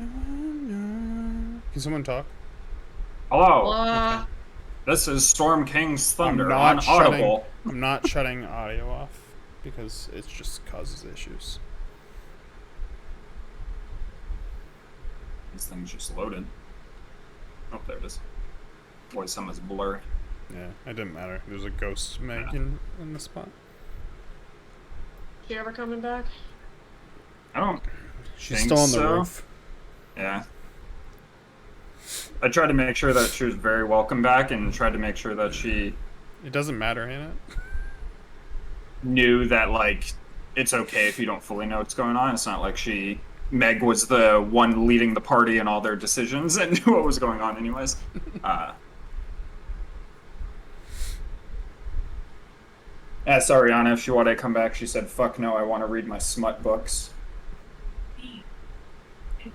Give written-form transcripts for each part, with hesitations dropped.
Can someone talk? Hello. Okay. This is Storm King's Thunder I'm on Audible. not shutting audio off because it just causes issues. This thing's just loaded. Oh, there it is. Boy, some is blurry. Yeah, it didn't matter. There's a ghost Meg in the spot. She ever coming back? I don't. She's still on the roof. Yeah. I tried to make sure that she was very welcome back and tried to make sure that she It doesn't matter, Hannah. knew that, like, it's okay if you don't fully know what's going on. It's not like Meg was the one leading the party in all their decisions and knew what was going on anyways. Asked Ariana if she wanted to come back. She said, fuck no, I want to read my smut books.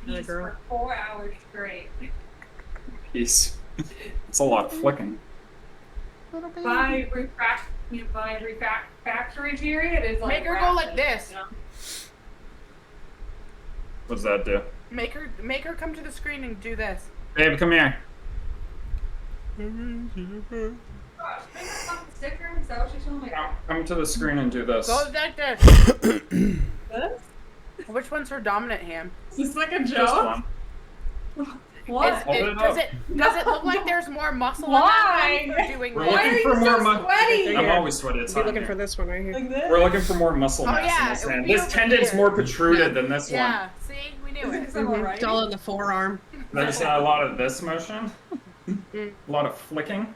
Peace for 4 hours straight. Peace. It's a lot of flicking. My refractory period is like... Make her go like this. What does that do? Make her come to the screen and do this. Babe, come here. Sticker? Is that what you're telling me? Come to the screen and do this. Go like this. This? Which one's her dominant hand? Is this like a This joke? one. What? Does it look like there's more muscle Why? on that hand for doing We're this? Why looking are for you more so sweaty? I'm always sweaty. It's Be hot looking in for here. this one right here. Like this? We're looking for more muscle mass yeah, in this it would hand. be This over tendon's here. more protruded than this Yeah, see? We knew it. Is that alright? It's all in the forearm. one. There's a lot of this motion. A lot of flicking.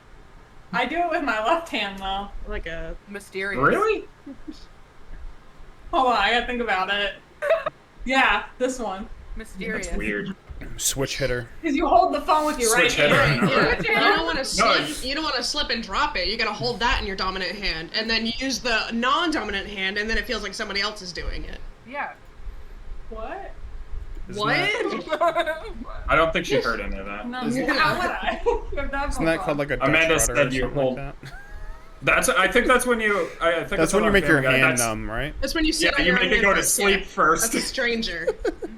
I do it with my left hand though. Like a Mysterious. Really? Hold on, I gotta think about it. Yeah, this one. Mysterious. That's weird. Switch hitter. Because you hold the phone with your right Switch hitter. hand. No, Yeah, right. you don't want to slip. No, You don't want to slip and drop it. You gotta hold that in your dominant hand, and then you use the non-dominant hand, and then it feels like somebody else is doing it. Yeah. What? Isn't What? I don't think she heard any of that. No, Isn't how would I? Isn't that called like a Dutch Amanda rudder said or you something hold- like that? I think that's when you. I think That's when you on make your Family Guy. hand That's- numb, right? That's when you sit Yeah, on you your make own it hand go to first, sleep yeah. first. That's a stranger.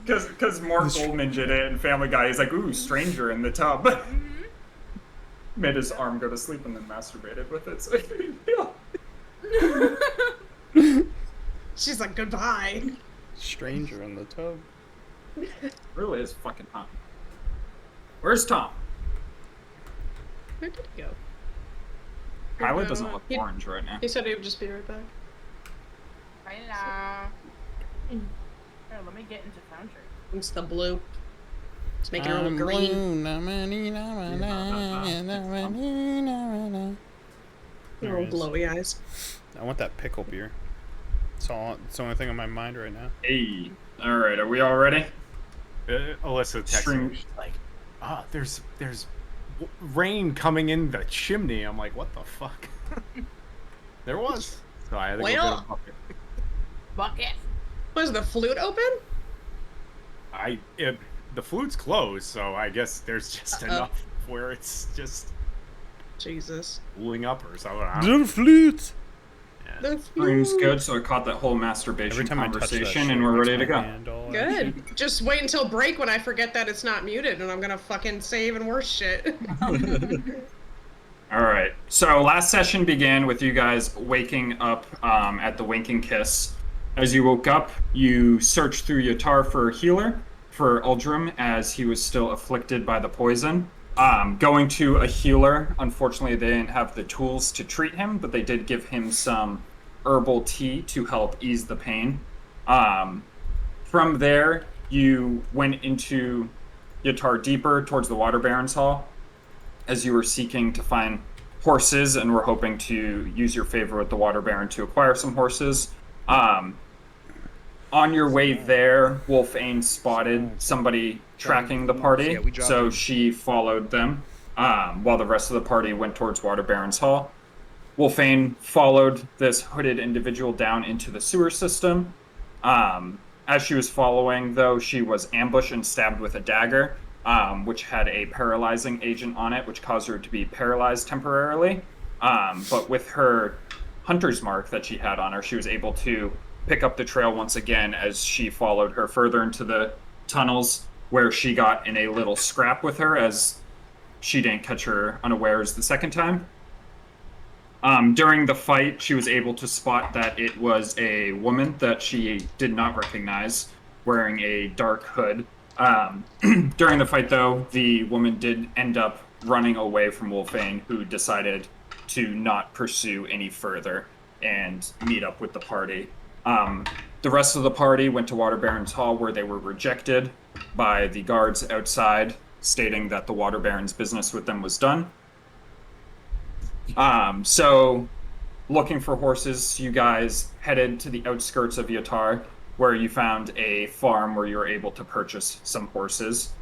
Because Mark Goldman did it in Family Guy. He's like, ooh, stranger in the tub. Made his arm go to sleep and then masturbated with it. So She's like, goodbye. Stranger in the tub. it really is fucking hot. Where's Tom? Where did he go? Kyla doesn't look orange right now. He said he would just be right back. Here, let me get into Foundry. It's the blue. It's making her look green. Little glowy eyes. I want that pickle beer. It's the only thing on my mind right now. Hey. Alright, are we all ready? Alyssa texted Stream- me, she's like, there's rain coming in the chimney. I'm like, what the fuck? There was. So I had to go get Well. a bucket. Bucket. Was the flute open? The flute's closed, so I guess there's just Uh-oh. enough where it's just Jesus. cooling up or something. I don't know. The flute. The Stream's flute. good, so I caught that whole masturbation Every time I touch that conversation shit, and we're it makes ready to my go. hand all Good. Just wait until break when I forget that it's not muted, and I'm gonna fucking say even worse shit. Alright, so last session began with you guys waking up at the Winking Kiss. As you woke up, you searched through Yatar for a healer for Uldrum as he was still afflicted by the poison. Going to a healer, unfortunately they didn't have the tools to treat him, but they did give him some herbal tea to help ease the pain. From there, you went into Yatar deeper towards the Water Baron's Hall as you were seeking to find horses and were hoping to use your favor with the Water Baron to acquire some horses. On your way there, Wolfane spotted somebody tracking the party, so she followed them, while the rest of the party went towards Water Baron's Hall. Wolfane followed this hooded individual down into the sewer system. As she was following, though, she was ambushed and stabbed with a dagger, which had a paralyzing agent on it, which caused her to be paralyzed temporarily. But with her hunter's mark that she had on her, she was able to pick up the trail once again as she followed her further into the tunnels, where she got in a little scrap with her as she didn't catch her unawares the second time. During the fight, she was able to spot that it was a woman that she did not recognize, wearing a dark hood. During the fight, though, the woman did end up running away from Wolfane, who decided to not pursue any further and meet up with the party. The rest of the party went to Water Baron's Hall, where they were rejected by the guards outside, stating that the Water Baron's business with them was done. So, looking for horses, you guys headed to the outskirts of Yatar, where you found a farm where you were able to purchase some horses.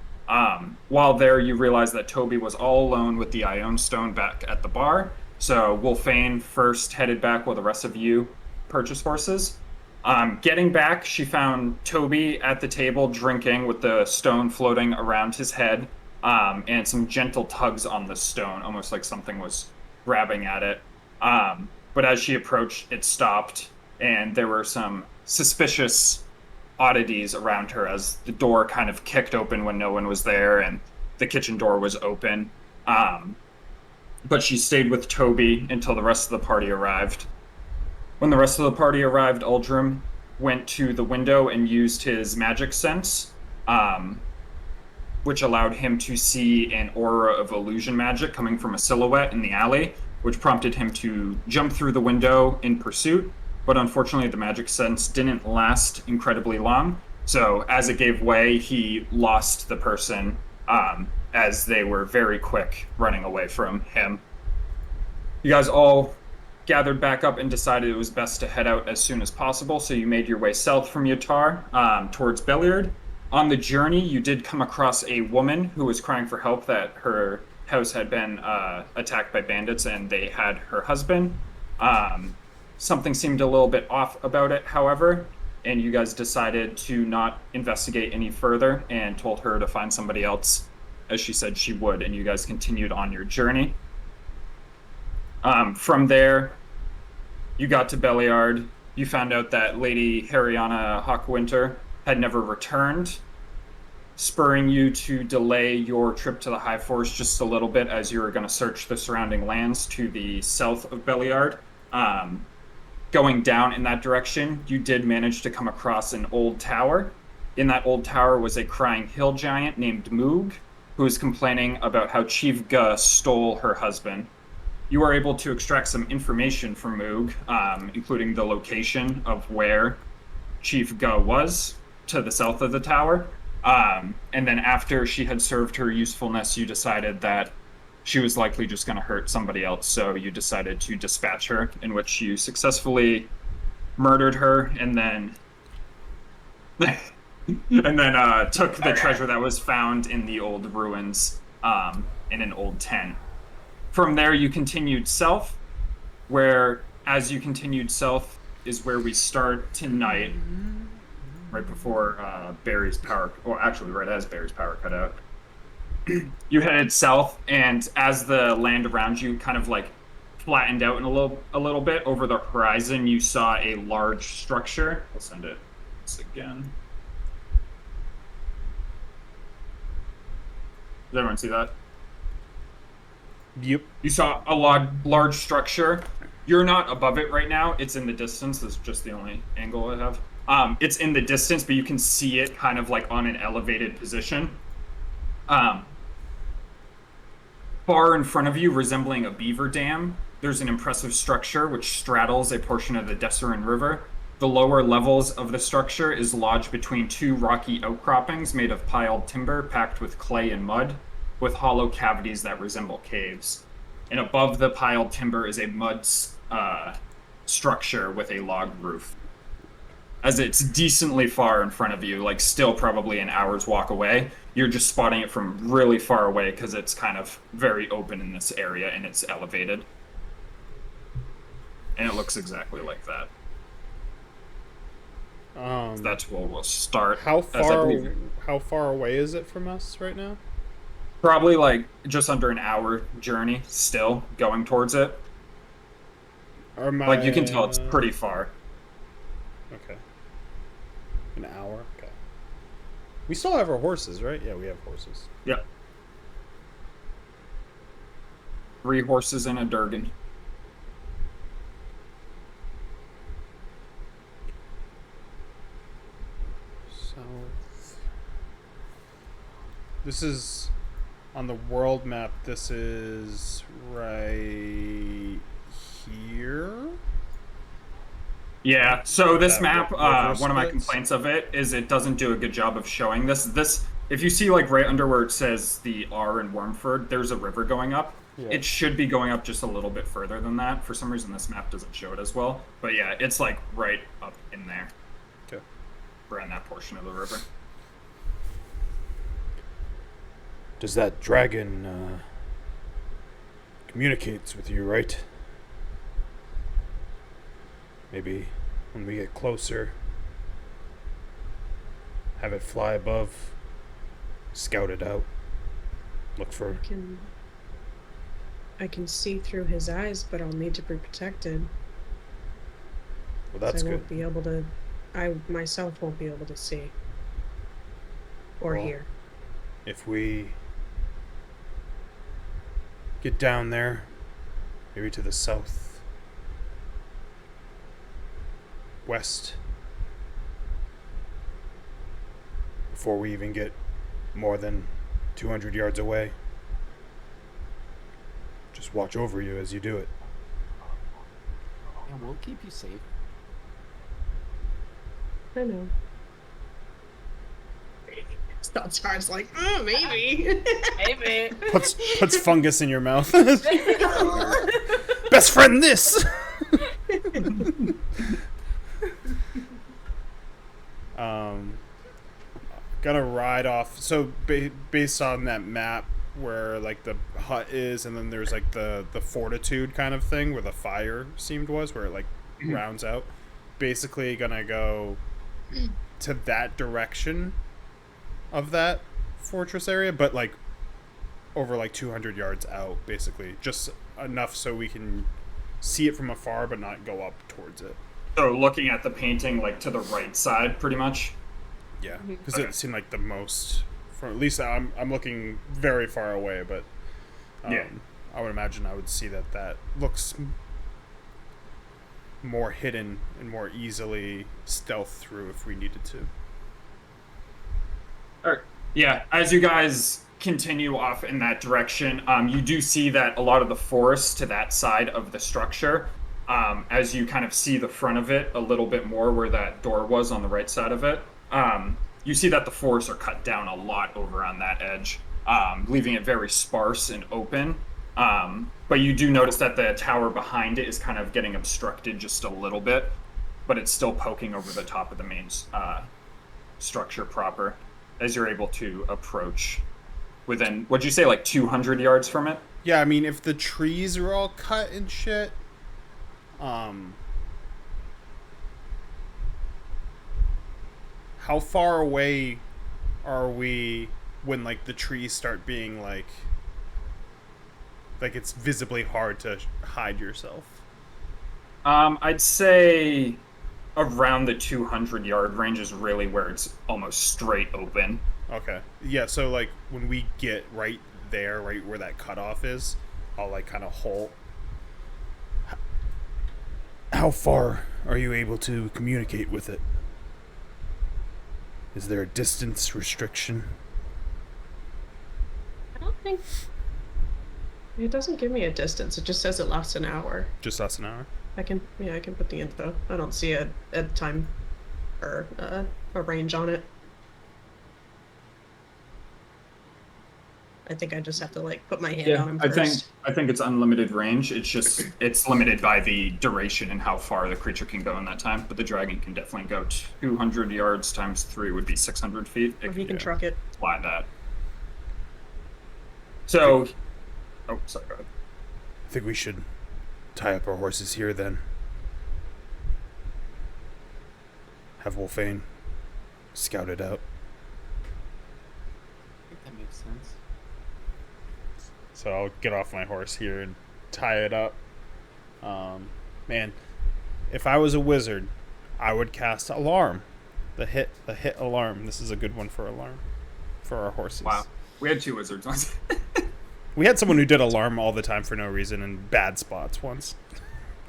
While there, you realized that Toby was all alone with the Ione Stone back at the bar. So Wolfane first headed back while the rest of you purchased horses. Getting back, she found Toby at the table drinking with the stone floating around his head, and some gentle tugs on the stone, almost like something was grabbing at it. But as she approached, it stopped, and there were some suspicious oddities around her as the door kind of kicked open when no one was there, and the kitchen door was open. But she stayed with Toby until the rest of the party arrived. When the rest of the party arrived, Uldrum went to the window and used his magic sense, which allowed him to see an aura of illusion magic coming from a silhouette in the alley, which prompted him to jump through the window in pursuit. But unfortunately, the magic sense didn't last incredibly long. So as it gave way, he lost the person, as they were very quick running away from him. You guys all gathered back up and decided it was best to head out as soon as possible, so you made your way south from Yatar, towards Belliard. On the journey, you did come across a woman who was crying for help that her house had been attacked by bandits and they had her husband. Something seemed a little bit off about it, however, and you guys decided to not investigate any further and told her to find somebody else, as she said she would, and you guys continued on your journey. From there, you got to Belliard. You found out that Lady Hariana Hawkwinter had never returned, spurring you to delay your trip to the High Forest just a little bit as you were going to search the surrounding lands to the south of Belliard. Going down in that direction, you did manage to come across an old tower. In that old tower was a crying hill giant named Moog, who was complaining about how Chief Guh stole her husband. You were able to extract some information from Moog, including the location of where Chief Guh was, to the south of the tower. And then after she had served her usefulness, you decided that she was likely just going to hurt somebody else, so you decided to dispatch her, in which you successfully murdered her, and then took the treasure that was found in the old ruins, in an old tent. From there, you continued south, where, as you continued south, is where we start tonight, right before Barry's power, or actually right as Barry's power cut out. You headed south, and as the land around you kind of like flattened out in a little bit over the horizon, you saw a large structure. I'll send it once again. Does everyone see that? Yep. You saw a large structure. You're not above it right now. It's in the distance. This is just the only angle I have. It's in the distance, but you can see it kind of like on an elevated position. Far in front of you, resembling a beaver dam, there's an impressive structure which straddles a portion of the Desserin River. The lower levels of the structure is lodged between two rocky outcroppings made of piled timber packed with clay and mud, with hollow cavities that resemble caves. And above the piled timber is a mud structure with a log roof. As it's decently far in front of you, like still probably an hour's walk away, you're just spotting it from really far away because it's kind of very open in this area and it's elevated. And it looks exactly like that. So that's where we'll start. How far away is it from us right now? Probably like just under an hour journey still going towards it. Like you can tell it's pretty far. Okay. An hour? Okay. We still have our horses, right? Yeah, we have horses. Yep. 3 horses and a Durgan. South. This is on the world map. This is right here. Yeah, so this That map, river one of my splits? complaints of it is it doesn't do a good job of showing this. If you see like right under where it says the R in Wormford, there's a river going up. Yeah. It should be going up just a little bit further than that. For some reason, this map doesn't show it as well. But yeah, it's like right up in there. Okay. We're in that portion of the river. Does that dragon communicates with you, right? Maybe when we get closer, have it fly above, scout it out, look for. I can see through his eyes, but I'll need to be protected. Well, that's I good. won't be able to. I myself won't be able to see or Well, hear. If we get down there, maybe to the south, west, before we even get more than 200 yards away, just watch over you as you do it. And we'll keep you safe. I know. Star's like, oh, maybe. Maybe. Puts fungus in your mouth. Best friend this. Gonna ride off. So based on that map where like the hut is, and then there's like the fortitude kind of thing where the fire seemed was, where it like rounds out. Basically, gonna go to that direction of that fortress area, but like over like 200 yards out, basically, just enough so we can see it from afar, but not go up towards it. So looking at the painting, like to the right side, pretty much. Yeah, because Okay. it seemed like the most. From at least I'm looking very far away, but Yeah. I would imagine I would see that looks more hidden and more easily stealth through if we needed to. All right. Yeah, as you guys continue off in that direction, you do see that a lot of the forest to that side of the structure, as you kind of see the front of it a little bit more where that door was on the right side of it, you see that the forests are cut down a lot over on that edge, leaving it very sparse and open. But you do notice that the tower behind it is kind of getting obstructed just a little bit, but it's still poking over the top of the main structure proper as you're able to approach within, what'd you say, like 200 yards from it? Yeah, I mean, if the trees are all cut and shit, how far away are we when like the trees start being like it's visibly hard to hide yourself? I'd say around the 200-yard range is really where it's almost straight open. Okay. Yeah, so like when we get right there, right where that cutoff is, I'll like kind of halt. How far are you able to communicate with it? Is there a distance restriction? I don't think. It doesn't give me a distance. It just says it lasts an hour. Just us an hour? I can put the info. I don't see a time or a range on it. I think I just have to like put my hand on him I first. think it's unlimited range. It's just it's limited by the duration and how far the creature can go in that time. But the dragon can definitely go 200 yards times 3 would be 600 feet. Or he can yeah. truck it. Fly that. So, oh, sorry. Go ahead. I think we should tie up our horses here then. Have Wolfane scout it out. I think that makes sense. So I'll get off my horse here and tie it up. Man, if I was a wizard, I would cast Alarm. The hit alarm. This is a good one for alarm. For our horses. Wow. We had 2 wizards once. We had someone who did alarm all the time for no reason in bad spots once.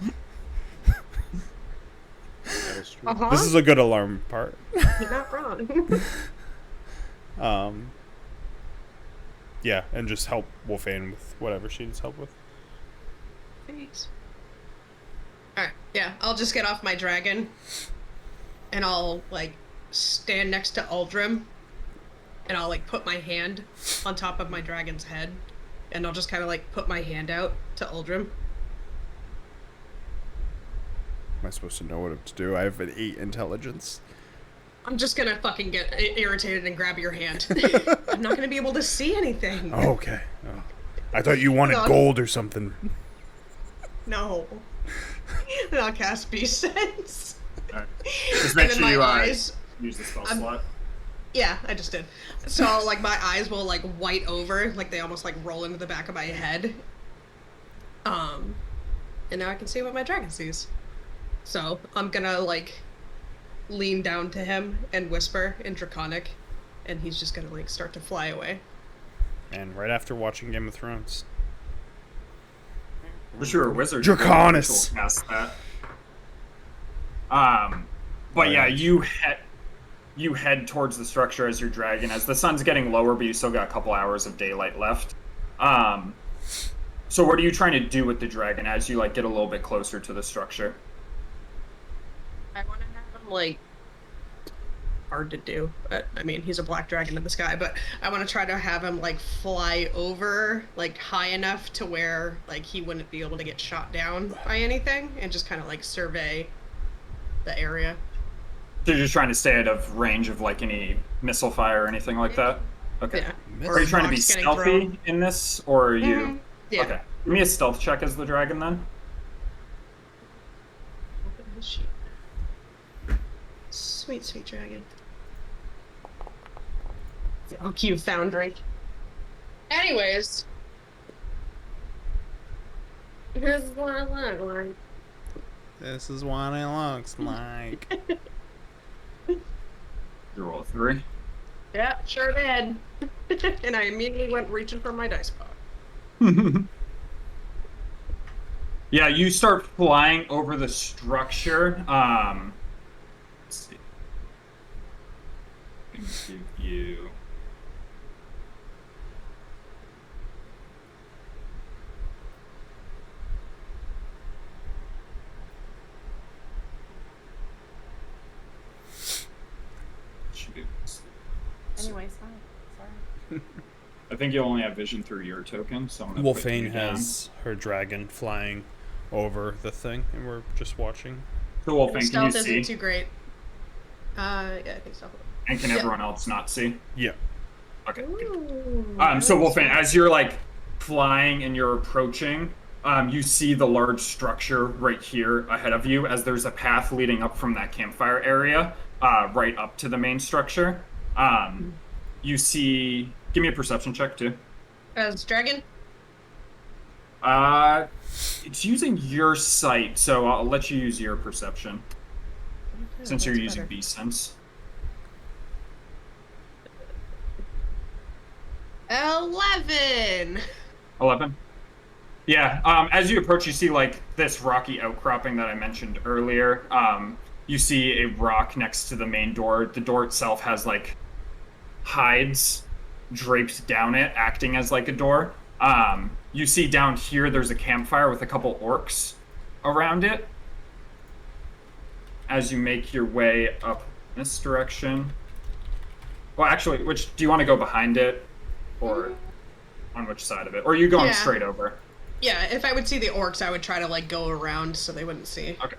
That is true. Uh-huh. This is a good alarm part. You're not wrong. Yeah, and just help Wolfane with whatever she needs help with. Thanks. Alright, yeah, I'll just get off my dragon. And I'll, like, stand next to Uldrim. And I'll, like, put my hand on top of my dragon's head. And I'll just kind of, like, put my hand out to Uldrim. Am I supposed to know what to do? I have an 8 intelligence. I'm just gonna fucking get irritated and grab your hand. I'm not gonna be able to see anything. Oh, okay. Oh. I thought you wanted No. gold or something. No. And I'll cast Beast Sense. Alright. Just And make then sure my you eyes... use the spell I'm- slot. Yeah, I just did. So, like, my eyes will, like, white over. Like, they almost, like, roll into the back of my head. And now I can see what my dragon sees. So, I'm gonna, like, lean down to him and whisper in Draconic. And he's just gonna, like, start to fly away. And right after watching Game of Thrones. For sure, a wizard. Draconis. will cast that. But yeah, you head towards the structure as your dragon, as the sun's getting lower, but you still got a couple hours of daylight left. So what are you trying to do with the dragon as you like get a little bit closer to the structure? I want to have him, like, hard to do. But, I mean, he's a black dragon in the sky, but I want to try to have him, like, fly over, like, high enough to where, like, he wouldn't be able to get shot down by anything, and just kind of, like, survey the area. So you're just trying to stay out of range of like any missile fire or anything like that? Okay. Yeah. Are you trying to be rocks getting stealthy thrown. in this, or are you... Mhm. Yeah. Okay. Give me a stealth check as the dragon then. Open his sheet. Sweet, sweet dragon. Oh, cute foundry. Anyways. Here's what I look like. This is what it looks like. You roll a 3. Yeah, sure did. And I immediately went reaching for my dice pot. Yeah, you start flying over the structure. Let's see. Let me give you... Anyways, hi. Sorry. I think you only have vision through your token, so I'm gonna put Wolfane you down. has her dragon flying over the thing, and we're just watching. So Wolfane, can you Stealth see? isn't too great. Yeah, I think so. And can Yeah. everyone else not see? Yeah. Okay. Good. Ooh, So Wolfane, as you're like flying and you're approaching, you see the large structure right here ahead of you, as there's a path leading up from that campfire area, right up to the main structure. You see. Give me a perception check too. As dragon? It's using your sight, so I'll let you use your perception since you're that's using better. beast sense. 11! 11. Yeah, as you approach, you see like this rocky outcropping that I mentioned earlier. You see a rock next to the main door. The door itself has like hides draped down it, acting as like a door. You see down here there's a campfire with a couple orcs around it. As you make your way up this direction. Well, actually, do you want to go behind it, or on which side of it? Or are you going Yeah. straight over? Yeah, if I would see the orcs, I would try to, like, go around so they wouldn't see. Okay.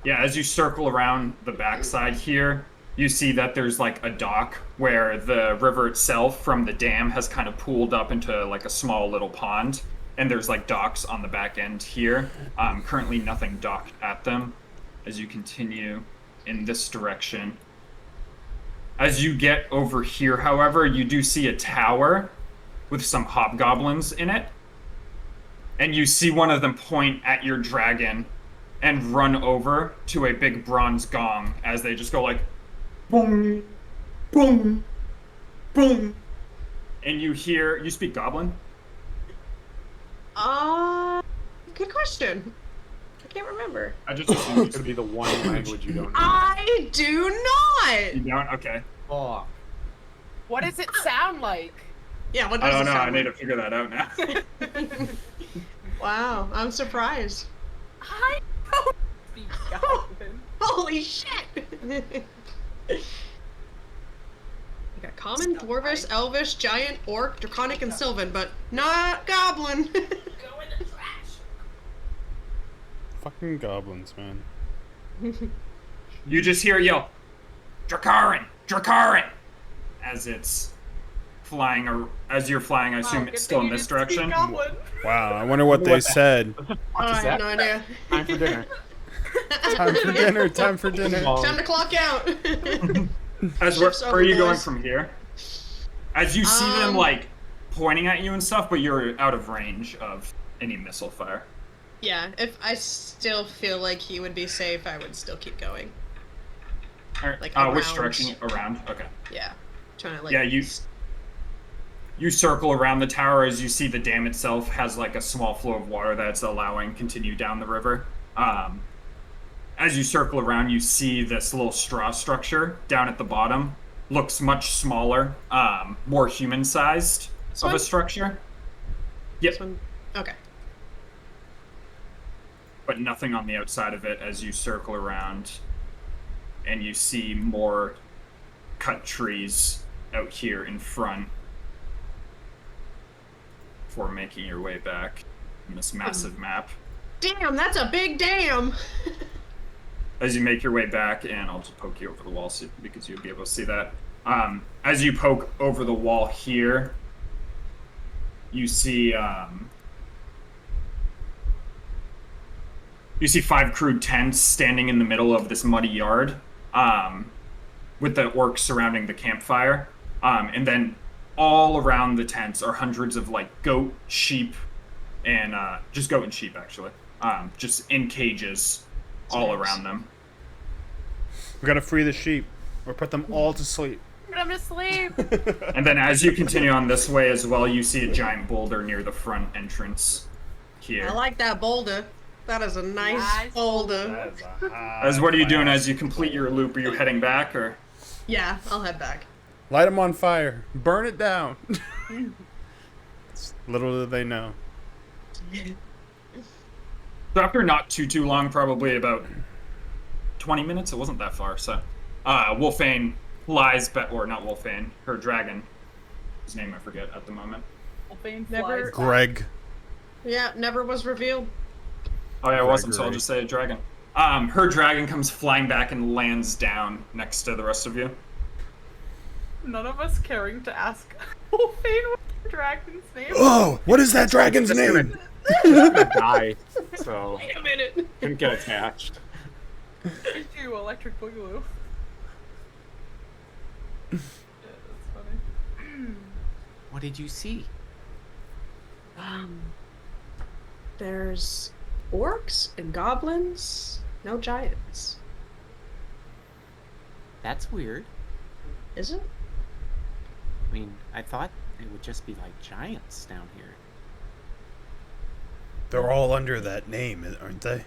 Yeah, as you circle around the backside here, you see that there's like a dock where the river itself from the dam has kind of pooled up into like a small little pond, and there's like docks on the back end here. Currently nothing docked at them. As you continue in this direction. As you get over here, however, you do see a tower with some hobgoblins in it. And you see one of them point at your dragon and run over to a big bronze gong as they just go like, boom, boom, boom. And you speak Goblin? Good question. I can't remember. I just It's assumed gonna be the one language you don't know. I do not. you don't? Okay. Oh, What does it sound like? Yeah, what I does don't it know. I sound need like? to figure that out now. Wow, I'm surprised. I don't speak Goblin. Holy shit! We got common, dwarvish, elvish, giant, orc, draconic, and sylvan, but not goblin. Go in the trash. Fucking goblins, man. You just hear a yell, Drakarin! Drakarin! As it's flying, or as you're flying, I assume Good it's still thing in you this didn't speak Direction. Goblin. Wow, I wonder what they said. I is have that? no idea. time for dinner. Time for dinner, time for dinner. Time to clock out. As where Shift's are over, you going boys. from here? As you see them like pointing at you and stuff, but you're out of range of any missile fire. Yeah, if I still feel like he would be safe, I would still keep going. Alright, Like which around. direction? Around. Okay. Yeah, trying to like. Yeah, you circle around the tower as you see the dam itself has like a small flow of water that's allowing continue down the river. As you circle around, you see this little straw structure down at the bottom. Looks much smaller, more human-sized This of one? a structure. Yep, This one. Okay. but nothing on the outside of it as you circle around, and you see more cut trees out here in front before making your way back in this massive map. Damn, that's a big dam. As you make your way back, and I'll just poke you over the wall because you'll be able to see that. As you poke over the wall here, you see 5 crude tents standing in the middle of this muddy yard, with the orcs surrounding the campfire, and then all around the tents are hundreds of like goat, sheep, and just goat and sheep actually, just in cages all Nice. around them. We gotta free the sheep, or put them all to sleep. I'm asleep. And then as you continue on this way as well, you see a giant boulder near the front entrance here. I like that boulder. That is a nice boulder. As what are you doing as you complete your loop? Are you heading back or? Yeah, I'll head back. Light them on fire. Burn it down. Little do they know. So after not too long, probably about 20 minutes, it wasn't that far, so Wolfane lies, or not Wolfane, her dragon, his name I forget at the moment. Wolfane Never- flies back. Greg. Yeah, never was revealed. Oh yeah, it wasn't, so I'll Gregory. just say a dragon. Her dragon comes flying back and lands down next to the rest of you. None of us caring to ask Wolfane what the dragon's name is. Oh, what is that dragon's name? Die. So Wait a minute. couldn't get attached. I do Electric Boogaloo. Yeah, that's funny. What did you see? There's orcs and goblins, no giants. That's weird. Is it? I mean, I thought it would just be like giants down here. They're all under that name, aren't they?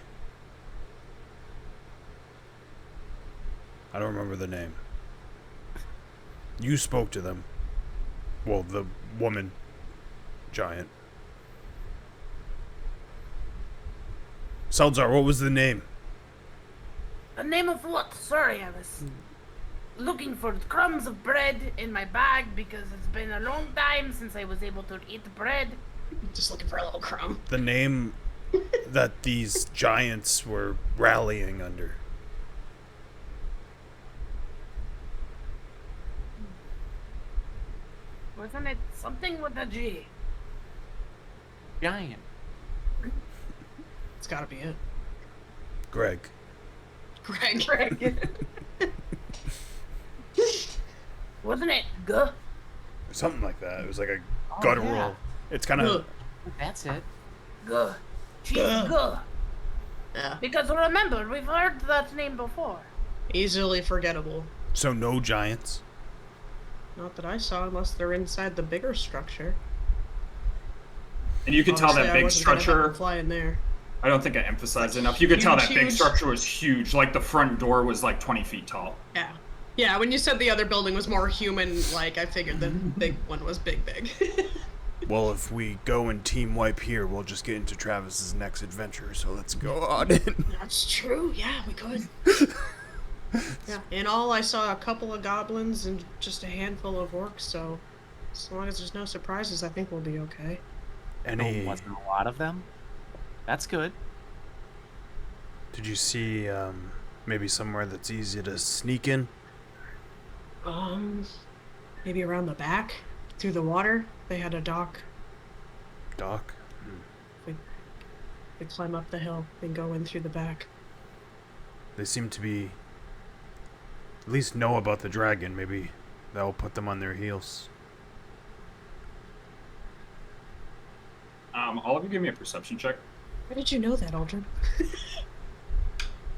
I don't remember the name. You spoke to them. Well, the woman giant. Saldzar, what was the name? The name of what? Sorry, I was looking for crumbs of bread in my bag because it's been a long time since I was able to eat bread. Just looking for a little crumb. The name that these giants were rallying under. Wasn't it something with a G? Giant. It's gotta be it. Greg. Greg. Wasn't it G? Something like that. It was like a guttural. yeah. It's kind of. Ugh. That's it. G. She's G. Yeah. Because remember, we've heard that name before. Easily forgettable. So no giants. Not that I saw, unless they're inside the bigger structure. And you could tell Obviously, that I big wasn't gonna have structure. them fly in there. I don't think I emphasized enough. You could tell that big huge. structure was huge. Like the front door was like 20 feet tall. Yeah. Yeah, when you said the other building was more human-like, I figured the big one was big. Well, if we go and team wipe here, we'll just get into Travis's next adventure. So let's go on in. That's true. Yeah, we could. Yeah. In all, I saw a couple of goblins and just a handful of orcs. So, as long as there's no surprises, I think we'll be okay. Any? Wasn't a lot of them. That's good. Did you see maybe somewhere that's easy to sneak in? Maybe around the back, through the water. They had a dock. Doc? We climb up the hill and go in through the back. They seem to be at least know about the dragon. Maybe that'll put them on their heels. All of you give me a perception check. Where did you know that, Aldrin?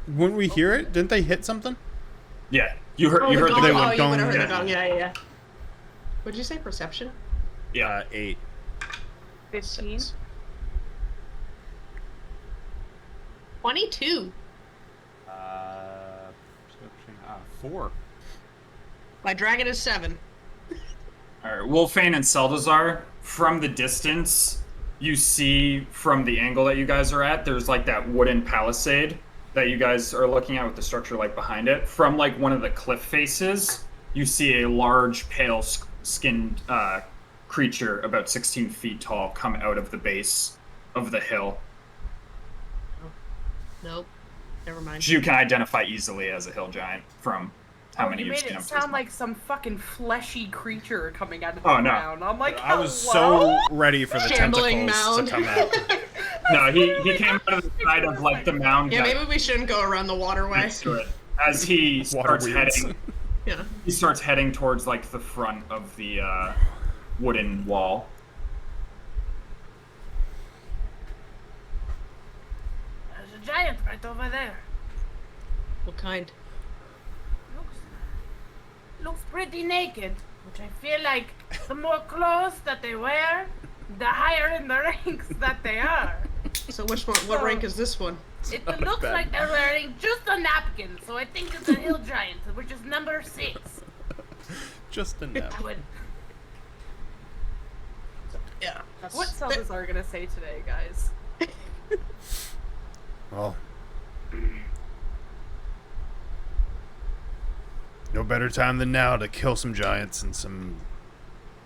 Wouldn't we hear it? Didn't they hit something? Yeah, you heard. Oh, you heard gong. the they Oh, went you gong. would have heard the Yeah. gong. Yeah. What did you say? Perception? Yeah. 8. 15. 22. Perception, 4. My dragon is 7. All right, Wolfane and Seldazar, from the distance, you see from the angle that you guys are at, there's like that wooden palisade that you guys are looking at with the structure like behind it. From like one of the cliff faces, you see a large, pale skinned creature about 16 feet tall come out of the base of the hill, Nope. Never mind. which you can identify easily as a hill giant from how many You you've made seen it him. sound like some fucking fleshy creature coming out of the Oh, no. ground. I'm like, I was hello? so ready for the Shambling tentacles mound. to come out. No, he came out of the side of like the mound. Yeah, that- maybe we shouldn't go around the waterway. next to it. As he Water starts weeds. heading, Yeah. he starts heading towards like the front of the wooden wall. There's a giant right over there. What kind? Looks pretty naked, which I feel like the more clothes that they wear, the higher in the ranks that they are. So which one? What rank is this one? It not a looks bad like they're wearing just a napkin, so I think it's a hill giant, which is number 6. Just a nap. I would. Yeah. What's Salazar gonna say today, guys? Well, no better time than now to kill some giants and some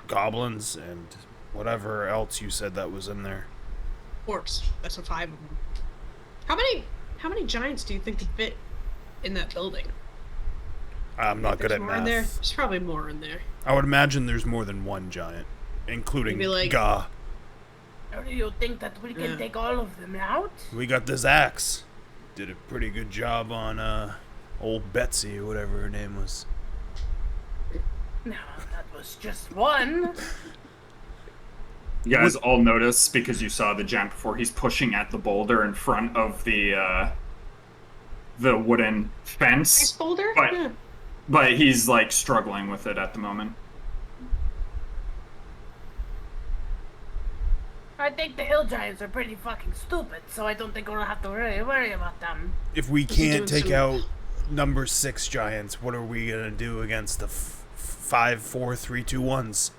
goblins and whatever else you said that was in there. Orcs. That's a 5 of them. How many giants do you think could fit in that building? I'm not good There's at more in there. math. There's probably more in there. I would imagine there's more than one giant, including Maybe like- Ga. Or do you think that we can Yeah. take all of them out? We got this axe. Did a pretty good job on old Betsy or whatever her name was. No, that was just one. You guys all notice because you saw the giant before. He's pushing at the boulder in front of the wooden Ice fence, boulder? But- Yeah. but he's like struggling with it at the moment. I think the hill giants are pretty fucking stupid, so I don't think we'll have to really worry about them. If we Is he can't doing take some- out number 6 giants, what are we gonna do against the 5, 4, 3, 2, 1s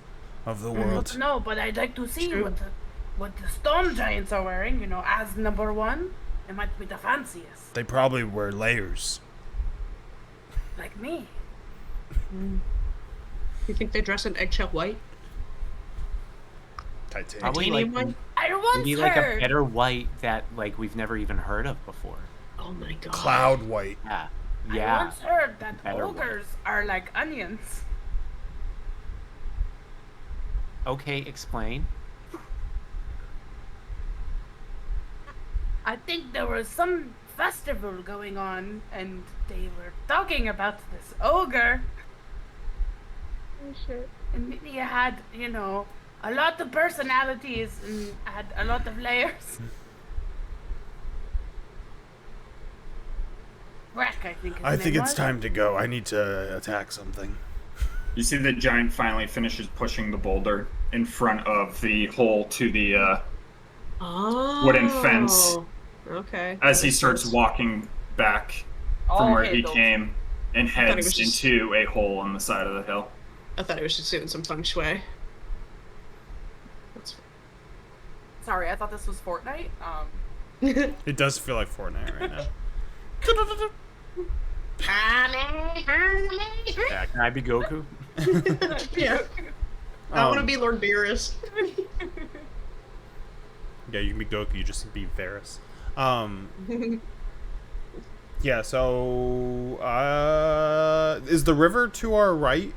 of the world? No, but I'd like to see True. what the stone giants are wearing, you know, as number 1. It might be the fanciest. They probably wear layers. Like me. You think they dress in eggshell white? Titanium. Probably Titanium like white? I once maybe like a heard. better white that like we've never even heard of before. Oh my god. Cloud white. Yeah. I Yeah. once heard that Better one. ogres are like onions. Okay, explain. I think there was some festival going on, and they were talking about this ogre. Oh shit. And he had, you know, a lot of personalities and had a lot of layers. I think his I name think it's was. time to go. I need to attack something. You see the giant finally finishes pushing the boulder in front of the hole to the wooden fence Okay. as he Makes starts sense. walking back from All where he hail. came and thought he heads was just- into a hole on the side of the hill. I thought he was just doing some feng shui. Sorry, I thought this was Fortnite. It does feel like Fortnite right now. Yeah, can I be Goku? Yeah. I want to Um, be Lord Beerus. Yeah, you can be Goku. You just be Varys. Yeah. So, is the river to our right?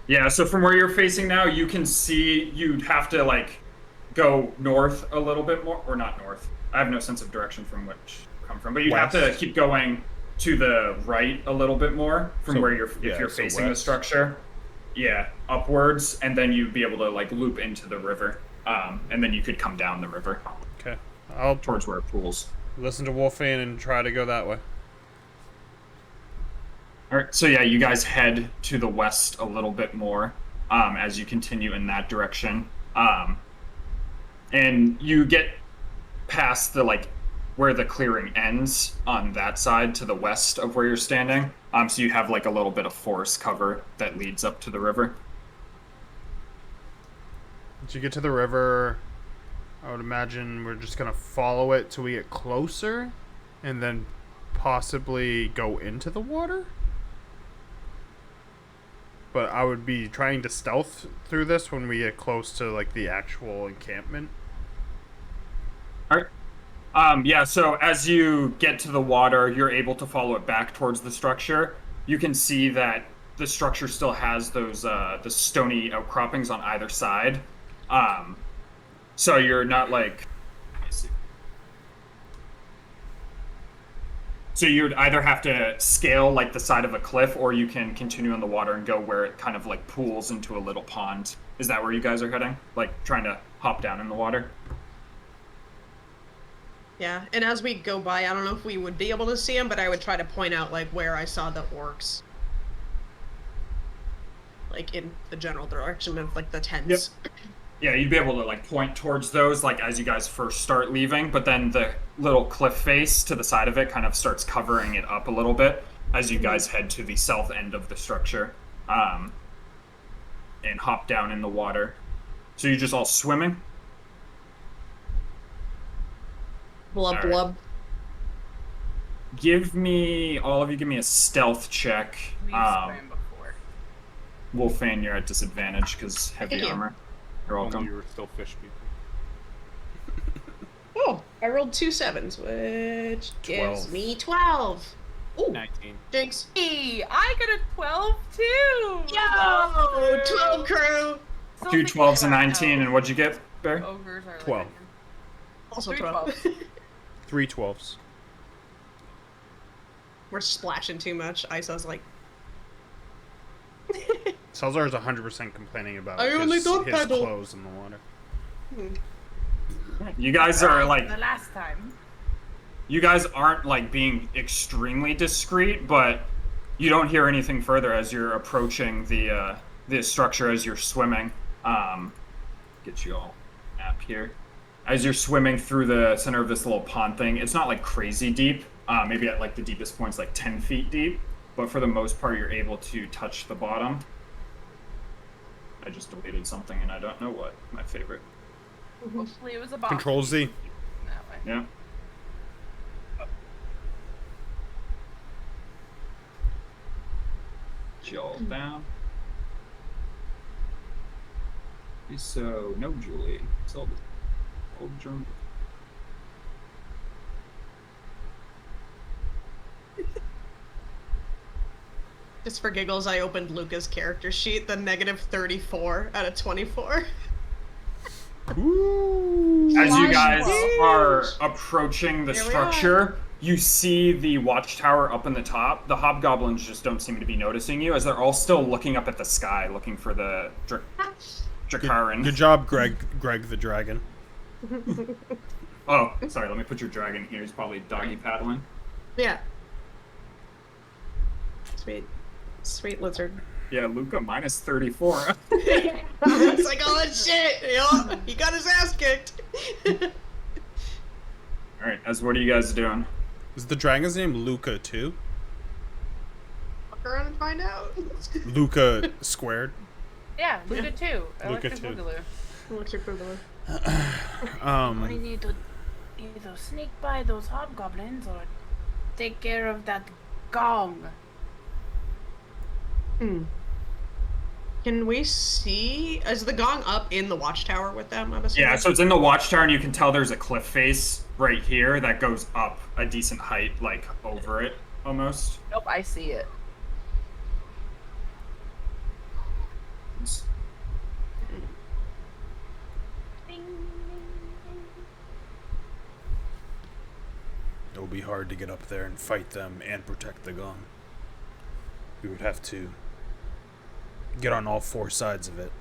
Yeah, so from where you're facing now, you can see you'd have to like go north a little bit more, or not north. I have no sense of direction from which you come from, but you'd have to West. keep going to the right a little bit more from So- where you're if yeah, you're so facing the west. structure. Yeah, upwards, and then you'd be able to like loop into the river, and then you could come down the river Okay. I'll towards where it pools. listen to Wolfane and try to go that way. All right, so yeah, you guys head to the west a little bit more as you continue in that direction, and you get past the like where the clearing ends on that side to the west of where you're standing. So you have like a little bit of forest cover that leads up to the river. Once you get to the river, I would imagine we're just gonna follow it till we get closer, and then possibly go into the water. But I would be trying to stealth through this when we get close to like the actual encampment. All right. Yeah, so as you get to the water, you're able to follow it back towards the structure. You can see that the structure still has those the stony outcroppings on either side. So you're not like. Let me see. So you'd either have to scale like the side of a cliff, or you can continue in the water and go where it kind of like pools into a little pond. Is that where you guys are heading? Like trying to hop down in the water? Yeah, and as we go by, I don't know if we would be able to see him, but I would try to point out like where I saw the orcs. Like in the general direction of like the tents. Yeah, you'd be able to like point towards those like as you guys first start leaving, but then the little cliff face to the side of it kind of starts covering it up a little bit as you guys head to the south end of the structure, and hop down in the water. So you're just all swimming? Blub Alright. blub. All of you give me a stealth check. We swam before. Wolfane, you're at disadvantage because heavy Thank you. armor. You're Only welcome. you were still fish people. Oh, I rolled 2 sevens, which gives 12. me 12. Ooh, 19. jinx. Hey, I got a 12 too. Yo, 12 crew. Still Two thinking 12s and about 19, how and what'd you get, Bear? ogres are 12. Like, Also Three 12. 12s. 3 12s. We're splashing too much. Isa's like, Salzar is 100% complaining about I only his don't paddle. clothes in the water. You guys are like The last time. you guys aren't like being extremely discreet, but you don't hear anything further as you're approaching the structure as you're swimming. Get you all map here. As you're swimming through the center of this little pond thing, it's not like crazy deep. Maybe at like the deepest point's like 10 feet deep, but for the most part, you're able to touch the bottom. I just deleted something and I don't know what. My favorite. Hopefully it was a box. Control Z. That way. Yeah. Y'all down. So no Julie. So old German. just for giggles, I opened Luca's character sheet, the negative 34 out of 24. Ooh. As you Flash guys flood. are approaching the Here we structure, you see the watchtower up in the top. The hobgoblins just don't seem to be noticing you, as they're all still looking up at the sky, looking for the Drakarin. Good job, Greg the dragon. Oh, sorry, let me put your dragon here. He's probably doggy paddling. Yeah. Sweet lizard. Yeah, Luca minus 34. It's like, oh shit! Yo, he got his ass kicked. All right, as what are you guys doing? Is the dragon's name Luca too? Fuck around and find out. Luca squared. Yeah, Luca too. Luca Electric too. Boogaloo. Electric Boogaloo. We need to either sneak by those hobgoblins or take care of that gong. Can we see? Is the gong up in the watchtower with them? I'm assuming. Yeah, so it's in the watchtower, and you can tell there's a cliff face right here that goes up a decent height, like over it almost. Nope, I see it. It will be hard to get up there and fight them and protect the gong. We would have to get on all four sides of it.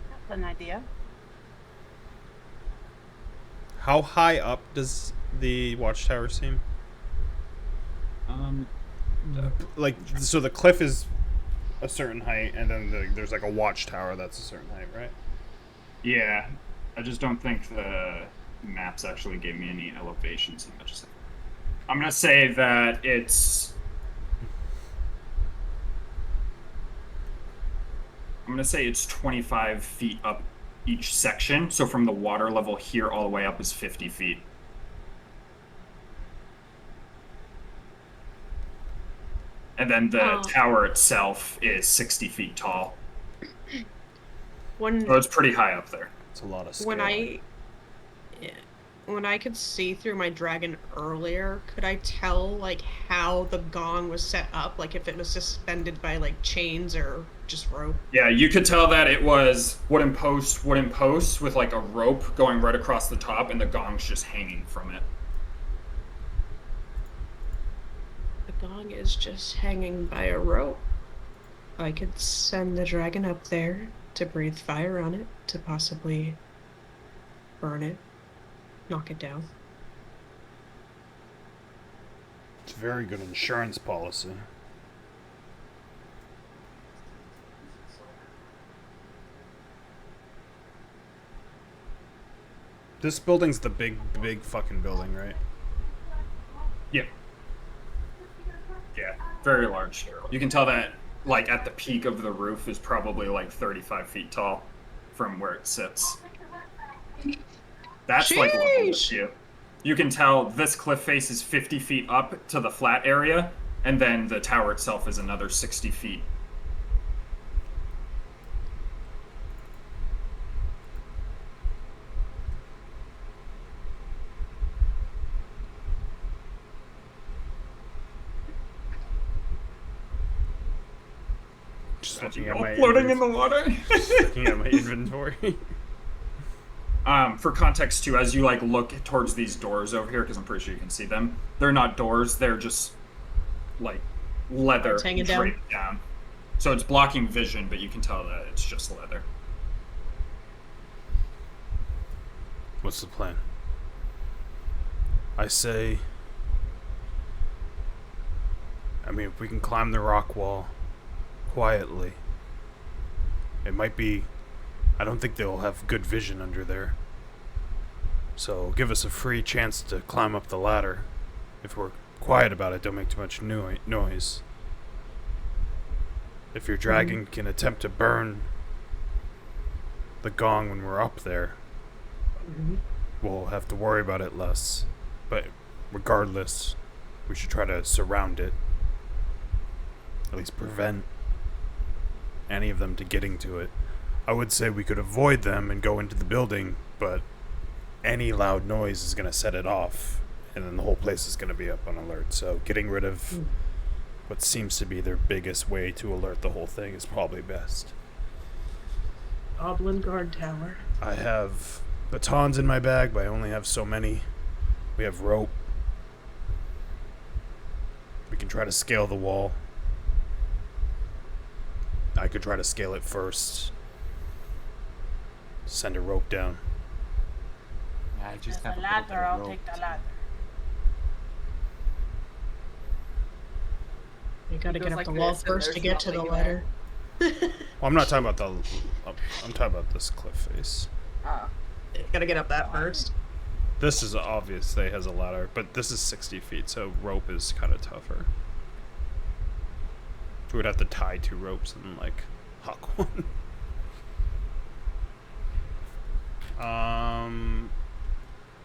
That's an idea. How high up does the watchtower seem? Like, so the cliff is a certain height, and then there's like a watchtower that's a certain height, right? Yeah, I just don't think the maps actually gave me any elevations as much as I'm gonna say that it's. I'm gonna say it's 25 feet up each section. So from the water level here all the way up is 50 feet. And then the tower itself is 60 feet tall. So it's pretty high up there. It's a lot of scale. When I could see through my dragon earlier, could I tell like how the gong was set up? Like if it was suspended by like chains or just rope? Yeah, you could tell that it was wooden post with like a rope going right across the top, and the gong's just hanging from it. The gong is just hanging by a rope. I could send the dragon up there to breathe fire on it, to possibly burn it, knock it down. It's a very good insurance policy. This building's the big fucking building, right? Yep. Yeah, very large. You can tell that, like, at the peak of the roof is probably like 35 feet tall from where it sits. That's like level with you. You can tell this cliff face is 50 feet up to the flat area, and then the tower itself is another 60 feet. Just As looking you at go my floating in the water. looking at my inventory. For context too, as you like look towards these doors over here, because I'm pretty sure you can see them, they're not doors, they're just like leather hanging draped down. So it's blocking vision, but you can tell that it's just leather. What's the plan? I say, I mean, if we can climb the rock wall quietly, it might be, I don't think they'll have good vision under there. So give us a free chance to climb up the ladder. If we're quiet about it, don't make too much noise. If your dragon can attempt to burn the gong when we're up there, we'll have to worry about it less. But regardless, we should try to surround it. At least prevent any of them to getting to it. I would say we could avoid them and go into the building, but any loud noise is going to set it off, and then the whole place is going to be up on alert. So getting rid of what seems to be their biggest way to alert the whole thing is probably best. Goblin guard tower. I have batons in my bag, but I only have so many. We have rope. We can try to scale the wall. I could try to scale it first. Send a rope down. I just There's have a a little bit ladder, of I'll rope take the to- ladder. You gotta It get goes up like the wall this, and first to there's get to the nothing ladder. Well, I'm not talking about the. I'm talking about this cliff face. Oh. You gotta get up that first. This is obvious. They has a ladder, but this is 60 feet, so rope is kind of tougher. We would have to tie 2 ropes and like huck one.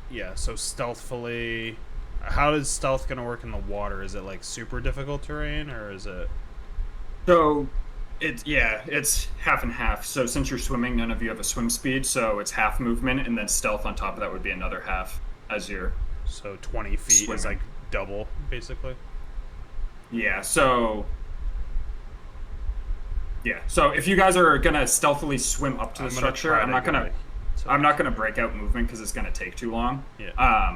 Yeah. So stealthily, how is stealth gonna work in the water? Is it like super difficult terrain, or is it? So, it's half and half. So since you're swimming, none of you have a swim speed, so it's half movement, and then stealth on top of that would be another half as you're. So 20 feet is Swimming. like double, basically. Yeah. So. Yeah. So if you guys are gonna stealthily swim up to the I'm gonna structure, try I'm to not go gonna. like- so- I'm not gonna break out movement because it's gonna take too long. Yeah.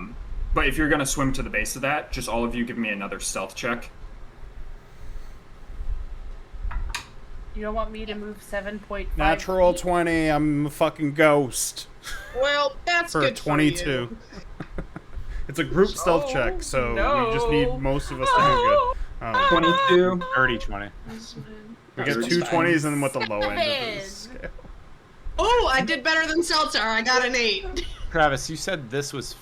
But if you're gonna swim to the base of that, just all of you give me another stealth check. You don't want me to move 7.5 Natural feet? 20. I'm a fucking ghost. Well, that's For a good 22. For you. It's a group stealth check, so we just need most of us to do good. Oh, 22. 30, 20. we get That's 2 fine. 20s and then with the low end of this Seven. scale. Oh, I did better than Seltzer. I got an 8. Travis, you said this was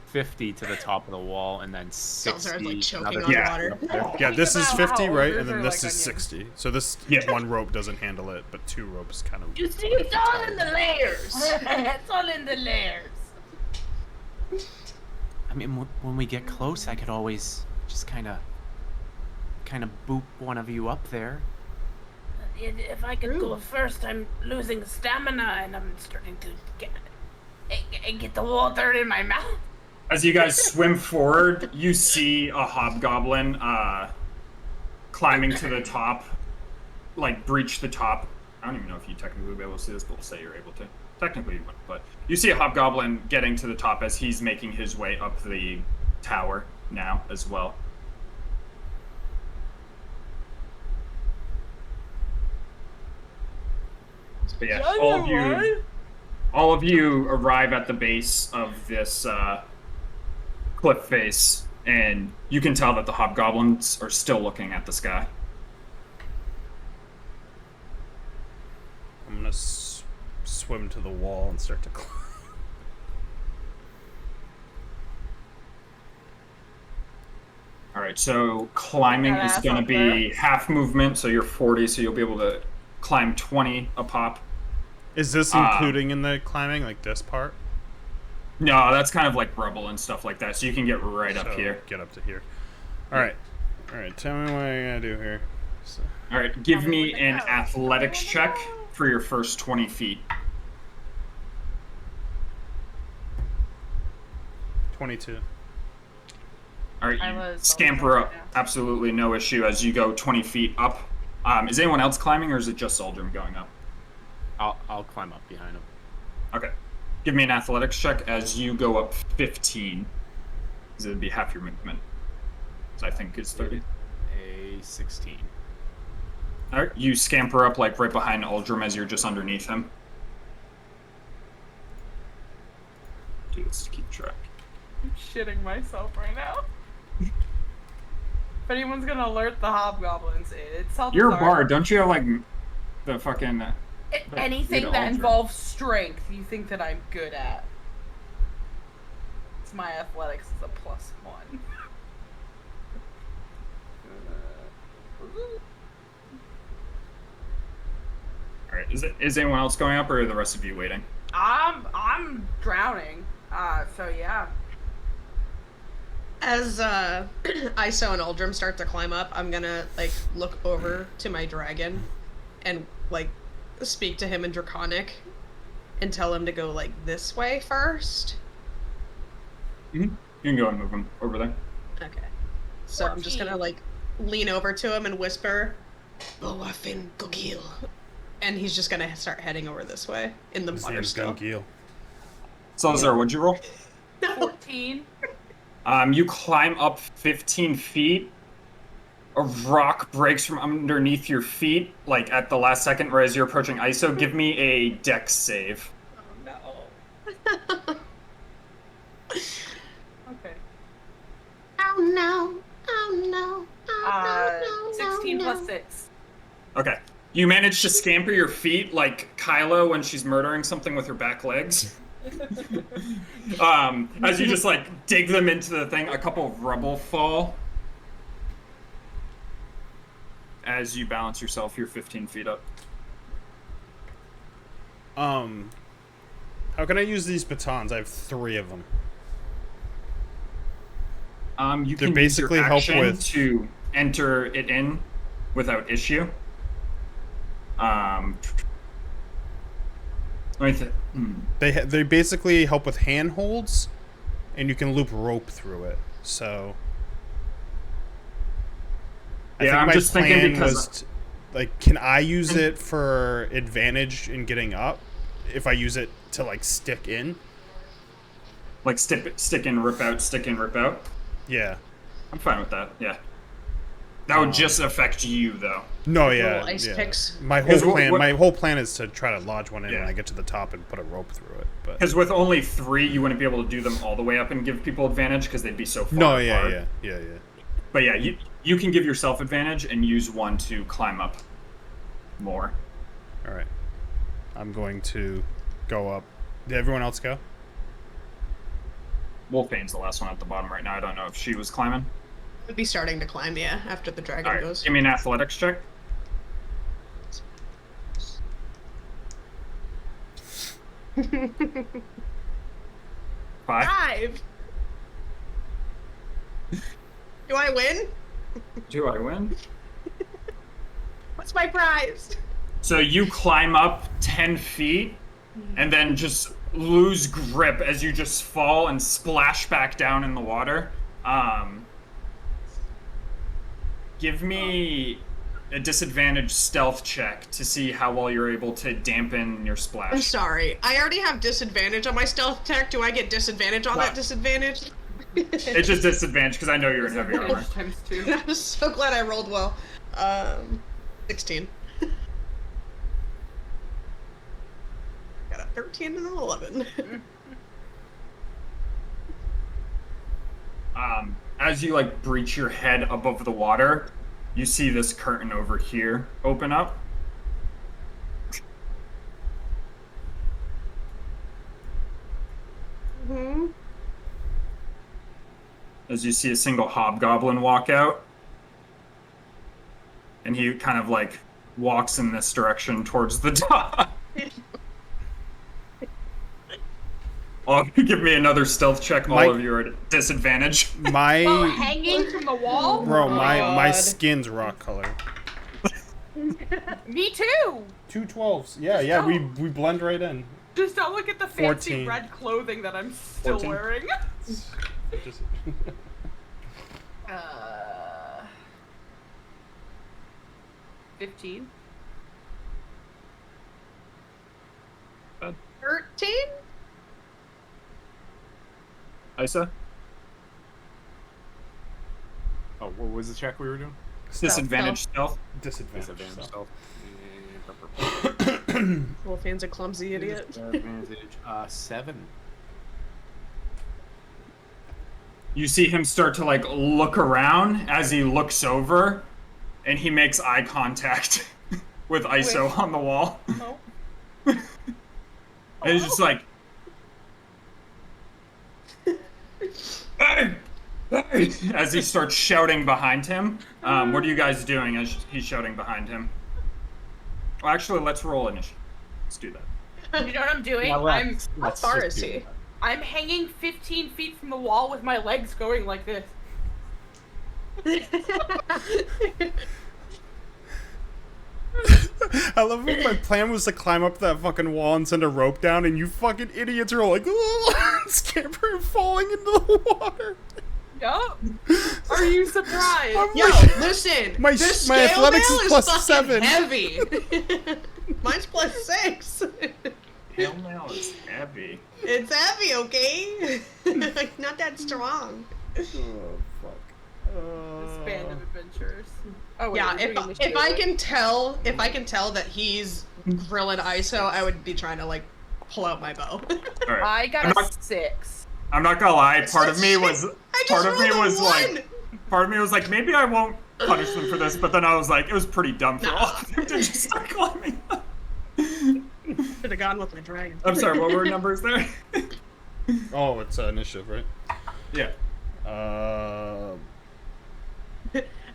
50 to the top of the wall and then 60. Seltzer is like choking another on Yeah. water. Yeah, this is About 50, how right? ogres And then are this like is onions. 60. So this Yeah. 1 rope doesn't handle it, but 2 ropes kind of. You see, it's all in the layers. It's all in the layers. I mean, when we get close, I could always just kind of boop one of you up there. If I could go first, I'm losing stamina and I'm starting to get the water in my mouth. As you guys swim forward, you see a hobgoblin climbing to the top, like breach the top. I don't even know if you technically would be able to see this, but we'll say you're able to. Technically you wouldn't, but you see a hobgoblin getting to the top as he's making his way up the tower now as well. But yeah, all of you arrive at the base of this cliff face, and you can tell that the hobgoblins are still looking at the sky. I'm gonna swim to the wall and start to climb. All right, so climbing is Badass going to up be there. half movement, so you're 40, so you'll be able to climb 20 a pop. Is this including in the climbing, like this part? No, that's kind of like rubble and stuff like that, so you can get right up So, here. Get up to here. Alright. Alright, tell me what I gotta do here. So, All right, give Tell me me where to an go. athletics Tell me where check to go. for your first 20 feet. 22. All right, I you was scamper almost up. right now. Absolutely no issue as you go 20 feet up. Is anyone else climbing, or is it just Uldrum going up? I'll climb up behind him. Okay. Give me an athletics check as you go up 15. Because it would be half your movement. So I think it's 30. A 16. All right, you scamper up like right behind Uldrum as you're just underneath him. Dude, let's keep track. I'm shitting myself right now. If anyone's gonna alert the hobgoblins, it's self. You're a bard, don't you have like the fucking? Anything You're that Aldrin. involves strength, you think that I'm good at. It's my athletics is a +1. All right, is anyone else going up, or are the rest of you waiting? I'm drowning. So yeah. As Iso and Uldrum start to climb up, I'm gonna like look over to my dragon and like speak to him in Draconic and tell him to go like this way first. You can go and move him over there. Okay. So I'm just gonna like lean over to him and whisper, Boafin Gogil. And he's just gonna start heading over this way in the His mud name's still. Gunkiel. Salazar, what'd you roll? 14. You climb up 15 feet. A rock breaks from underneath your feet, like at the last second, right as you're approaching ISO. Give me a dex save. Oh no. Okay. Oh no, oh no. 16 plus 6. Okay. You manage to scamper your feet like Kylo when she's murdering something with her back legs. As you just like dig them into the thing, a couple of rubble fall. As you balance yourself, you're 15 feet up. How can I use these batons? I have 3 of them. You They can basically use your help action with- to enter it in without issue. They basically help with handholds, and you can loop rope through it. So I Yeah, think I'm my just thinking plan because- was like, can I use it for advantage in getting up if I use it to like stick in? Like stick in, rip out, stick in, rip out. Yeah. I'm fine with that. Yeah. That would just affect you, though. No, Like yeah, little ice yeah. picks? My whole 'Cause plan, what- my whole plan is to try to lodge one in Yeah. when I get to the top and put a rope through it. But Because with only 3, you wouldn't be able to do them all the way up and give people advantage because they'd be so far no, apart. yeah. But yeah, you can give yourself advantage and use one to climb up more. All right. I'm going to go up. Did everyone else go? Wolfbane's the last one at the bottom right now. I don't know if she was climbing. Would be starting to climb, yeah, after the dragon All right, goes. give me an athletics check. Five. 5. Do I win? Do I win? What's my prize? So you climb up 10 feet and then just lose grip as you just fall and splash back down in the water. Give me a disadvantage stealth check to see how well you're able to dampen your I'm splash. sorry. I already have disadvantage on my stealth check. Do I get disadvantage on that What? disadvantage? It's just disadvantage because I know you're in heavy armor. Times 2. I'm so glad I rolled well. 16. Got a 13 and an 11. As you like breach your head above the water, you see this curtain over here open up. Hmm. As you see a single hobgoblin walk out. And he kind of like walks in this direction towards the top. Oh, give me another stealth check. All Mike- of you are at disadvantage. My Oh, hanging from the wall? bro, my God. skin's rock color. Me too! 2 12s. Yeah, we blend right in. Just don't look at the fancy 14. red clothing that I'm still 14. wearing. Just- 15. 13? Isa? Oh, what was the check we were doing? Disadvantage stealth. Disadvantage. Disadvantage. so. Wolfman's a clumsy idiot. Disadvantage. 7. You see him start to like look around as he looks over, and he makes eye contact with ISO on the wall. Oh. And he's just like, "Hey! Hey!" As he starts shouting behind him. What are you guys doing as he's shouting behind him? Well, actually, let's roll initiative. Let's do that. You know what I'm doing? How far is he? I'm hanging 15 feet from the wall with my legs going like this. I love when my plan was to climb up that fucking wall and send a rope down, and you fucking idiots are all like, scampering, falling into the water. Yup. Are you surprised? I'm Yo, like- listen. My- this my scale athletics mail is plus fucking 7. Heavy. Mine's plus 6. Hail Mail is heavy. It's heavy, okay? Not that strong. Oh fuck. This band of adventurers. Oh wait, Yeah, we're doing if initiative, I right? can tell that he's grilling ISO, I would be trying to like pull out my bow. All right. I got I'm a not- 6. I'm not gonna lie. Part of me Shit. was I just part of me rolled a was like maybe I won't punish them for this, but then I was like, it was pretty dumb for No. all of them to just start climbing up. Should have gone with my dragon. I'm sorry, what were numbers there? Oh, it's initiative, right? Yeah.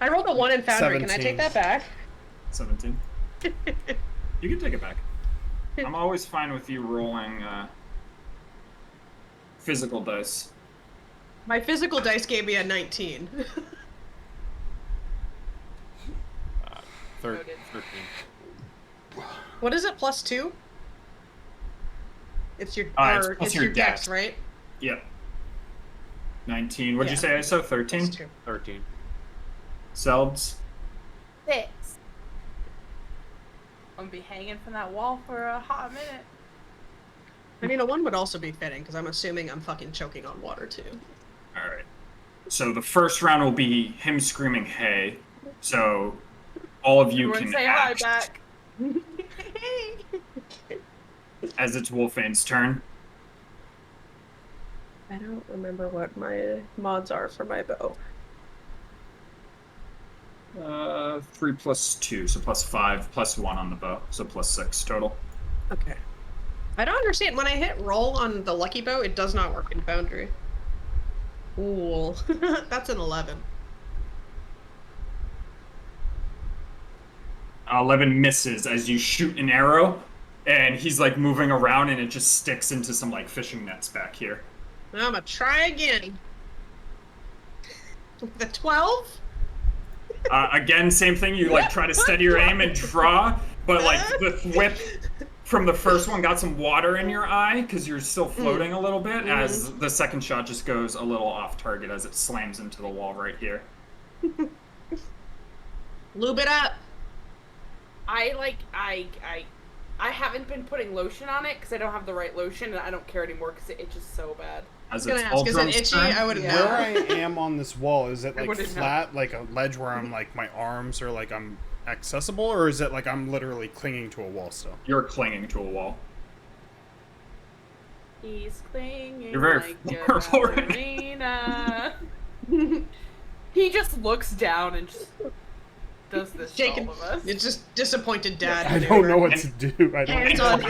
I rolled a 1 in Foundry. Can I 17. take that back? 17. You can take it back. I'm always fine with you rolling physical dice. My physical dice gave me a 19. 13. What is it? +2? It's your It's or plus it's your your dex, dex. right? Yep. 19. What'd you Yeah. say, ISO? 13? +2. 13. Selbs? 6. I'm gonna be hanging from that wall for a hot minute. I mean, a 1 would also be fitting because I'm assuming I'm fucking choking on water too. Alright. So the first round will be him screaming, hey. So all of you Everyone can say act hi back. as it's Wolfane's turn. I don't remember what my mods are for my bow. 3 plus 2, so plus 5, plus 1 on the bow, so plus 6 total. Okay. I don't understand. When I hit roll on the lucky bow, it does not work in Foundry. Ooh. That's an 11. 11 misses as you shoot an arrow, and he's like moving around, and it just sticks into some like fishing nets back here. I'm gonna try again. The 12? Again, same thing. You like try to steady your aim and draw, but like the whip from the first one got some water in your eye because you're still floating a little bit. As the second shot just goes a little off target as it slams into the wall right here. Lube it up. I haven't been putting lotion on it because I don't have the right lotion, and I don't care anymore because it itches so bad. As I was it's gonna ask, is it Aldrum's itchy? turn. I wouldn't Where know. I am on this wall, is it like wouldn't know. flat, like a ledge where I'm like my arms are like I'm accessible, or is it like I'm literally clinging to a wall still? You're clinging to a wall. He's clinging You're very like vulnerable a right ballerina. He just looks down and just does this to Shaking. all of us. It's just disappointed dad. I don't know what And- to do. I don't. Hands know. on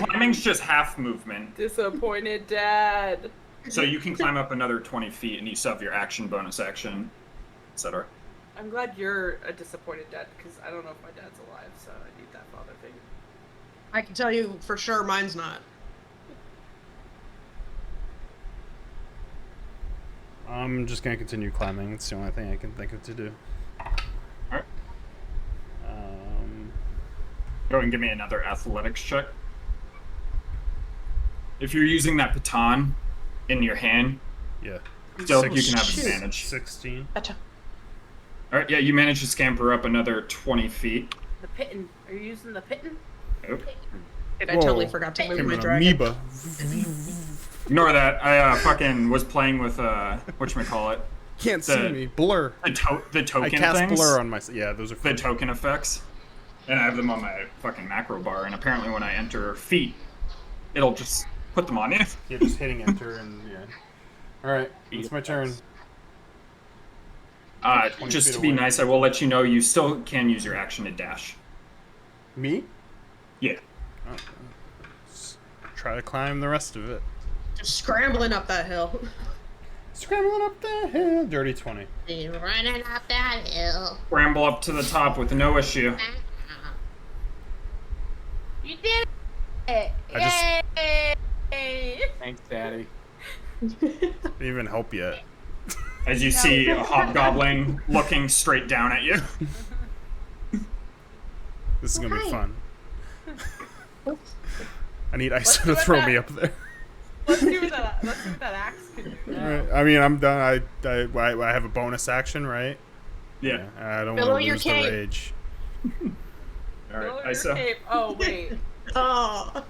Climbing's just half movement. Disappointed dad. So you can climb up another 20 feet, and you still have your action, bonus action, etc. I'm glad you're a disappointed dad because I don't know if my dad's alive, so I need that father figure. I can tell you for sure mine's not. I'm just gonna continue climbing. It's the only thing I can think of to do. Alright. Go and give me another athletics check. If you're using that baton in your hand, Yeah. still Six- you can have Shoot. advantage. 16. Alright, yeah, you manage to scamper up another 20 feet. The pitten. Are you using the pitten? Nope. I totally Whoa. forgot to move Came my an dragon. amoeba. Ignore that. I fucking was playing with whatchamacallit. Can't The- see me. Blur. The token I cast things. blur on my. Yeah, those are. The Fun. token effects. And I have them on my fucking macro bar, and apparently when I enter feet, it'll just put them on you. Yeah, just hitting enter and yeah. All right, it's my turn. 20 Just feet to be away. nice, I will let you know you still can use your action to dash. Me? Yeah. Oh, let's try to climb the rest of it. Just scrambling up that hill. Scrambling up the hill. Dirty 20. Be running up that hill. Scramble up to the top with no issue. You did it! I Yay! Thanks, Daddy. Didn't even help yet. As you see a hobgoblin looking straight down at you. This is gonna be Hi. fun. I need Iso do to it throw now. me up there. Let's see what that axe can do. All right. I mean, I'm done. I have a bonus action, right? Yeah. I don't Below want to your lose the cape. rage. Alright, Roll your Iso. cape. Oh, wait. Oh.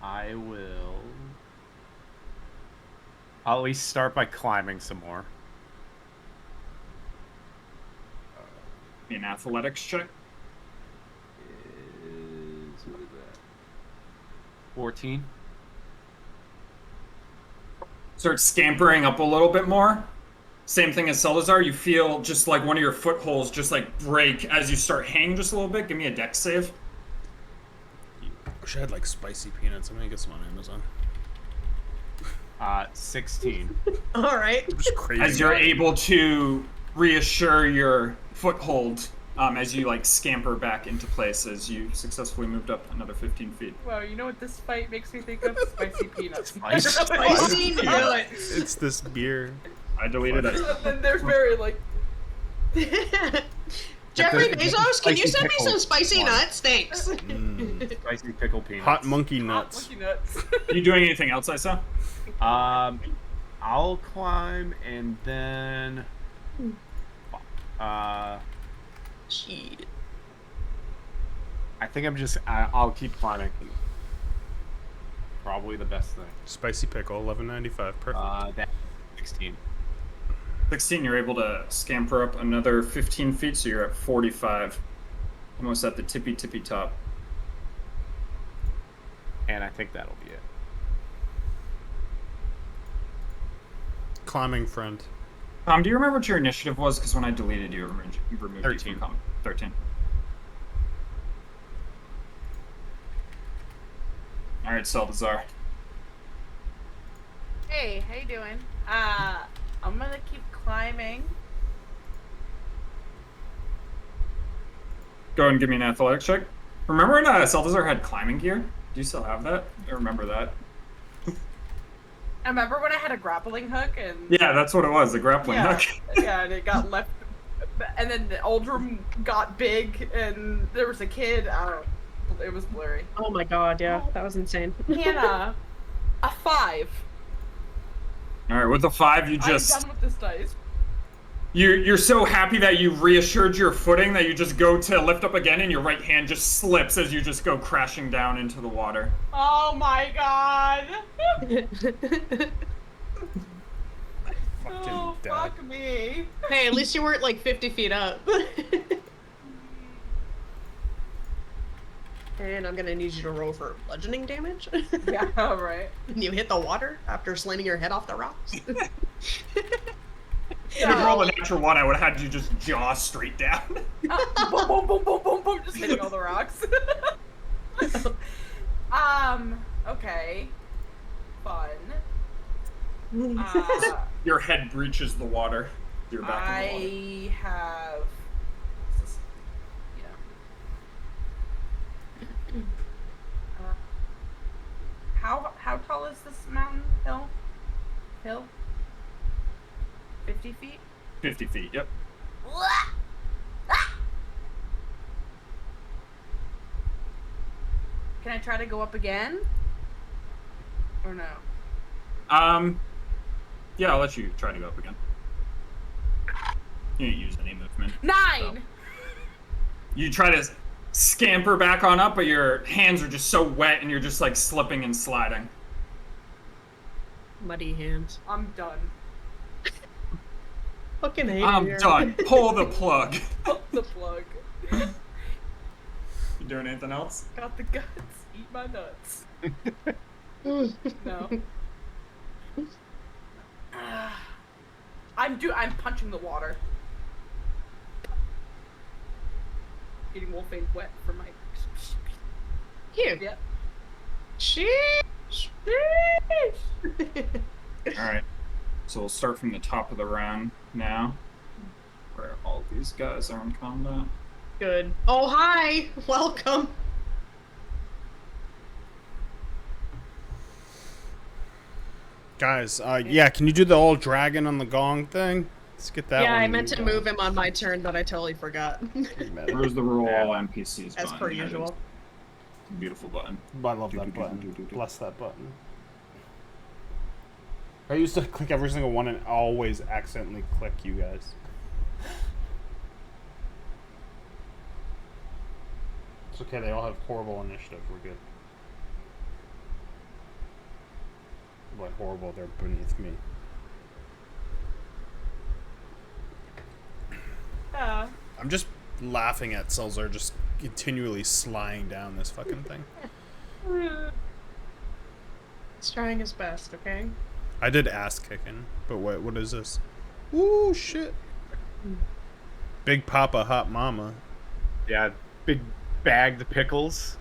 I will. I'll at least start by climbing some more. An athletics check. What is 14. Start scampering up a little bit more. Same thing as Salazar. You feel just like one of your footholds just like break as you start hanging just a little bit. Give me a dex save. Wish I had like spicy peanuts. I'm gonna get some on Amazon. 16. All right. I'm just crazy. As you're able to reassure your foothold as you like scamper back into place as you successfully moved up another 15 feet. Wow, you know what this fight makes me think of? Spicy peanuts. Spicy nuts. It's this beer. I deleted it. And then there's very like. Jeffrey It's a Bezos, can you spicy send me pickle some spicy one. nuts? Thanks. Spicy pickle peanuts. Hot monkey nuts. Monkey nuts. You doing anything else, I saw? I'll climb and then. Shit. I think I'll keep climbing. Probably the best thing. Spicy pickle, 11.95. Perfect. That 16. 16, you're able to scamper up another 15 feet, so you're at 45. Almost at the tippy top. And I think that'll be it. Climbing friend. Tom, do you remember what your initiative was? Because when I deleted you, you removed 13. you from 13. All right, Salazar. Hey, how you doing? I'm gonna keep climbing. Go ahead and give me an athletics check. Remember when Salazar had climbing gear? Do you still have that? I remember that. I remember when I had a grappling hook and Yeah, that's what it was, the grappling Yeah, hook. yeah, and it got left, and then the Uldrum got big, and there was a kid. I don't know. It was blurry. Oh my god, yeah, that was insane. Hannah, a 5. All right, with the 5, you I'm just... done with this dice. You're so happy that you reassured your footing that you just go to lift up again and your right hand just slips as you just go crashing down into the water. Oh my god! Oh, dead. fuck me. Hey, at least you weren't like 50 feet up. And I'm gonna need you to roll for bludgeoning damage. Yeah, right. When you hit the water after slamming your head off the rocks. If you roll a natural 1, I would have had you just jaw straight down. Boom, boom, boom, boom, boom, boom, just hitting all the rocks. Okay. Fun. Your head breaches the water. You're back in the water. I have. Yeah. How tall is this mountain hill? 50 feet? 50 feet, yep. Can I try to go up again? Or no? Yeah, I'll let you try to go up again. You didn't use any movement. 9! So. You try to scamper back on up, but your hands are just so wet and you're just like slipping and sliding. Muddy hands. I'm done. Fucking hate I'm it. done. Pull the plug. Pull the plug. You doing anything else? Got the guts. Eat my nuts. No. I'm punching the water. Getting Wolfane wet for my. Here. Yep. Sheesh. Alright. So we'll start from the top of the round now. Where all these guys are in combat. Good. Oh, hi. Welcome. Guys, yeah, can you do the old dragon on the gong thing? Let's get that Yeah, one. I meant to move him on my turn, but I totally forgot. Where's the rule all NPCs As button? per That usual. is a beautiful button. I love that button. Bless that button. I used to click every single one and always accidentally click you guys. It's okay, they all have horrible initiative. We're good. By horrible, they're beneath me. I'm just laughing at Selzer just continually sliding down this fucking thing. He's trying his best, okay? I did ass kicking, but what is this? Ooh, shit. Big Papa Hot Mama. Yeah, big bagged pickles.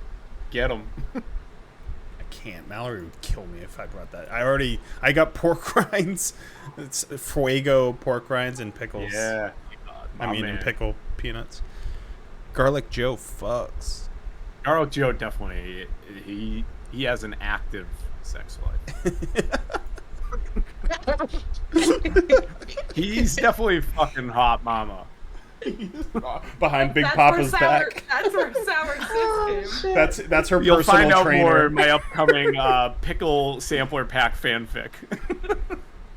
Get them. I can't. Mallory would kill me if I brought that. I got pork rinds. It's fuego pork rinds and pickles. Yeah. And pickle peanuts. Garlic Joe fucks. Garlic Joe definitely, he has an active sex life. He's definitely fucking hot mama. Behind Big That's Papa's where sour, back. That's where sour sis came. That's her You'll personal find out trainer. more in my upcoming pickle sampler pack fanfic.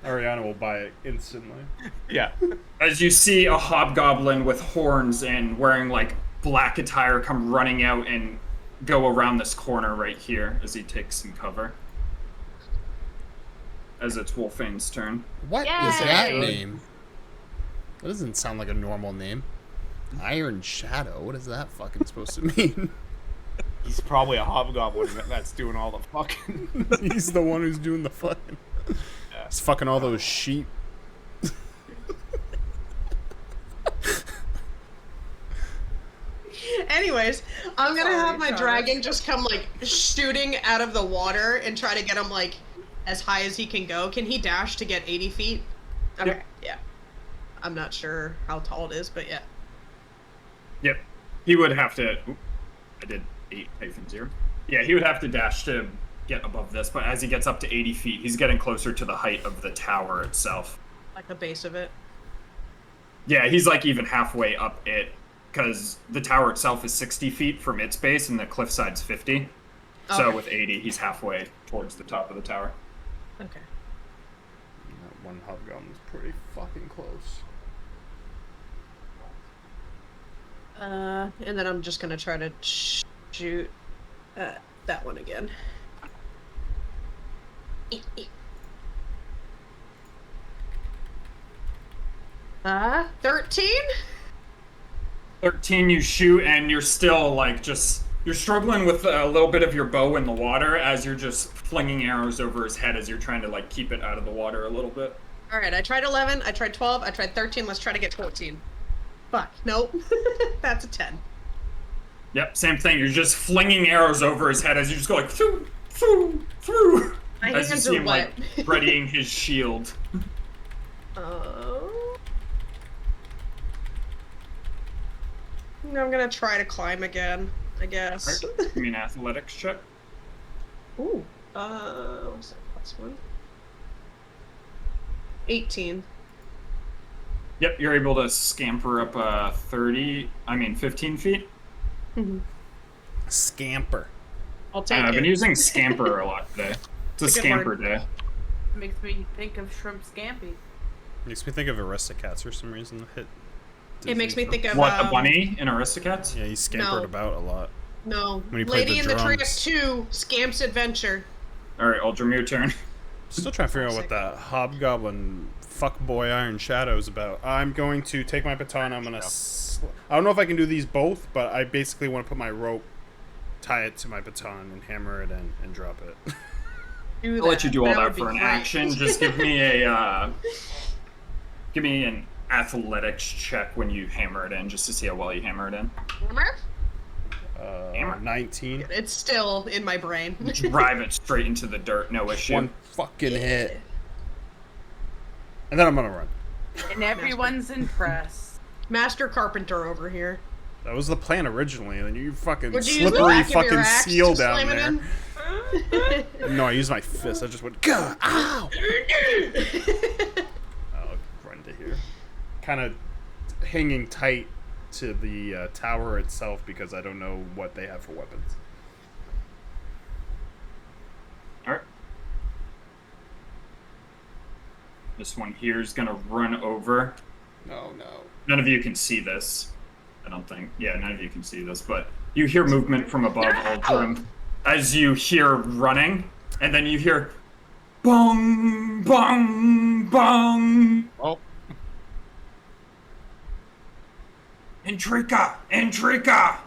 Ariana will buy it instantly. Yeah. As you see a hobgoblin with horns and wearing like black attire come running out and go around this corner right here as he takes some cover. As it's Wolfane's turn. What Yay! is that name? That doesn't sound like a normal name. Iron Shadow. What is that fucking supposed to mean? He's probably a hobgoblin that's doing all the fucking. He's the one who's doing the fucking. Yeah. He's fucking all those sheep. Anyways, I'm gonna have my Sorry. dragon just come like shooting out of the water and try to get him like as high as he can go. Can he dash to get 80 feet? Okay, Yep. yeah. I'm not sure how tall it is, but yeah. Yep. He would have to. Oop, I did 8-0. Yeah, he would have to dash to get above this, but as he gets up to 80 feet, he's getting closer to the height of the tower itself. Like the base of it. Yeah, he's like even halfway up it, because the tower itself is 60 feet from its base and the cliffside's 50. So Okay. with 80, he's halfway towards the top of the tower. Okay. That one hobgoblin's pretty fucking close. And then I'm just gonna try to shoot that one again. 13? 13, you shoot, and you're still like you're struggling with a little bit of your bow in the water as you're just flinging arrows over his head as you're trying to like keep it out of the water a little bit. Alright, I tried 11, I tried 12, I tried 13, let's try to get 14. Fuck, nope. That's a 10. Yep, same thing. You're just flinging arrows over his head as you just go like, through, through, through. My As you hands see are him wet. like readying his shield. I'm gonna try to climb again, I guess. Give me an athletics check. Ooh. What's that plus one? 18. Yep, you're able to scamper up 15 feet. Scamper. I'll take I've been it. using scamper a lot today. It's a It's a good scamper word. day. Makes me think of shrimp scampi. Makes me think of Aristocats for some reason. It makes me think of What, a bunny in Aristocats? Yeah, he scampered No. about a lot. No. When he played Lady the in the Tramp drums. 2, Scamp's Adventure. Alright, Uldrum, your turn. Still trying to figure out what that hobgoblin fuckboy Iron Shadow is about. I'm going to take my baton. I'm gonna. I don't know if I can do these both, but I basically want to put my rope, tie it to my baton, and hammer it in and drop it. Do I'll let you do all That that would be for an great. action. Just give me give me an athletics check when you hammer it in, just to see how well you hammer it in. Hammer? Hammer. 19. It's still in my brain. Drive it straight into the dirt, no issue. One fucking hit. And then I'm gonna run. And everyone's impressed. Master Carpenter over here. That was the plan originally, and then you fucking Would you use the slippery back of your fucking axe seal to down slam there. it in? No, I used my fist. I just went, gah, ow! I'll run to here. Kind of hanging tight to the tower itself because I don't know what they have for weapons. Alright. This one here is gonna run over. No, no. None of you can see this. I don't think. Yeah, none of you can see this, but you hear movement from above Uldrum as you hear running, and then you hear bong, bong, bong. Oh. Intrica! Intrica!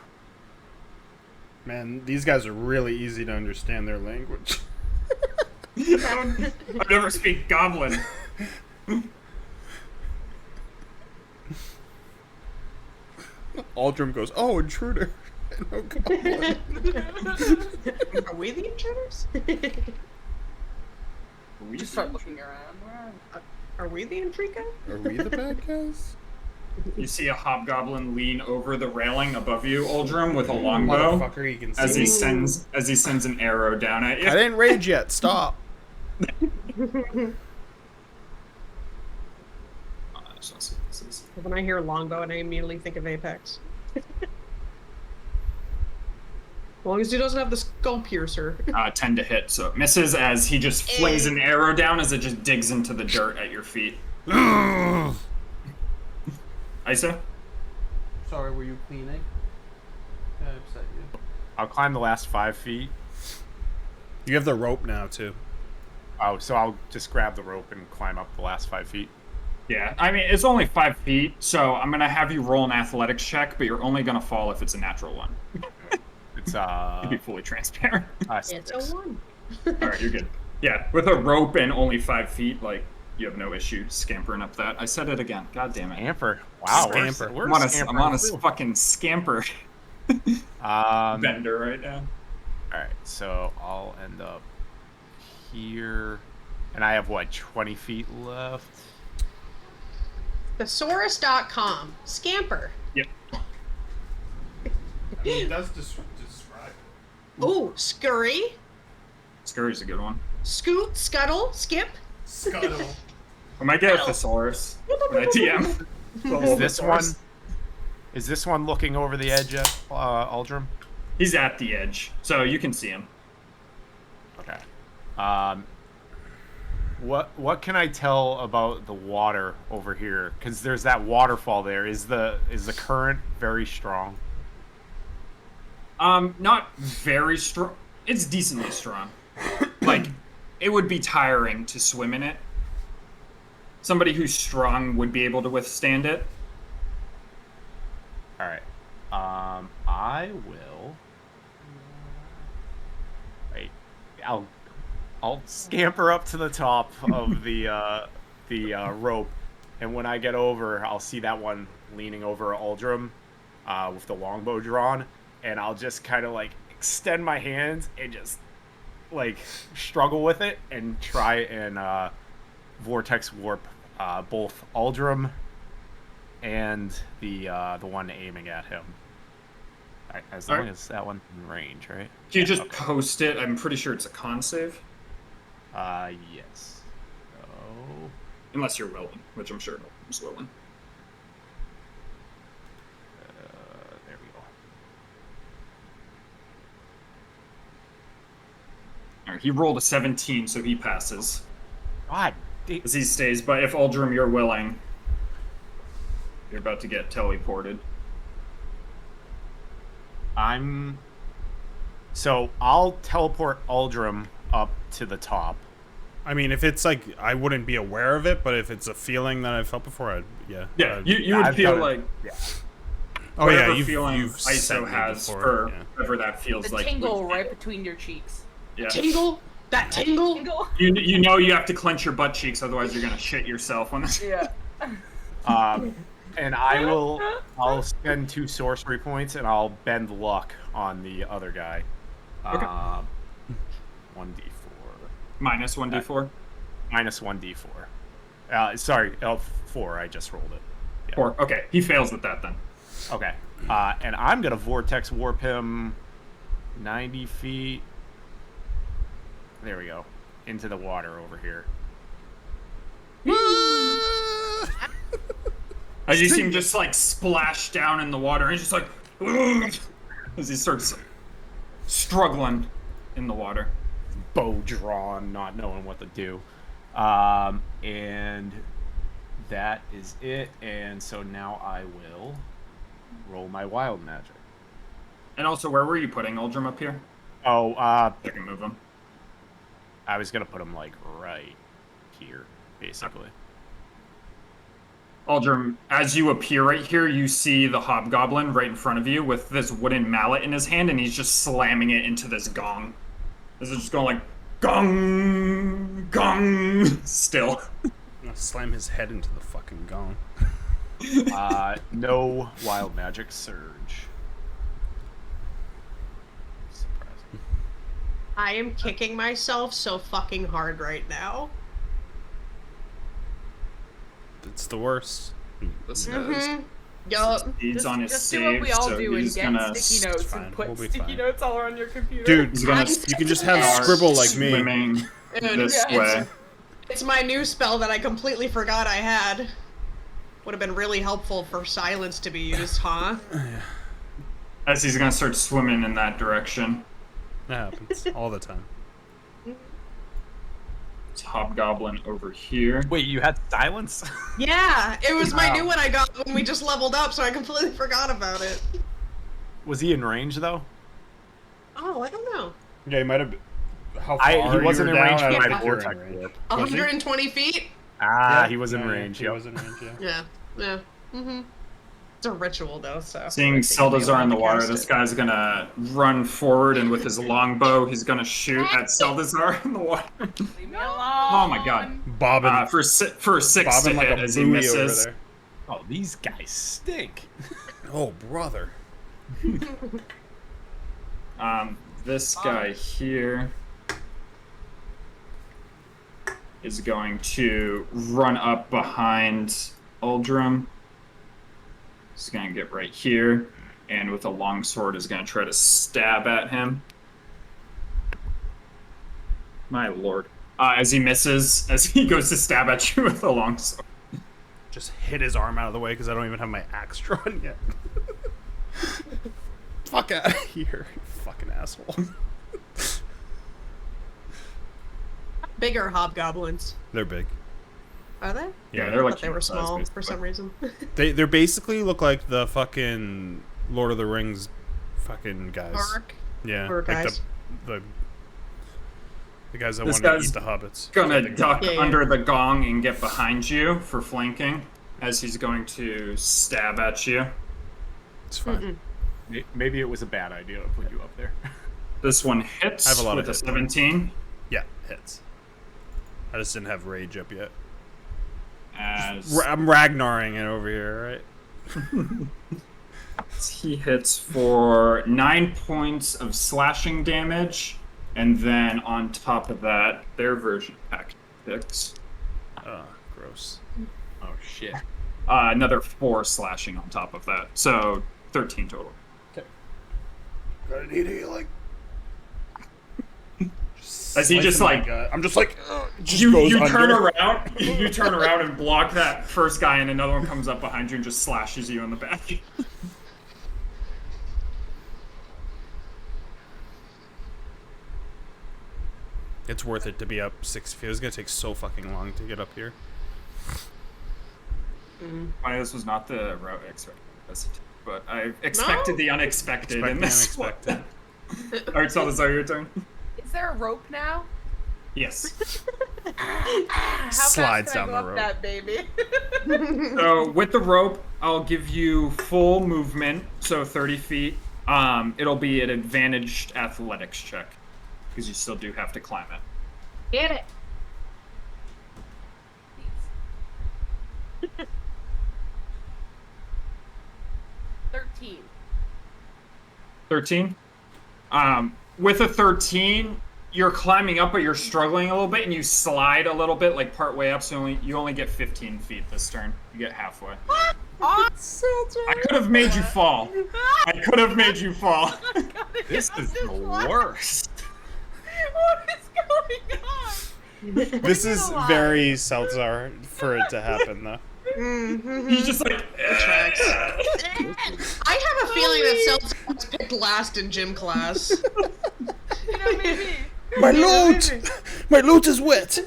Man, these guys are really easy to understand their language. I never speak goblin. Aldrum goes, "Oh, intruder." No goblin. Are we the intruders? We just start looking around. Are we the intriga? Are we the bad guys? You see a hobgoblin lean over the railing above you, Aldrum, with a longbow Motherfucker, you can see as me. he sends an arrow down at you. I didn't rage yet. Stop. When I hear longbow, and I immediately think of Apex. As long as he doesn't have the skull piercer. 10 to hit, so it misses as he just flings an arrow down as it just digs into the dirt at your feet. Isa? Sorry, were you cleaning? I upset you. I'll climb the last 5 feet. You have the rope now too. Oh, so I'll just grab the rope and climb up the last 5 feet. Yeah, I mean, it's only 5 feet, so I'm going to have you roll an athletics check, but you're only going to fall if it's a natural one. It's To be fully transparent. It's a 1. Alright, you're good. Yeah, with a rope and only 5 feet, like, you have no issue scampering up that. I said it again. God damn it. Scamper. Wow, Scamper. we're I'm on a scampering. fucking scamper bender right now. Alright, so I'll end up here. And I have, what, 20 feet left? Thesaurus.com. Scamper. Yep. I mean, it does describe it. Ooh, scurry. Scurry's a good one. Scoot, scuttle, skip. Scuttle. I might get a thesaurus when I TM. Is this one looking over the edge at Aldrum? He's at the edge, so you can see him. Okay. What can I tell about the water over here? Because there's that waterfall there. Is the current very strong? Not very strong. It's decently strong. Like, it would be tiring to swim in it. Somebody who's strong would be able to withstand it. All right. I will. Wait. I'll scamper up to the top of the rope, and when I get over, I'll see that one leaning over Aldrum with the longbow drawn, and I'll just kind of like extend my hands and just like struggle with it and try and vortex warp both Aldrum and the one aiming at him. As long as that one's in range, right? Can you just post it? I'm pretty sure it's a con save. Yes. So... Unless you're willing, which I'm sure is willing. There we go. Alright, he rolled a 17, so he passes. God, As he stays, but if Aldrum, you're willing, you're about to get teleported. So I'll teleport Aldrum up to the top. I mean, if it's like, I wouldn't be aware of it, but if it's a feeling that I've felt before, Yeah, I'd- you would I've feel done it. like oh yeah, whatever you've feeling sent ISO me has before, for yeah. whatever that feels The like. tingle would- right between your cheeks. Yeah. Tingle. That tingle. Tingle. You know you have to clench your butt cheeks, otherwise you're gonna shit yourself on this. Yeah. And I'll spend 2 sorcery points and I'll bend luck on the other guy. Okay. 1d4. Minus 1d4. Minus 1d4. Sorry, 4. I just rolled it. Yeah. 4. Okay, he fails with that then. Okay. And I'm gonna vortex warp him 90 feet. There we go. Into the water over here. As you see him just like splash down in the water, and he's just like as he starts struggling in the water. Bow drawn, not knowing what to do. And that is it. And so now I will roll my wild magic. And also, where were you putting Aldrum up here? Oh, I can move him. I was gonna put him like right here, basically. Aldrum, as you appear right here, you see the hobgoblin right in front of you with this wooden mallet in his hand, and he's just slamming it into this gong. This is just going like Gong, gong. Still. I'll slam his head into the fucking gong. No wild magic surge. Surprising. I am kicking myself so fucking hard right now. It's the worst. This guy's Mm-hmm. Yup. he's on his Just save, do what we all so do and he's get gonna sticky notes fine. and put We'll be sticky fine. notes all around your computer. Dude, he's gonna you can just have start scribble like me. swimming Dude, this yeah, way. It's my new spell that I completely forgot I had. Would have been really helpful for silence to be used, huh? As he's gonna start swimming in that direction. That happens all the time. It's Hobgoblin over here. Wait, you had silence? Yeah, it was my Wow. new one I got when we just leveled up, so I completely forgot about it. Was he in range though? Oh, I don't know. Yeah, he might have. How far He wasn't you in were range down, for I my don't think you're in vortex range. warp. Was he? 120 feet? Yeah, He was in yeah, range. He Yep. was in range. Yeah. Yeah, yeah. Mm-hmm. It's a ritual, though, so... Seeing I think it'd be Seldazar in the fine to water, cast this it. guy's gonna run forward and with his longbow, he's gonna shoot at Seldazar in the water. Leave me alone. Oh my god. Bobbing, For a 6 to bobbing like hit a as he buoy over misses. there. Oh, these guys stink. Oh, brother. This guy here is going to run up behind Uldrum. He's gonna get right here, and with a long sword is gonna try to stab at him. My lord. As he misses, as he goes to stab at you with a long sword. Just hit his arm out of the way because I don't even have my axe drawn yet. Fuck out of here, you fucking asshole. Bigger hobgoblins. They're big. Are they? Yeah, they're I like thought they were human size, small for basically. some reason. They're basically look like the fucking Lord of the Rings fucking guys. Ark. Yeah, Or like guys. the guys that This want to guy's eat the hobbits. Gonna duck Yeah, yeah. under the gong and get behind you for flanking, as he's going to stab at you. It's fine. Maybe it was a bad idea to put you up there. This one hits I have a lot with of a hit 17. Yeah, hits. I just didn't have rage up yet. As I'm Ragnaring it over here, right? he hits for 9 points of slashing damage, and then on top of that, their version pack 6. Gross. Oh shit. Another 4 slashing on top of that, so 13 total. Gonna need healing. As he just like I'm just like just you goes turn under. around, you turn around and block that first guy, and another one comes up behind you and just slashes you in the back. It's worth it to be up 6 feet. It's gonna take so fucking long to get up here. Funny, this was not the route I expected, but I expected the unexpected in Expect the this unexpected. one. Alright, Salazar, your turn. Is there a rope now? Yes. How Slides fast can down I go the up rope. that baby? So with the rope, I'll give you full movement, so 30 feet. It'll be an advantaged athletics check, because you still do have to climb it. Get it. 13. 13. With a 13, you're climbing up, but you're struggling a little bit, and you slide a little bit, like part way up. So you only get 15 feet this turn. You get halfway. I could have made you fall. I could have made you fall. This is the worst. What is going on? This is very Seltzar for it to happen, though. He's just like. Tracks. I have a feeling that Seltz was picked last in gym class. You know, maybe. My loot! My loot is wet!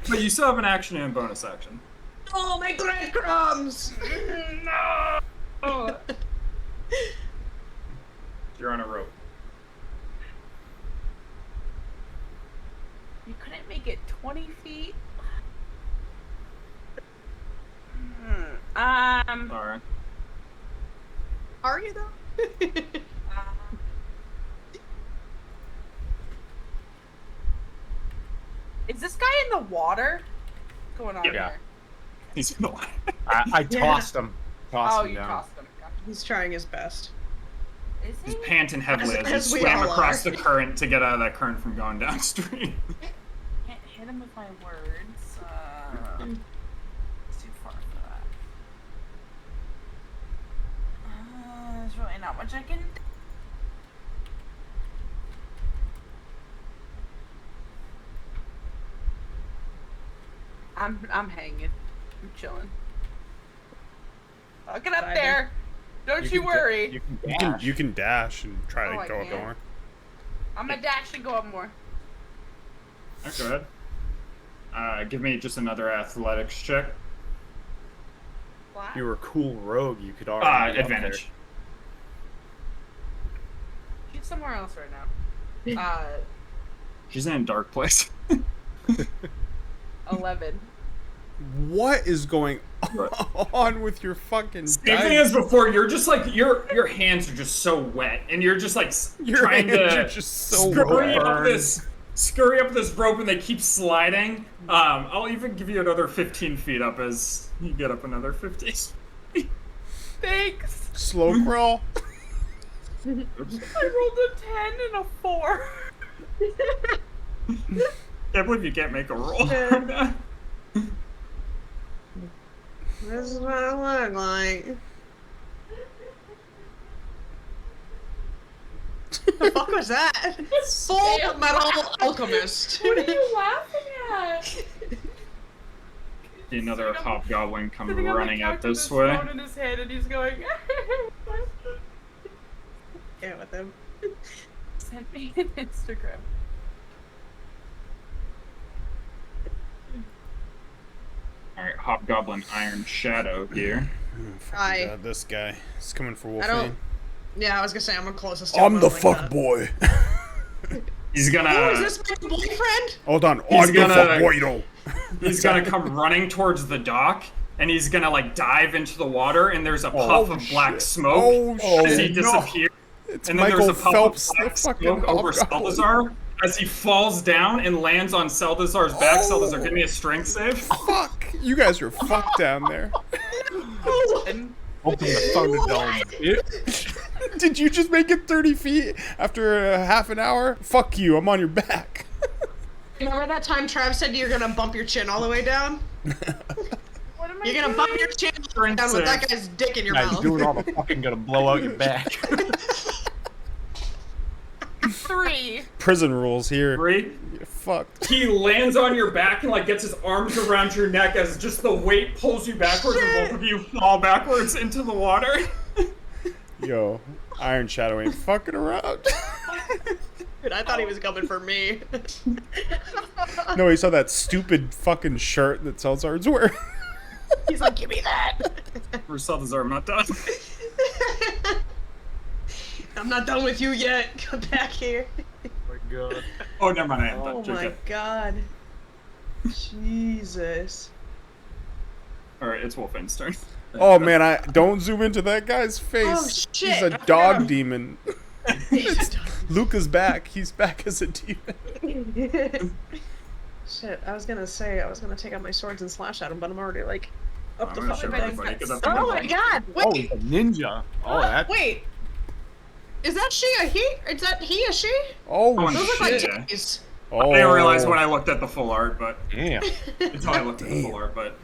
But you still have an action and a bonus action. Oh, my breadcrumbs! You're on a rope. You couldn't make it 20 feet? Alright. Are you though? water? What's going on Yeah. here? He's in the water. I tossed him. Tossed Oh, him you down. tossed him. Gotcha. He's trying his best. Is he? He's panting heavily as he As we swam all across are. the current to get out of that current from going downstream. Can't hit him with my words. It's too far for that. There's really not much I can do. I'm hanging. I'm chilling. I'll get up Vibing. there. Don't you can worry. You can You can dash. you can dash and try Oh, to I go up can. more. I'm gonna dash and go up more. Alright, go ahead. Give me just another athletics check. Flat? If you were a cool rogue, you could already be up Advantage. She's somewhere else right now. She's in a dark place. 11. What is going on with your fucking Same thing dice? as before. You're just like your hands are just so wet, and you're just like Your trying hands to are just so scurry wet. up this rope, and they keep sliding. I'll even give you another 15 feet up as you get up another 50. Thanks. Slow crawl. I rolled a 10 and a 4. Can't believe you can't make a roll. This is what it look like. The fuck was that? Full Metal Alchemist. What are you laughing at? See another hobgoblin come Sitting on the running couch out with this his way. phone in his hand, and he's going. Yeah, with him. Send me an Instagram. Alright, hobgoblin Iron Shadow here. Hi. God, this guy. He's coming for I don't. Wolfane. Yeah, I was gonna say I'm the closest to him. I'm I the don't like fuck that. boy. He's gonna Oh, is this my boyfriend? Hold on. He's I'm the gonna- fuck boy though. he's gonna come running towards the dock, and he's gonna like dive into the water, and there's a puff Oh, of black shit. smoke Oh, as he shit. disappears. It's And then Michael there's a puff Phelps, of the black fucking smoke over hobgoblin. Salazar as he falls down and lands on Salazar's back. Oh. Salazar, give me a strength save. Fuck. You guys are fucked down there. And Open the Thunderdome. Did you just make it 30 feet after half an hour? Fuck you. I'm on your back. Remember that time Trav said you're gonna bump your chin all the way down? what am I You're gonna doing? bump your chin down with that guy's dick in your Guys mouth. doing all the fucking gonna blow out your back. 3. Prison rules here. Great. You're fucked. He lands on your back and like gets his arms around your neck as just the weight pulls you backwards, and both of you fall backwards into the water. Yo, Iron Shadow ain't fucking around. Dude, I thought he was coming for me. No, he saw that stupid fucking shirt that Salazar's wearing. He's like, give me that. For Salazar, I'm not done. I'm not done with you yet. Come back here. Oh my god. Oh, never mind. I am Oh done. my Okay. god. Jesus. All right, it's Wolfen's turn. Oh man, I don't zoom into that guy's face. Oh, He's shit. a dog demon. He's done. Luca's back. He's back as a demon. Shit, I was gonna take out my swords and slash at him, but I'm already like up I'm the gonna fucking show back. everybody, 'cause that's Oh my god! Oh, Wait, he's a ninja. Oh, that. wait. Is that she a he? Is that he a she? Oh Oh, Those look like shit. titties. Oh. I didn't realize when I looked at the full art, but Damn. until I looked at the full art, but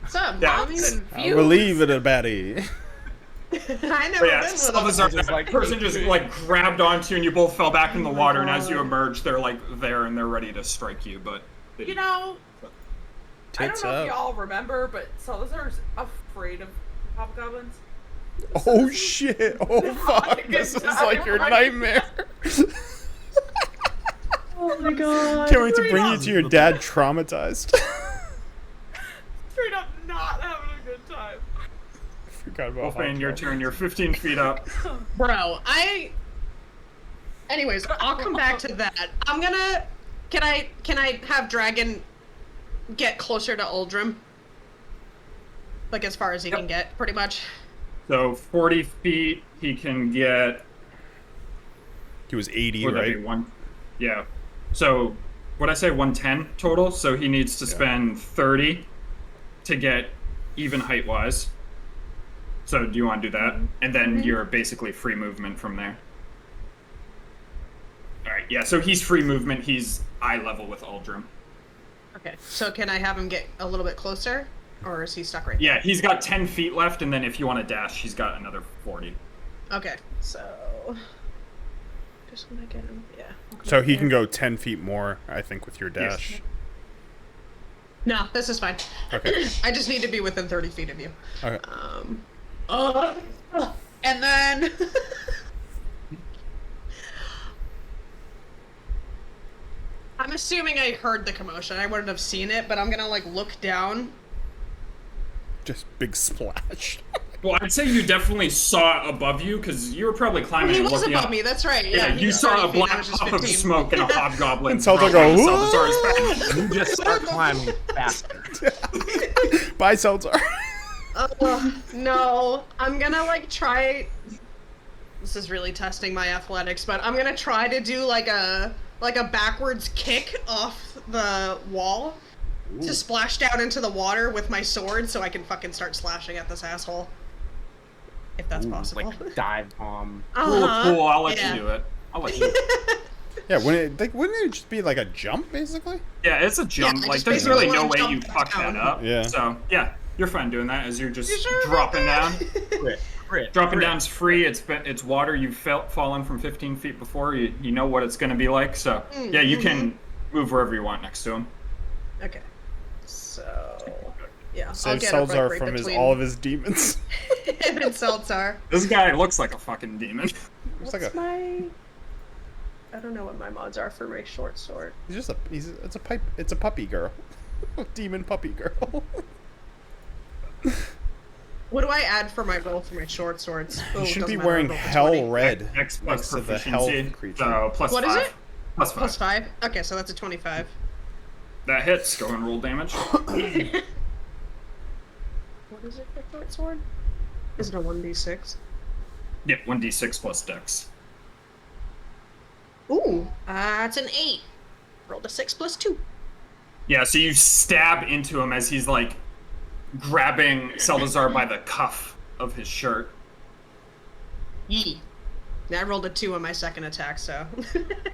What's up, Yeah. mommy? I believe it, a baddie. I never But yeah, been with Salazar, them. Just that like- person just like grabbed onto you, and you both fell back in the Oh my water. And as you God. emerge, they're like there and they're ready to strike you. But they You know, I Tits don't know if up. y'all remember, but Salazar's afraid of hobgoblins. Oh shit. Oh fuck. This is like your nightmare. Oh my god. Can't wait to bring you to your dad traumatized. Straight up not having a good time. Forgot about Wolfman, your turn. You're 15 feet up. Bro, anyways, I'll come back to that. I'm gonna can I have Dragon get closer to Uldrim? Like as far as he can get, pretty much. So 40 feet, he can get. He was 80, Would that right? be one? Yeah. So What I say, 110 total. So he needs to spend 30 to get even height wise. So do you want to do that? And then you're basically free movement from there. All right. Yeah. So he's free movement. He's eye level with Uldrum. Okay. So can I have him get a little bit closer, or is he stuck right Yeah. He's got 10 feet left, and then if you want to dash, he's got another 40. Okay. So just want to get him. Yeah. So he can go 10 feet more, I think, with your dash. Yes. No, this is fine. Okay. I just need to be within 30 feet of you. Okay. And then I'm assuming I heard the commotion. I wouldn't have seen it, but I'm gonna like look down. Just big splash. Well, I'd say you definitely saw above you because you were probably climbing He and was looking above up. me. That's right. Yeah, Yeah, he you was saw 30 a feet, I black was just puff of 15. smoke and a hobgoblin. And Salzar dropping go, Salazar's back. You just start climbing faster. Bye, Salzar. No, I'm gonna like try. This is really testing my athletics, but I'm gonna try to do like a backwards kick off the wall to splash down into the water with my sword, so I can fucking start slashing at this asshole. If that's possible. Like dive bomb. Cool. I'll let Yeah. you do it. I'll let you. Yeah, wouldn't it just be like a jump, basically? Yeah, it's a jump. Yeah, like, just there's basically really no one way jump you fuck down. that up. Yeah. So, yeah, you're fine doing that as you're just You sure dropping about down. that? Dropping down's free. It's water. You've fallen from 15 feet before. You know what it's going to be like. So, yeah, you can move wherever you want next to him. Okay. So yeah, I'll Save get Salzar up right from between all of his demons. him and Salzar. This guy looks like a fucking demon. Looks like What's my? I don't know what my mods are for my short sword. it's a puppy girl. Demon puppy girl. What do I add for my roll for my short swords? You should doesn't be matter, wearing I rolled a hell 20. red X plus next to the proficiency. health creature. So, plus What 5. is it? Plus 5. Plus 5. Okay, so that's a 25. That hits. Go and roll damage. What is it for short sword? Is it a 1d6? Yeah, 1d6 plus dex. Ooh, that's an 8. Rolled a 6 plus 2. Yeah, so you stab into him as he's like grabbing Salazar by the cuff of his shirt. Yee. Now I rolled a 2 on my second attack, so.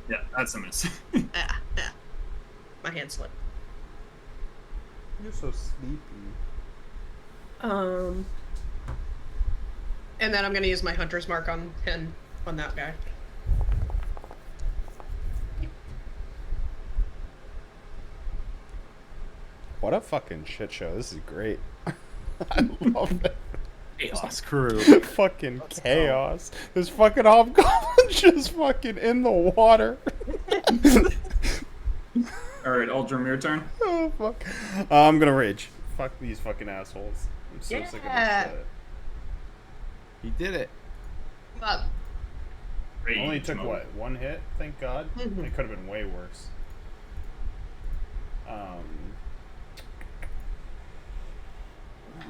Yeah, that's a miss. Ah. My hand slipped. You're so sleepy. And then I'm gonna use my hunter's mark on him, on that guy. What a fucking shit show. This is great. I love it. Chaos crew. Fucking chaos. This fucking hobgoblin just fucking in the water. Alright, Uldrum, your turn. Oh, fuck. I'm gonna rage. Fuck these fucking assholes. I'm so sick of this shit. He did it. Only took, what, 1 hit? Thank God. It could have been way worse.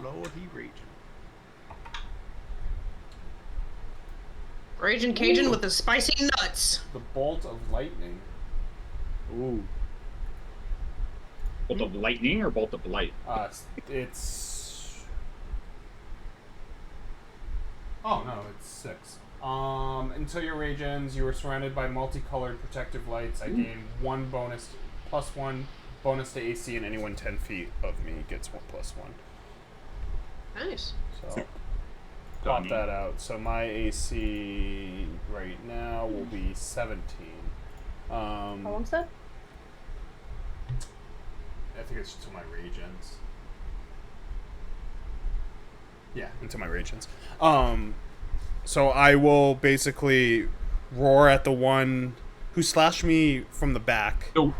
Lord, he raging. Raging Cajun with the spicy nuts. The bolt of lightning. Ooh. Bolt of lightning or bolt of light? It's... Oh, no, it's 6. Until your rage ends, you are surrounded by multicolored protective lights. I gain 1 bonus, plus 1 bonus to AC, and anyone 10 feet of me gets 1 plus 1. Nice. So, pop that out. So my AC right now will be 17. How long's that? I think it's until my rage ends. Yeah, until my rage ends. So I will basically roar at the one who slashed me from the back. The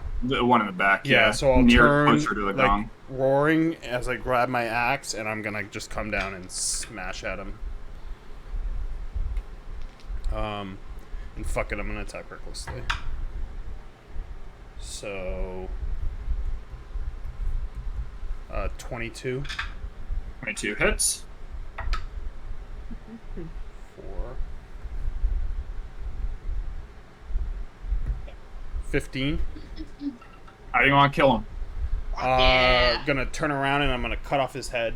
one in the back, yeah. So I'll near, turn, closer to the gong. roaring as I grab my axe, and I'm gonna just come down and smash at him. And fuck it, I'm gonna attack recklessly. So, 22. 22 hits. 4. 15. How do you want to kill him? Yeah. Gonna turn around and I'm gonna cut off his head.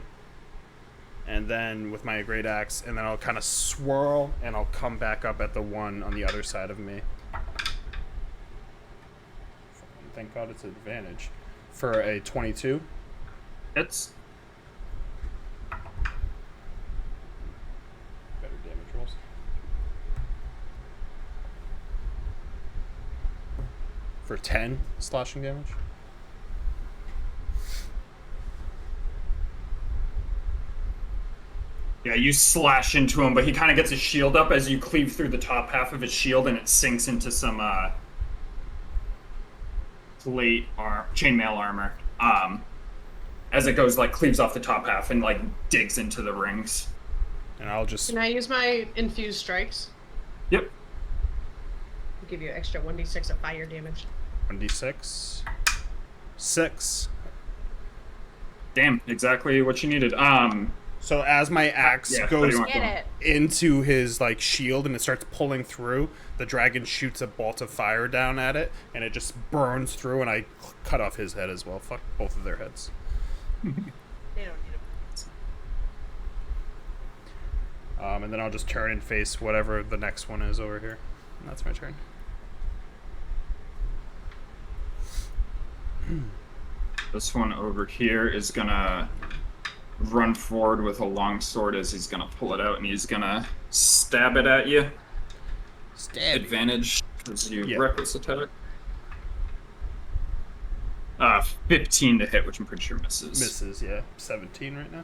And then with my great axe, and then I'll kind of swirl and I'll come back up at the one on the other side of me. Thank God it's an advantage. For a 22. Hits. Better damage rolls. For 10 slashing damage. Yeah, you slash into him, but he kind of gets his shield up as you cleave through the top half of his shield, and it sinks into some plate chainmail armor. As it goes, like, cleaves off the top half and like digs into the rings. And I'll just. Can I use my infused strikes? Yep. I'll give you extra 1d6 of fire damage. 1d6. 6. Damn, exactly what you needed. So as my axe yeah, goes what do you want? Get it. into his like shield and it starts pulling through, the dragon shoots a bolt of fire down at it, and it just burns through, and I cut off his head as well. Fuck both of their heads. They don't need And then I'll just turn and face whatever the next one is over here. And that's my turn. This one over here is gonna run forward with a long sword as he's gonna pull it out, and he's gonna stab it at you. Stab. Advantage as you Yeah. reckless attack. 15 to hit, which I'm pretty sure misses. Misses, yeah. 17 right now.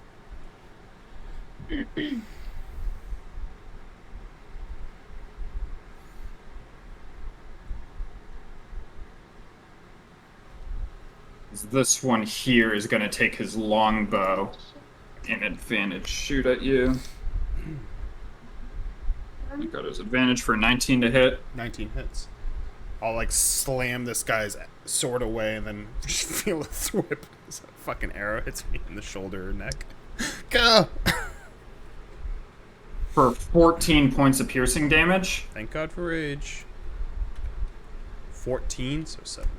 This one here is gonna take his longbow and advantage shoot at you. You got his advantage for 19 to hit. 19 hits. I'll like slam this guy's sword away and then just feel it whip. This fucking arrow hits me in the shoulder or neck. Go! For 14 points of piercing damage. Thank God for rage. 14, so 7.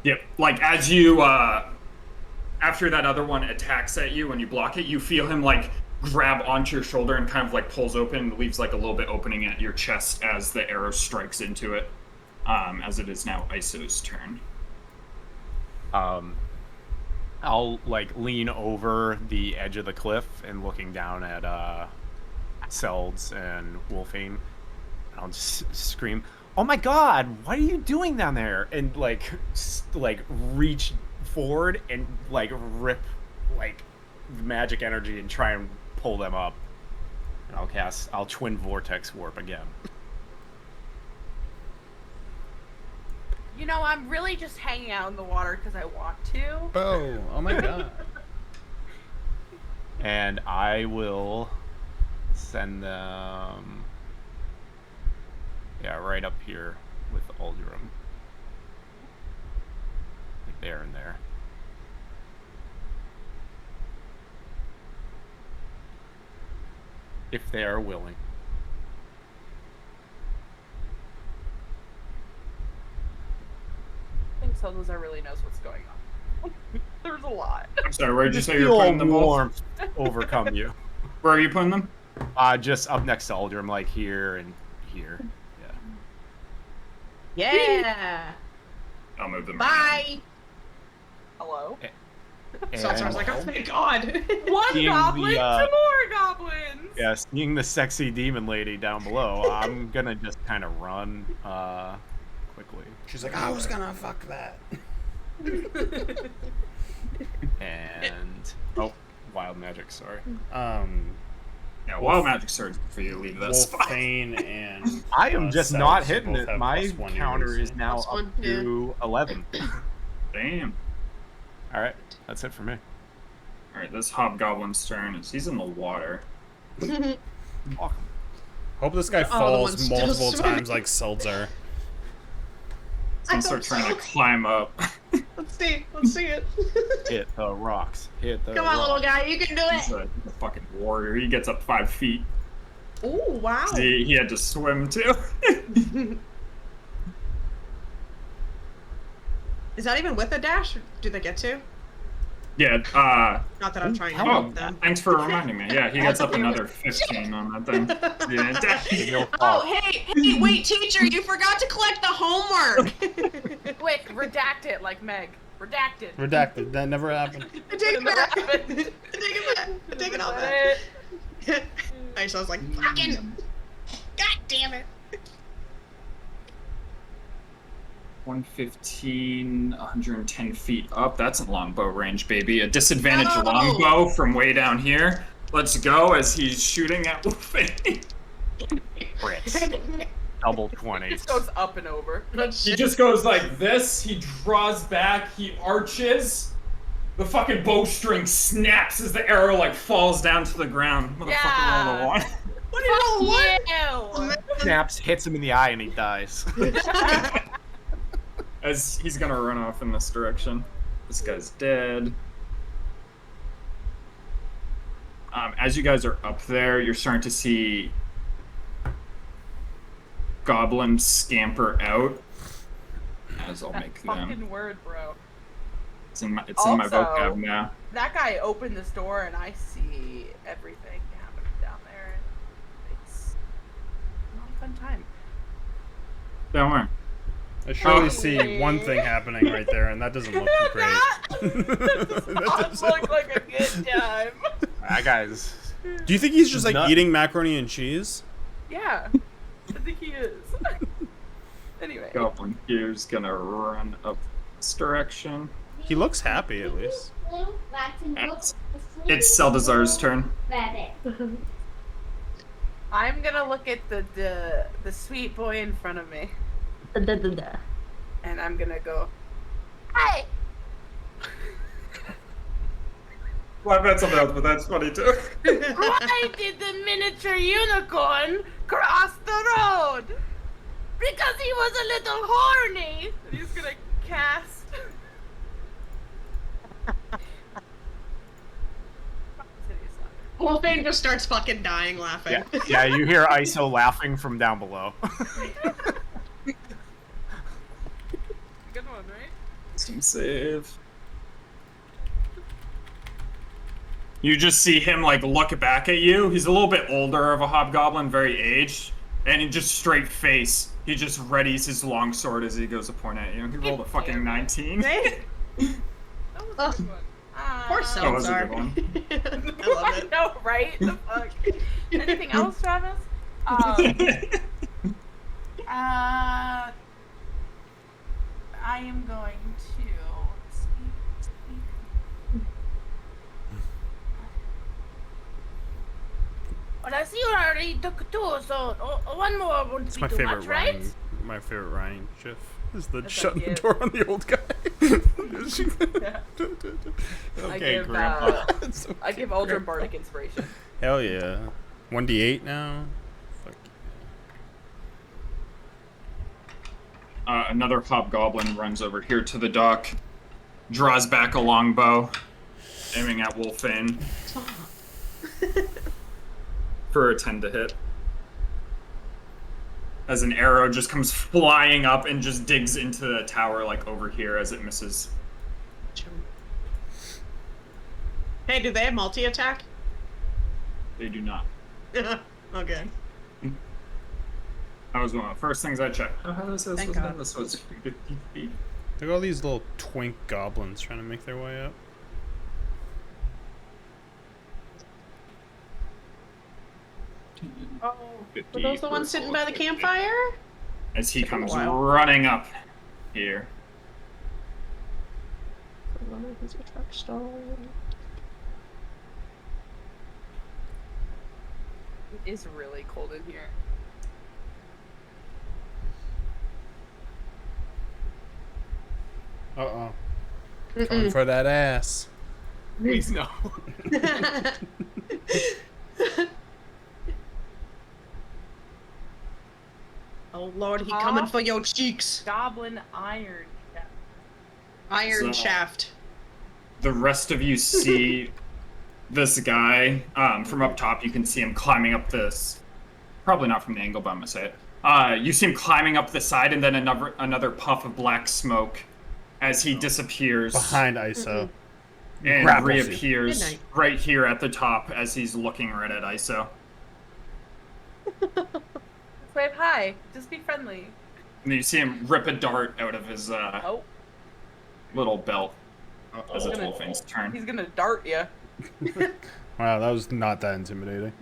Yep. Like as you after that other one attacks at you and you block it, you feel him like grab onto your shoulder and kind of like pulls open and leaves like a little bit opening at your chest as the arrow strikes into it. As it is now Iso's turn. I'll like lean over the edge of the cliff and looking down at Selds and Wolfane. I'll just scream, "Oh my God! What are you doing down there?" And like reach forward and like rip like magic energy and try and pull them up. And I'll twin vortex warp again. You know, I'm really just hanging out in the water because I want to. Oh, oh my God. And I will send them, yeah, right up here with Uldrum. Like there and there. If they are willing. I think Salazar really knows what's going on. There's a lot. I'm sorry, where did you Just say you're feel putting them both? warmth overcome you. Where are you putting them? Just up next to Uldrum, like here and here. Yeah. Yeah. I'll move them. Bye. Hello? So I was like, oh my God. One Seeing goblin, the, two more goblins! yeah, seeing the sexy demon lady down below, I'm gonna just kind of run quickly. She's like, I was gonna fuck that. And wild magic, sorry. Yeah, wild magic surge for you to leave that spot. Wolfane and I am just not Selds hitting both it. have My +1 counter AC. is now +1, up to 11. Damn. All right, that's it for me. All right, this hobgoblin's turn is he's in the water. Welcome. Hope this guy All the falls ones still multiple swimming. times like Seltzer. He's gonna start trying to climb up. Let's see it. Hit the rocks. Hit the Come on, little rocks. guy, you can do He's it. a fucking warrior. He gets up 5 feet. Oh wow. He had to swim too. Is that even with a dash? Or do they get to? Yeah, Not that I'm trying to oh, help them. thanks for reminding me. Yeah, he gets up another 15 on that thing. Yeah, Oh, hey, wait, teacher, you forgot to collect the homework. Quick, redact it like Meg. Redacted. Redacted. That never happened. I take it back. I Happened. take it back. I take it all back. I was like, fucking. God damn it. 115, 110 feet up. That's a longbow range, baby. A disadvantage No. longbow from way down here. Let's go as he's shooting at Wolfie. Crits. Double 20. It just goes up and over. He just goes like this. He draws back. He arches. The fucking bowstring snaps as the arrow like falls down to the ground. Motherfucker, roll a one. What do you know? What? You! Snaps, hits him in the eye, and he dies. As he's gonna run off in this direction. This guy's dead. As you guys are up there, you're starting to see goblins scamper out. As I'll make them. Fucking word, bro. It's in my vocab now. That guy opened this door and I see everything happening down there. It's not a fun time. Don't worry. I surely see one thing happening right there, and that doesn't look great. That doesn't look like a good time. That guy's. Do you think he's just like Nut. eating macaroni and cheese? Yeah, I think he is. Anyway. Goblin here's gonna run up this direction. He looks happy, at least. It's Seldazar's turn. I'm gonna look at the sweet boy in front of me. And I'm gonna go, hey! Well, I meant something else, but that's funny too. Why did the miniature unicorn cross the road? Because he was a little horny. And he's gonna cast. Wolfbane just starts fucking dying laughing. Yeah, you hear ISO laughing from down below. Good one, right? Some save. You just see him like look back at you. He's a little bit older of a hobgoblin, very aged, and he just straight face. He just readies his long sword as he goes to point at you. He rolled a fucking 19. Right? That was a good one. Poor That was a Seltzar. good one. I love I it. know, right? The fuck? Anything else, Travis? I am going to. Well, I see you already took two, so one more wouldn't It's be my too favorite much, right? Ryan. My favorite Ryan gif is the That's shutting the like it. door on the old guy. Okay, give, Grandpa. I give Aldrin Bardic inspiration. Hell yeah. 1d8 now? Fuck Another hobgoblin runs over here to the dock, draws back a longbow, aiming at Wolfane for a 10 to hit. As an arrow just comes flying up and just digs into the tower like over here as it misses. Hey, do they have multi-attack? They do not. Okay. That was one of the first things I checked. Oh, how does this? Thank Was God. that? This was 50 feet. Look at all these little twink goblins trying to make their way up. Oh, 50 were those the for ones sitting by the 50. campfire? As he Took a comes while. running up here. It is really cold in here. Uh-oh. Coming for that ass. Please no. Oh lord, he coming for your cheeks. Goblin iron. Yeah. Iron So- shaft. The rest of you see this guy from up top. You can see him climbing up this. Probably not from the angle, but I'm gonna say it. You see him climbing up the side, and then another puff of black smoke as he disappears Behind ISO. and grapples you. reappears Midnight. right here at the top as he's looking right at ISO. Wave hi. Just be friendly. And you see him rip a dart out of his Oh, little belt as it's gonna- Wolfang's turn. he's gonna dart you. Wow, that was not that intimidating.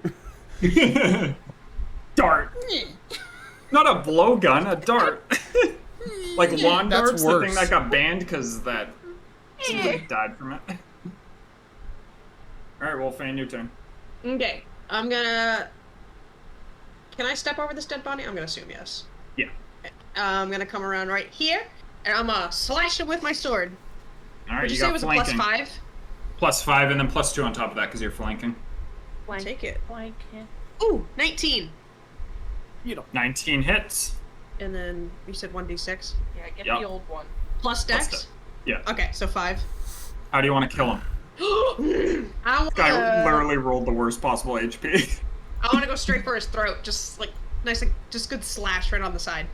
Dart. Not a blowgun, a dart. Like lawn That's darts, the thing worse. that got banned because that somebody died from it. Alright, Wolfang, your turn. Okay, I'm gonna. Can I step over this dead body? I'm gonna assume yes. Yeah. I'm gonna come around right here, and I'm gonna slash him with my sword. Alright, Did you you say it got was a flanking. +5? +5 and then +2 on top of that because you're flanking. Blank. Take it. Blank. Yeah. Ooh, 19. 19 hits. And then you said 1d6 Yeah, get Yep. the old one. plus Plus dex. Yeah. Okay, so 5. How do you want to kill him? I Guy wanna, literally rolled the worst possible HP. I wanna go straight for his throat. Just like nice, like just good slash right on the side.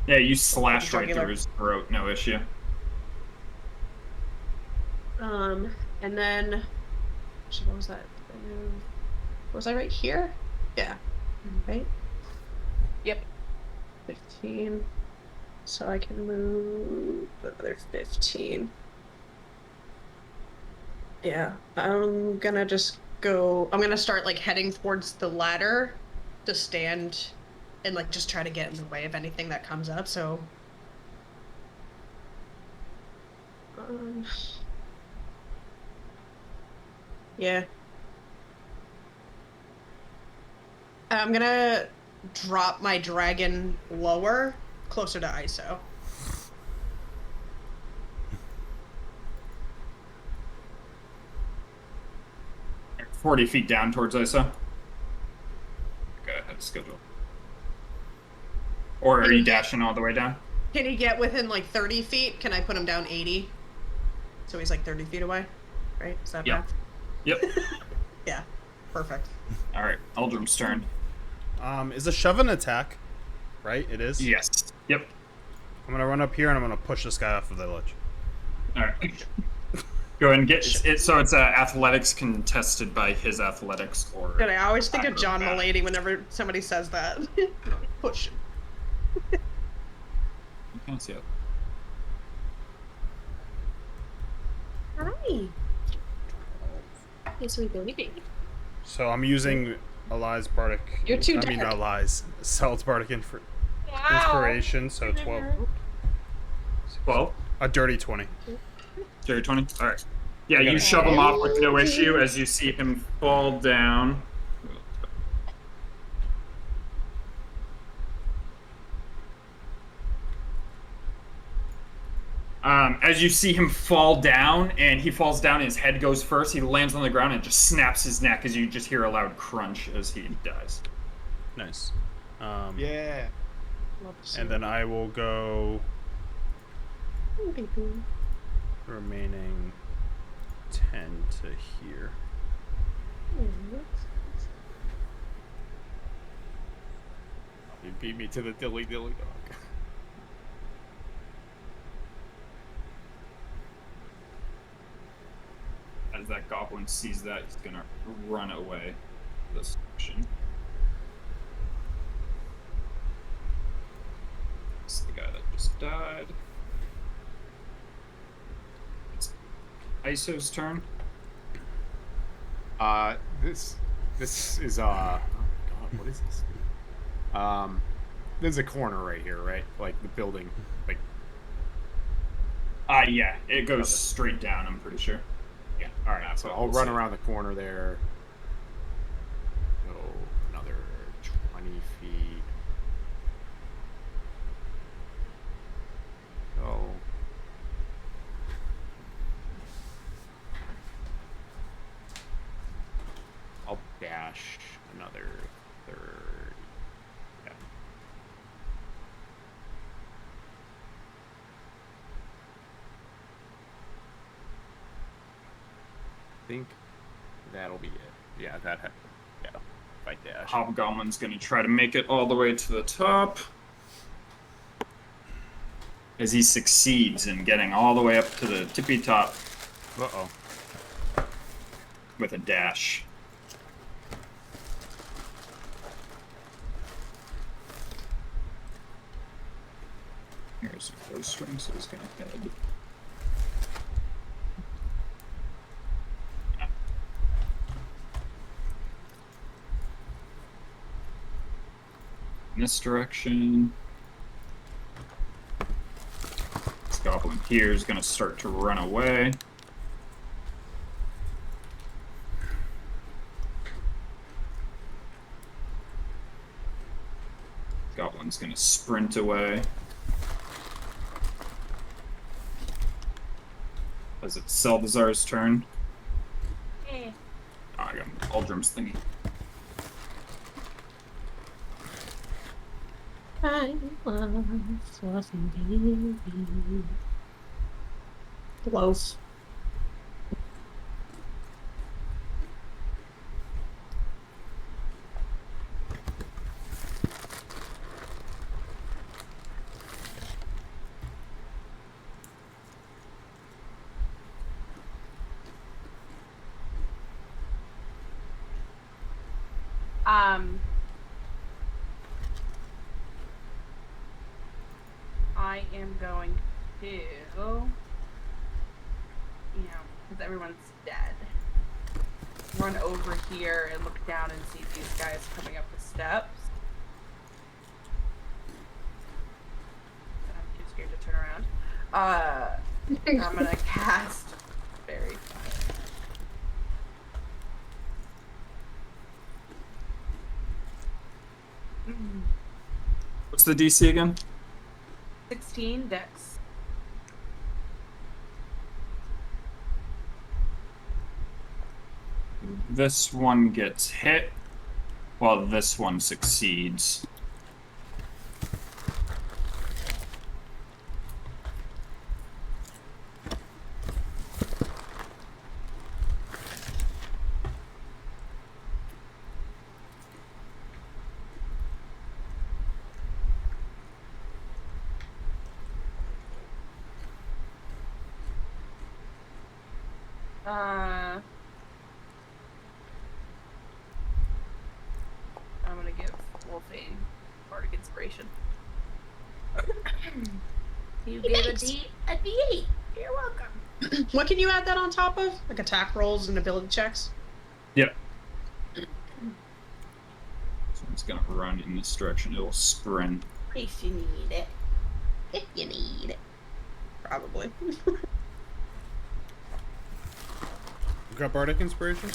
Yeah, you slashed right Jugular. through his throat, no issue. And then, actually, what was that? Was I right here? Yeah. Right. Yep. 15. So I can move another 15. Yeah, I'm gonna just go. I'm gonna start like heading towards the ladder to stand and like just try to get in the way of anything that comes up. So, yeah. I'm gonna drop my dragon lower, closer to ISO. Like 40 feet down towards Isa. Go ahead, schedule. Or are you dashing all the way down? Can he get within like 30 feet? Can I put him down 80? So he's like 30 feet away, right? Is that Yep. math? Yep. Yeah, perfect. Alright, Eldrim's turn. Is a shove an attack? Right, it is? Yes. Yep. I'm gonna run up here and I'm gonna push this guy off of the ledge. Alright. Go ahead and get it. So it's athletics contested by his athletics or. Good, I always think of John acrobat. Mulaney whenever somebody says that. Push. You can't see it. Hi. Hey, sweet baby. So I'm using Eli's Bardic. You're too I mean, dark. Eli's. Celt's Bardic Inspiration, so 12. 12. A dirty 20. Jerry 20. All right. Yeah, you shove him off with no issue as you see him fall down. As you see him fall down, and he falls down, and his head goes first. He lands on the ground and just snaps his neck as you just hear a loud crunch as he dies. Nice. Yeah. And then I will go remaining 10 to here. You beat me to the dilly dilly dog. As that goblin sees that, he's gonna run away this direction. It's the guy that just died. It's Iso's turn. This is oh my god, what is this? There's a corner right here, right? Like the building, like Yeah, it goes straight down, I'm pretty sure. yeah. All right, so I'll run around the corner there. Go another 20 feet. Go. I'll dash another 30. Yeah. I think that'll be it. Yeah, yeah. If I dash. Hobgoblin's gonna try to make it all the way to the top. as he succeeds in getting all the way up to the tippy top Uh-oh. with a dash. Here's a close string, so he's gonna head. In this direction. This goblin here is gonna start to run away. Goblin's gonna sprint away. As it's Seldazar's turn. Eh. Oh, I got Aldrim's thingy. I was baby. Close. I am going to, because everyone's dead, run over here and look down and see these guys coming up the steps. I'm too scared to turn around. I'm gonna cast Fairy Fire. What's the DC again? 16 dex. This one gets hit, while this one succeeds. I'm gonna give Wolfie Bardic Inspiration. You gave a D8. You're welcome. What can you add that on top of? Like attack rolls and ability checks? Yep. So it's gonna run in this direction. It'll sprint. If you need it. If you need it. Probably. You got Bardic Inspiration?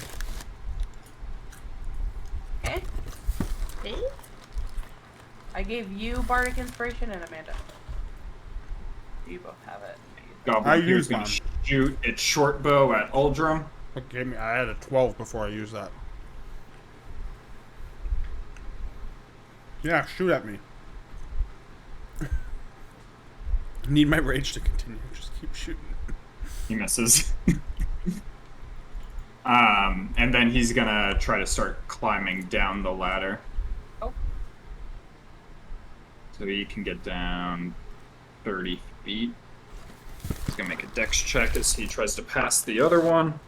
Okay. I gave you Bardic Inspiration and Amanda. You both have it. Goblin I here's used gonna mine. shoot its short bow at Uldrum. I had a 12 before I used that. Yeah, shoot at me. Need my rage to continue. Just keep shooting. He misses. And then he's gonna try to start climbing down the ladder. Oh. So he can get down 30 feet. He's gonna make a dex check as he tries to pass the other one.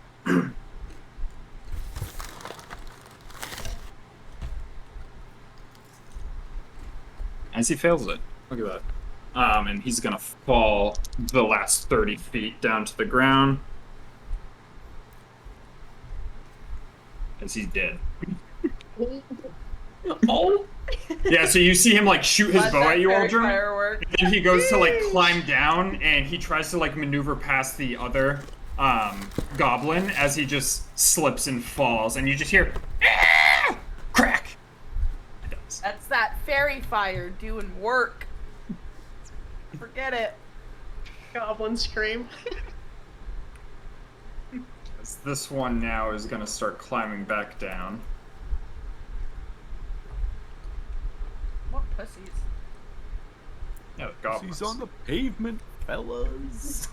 As he fails it. Look at that. And he's gonna fall the last 30 feet down to the ground. As he's dead. Oh! Yeah, so you see him like shoot his Let bow that at you, fairy Aldrin. firework. And then he goes to like climb down and he tries to like maneuver past the other goblin as he just slips and falls, and you just hear "Ah!" Crack. It does. That's that fairy fire doing work. Forget it. Goblin scream. As this one now is gonna start climbing back down. What pussies? Yeah, the goblins. He's on the pavement, fellas.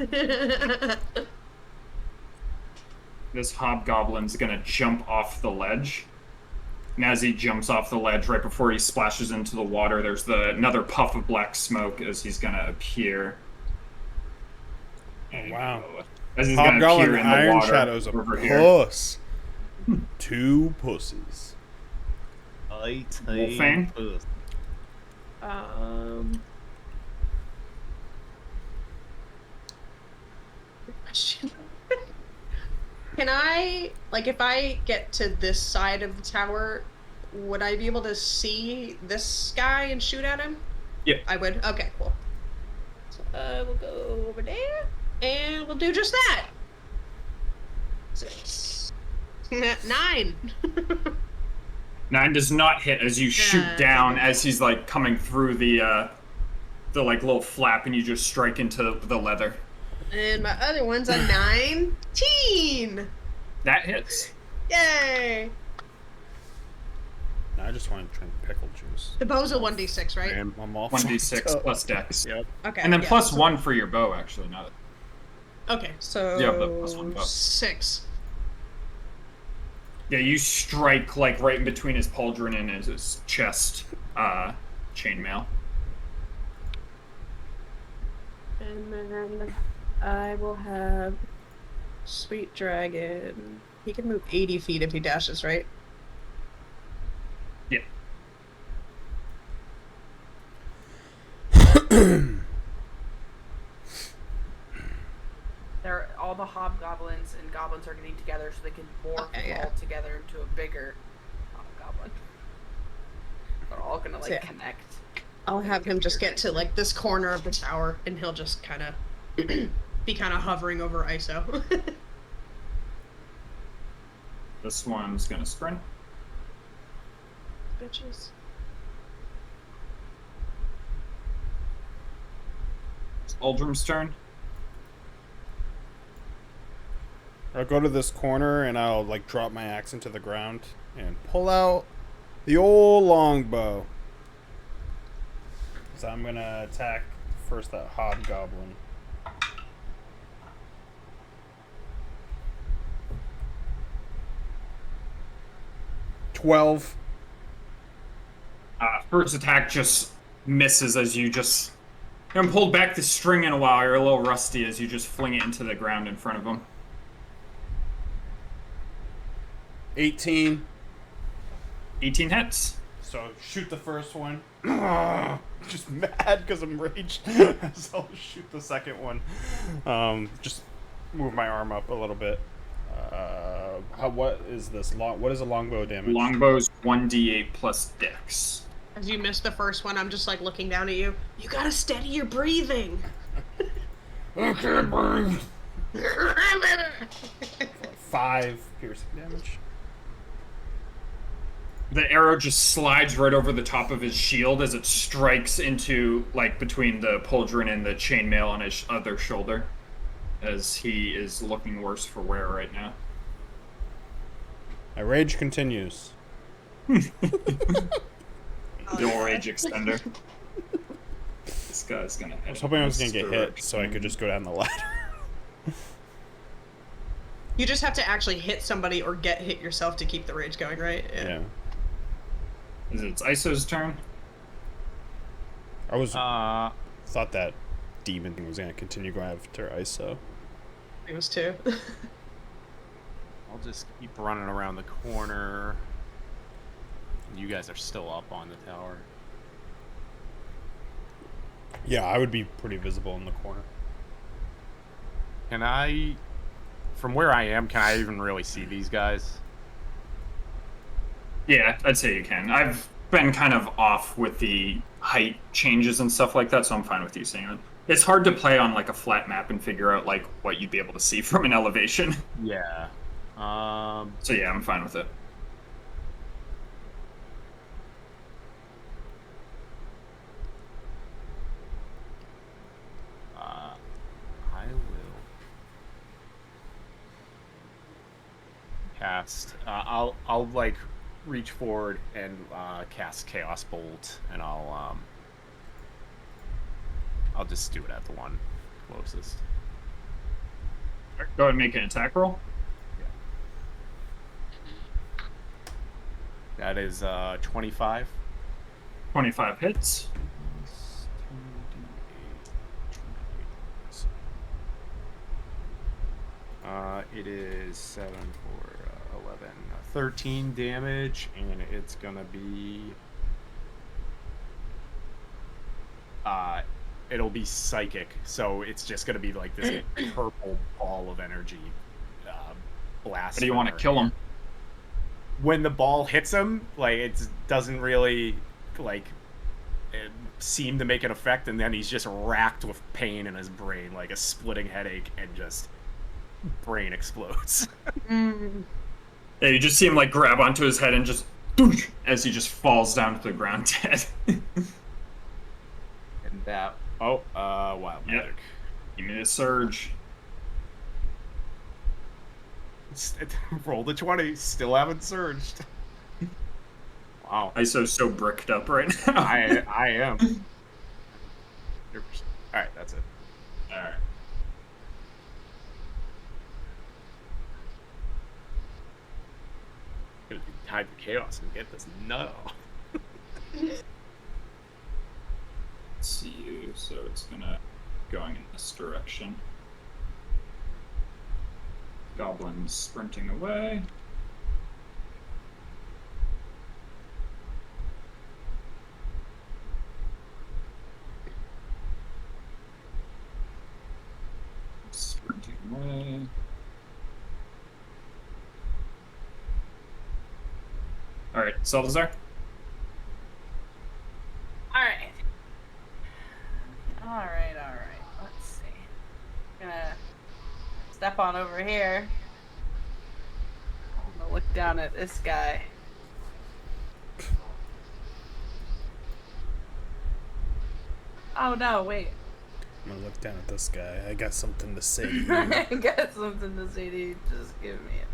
This hobgoblin's gonna jump off the ledge. And as he jumps off the ledge, right before he splashes into the water, there's another puff of black smoke as he's gonna appear Oh, wow. As he's gonna Hobgoblin appear in the Iron water Shadow's a over here. puss. 2 pussies. Wolfang? Good question. Can I, like, if I get to this side of the tower, would I be able to see this guy and shoot at him? Yeah. I would. Okay, cool. So we'll go over there, and we'll do just that. 6. 9. 9 does not hit as you shoot down as he's like coming through the like little flap, and you just strike into the leather. And my other one's a 19. That hits. Yay! I just want to drink pickle juice. The bow's a 1d6, right? I'm all 1d6 fucked up. plus dex. Yep. Okay. And then yeah, plus so- 1 for your bow, actually. Not. Okay, so Yeah, the plus 1 bow. 6. Yeah, you strike like right in between his pauldron and his chest chainmail. And then I will have Sweet Dragon. He can move 80 feet if he dashes, right? Yeah. All the hobgoblins and goblins are getting together so they can morph Okay, yeah. all together into a bigger hobgoblin. They're all gonna like Yeah. connect. I'll have him just get to like this corner of the tower, and he'll just kind of be kind of hovering over ISO. This one's gonna sprint. Bitches. It's Uldrum's turn. I'll go to this corner and I'll like drop my axe into the ground and pull out the old longbow. So I'm gonna attack first that hobgoblin. $12. First attack just misses as you just haven't pulled back the string in a while. You're a little rusty as you just fling it into the ground in front of him. 18. 18 hits. So shoot the first one. Just mad because I'm raged. So I'll shoot the second one. Just move my arm up a little bit. What is this? What is a longbow damage? Longbow's 1d8 plus dex. As you miss the first one, I'm just like looking down at you. You gotta steady your breathing. I can't breathe. 5 piercing damage. The arrow just slides right over the top of his shield as it strikes into, like, between the pauldron and the chainmail on his other shoulder, as he is looking worse for wear right now. My rage continues. The old rage extender. This guy's gonna. I was hoping I was gonna get hit so I could just go down the ladder. You just have to actually hit somebody or get hit yourself to keep the rage going, right? Yeah. Is it Iso's turn? I was thought that demon thing was gonna continue going after ISO. It was 2. I'll just keep running around the corner. You guys are still up on the tower. Yeah, I would be pretty visible in the corner. Can I, from where I am, can I even really see these guys? Yeah, I'd say you can. I've been kind of off with the height changes and stuff like that, so I'm fine with you seeing it. It's hard to play on like a flat map and figure out like what you'd be able to see from an elevation. Yeah. So yeah, I'm fine with it. I will cast. I'll like reach forward and cast Chaos Bolt, and I'll just do it at the one closest. Go ahead and make an attack roll. That is 25. 25 hits. It is 7, 4, 11, 13 damage, and it's gonna be. It'll be psychic, so it's just gonna be like this purple ball of energy. Blast. How do you want to kill him? When the ball hits him, like it doesn't really seem to make an effect, and then he's just racked with pain in his brain, like a splitting headache, and just brain explodes. Yeah, you just see him like grab onto his head and just as he just falls down to the ground dead. And that wild magic. Give me the surge. Roll the 20, still haven't surged. Wow. ISO's so bricked up right now. I am. 100%. Alright, that's it. Alright. Gonna do Tide to Chaos and get this nut off. Let's see you, so it's going in this direction. Goblin's sprinting away. Sprinting away. Alright, Salazar. Alright. Let's see. Gonna step on over here. I'm gonna look down at this guy. Oh no, wait. I'm gonna look down at this guy. I got something to say to you. I got something to say to you. Just give me a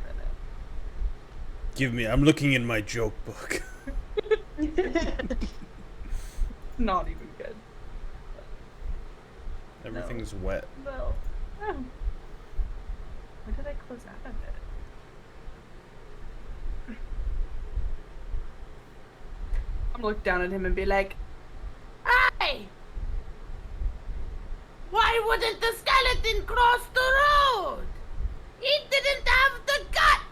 minute. I'm looking in my joke book. Not even good. Everything's wet. No. Where did I close out of it? I'm gonna look down at him and be like, Hey! Why wouldn't the skeleton cross the road? He didn't have the guts!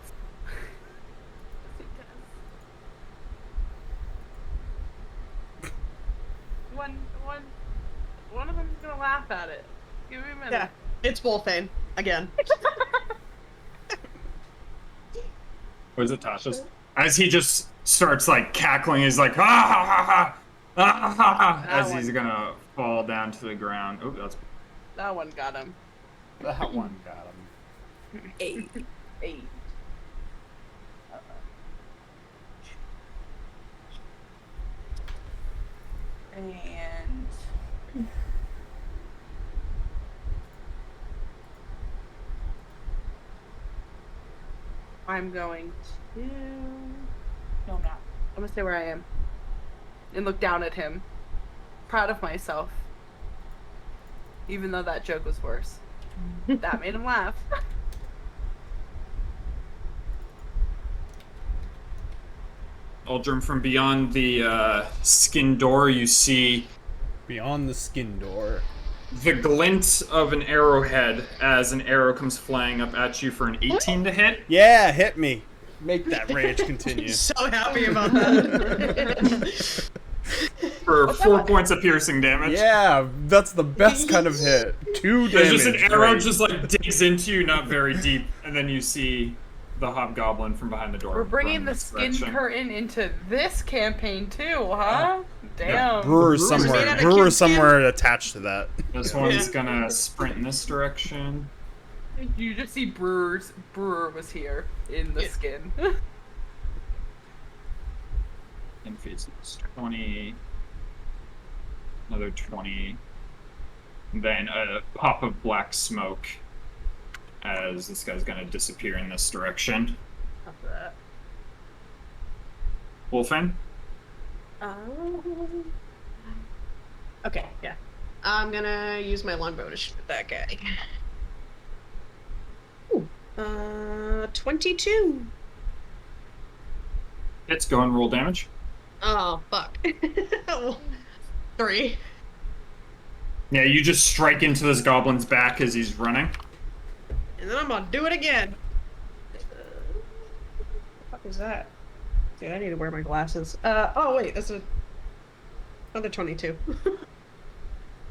One of them's gonna laugh at it. Give me a minute. Yeah, it's Wolfane again. What is it, Tasha's? As he just starts like cackling, he's like, as he's gonna fall down to the ground. Oh, That one got him. That one got him. 8. And I'm going to. No, I'm not. I'm gonna stay where I am and look down at him, proud of myself. Even though that joke was worse, that made him laugh. Aldrum, from beyond the skin door, you see Beyond the skin door. the glint of an arrowhead as an arrow comes flying up at you for an 18 to hit. Yeah, hit me. Make that rage continue. So happy about that. For 4 points of piercing damage. Yeah, that's the best kind of hit. 2 damage. There's just an arrow Great. just like digs into you, not very deep, and then you see the hobgoblin from behind the door. We're bringing run the this skin direction. curtain into this campaign too, huh? Damn. Brewer's made somewhere. out of Brewer's skin. somewhere attached to that. This one's gonna sprint in this direction. You just see Brewer was here in the skin. And feeds 20. Another 20. Then a pop of black smoke as this guy's gonna disappear in this direction. After that. Wolfang? Okay, yeah. I'm gonna use my longbow to shoot that guy. Ooh, 22. Hits, go and roll damage. Oh, fuck. 3. Yeah, you just strike into this goblin's back as he's running. and then I'm gonna do it again. What the fuck is that? Dude, I need to wear my glasses. Oh wait, that's another 22.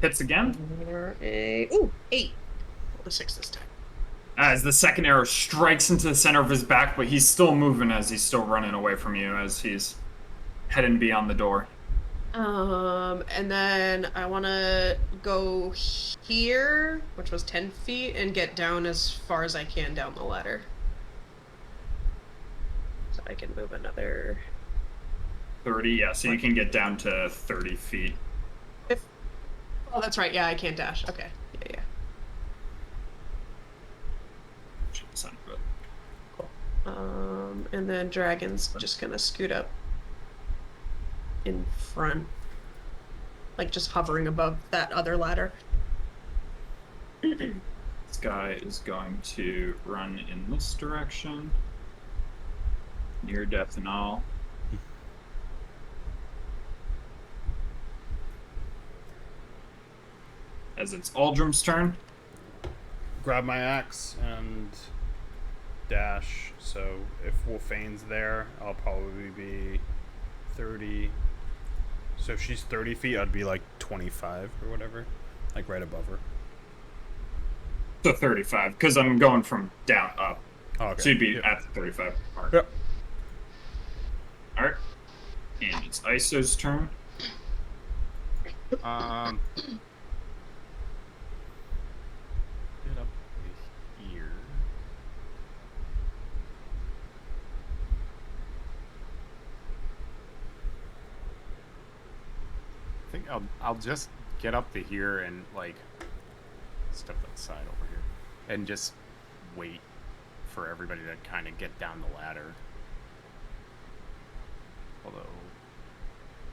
Hits again. For a ooh 8. Roll a 6 this time. As the second arrow strikes into the center of his back, but he's still moving as he's still running away from you as he's heading beyond the door. And then I want to go here, which was 10 feet, and get down as far as I can down the ladder. So I can move another... 30, yeah, so you can get down to 30 feet. Oh, that's right, yeah, I can't dash. Okay, yeah. Sound good. Cool. And then Dragon's just gonna scoot up in front. Like, just hovering above that other ladder. This guy is going to run in this direction. Near death and all. As it's Aldrim's turn. Grab my axe and dash. So if Wolfane's there, I'll probably be 30. So if she's 30 feet, I'd be like 25 or whatever. Like right above her. So 35, because I'm going from down up. Oh, okay. So you'd be Yep. at the 35 mark. Yep. Alright. And it's Iso's turn. Get up here. I think I'll just get up to here and like step outside over here and just wait for everybody to kind of get down the ladder.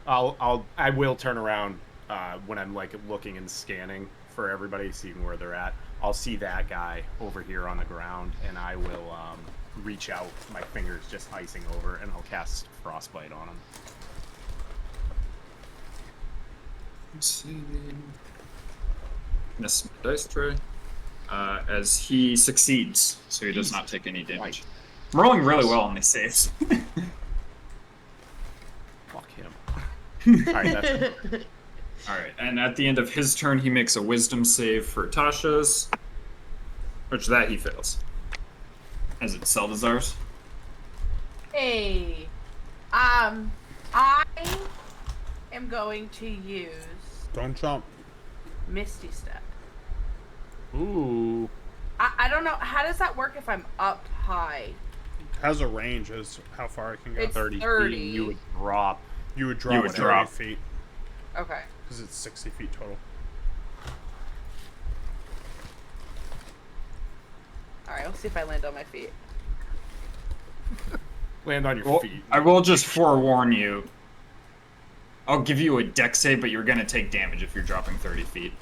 Although I will turn around when I'm like looking and scanning for everybody, seeing where they're at. I'll see that guy over here on the ground, and I will reach out, my fingers just icing over, and I'll cast Frostbite on him. Miss my dice tray. As he succeeds, so he does not take any damage. I'm rolling really well on these saves. Fuck him. Alright, that's Alright, and at the end of his turn, he makes a wisdom save for Tasha's. Which that he fails. As it's Seldazar's. Hey, I am going to use Don't jump. Misty Step. Ooh. I don't know, how does that work if I'm up high? Has a range as how far it can go. It's 30 30. feet, and you would drop. You would drop You would 30 drop. feet Okay. because it's 60 feet total. Alright, let's see if I land on my feet. Land on your Well, feet. I will just forewarn you. I'll give you a dex save, but you're gonna take damage if you're dropping 30 feet.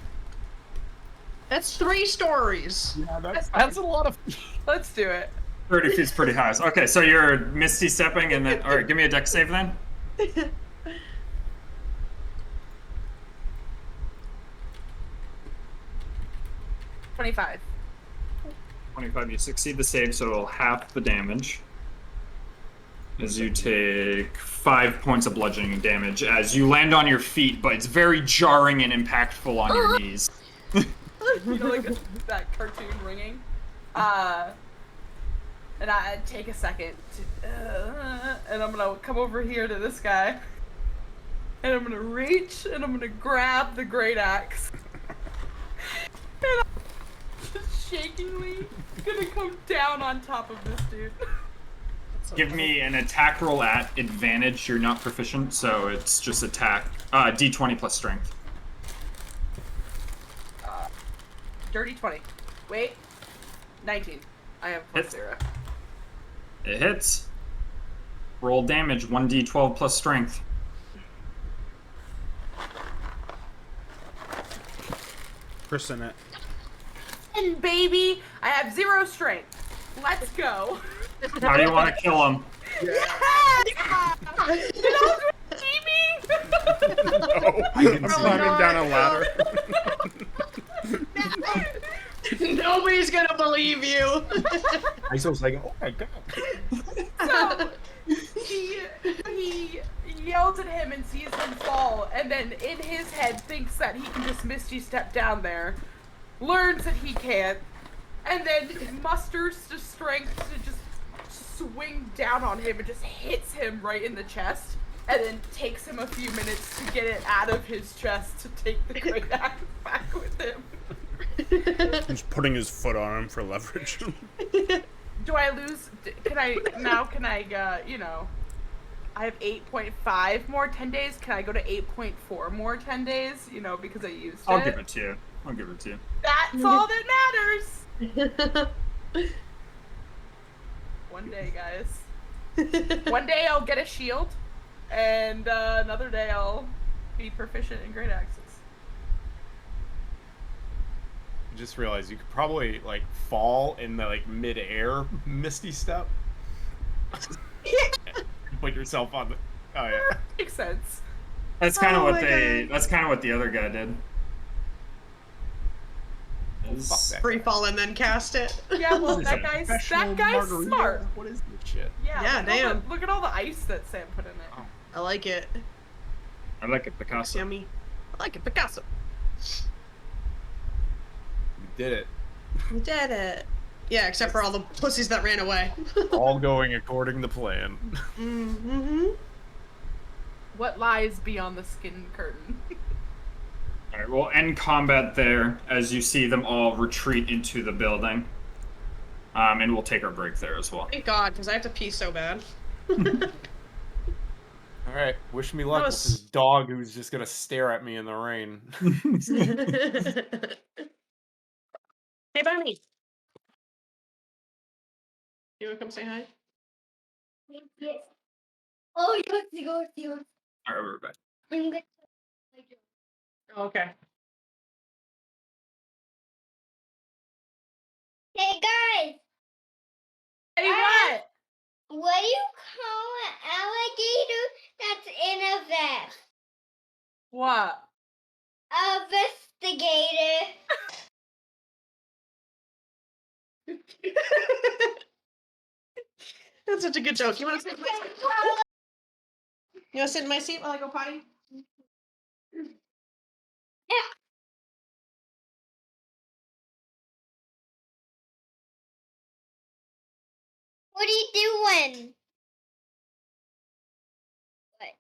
That's 3 stories. Yeah, that's a lot of. Let's do it. 30 feet's pretty high. Okay, so you're Misty stepping, and then alright, give me a dex save then. 25. 25, you succeed the save, so it'll half the damage. As you take 5 points of bludgeoning damage as you land on your feet, but it's very jarring and impactful on your knees. You know, like that cartoon ringing. And I take a second to, and I'm gonna come over here to this guy, and I'm gonna reach and I'm gonna grab the great axe, and I'm just shakingly gonna come down on top of this dude. Give me an attack roll at advantage. You're not proficient, so it's just attack. D20 plus strength. Dirty 20. Wait. 19. I have plus Hits. 0. It hits. Roll damage, 1d12 plus strength. Percent it. And baby, I have 0 strength. Let's go. How do you want to kill him? Yeah! You know what's No. I didn't see Climbing that. down a ladder. Nobody's gonna believe you. Iso's like, oh my god. So he yells at him and sees him fall, and then in his head thinks that he can just Misty step down there, learns that he can't, and then musters the strength to just swing down on him and just hits him right in the chest, and then takes him a few minutes to get it out of his chest to take the great axe back with him. He's putting his foot on him for leverage. Do I lose? Can I I have 8.5 more 10 days. Can I go to 8.4 more 10 days? Because I used it. I'll give it to you. That's all that matters. One day, guys. One day I'll get a shield, and another day I'll be proficient in great axes. I just realized you could probably like fall in the like mid-air Misty step. Put yourself on the. Oh yeah. Makes sense. That's kind of Oh what my they. God. That's kind of what the other guy did. Fuck that Free guy. fall and then cast it. Yeah, well, What is that that, guy's Professional margarita? smart. What is this shit? Yeah, Yeah, look at all damn. look at all the ice that Sam put in it. Oh. I like it. I like it, It's Picasso. yummy. I like it, Picasso. We did it. We did it. Yeah, except for all the pussies that ran away. All going according to plan. Mm-hmm. What lies beyond the skin curtain? All right, we'll end combat there as you see them all retreat into the building. And we'll take our break there as well. Thank God, because I have to pee so bad. All right. Wish me luck That with was- this dog who's just gonna stare at me in the rain. Hey, Bunny. You wanna come say hi? Yes. Oh, you. All right, we're back. I'm good. Oh, okay. Hey guys, Hey, what? what do you call an alligator that's in a vest? What? A vestigator. That's such a good joke. You wanna sit in my seat? You wanna sit in my seat while I go potty? What are you doing? What?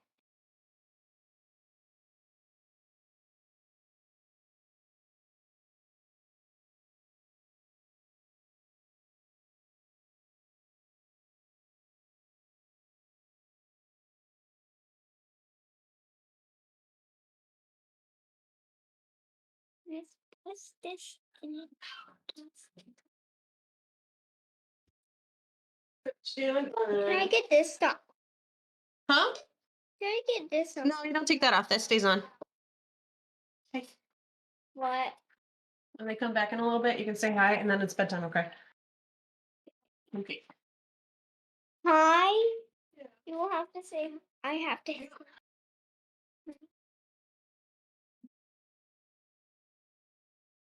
Let's push this in. Can I get this stuff? Huh? Can I get this stuff? No, you don't take that off. That stays on. What? When they come back in a little bit, you can say hi, and then it's bedtime, okay? Okay. Hi? You will have to say, I have to.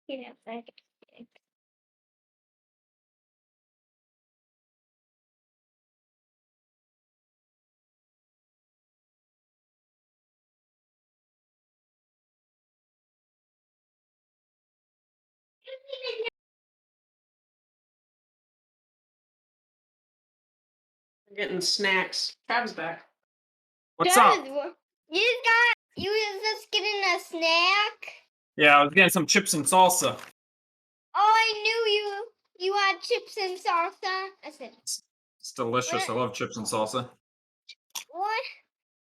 Get outside. We're getting snacks. Travis back. What's up? You was just getting a snack? Yeah, I was getting some chips and salsa. Oh, I knew you had chips and salsa. I said, It's delicious. I love chips and salsa. what?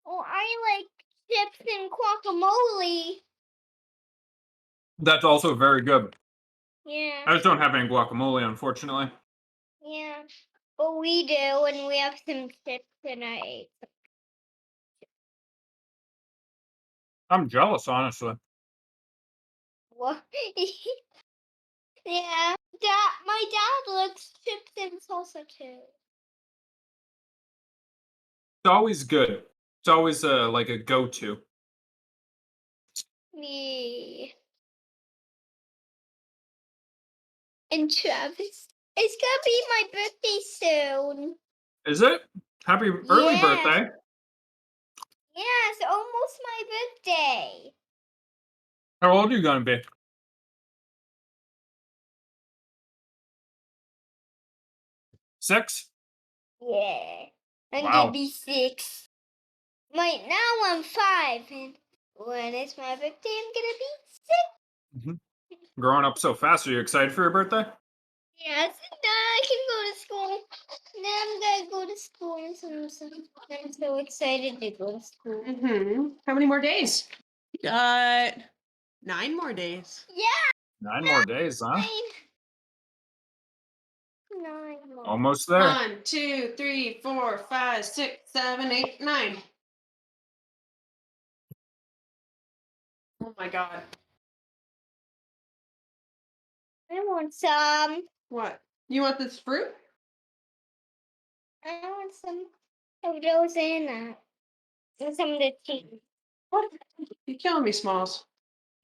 Oh, I like chips and guacamole. That's also very good. Yeah, I just don't have any guacamole, unfortunately. yeah. But we do, and we have some chips, and I ate some. I'm jealous, honestly. What? Yeah, my dad likes chips and salsa too. It's always good. It's always like a go-to. Me. and Travis. It's gonna be my birthday soon. Is it? Happy early Yes. birthday. Yes, almost my birthday. How old are you gonna be? 6? Yeah. I'm Wow. gonna be 6. Right now I'm 5, and when it's my birthday, I'm gonna be 6. Growing up so fast, are you excited for your birthday? Yes, now I can go to school. Now I'm gonna go to school. I'm so excited to go to school. How many more days? Got 9 more days. Yeah. 9 more days, huh? 9 more. Almost there. 1, 2, 3, 4, 5, 6, 7, 8, 9. Oh my god. I want some. What? You want this fruit? I want some of those in that. And some of the cheese. What? You're killing me, Smalls.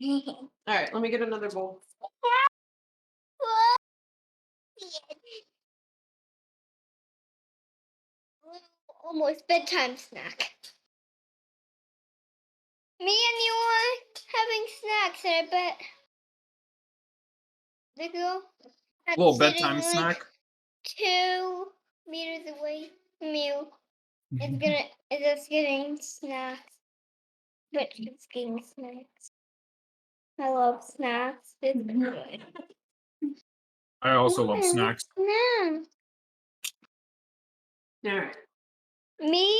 Alright, let me get another bowl. Almost bedtime snack. Me and you are having snacks, and I bet the girl that's Little sitting bedtime like snack. 2 meters away from you is just getting snacks. But it's getting snacks. I love snacks. It's good. I also love snacks. No. Alright. Me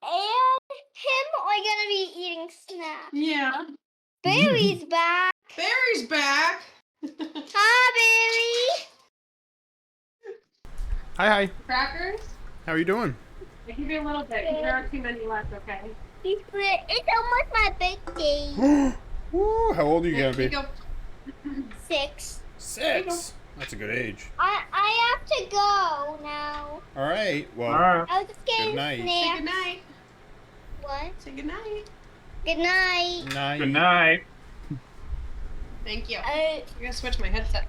and him are gonna be eating snacks. Yeah. Barry's back. Barry's back! Hi, Barry. Hi. Crackers? How are you doing? I give you a little bit. There aren't too many left, okay? It's almost my birthday. Woo, how old are you Here gonna you be? go. 6. 6. That's a good age. I have to go now. All right. Well, Alright. I was just getting Good night. Say snacks. goodnight. What? Say goodnight. Good night. night. Good night. Thank you. I I'm gonna switch my headset.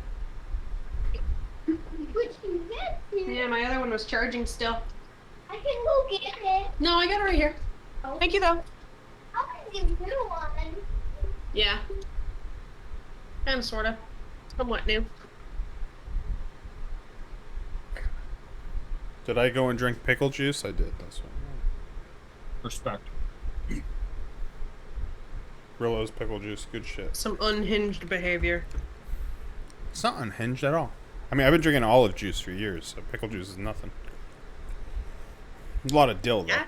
what you get? Yeah, my other one was charging still. I can go get it. No, I got it right here. Thank you, though. I want to get new one. Yeah. Kinda, sorta. Somewhat new. Did I go and drink pickle juice? I did. That's what. Respect. Rillo's pickle juice. Good shit. Some unhinged behavior. It's not unhinged at all. I mean, I've been drinking olive juice for years, so pickle juice is nothing. A lot of dill, though. Yeah.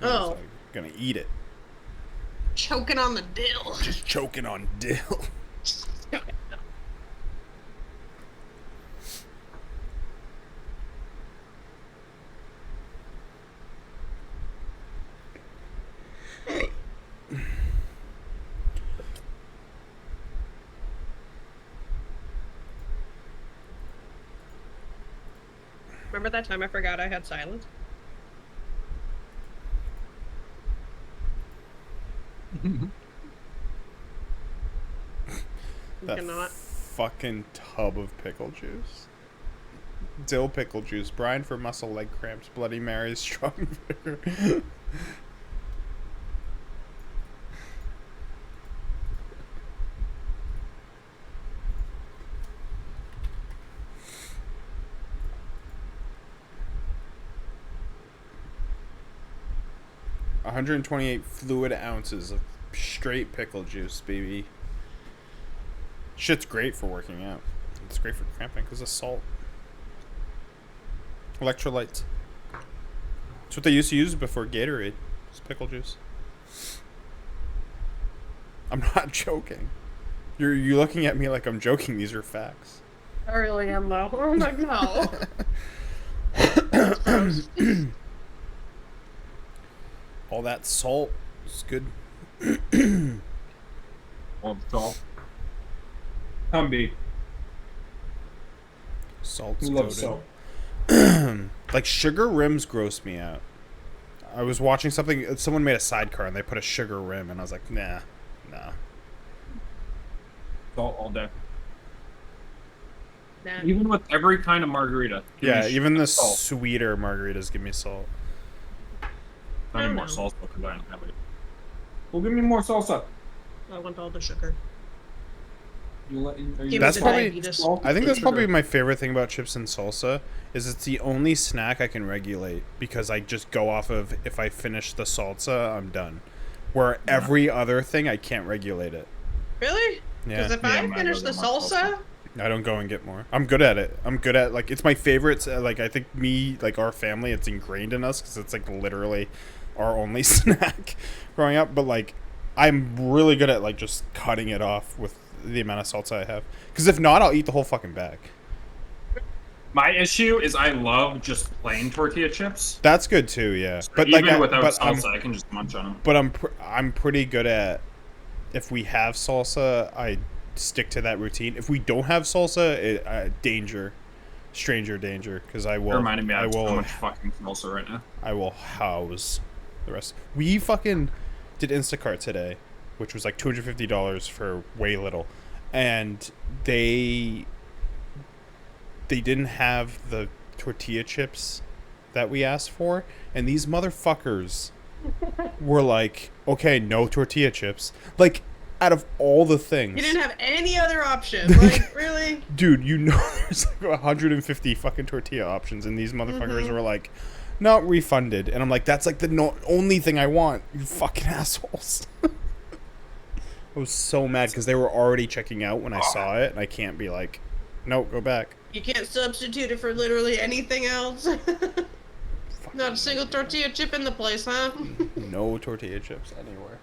I'm just, Oh. like, gonna eat it. Choking on the dill. Just choking on dill. Remember that time I forgot I had silence? You That cannot. fucking tub of pickle juice. Dill pickle juice. Brine for muscle leg cramps. Bloody Mary's strong vigor. $128 fluid ounces of straight pickle juice, baby. Shit's great for working out. It's great for cramping because of salt. Electrolytes. That's what they used to use before Gatorade. It's pickle juice. I'm not joking. You're looking at me like I'm joking. These are facts. I really am, though. Oh my god. All that salt is good. Well, salt. Humby. Salt's Who loves goated. salt? Like sugar rims gross me out. I was watching something. Someone made a sidecar and they put a sugar rim, and I was like, nah. Salt all day. Nah. Even with every kind of margarita. Give Yeah, me even the salt. sweeter margaritas give me salt. I need don't more know. salsa combined. Well, give me more salsa. I want all the sugar. Are Give me you That's the probably- diabetes. I think that's probably my favorite thing about chips and salsa is it's the only snack I can regulate because I just go off of if I finish the salsa, I'm done. Where every other thing I can't regulate it. Really? Yeah. Because if Yeah, I I'm not finish the really more salsa, I don't go and get more. I'm good at it. I'm good at like it's my favorites. Like I think me, like our family, it's ingrained in us because it's like literally our only snack growing up. But like I'm really good at like just cutting it off with the amount of salsa I have. Because if not, I'll eat the whole fucking bag. My issue is I love just plain tortilla chips. That's good too, yeah. So But even like, without but salsa, I can just munch on them. but I'm pretty good at if we have salsa, I stick to that routine. If we don't have salsa, danger, stranger danger, because I will. It reminded me I I have so will. much fucking salsa right now. I will house the rest. We fucking did Instacart today, which was like $250 for way little, and they didn't have the tortilla chips that we asked for, and these motherfuckers were like, okay, no tortilla chips. Like, out of all the things, you didn't have any other option. Like, really? dude, you know there's like 150 fucking tortilla options, and these motherfuckers were like, not refunded. And I'm like, that's like the only thing I want, you fucking assholes. I was so mad because they were already checking out when I saw it, and I can't be like, nope, go back. You can't substitute it for literally anything else. Not a single tortilla chip in the place, huh? No tortilla chips anywhere.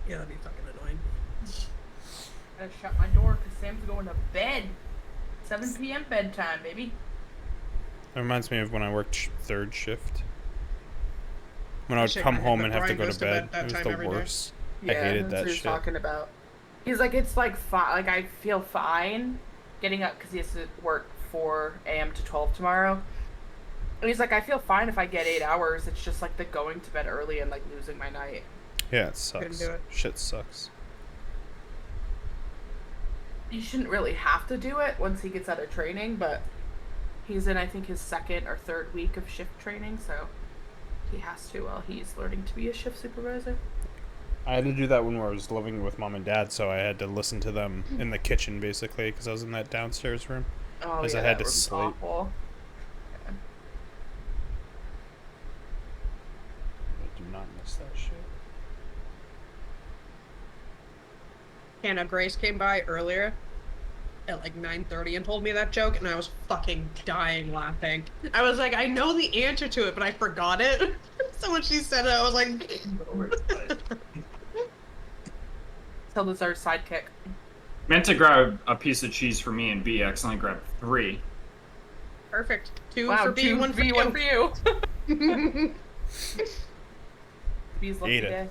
Yeah, that'd be fucking annoying. Gotta shut my door because Sam's going to bed. 7 p.m. bedtime, baby. It reminds me of when I worked third shift. When I would Shit, come I home bet and have to Brian go goes to to bed. bed that It was time the every day. worst. Yeah, I hated that's that what he was shit. talking about. He's like, it's like like I feel fine getting up because he has to work 4 a.m. to 12 tomorrow. And he's like, I feel fine if I get 8 hours. It's just like the going to bed early and like losing my night. Yeah, it sucks. do it. Shit sucks. You shouldn't really have to do it once he gets out of training, but he's in, I think, his 2nd or 3rd week of shift training, so he has to while he's learning to be a shift supervisor. I had to do that when I was living with mom and dad, so I had to listen to them in the kitchen basically because I was in that downstairs room. Oh, Because yeah, I had that to room's sleep. awful. I do not miss that shit. Hannah Grace came by earlier at like 9:30 and told me that joke, and I was fucking dying laughing. I was like, I know the answer to it, but I forgot it. So when she said it, I was like, Tilda's our sidekick. Meant to grab a piece of cheese for me and B. Accidentally grabbed 3. perfect. 2 Wow, for B, 1 for B, you. 1 for you. B's lucky Ate it. day.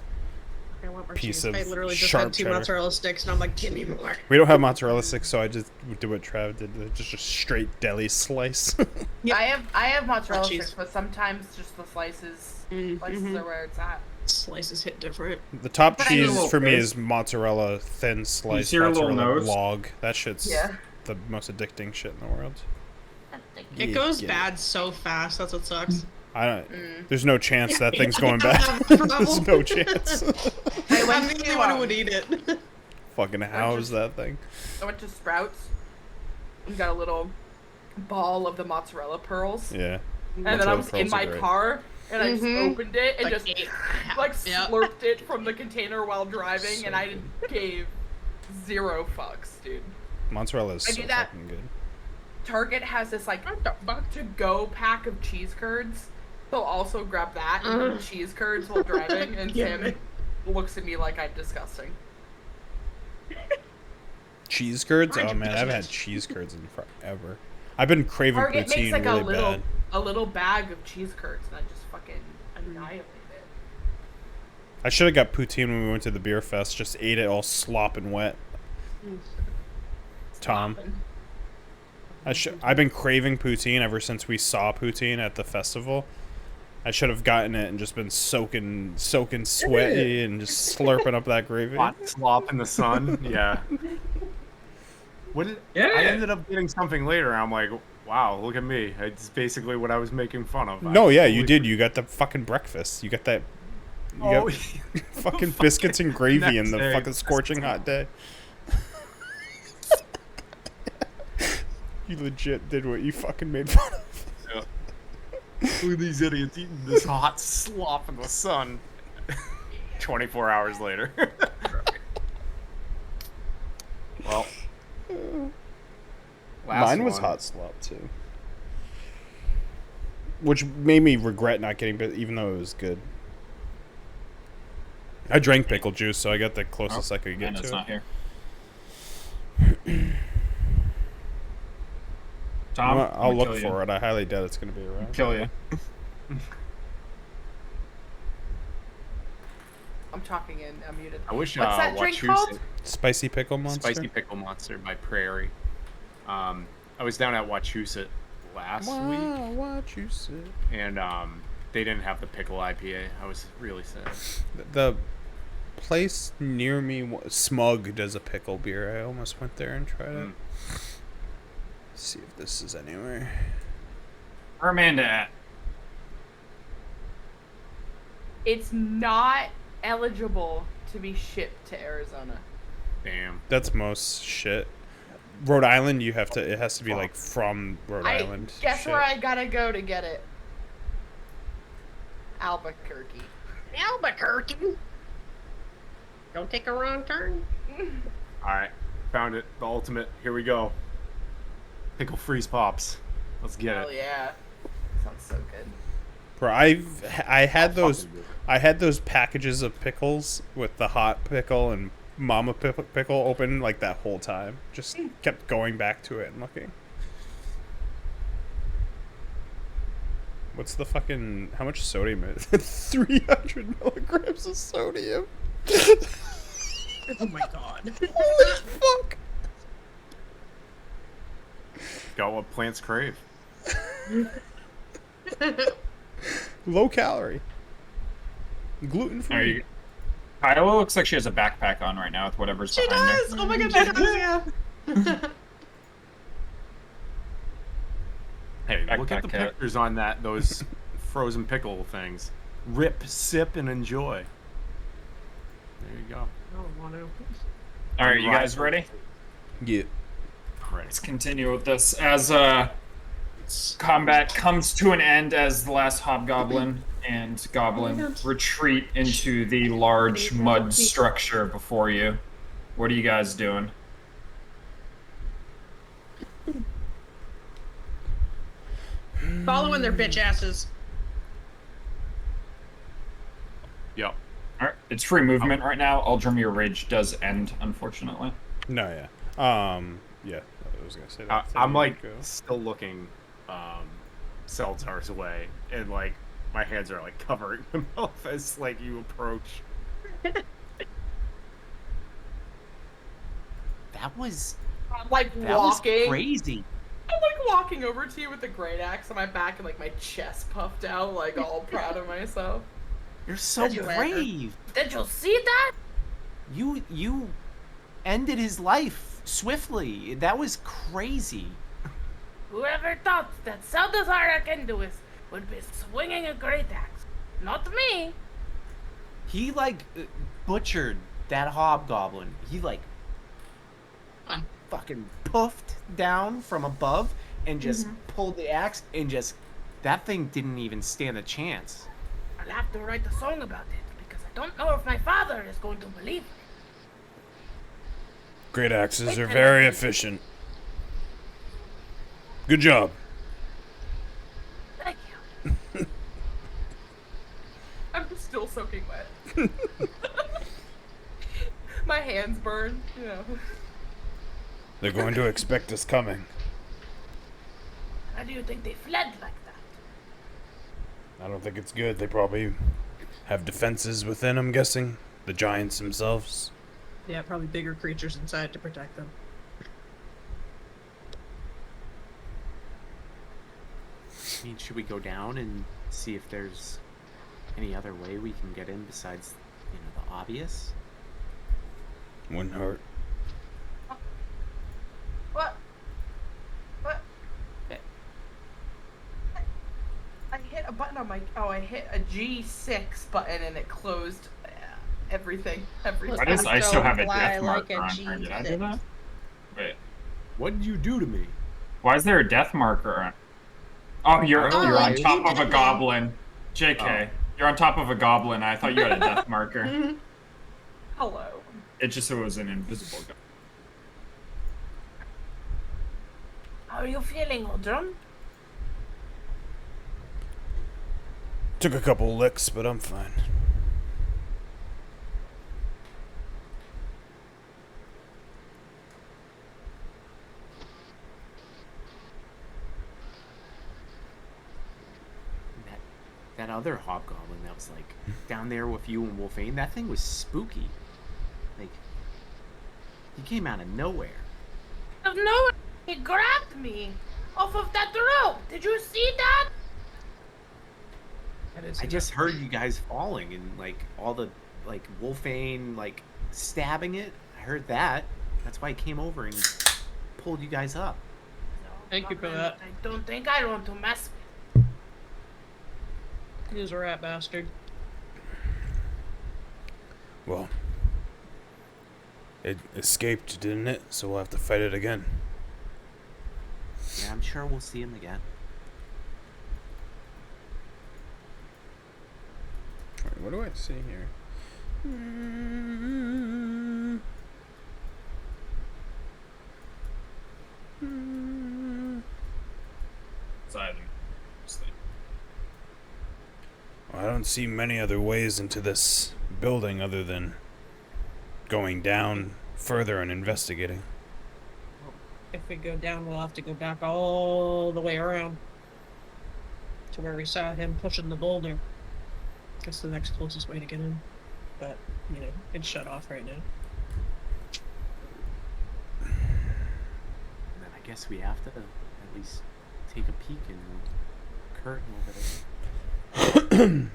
I want more Piece cheese. of I literally just sharp had 2 cheddar. mozzarella sticks, and I'm like, give me more. We don't have mozzarella sticks, so I just do what Trav did. Just a straight deli slice. Yeah. I have mozzarella cheese. sticks, but sometimes just the slices are where it's at. Slices hit different. The top But I need a cheese little for me taste. is mozzarella thin slice, hear a little mozzarella nose? log. That shit's Yeah. the most addicting shit in the world. It Yeah, goes get it. bad so fast. That's what sucks. I don't. There's no chance that thing's going I bad. have that There's problem. no chance. I went I'm the to, only one who would eat it. Fucking house that thing. I went to Sprouts and got a little ball of the mozzarella pearls. Yeah. And then I Mozzarella was in pearls are my great. car and I just opened it and Like, just ate. like Yep. slurped it from the container while driving, So and I good. gave 0 fucks, dude. Mozzarella is I so do that. fucking good. Target has this like to go pack of cheese curds. So also grab that and eat cheese curds while driving, and Yeah. Sam looks at me like I'm disgusting. Cheese curds? Why'd Oh you man, I push haven't it? had cheese curds in forever. I've been craving Target poutine makes like really bad. a little bag of cheese curds, and I just fucking annihilate it. I should have got poutine when we went to the beer fest. Just ate it all slopping wet. Tom, I've been craving poutine ever since we saw poutine at the festival. I should have gotten it and just been soaking sweaty and just slurping up that gravy. Hot slop in the sun. Yeah. What did, Yeah. I ended up getting something later. And I'm like, wow, look at me. It's basically what I was making fun of. No, I yeah, you totally did. You got the fucking breakfast. You got that. You Oh, got fucking biscuits and gravy in next the day, fucking scorching hot day. You legit did what you fucking made fun of. Yeah. Look at these idiots eating this hot slop in the sun. 24 hours later. Well, Mine was hot slop too, which made me regret not getting bit, even though it was good. I drank pickle juice, so I got the closest I could get to it's it. not here. Tom, I'll look for it. I highly doubt it's going to be around. Kill you. I'm talking in. I'm muted. I wish What's that drink called? Spicy pickle monster. Spicy Pickle Monster by Prairie. I was down at Wachusett last week, Wachusett. and they didn't have the pickle IPA. I was really sad. The place near me, Smug, does a pickle beer. I almost went there and tried it. Let's see if this is anywhere. Where Amanda at? It's not eligible to be shipped to Arizona. Damn. That's most shit. Rhode Island, you have to. It has to be like from Rhode Island. Guess shit. where I gotta go to get it? Albuquerque. Albuquerque. Don't take a wrong turn. All right, found it. The ultimate. Here we go. Pickle freeze pops. Let's get Hell it. yeah. Sounds so good. Bro, I had those packages of pickles with the hot pickle and mama pickle open like that whole time. Just kept going back to it and looking. What's the fuckind... How much sodium is it? 300 milligrams of sodium. Oh my god. Holy fuck. Got what plants crave. Low calorie. Gluten Are free. you? Kyla looks like she has a backpack on right now with whatever's She behind does! her. Oh my god, she does, yeah. Hey, look at Backpack the cat. pictures on those frozen pickle things. Rip, sip, and enjoy. There you go. I don't want to. All right, you guys ready? Yeah. Ready. Let's continue with this as combat comes to an end as the last hobgoblin and goblin retreat into the large mud structure before you. What are you guys doing? Following their bitch asses. Yep. All right, it's free movement right now. Aldrum, your rage does end, unfortunately. No, yeah. Yeah. I was gonna say that. I'm like still looking Seltzar's way, and like my hands are like covering my mouth as like you approach. That was I'm like that was walking. crazy. I'm like walking over to you with the great axe on my back and like my chest puffed out, like all proud of myself. You're so Did you brave. Did you see that? You ended his life swiftly. That was crazy. Whoever thought that Saldazar Arcandus would be swinging a great axe? Not me. He like butchered that hobgoblin. He like fucking puffed down from above and just pulled the axe and just that thing didn't even stand a chance. I'll have to write a song about it because I don't know if my father is going to believe me. Great axes are very efficient. Good job. Thank you. I'm still soaking wet. My hands burn, you know. They're going to expect us coming. How do you think they fled like that? I don't think it's good. They probably have defenses within, I'm guessing. The giants themselves. Yeah, probably bigger creatures inside to protect them. I mean, should we go down and see if there's any other way we can get in besides, you know, the obvious? Wouldn't hurt. button on my... Oh, I hit a G6 button and it closed everything. Why does I still have a Fly death like marker a on her? Did I do that? Wait. What did you do to me? Why is there a death marker on? Oh, you're Oh, on you top of did a it. goblin. JK. You're on top of a goblin. I thought you had a death marker. Hello. It just was an invisible goblin. How are you feeling, Oldrum? Took a couple licks, but I'm fine. That other hobgoblin that was like down there with you and Wolfane, that thing was spooky. Like, he came out of nowhere. Out of nowhere, he grabbed me off of that rope. Did you see that? I just heard you guys falling and like all the like Wolfane like stabbing it. I heard that. That's why I came over and pulled you guys up. Thank you for that. I don't think I want to mess. He's a rat bastard. Well, it escaped, didn't it? So we'll have to fight it again. Yeah, I'm sure we'll see him again. Alright, what do I see here? I don't see many other ways into this building other than going down further and investigating. If we go down, we'll have to go back all the way around to where we saw him pushing the boulder. That's the next closest way to get in. But, you know, it's shut off right now. And then I guess we have to at least take a peek in the curtain over there.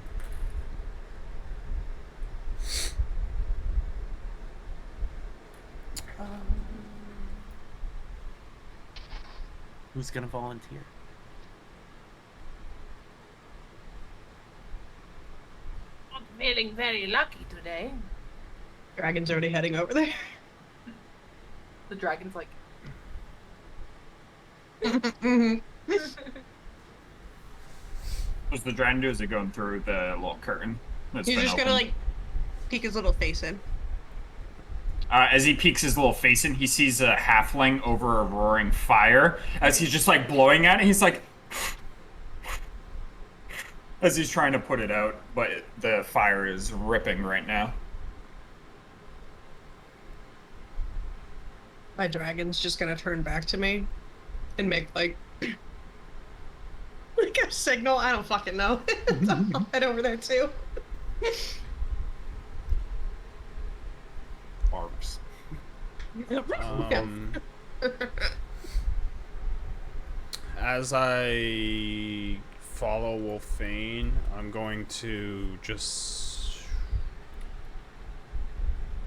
Who's gonna volunteer? Not feeling very lucky today. Dragon's already heading over there. The dragon's like... What's the dragon do? Is it going through the little curtain? That's He's been just gonna, opened? like, peek his little face in. As he peeks his little face in, he sees a halfling over a roaring fire. As he's just like blowing at it, he's like, as he's trying to put it out, but the fire is ripping right now. My dragon's just gonna turn back to me and make, like, like a signal. I don't fucking know. I'll head over there too. Barks. As I follow Wolfane, I'm going to just...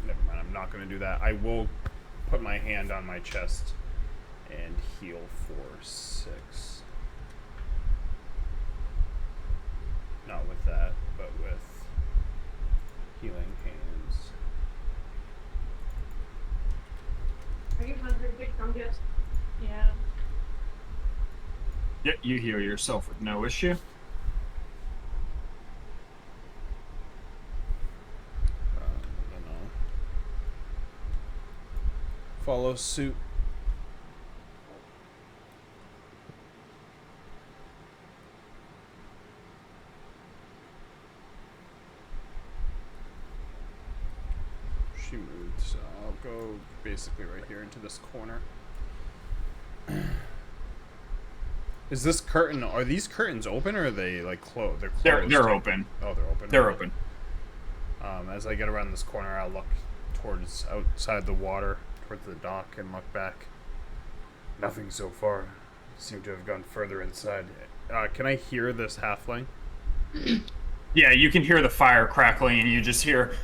Never mind, I'm not going to do that. I will put my hand on my chest and heal for 6. Not with that, but with healing hands. Are you hungry, big fungus? Yeah. Yeah, you heal yourself with no issue. I don't know. Follow suit. She moved, so I'll go basically right here into this corner. Is this curtain? Are these curtains open or are they like closed? They're closed. They're open. Oh, they're open. They're okay. open. As I get around this corner, I'll look towards outside the water, towards the dock, and look back. Nothing so far. Seem to have gone further inside. Can I hear this halfling? Yeah, you can hear the fire crackling, and you just hear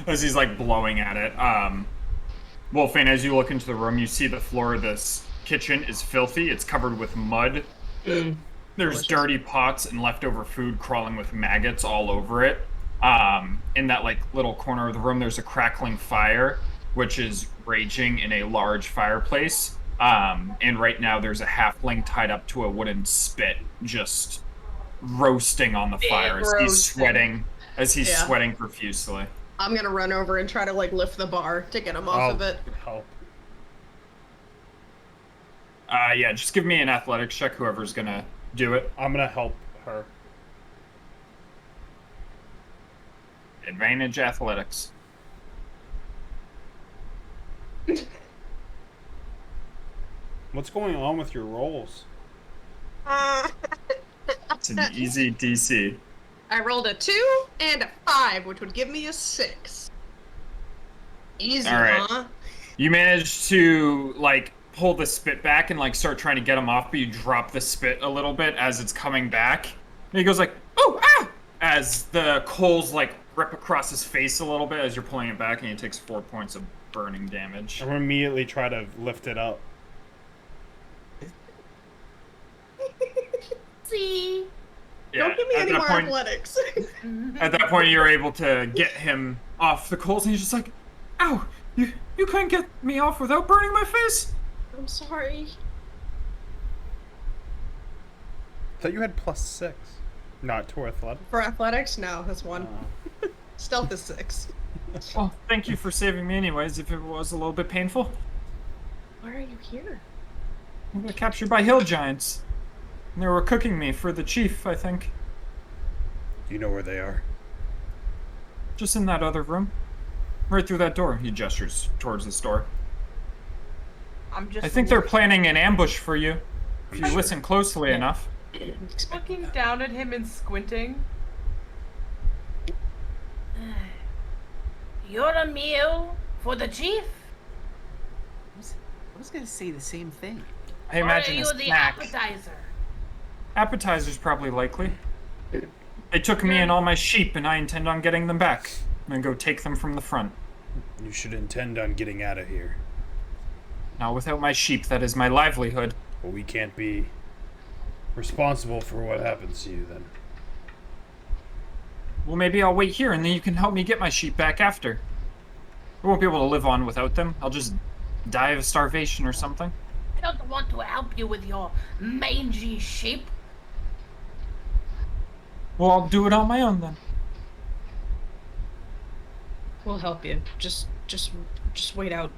as he's like blowing at it. Wolfane, as you look into the room, you see the floor of this kitchen is filthy. It's covered with mud. There's Delicious. dirty pots and leftover food crawling with maggots all over it. In that like little corner of the room, there's a crackling fire, which is raging in a large fireplace. And right now there's a halfling tied up to a wooden spit, just roasting on the fire as he's roasting. Yeah. sweating profusely. I'm gonna run over and try to like lift the bar to get him off of it. Help. Yeah, just give me an athletics check, whoever's gonna do it. I'm gonna help her. Advantage athletics. What's going on with your rolls? It's an easy DC. I rolled a 2 and a 5, which would give me a 6. Easy, All right. huh? You manage to like pull the spit back and like start trying to get him off, but you drop the spit a little bit as it's coming back. And he goes like, "Oh, ah!" As the coals like rip across his face a little bit as you're pulling it back, and he takes 4 points of burning damage. I'm gonna immediately try to lift it up. See? Yeah, Don't give me at any that more point- athletics. At that point, you're able to get him off the coals, and he's just like, "Ow! You couldn't get me off without burning my face." I'm sorry. I thought you had +6. Not to athletic. For athletics? No, that's 1. Stealth is 6. Well, thank you for saving me, anyways. If it was a little bit painful, Why are you here? I got captured by hill giants. And they were cooking me for the chief, I think. Do you know where they are? Just in that other room. Right through that door. He gestures towards this door. I'm just I think they're planning an ambush for you. If you listen closely enough. looking down at him and squinting. You're a meal for the chief? I was gonna say the same thing. I imagine or are a you the snack. appetizer? Appetizer's probably likely. They took me and all my sheep, and I intend on getting them back. I'm gonna go take them from the front. You should intend on getting out of here. Not without my sheep, that is my livelihood. Well, we can't be responsible for what happens to you then. Well, maybe I'll wait here, and then you can help me get my sheep back after. I won't be able to live on without them. I'll just die of starvation or something. I don't want to help you with your mangy sheep. Well, I'll do it on my own then. We'll help you. Just wait out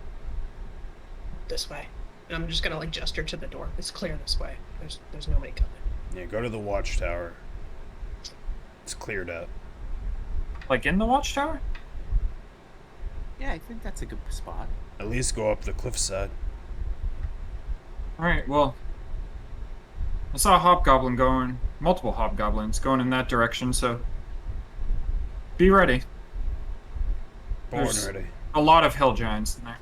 this way. And I'm just gonna like gesture to the door. It's clear this way. There's nobody coming. Yeah, go to the watchtower. It's cleared out. Like in the watchtower? Yeah, I think that's a good spot. At least go up the cliffside. Alright, well. I saw a hobgoblin going, multiple hobgoblins going in that direction, so. Be ready. Born There's ready. a lot of hill giants in there.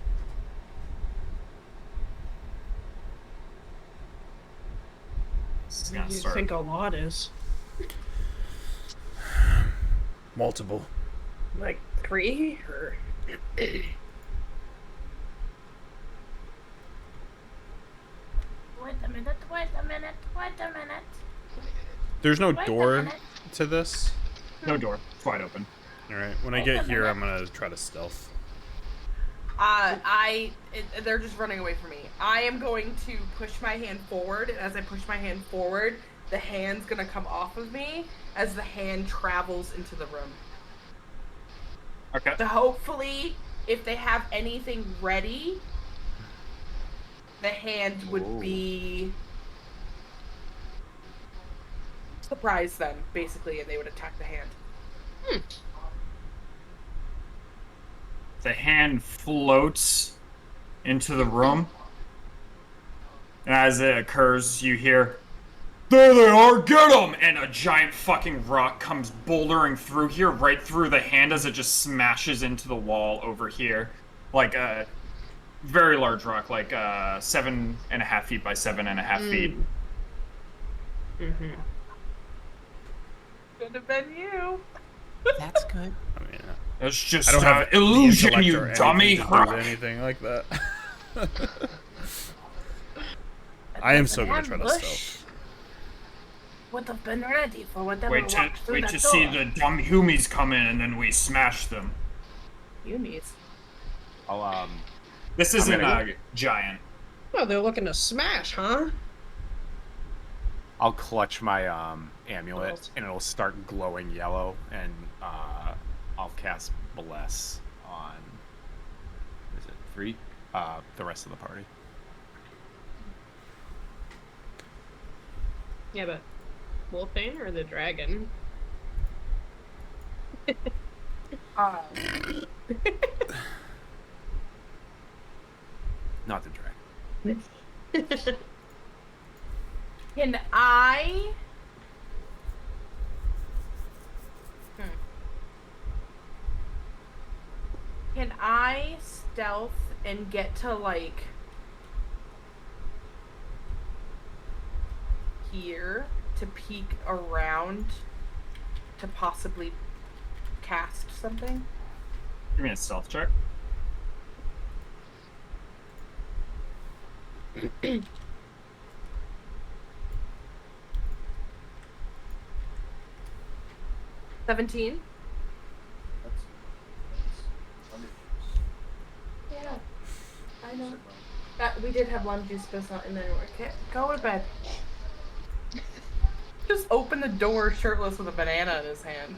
This is What gonna do you start. think a lot is? Multiple. Like 3 or Wait a minute, wait a minute, wait a minute. There's no Wait a door minute. to this. No door. It's wide open. Alright, when I Wait get a here, minute. I'm gonna try to stealth. They're just running away from me. I am going to push my hand forward, and as I push my hand forward, the hand's gonna come off of me as the hand travels into the room. Okay. So hopefully, if they have anything ready, the hand would Whoa. be surprise them, basically, and they would attack the hand. The hand floats into the room. And as it occurs, you hear, "There they are, get them!" And a giant fucking rock comes bouldering through here, right through the hand as it just smashes into the wall over here. Like a very large rock, like 7.5 feet by 7.5 feet. Mm-hmm. Could have been you. That's good. I mean, It's just I don't have the illusion, intellect you or dummy. anything to do anything like that. I am still gonna try to Ambush. stealth. would have been ready for whatever Wait walked through to that door. see the dumb humies come in and then we smash them. Yumis. I'll This isn't gonna- a giant. Oh, they're looking to smash, huh? I'll clutch my amulet and it'll start glowing yellow, and I'll cast Bless on. Is it 3? The rest of the party. Yeah, but Wolfbane or the dragon? Not the dragon. Can I? Can I stealth and get to like here to peek around to possibly cast something? Give me a stealth check. $17. Yeah, I know. That we did have lime juice, but it's not in there anymore. Okay, go to bed. Just open the door shirtless with a banana in his hand.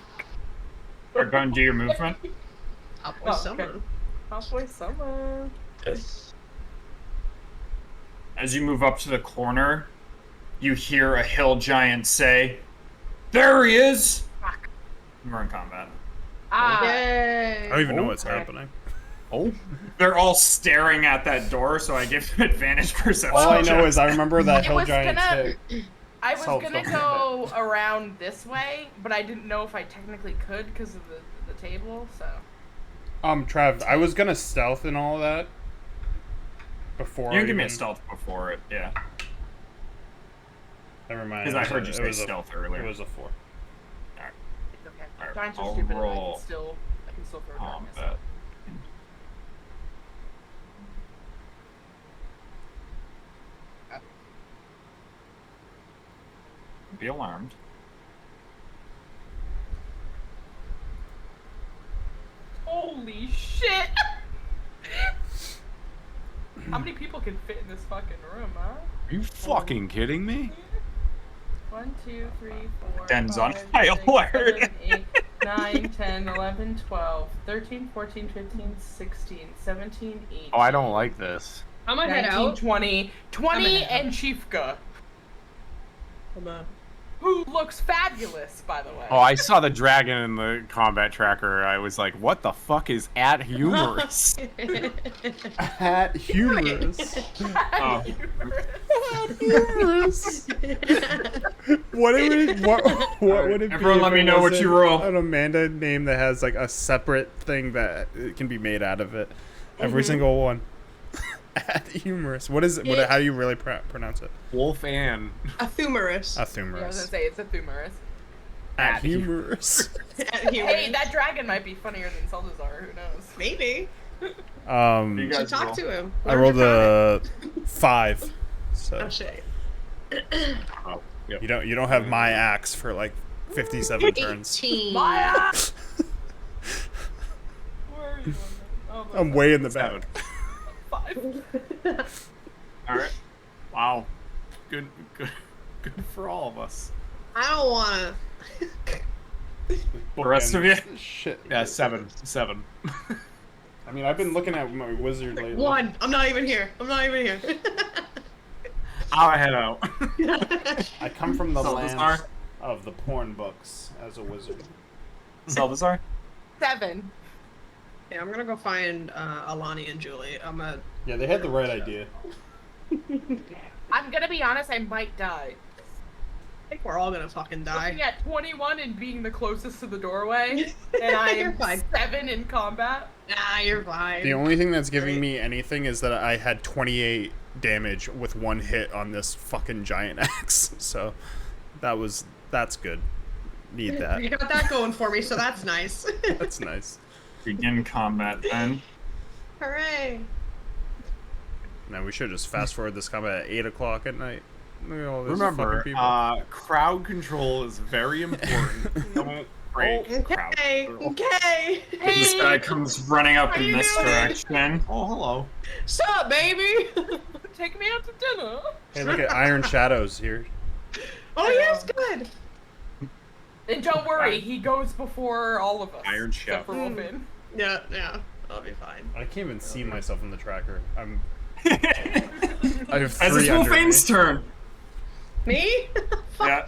Or go and do your movement. Halfway summer. Halfway summer. As you move up to the corner, you hear a hill giant say, "There he is!" Fuck. We're in combat. Ah. Yay! I don't even know what's Okay. happening. Oh, They're all staring at that door, so I give them advantage perception. All I know check. is I remember that I hill was giant gonna- tick. I was Self gonna don't go around this way, but I didn't know if I technically could because of the table, so. Trav, I was gonna stealth and all of that before. You can give me a even- stealth before it, yeah. Never mind. Because I heard you it say was a- stealth earlier. It was a 4. It's okay. Alright, Giants are I'll stupid and I roll can still throw darkness. combat. Be alarmed. Holy shit! How many people can fit in this fucking room, huh? are you fucking kidding me? 1, 2, 3, 4, Den's on 5, high 6, alert. 7, 8, 9, 10, 11, 12, 13, 14, 15, 16, 17, 18. Oh, I don't like this. I'm gonna head 19, out. 20, I'm gonna 20 head and Chiefka, Hold on. who looks fabulous, by the way. Oh, I saw the dragon in the combat tracker. I was like, what the fuck is at humorous? At humorous. Oh, Humorous. What would it be? Everyone if let it me know what wasn't you roll. An Amanda name that has like a separate thing that it can be made out of it. Every single one. At humorous. What is it? What, how do you really pronounce it? Wolf Ann. A thumerus. A Yeah, I was gonna humorous. say it's a Thumerus. At humorous. Hey, that dragon might be funnier than Salazar. Who knows? Maybe. you You guys should talk roll. to him. I Learn rolled to a 5. Oh So shit. Oh, yep. you don't have my axe for like 57 turns. 18. Maya! Where are you? Oh, I'm way in the back. 5. Alright. Wow. Good for all of us. I don't wanna. The rest of you? Shit. Yeah, 7. I mean, I've been looking at my wizard lately. 1. I'm not even here. I'm not even here. I'll head out. I come from the Salazar? land of the porn books as a wizard. Salazar? 7. Yeah, I'm gonna go find Alani and Julie. I'm gonna. Yeah, they had the right idea. I'm gonna be honest, I might die. I think we're all gonna fucking die. Looking at 21 and being the closest to the doorway, and I You're am fine. 7 in combat. Nah, you're fine. The only thing that's giving me anything is that I had 28 damage with 1 hit on this fucking giant axe. So that's good. Need that. You got that going for me, so that's nice. That's nice. Begin combat then. Hooray! Now we should just fast forward this combat at 8 o'clock at night. Look at all this Remember, fucking people. crowd control is very important. Don't break crowd Okay, control. okay. This guy comes running up How in you this doing? direction. Oh, hello. Sup, baby? Take me out to dinner. Hey, look at Iron Shadows here. Oh, yes, good. And don't worry, he goes before all of us. Iron except Chef. for Wolfin. Yeah, I'll be fine. I can't even see myself in the tracker. I have As three it's under me. Wolfane's turn. Me? Yeah.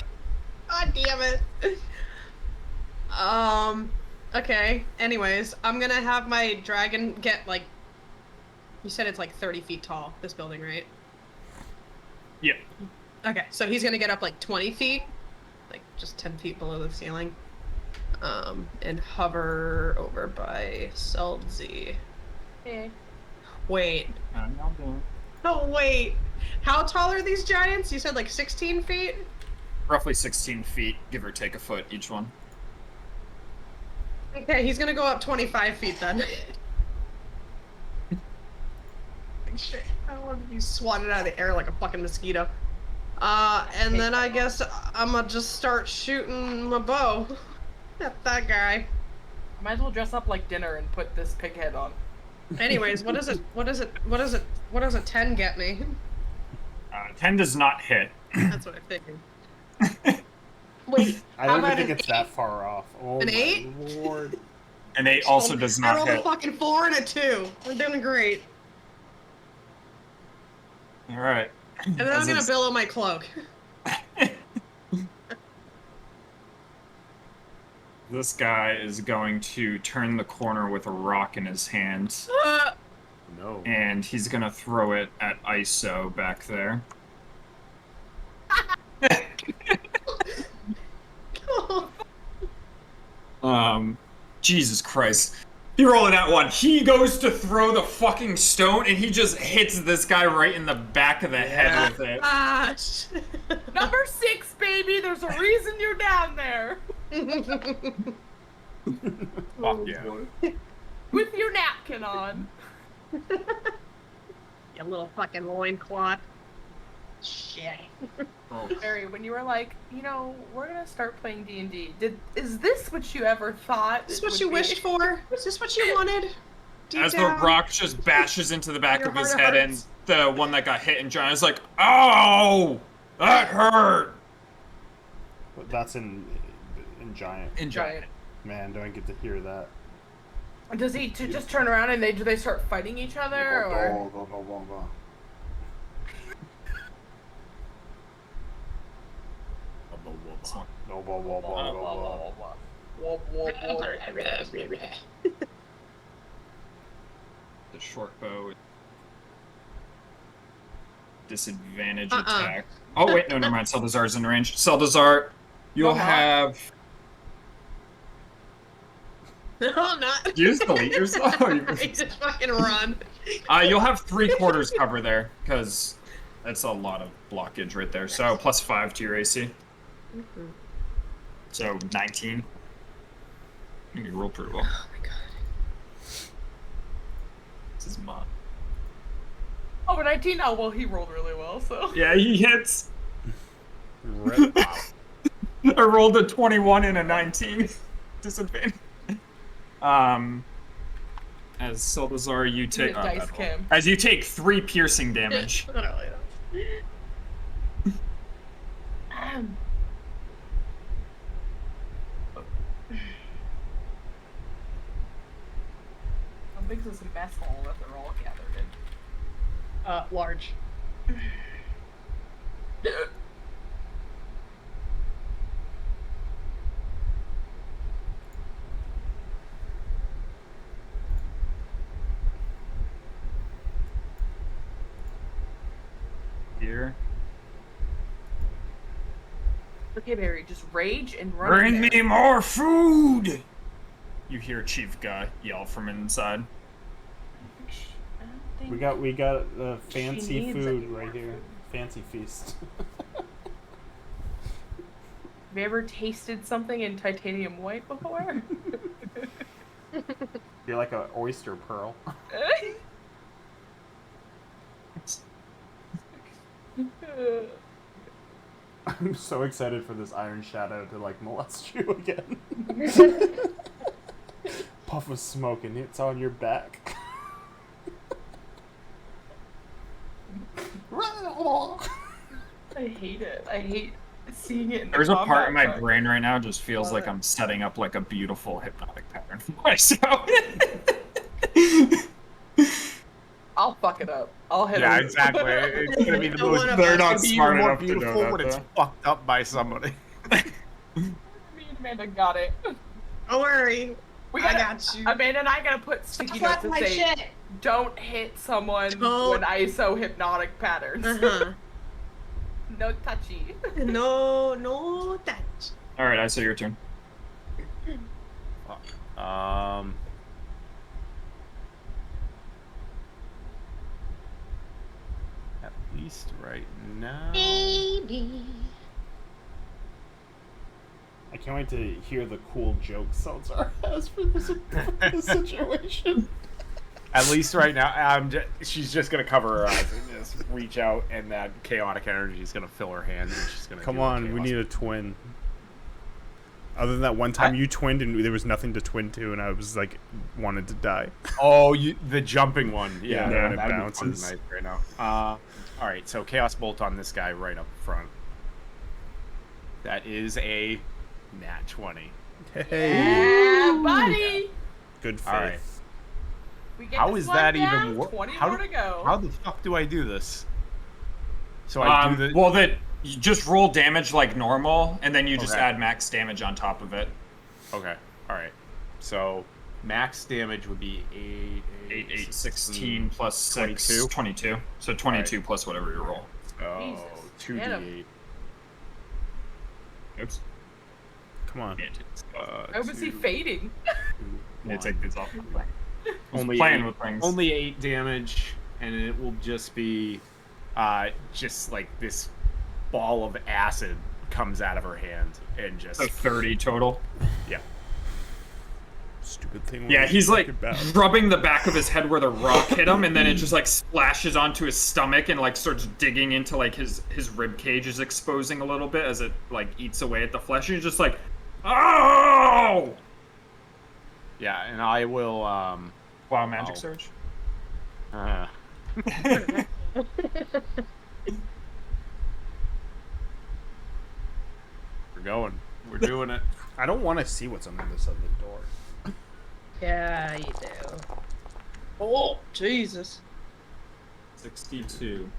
God damn it. Okay. Anyways, I'm gonna have my dragon get, like... You said it's, like, 30 feet tall, this building, right? Yeah. Okay, so he's gonna get up, like, 20 feet. Like, just 10 feet below the ceiling. And hover over by Seldzie. Okay. Wait. Oh, wait. How tall are these giants? You said, like, 16 feet? Roughly 16 feet, give or take a foot each one. Okay, he's gonna go up 25 feet then. Shit, I don't want to be swatted out of the air like a fucking mosquito. And then I guess I'm gonna just start shooting my bow at that guy. Might as well dress up like dinner and put this pig head on. Anyways, what does a 10 get me? 10 does not hit. That's what I figured. Wait, I how don't even about think an it's that far off. Oh An my 8? lord. An 8 also does I not rolled a hit. fucking 4 and a 2. We're doing great. Alright. And then I'm gonna billow my cloak. This guy is going to turn the corner with a rock in his hand, No. and he's gonna throw it at ISO back there. Jesus Christ. He rolling that one. He goes to throw the fucking stone, and he just hits this guy right in the back of the head with it. Ah, Number 6, baby. There's a reason you're down there. Fuck yeah. With your napkin on. You little fucking loincloth. Shit. Barry, when you were like, we're gonna start playing D&D, is this what you ever thought? Is this what you wished for? Is this what you wanted? Deep As the down? rock just bashes into the back Your of his heart head, and hurts. the one that got hit in John is like, "Ow! That hurt!" But that's in giant. In Giant. Man, don't get to hear that. Does he just turn around and do they start fighting each other, or? The short bow. Disadvantage Uh-uh. attack. Oh wait, no, never mind. Seldazar's in range. Seldazar, you'll Uh-huh. have. No, I'm not. You just delete yourself. I just fucking run. You'll have 3/4 cover there, because that's a lot of blockage right there. So +5 to your AC. Mm-hmm. So 19. You roll pretty well. Oh my god. This is mine. Oh, but 19. Oh, well, he rolled really well, so. Yeah, he hits. Rip. I rolled a 21 and a 19. Disadvantage. As Seldazar, you take. Dice bad roll. cam. As you take 3 piercing damage. How big is this mess hall that they're all gathered in? Large. Here. Okay, Barry, just rage and run. Bring in me there. more food! You hear Chief Guy yell from inside. I don't think- We got She fancy needs food any more right here. food. Fancy feast. Have you ever tasted something in titanium white before? You're like an oyster pearl. I'm so excited for this Iron Shadow to like molest you again. Puff of smoke and it's on your back. I hate it. I hate seeing it in the There's a part in my combat brain right now just feels Love like it. I'm setting up like a beautiful hypnotic pattern for myself. I'll fuck it up. I'll hit Yeah, him. exactly. It's gonna be the Don't most. wanna They're mess not It's gonna be smart even more enough to know beautiful that, when it's though. fucked up by somebody. Me and Amanda got it. Don't worry. We I gotta, got you. Amanda and I gotta put sticky notes Slap to my say, shit. don't hit someone Don't. when ISO hypnotic patterns. Uh-huh. No touchy. No touch. All right, I say your turn. At least right now. Baby. I can't wait to hear the cool jokes Salzar has for this situation. At least right now, she's just gonna cover her eyes and just reach out, and that chaotic energy is gonna fill her hand, and she's gonna. Come do the on, we chaos. need a twin. Other than that one time you twinned and there was nothing to twin to, and I was like, wanted to die. Oh, the jumping one. Yeah, Yeah, when it that'd be bounces. fun right now. All right, so chaos bolt on this guy right up front. That is a nat 20. Hey, Yeah, buddy. good faith. All right. We get How this is one that down, even work? 20 How more to go. How the fuck do I do this? So I do the. Well, that you just roll damage like normal, and then you just Okay. add max damage on top of it. Okay. All right. So max damage would be 8, 16 plus 6, 22? 22. So 22 plus whatever you roll. Oh, Jesus. Get 'em. 2d8. Oops. Come on. I was he fading. Yeah, take these off. Only playing eight, with things. Only 8 damage, and it will just be, just like this ball of acid comes out of her hand and just. So 30 total. Yeah. Stupid thing. Yeah, he's like about. rubbing the back of his head where the rock hit him, and then it just like splashes onto his stomach and like starts digging into like his rib cage is exposing a little bit as it like eats away at the flesh. And he's just like, oh! Yeah, and I will. Wow, magic Oh. surge. We're going. We're doing it. I don't want to see what's on the other side of the door. Yeah, you do. Oh, Jesus. 62.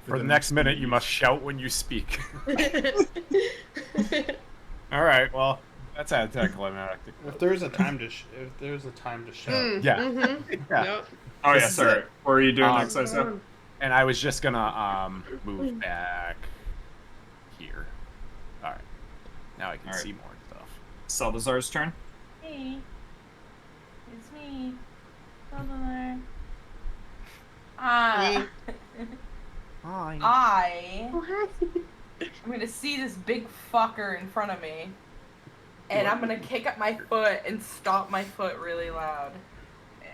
For the next minute, you must shout when you speak. All right. Well, that's anticlimactic. If there's a time to shout. Yeah. Yeah. Yep. Oh This yeah, is sorry. it. What are you doing Um, next, Isa? And I was just gonna move back here. All right. Now I can All right. see more stuff. Salazar's turn. Hey, it's me. Salazar. Hey. I'm gonna see this big fucker in front of me, and I'm gonna kick up my foot and stomp my foot really loud, and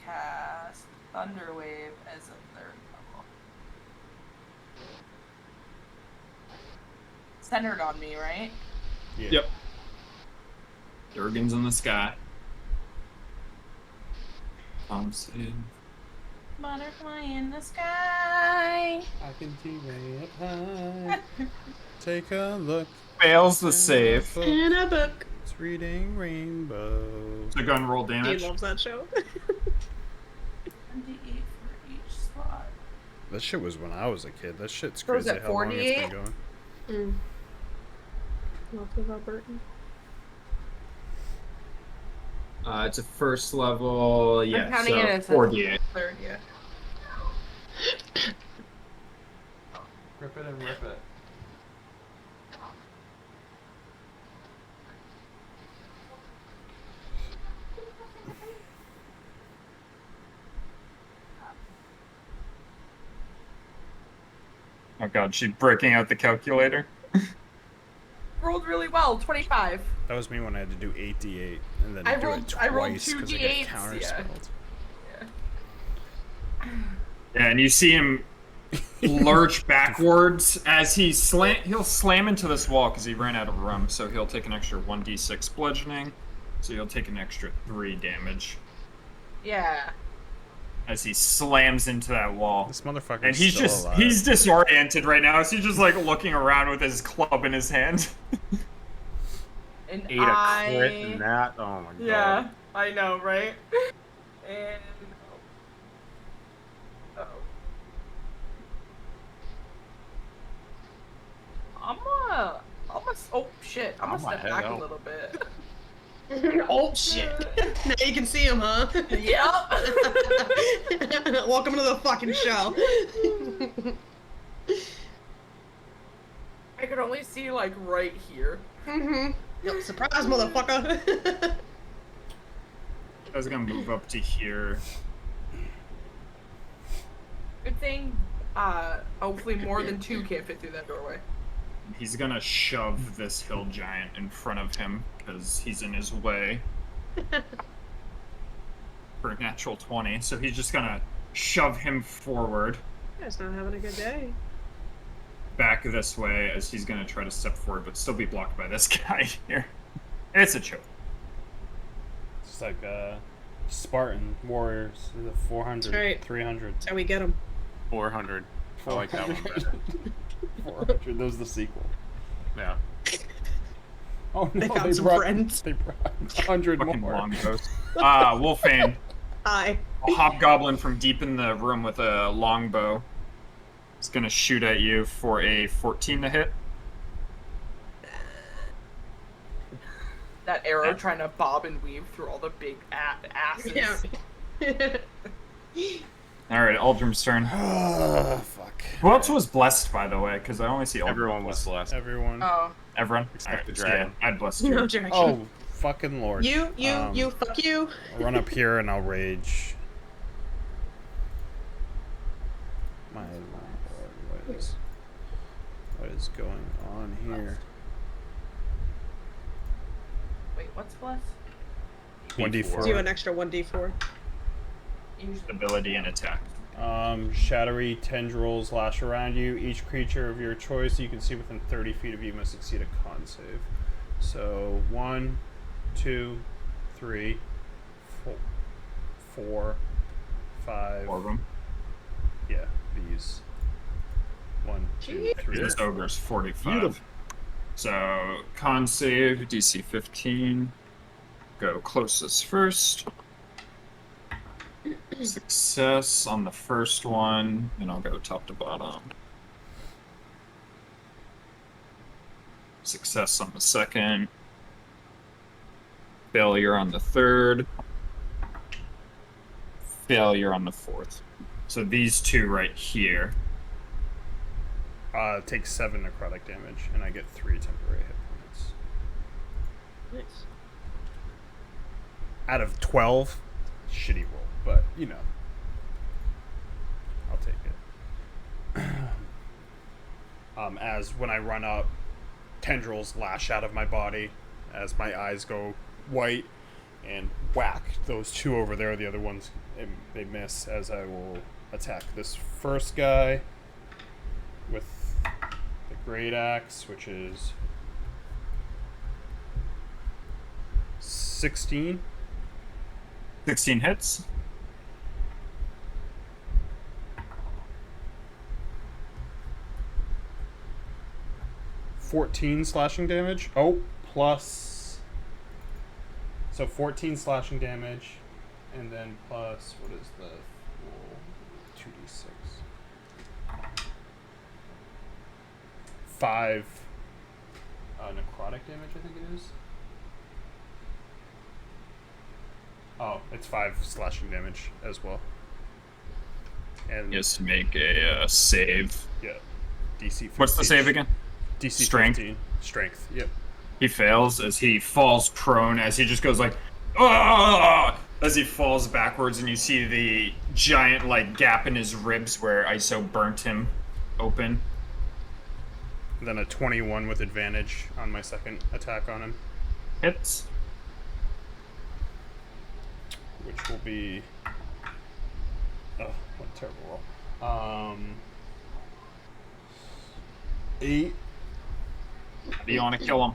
cast Thunderwave as a third level. Centered on me, right? Yeah. Yep. Durgan's in the sky. Thompson. Butterfly in the sky. I can see way up high. Take a look. Fails the save. In a book. It's reading rainbow. So go and roll He damage. loves that show. 1d8 for each slot. That shit was when I was a kid. That shit's So is crazy it how long it's 48? been going. Lots of Albertan. It's a first level. I'm Yeah, counting so it as a 48. third, yeah. Rip it and rip it. Oh god, she's breaking out the calculator. Rolled really well, 25. That was me when I had to do 8d8 and then I do rolled- it I rolled twice two because I D8s, got yeah. counterspelled. Yeah, and you see him lurch backwards as he'll slam into this wall because he ran out of room. So he'll take an extra 1d6 bludgeoning. So he'll take an extra 3 damage Yeah. as he slams into that wall. This motherfucker. And he's disoriented right now. So he's just like looking around with his club in his hand. And Ate a crit in that. Oh my god. Yeah, I know, right? And oh. Oh shit! I'm gonna step back a little bit. Oh shit! Now you can see him, huh? Yep. Welcome to the fucking show. I could only see like right here. Yep, surprise, motherfucker. I was gonna move up to here. Good thing, hopefully more than 2 can't fit through that doorway. He's gonna shove this hill giant in front of him because he's in his way. For a natural 20, so he's just gonna shove him forward. You guys not having a good day. Back this way as he's gonna try to step forward but still be blocked by this guy here. It's a choke. It's like Spartan warriors, the 400, That's right. 300. That's how we get him. 400. I like that one better. 400. That was the sequel. Yeah. Oh no, They found some friends. They brought 100 Fucking more. longbows. Wolfane, Hi. a hobgoblin from deep in the room with a longbow, is gonna shoot at you for a 14 to hit. That arrow trying to bob and weave through all the big asses. Yeah. Alright, Aldrim's turn. Fuck. Who else was blessed, by the way? Because I only see Aldrim. Everyone was blessed. Everyone. Oh. Everyone? Except the So dragon. yeah, I'd bless you. No direction. Oh, fucking lord. You, fuck you. I'll run up here and I'll rage. My lord, what is going on here? Wait, what's bless? 1d4. Do an extra 1d4. Ability and attack. Shadowy tendrils lash around you. Each creature of your choice you can see within 30 feet of you must succeed a con save. So 1, 2, 3, 4, 5. 4 of them. Yeah, these. 1, 2, 3. This ogre's 45. Beautiful. So, con save, DC 15. Go closest first. Success on the first one, and I'll go top to bottom. Success on the second. Failure on the third. Failure on the fourth. So these two right here. Take 7 necrotic damage, and I get 3 temporary hit points. Nice. Out of 12, shitty roll, but you know, I'll take it. As when I run up, tendrils lash out of my body as my eyes go white and whack those 2 over there. The other ones, they miss as I will attack this first guy with the great axe, which is 16. 16 hits. $14 slashing damage. Oh, plus. So 14 slashing damage, and then plus, what is the full 2d6? 5 necrotic damage, I think it is. Oh, it's 5 slashing damage as well. And He has to make a save. yeah, DC 15. What's the save again? DC Strength. 15. Strength. Yep. He fails as he falls prone, as he just goes like, ah! As he falls backwards, and you see the giant like gap in his ribs where ISO burnt him open. Then a 21 with advantage on my second attack on him, Hits. which will be. Oh, what a terrible roll. 8. How do you want to kill him?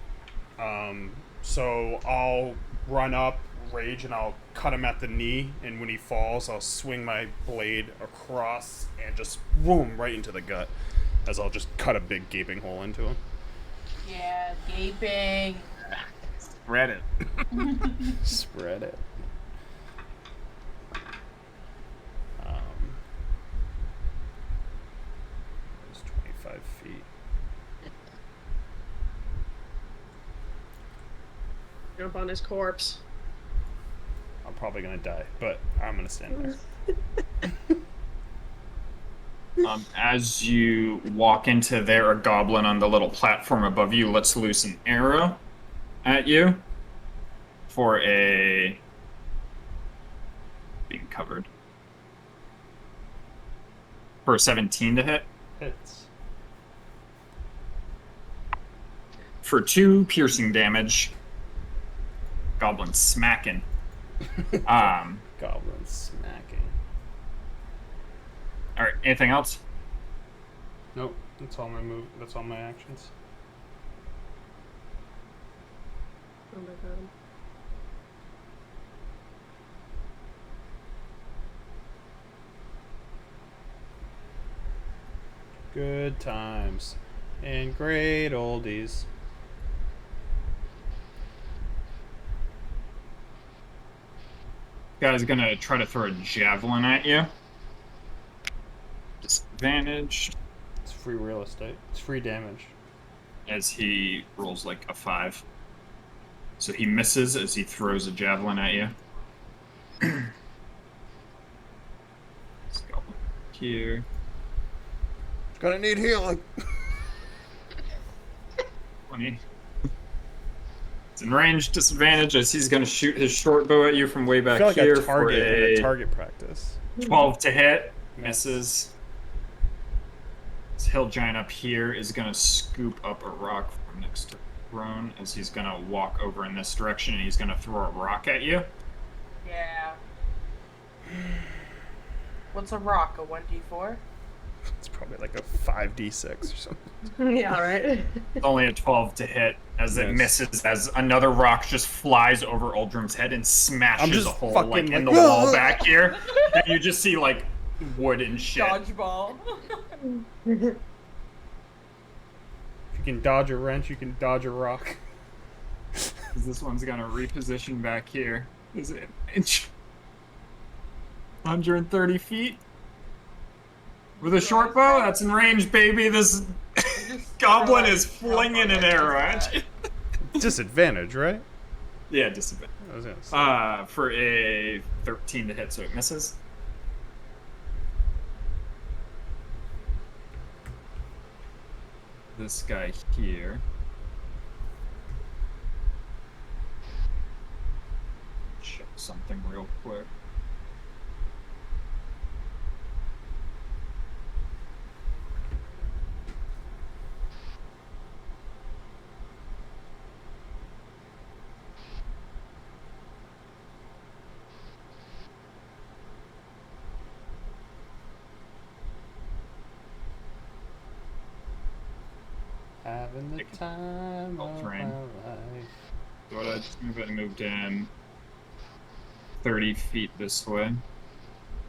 So I'll run up, rage, and I'll cut him at the knee. And when he falls, I'll swing my blade across and just boom right into the gut, as I'll just cut a big gaping hole into him. Yeah, gaping. Spread it. Spread it. It's 25 feet. Jump on his corpse. I'm probably gonna die, but I'm gonna stand there. As you walk into there, a goblin on the little platform above you lets loose an arrow at you for a being covered for a 17 to hit Hits. for 2 piercing damage. Goblin smacking. Goblin smacking. All right. Anything else? Nope. That's all my move. That's all my actions. Oh my god. Good times and great oldies. Guy's gonna try to throw a javelin at you. Disadvantage It's free real estate. It's free damage. as he rolls like a 5. So he misses as he throws a javelin at you. Let's go here. Gonna need healing. 20. It's in range, disadvantage as he's gonna shoot his short bow at you from way I back feel like here a target for in a a target practice. 12 to hit. Misses. This hill giant up here is gonna scoop up a rock from next to Roan as he's gonna walk over in this direction and he's gonna throw a rock at you. Yeah. What's a rock? A 1d4? It's probably like a 5d6 or something. Yeah, right. It's only a 12 to hit as it Nice. misses as another rock just flies over Uldrum's head and I'm smashes just a hole fucking like in the like, wall back here. And you just see like wood and shit. Dodgeball. If you can dodge a wrench, you can dodge a rock. 'Cause this one's gonna reposition back here. Is it an inch? 130 feet? With a short bow? That's in range, baby. This goblin is flinging an arrow at you. Disadvantage, right? Yeah, disadvantage. I was gonna say. For a 13 to hit, so it misses. This guy here. Check something real quick. Having the time of my Terrain. life. So what I just moved in 30 feet this way.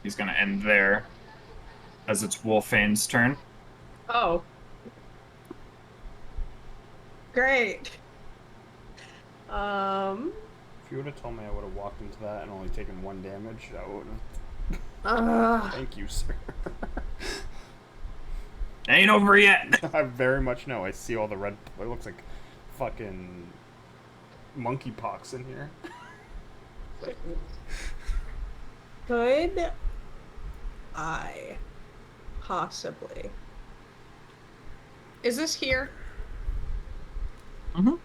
He's gonna end there as it's Wolfane's turn. Oh. Great. If you would have told me I would have walked into that and only taken 1 damage, I would have. Thank you, sir. Ain't over yet. I very much know. I see all the red. It looks like fucking monkeypox in here. Could I possibly? Is this here? Mhm.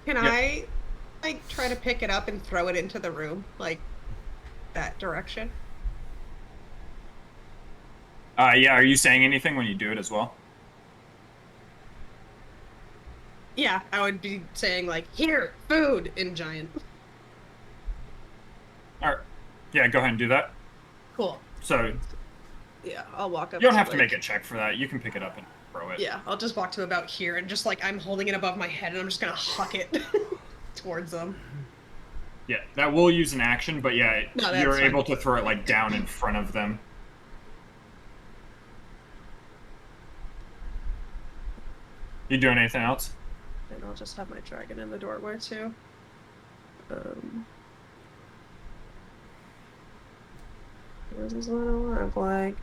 Can Yep. I, like, try to pick it up and throw it into the room, like, that direction? Yeah, are you saying anything when you do it as well? Yeah, I would be saying, like, here, food, in giant. Alright. Yeah, go ahead and do that. Cool. So, Yeah, I'll walk up. You don't have to like, make a check for that. You can pick it up and throw it. Yeah, I'll just walk to about here and just like I'm holding it above my head and I'm just gonna huck it towards them. Yeah, that will use an action, but yeah, No, that's you're fine. able to throw it like down in front of them. You doing anything else? And I'll just have my dragon in the doorway too. What does this one look like?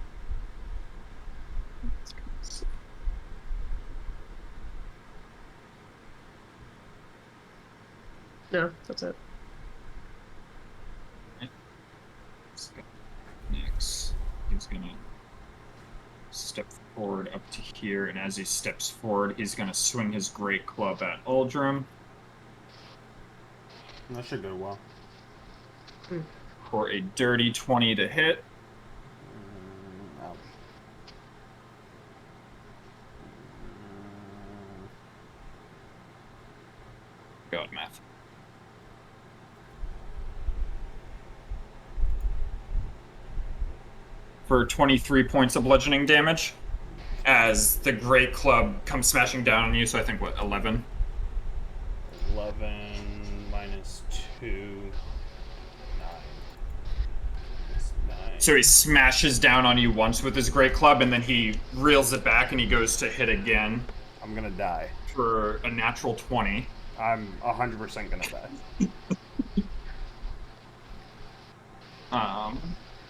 No, that's it. Next, he's gonna step forward up to here, and as he steps forward, he's gonna swing his great club at Uldrum That should go well. for a dirty 20 to hit. Ouch. God, math. For 23 points of bludgeoning damage, as the great club comes smashing down on you. So I think what, 11? 11 minus 2. 9. It's 9. So he smashes down on you once with his great club, and then he reels it back, and he goes to hit again I'm gonna die. for a natural 20. I'm 100% gonna die.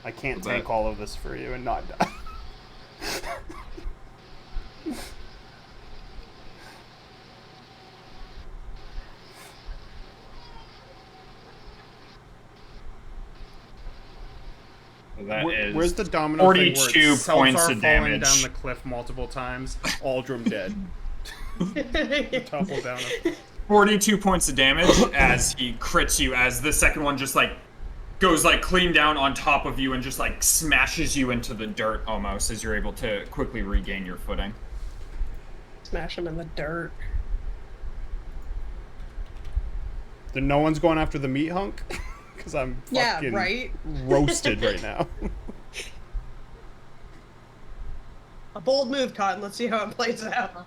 I can't But- take all of this for you and not die. So that is Where's the domino 42 thing where it's points Seltzar of falling damage. down the cliff multiple times, Aldrum dead. Topple down. 42 points of damage as he crits you, as the second one just like goes like clean down on top of you and just like smashes you into the dirt almost, as you're able to quickly regain your footing. Smash him in the dirt. Then no one's going after the meat hunk? Because I'm fucking right? roasted right now. A bold move, Cotton. Let's see how it plays out.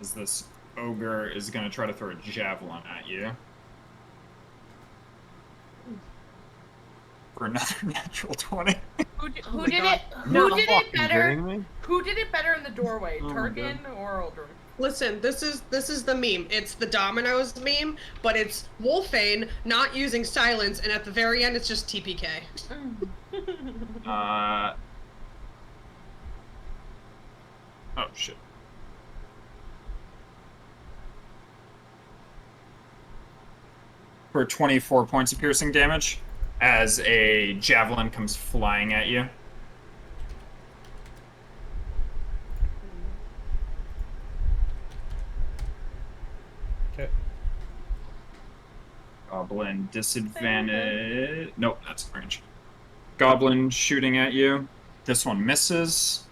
As this ogre is going to try to throw a javelin at you. For another natural 20. Who did, who my did God. it? Who did it Fucking better? kidding me? Who did it better in the doorway, Oh my Turkin or Uldrum? Listen, this is the meme. It's the dominoes meme, but it's Wolfane not using silence, and at the very end, it's just TPK. Oh shit. For 24 points of piercing damage, as a javelin comes flying at you. Okay. Goblin disadvantage. Nope, that's range. Goblin shooting at you. This one misses.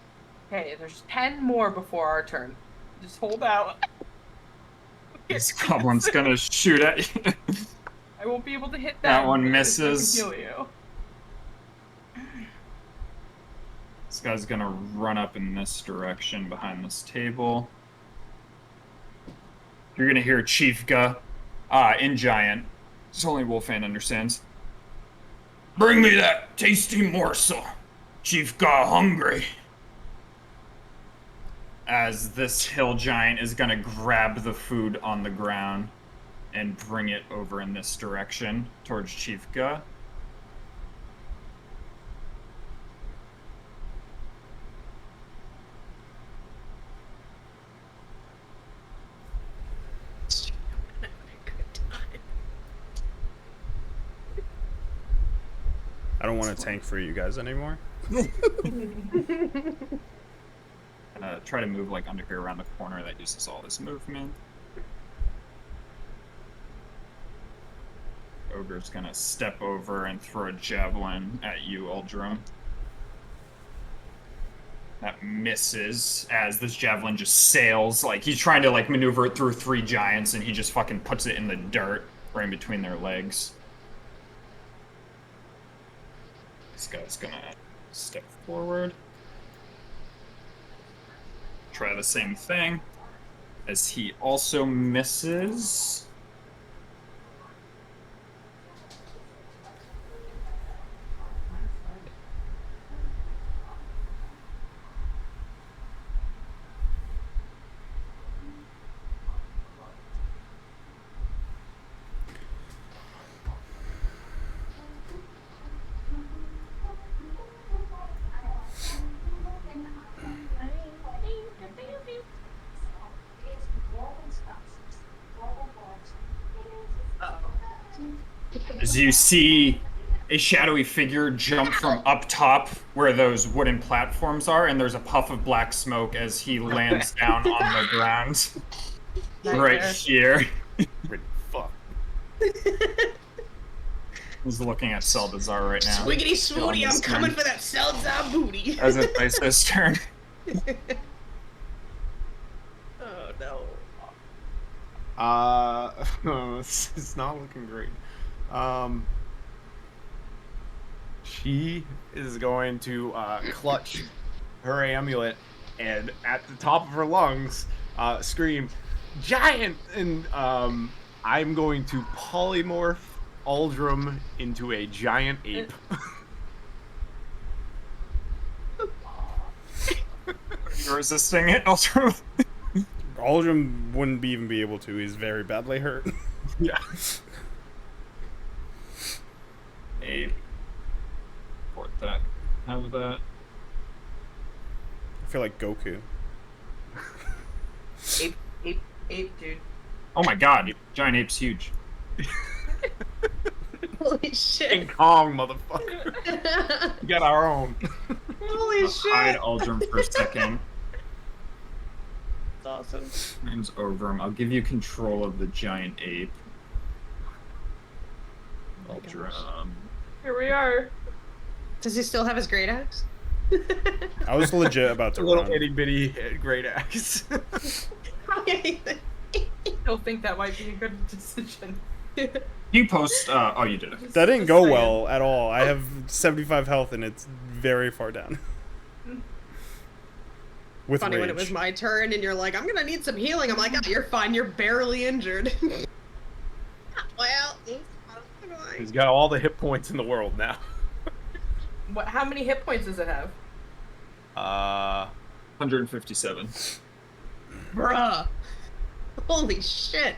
Okay, there's 10 more before our turn. Just hold out. This goblin's gonna shoot at you. I won't be able to hit That them. one because I can misses. Kill you. This guy's gonna run up in this direction behind this table. You're gonna hear Chief Ga, in Giant. This only Wolfan understands. Bring me that tasty morsel. Chief Ga hungry. As this hill giant is gonna grab the food on the ground and bring it over in this direction towards Chief Ga. I don't want to tank for you guys anymore. Try to move like under here around the corner. That uses all this movement. Ogre's gonna step over and throw a javelin at you, Uldrum. That misses as this javelin just sails. Like he's trying to like maneuver it through three giants, and he just fucking puts it in the dirt right in between their legs. This guy's gonna step forward. Try the same thing. As he also misses. As you see a shadowy figure jump from up top where those wooden platforms are, and there's a puff of black smoke as he lands down on the ground right Nightmare. here. Fuck. He's looking at Seldazar right now. Swiggity swooty, Feeling I'm his coming turn. for that Seltzer booty. As it's Iso's turn. Oh no. It's not looking great. She is going to clutch her amulet and at the top of her lungs scream, "Giant!" And I'm going to polymorph Aldrum into a giant ape. You're resisting it, Ultra. Aldrum wouldn't even be able to. He's very badly hurt. Yeah. Ape. Port that. Have that. I feel like Goku. Ape, dude. Oh my god, giant ape's huge. Holy King shit. Kong, motherfucker. We got our own. Holy Hide shit. Aldrum for a second. That's awesome. Name's Overm. I'll give you control of the giant ape. Oh my Aldrum. Here we are. Does he still have his great axe? I was legit about A to little run. itty bitty great axe. Don't think that might be a good decision. You post. Oh, you did it. That didn't go well at all. I have 75 health and it's very far down. With Funny rage. when it was my turn and you're like, I'm gonna need some healing. I'm like, oh, you're fine. You're barely injured. Well, He's got all the hit points in the world now. What? How many hit points does it have? 157. bruh. Holy shit.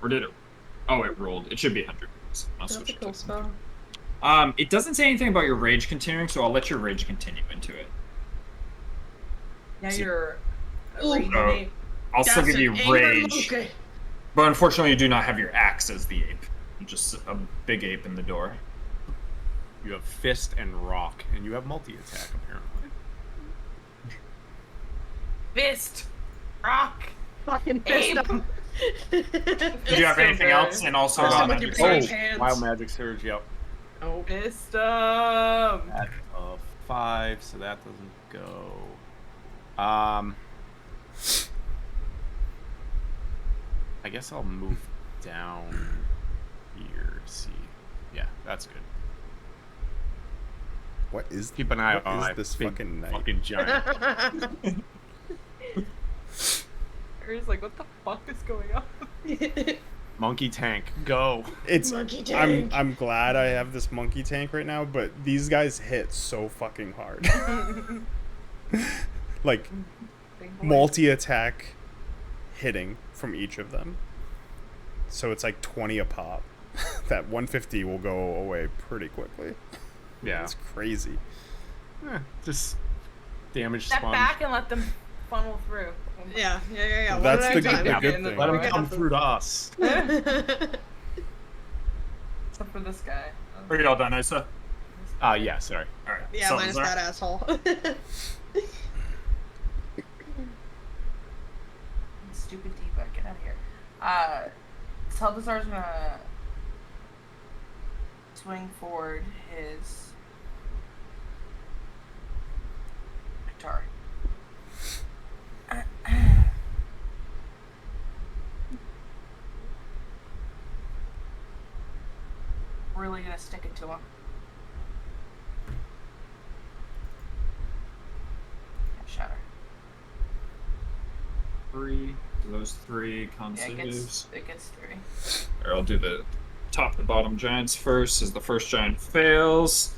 Or did it? Oh, it rolled. It should be 100. I'll That's switch a it cool to- spell. It doesn't say anything about your rage continuing, so I'll let your rage continue into it. Now See- you're. Ooh. Radiant. I'll still That's give you an anger rage, monkey. but unfortunately, you do not have your axe as the ape. You're just a big ape in the door. You have fist and rock, and you have multi-attack apparently. Fist. Rock. Fucking Ape. fist him. Did you have So anything good. else? And also, Awesome Wild with Magic your Surge. big hands. Wild magic surge. Yep. Oh. Fist. At 5, so that doesn't go. I guess I'll move down here. See, yeah, that's good. What is Keep an eye what on is my this big fucking knight? fucking giant. Harry's like, what the fuck is going on? Monkey tank, go. It's Monkey I'm tank. I'm glad I have this monkey tank right now, but these guys hit so fucking hard. Like Big boy. multi-attack hitting from each of them. So it's like 20 a pop. That 150 will go away pretty quickly. Yeah, It's crazy. just damage Step sponge. back and let them funnel through. Yeah. One That's at the a good- time. the Yeah. good In the thing. Let him door. come through to us. Except for this guy. Are you all done, Isa? Yeah, sorry. All right. Yeah, so minus that asshole. Stupid D-bug, get out of here. Salvazar's gonna swing forward his guitar. Really gonna gonna stick it to him. Shatter. 3. Those 3 con Yeah, saves. it gets 3. Or I'll do the top and bottom giants first, as the first giant fails.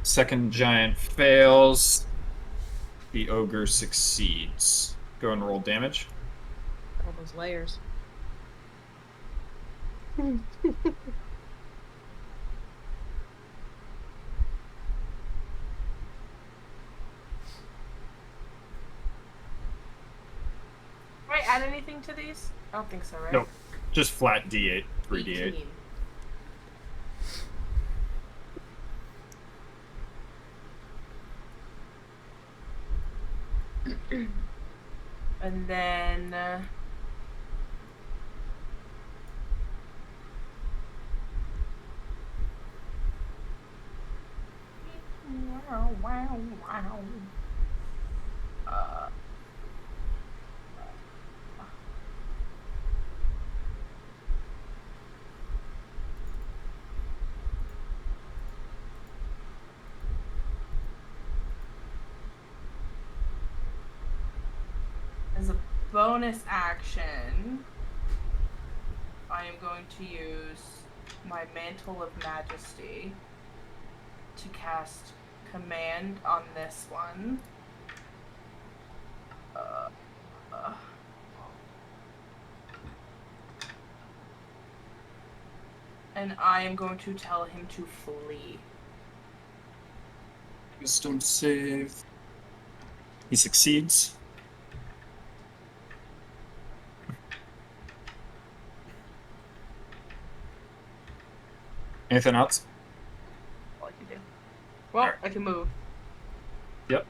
Second giant fails. The ogre succeeds. Go and roll damage. All those layers. Do I add anything to these? I don't think so, right? Nope. Just flat D8. 3D8. 18. And then uh, as a bonus action, I am going to use my Mantle of Majesty to cast Command on this one. And I am going to tell him to flee. Wisdom save. He succeeds. Anything else? All I can do. Well, I can move. Yep.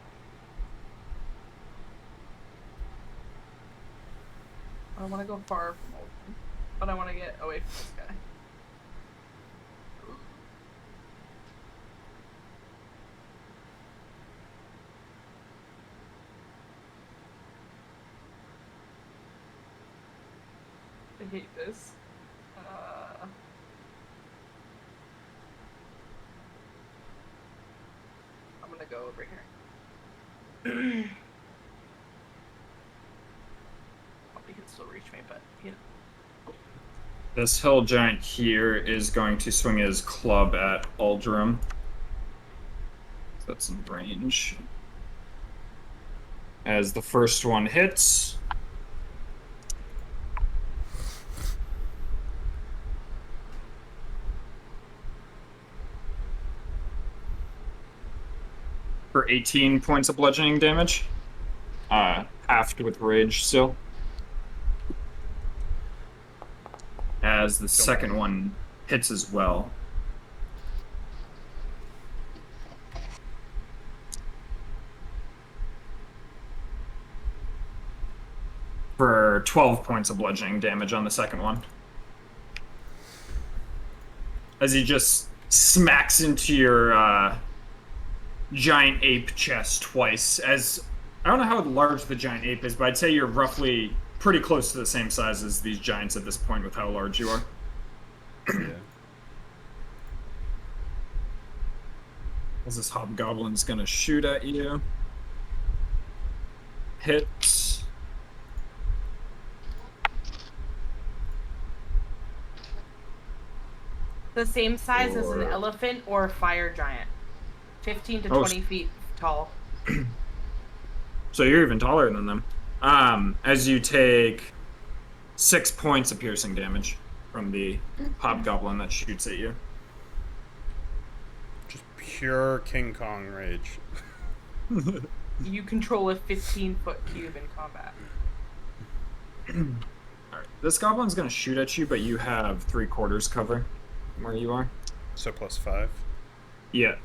I don't want to go far from Oldham, but I want to get away from this guy. I hate this. I'm gonna go over here. He can still reach me, but you know. This hill giant here is going to swing his club at Aldrum. So that's in range. As the first one hits. For 18 points of bludgeoning damage. Halved with rage still. As the second one hits as well. For 12 points of bludgeoning damage on the second one. As he just smacks into your giant ape chest twice. As I don't know how large the giant ape is, but I'd say you're roughly pretty close to the same size as these giants at this point with how large you are. Yeah. As this hobgoblin's gonna shoot at you. Hit. The same size as an Or- elephant or a fire giant. 15 to 20 feet tall. So you're even taller than them. As you take 6 points of piercing damage from the hobgoblin that shoots at you. Just pure King Kong rage. You control a 15-foot cube in combat. Alright, this goblin's gonna shoot at you, but you have 3/4 cover from where you are. So +5. Yeah.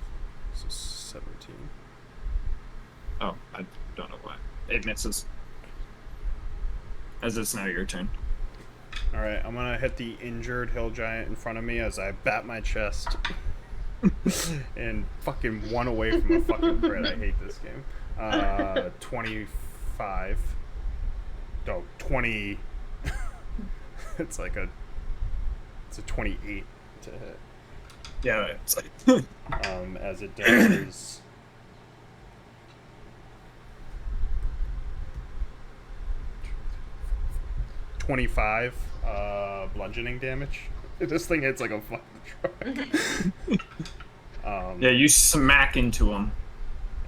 So 17. Oh, I don't know why. It misses. As it's now your turn. Alright, I'm gonna hit the injured hill giant in front of me as I bat my chest. And fucking one away from a fucking crit. I hate this game. 25. Oh, 20. It's a 28 to hit. Yeah. As it does 25 bludgeoning damage. This thing hits like a fucking truck. Yeah, you smack into him.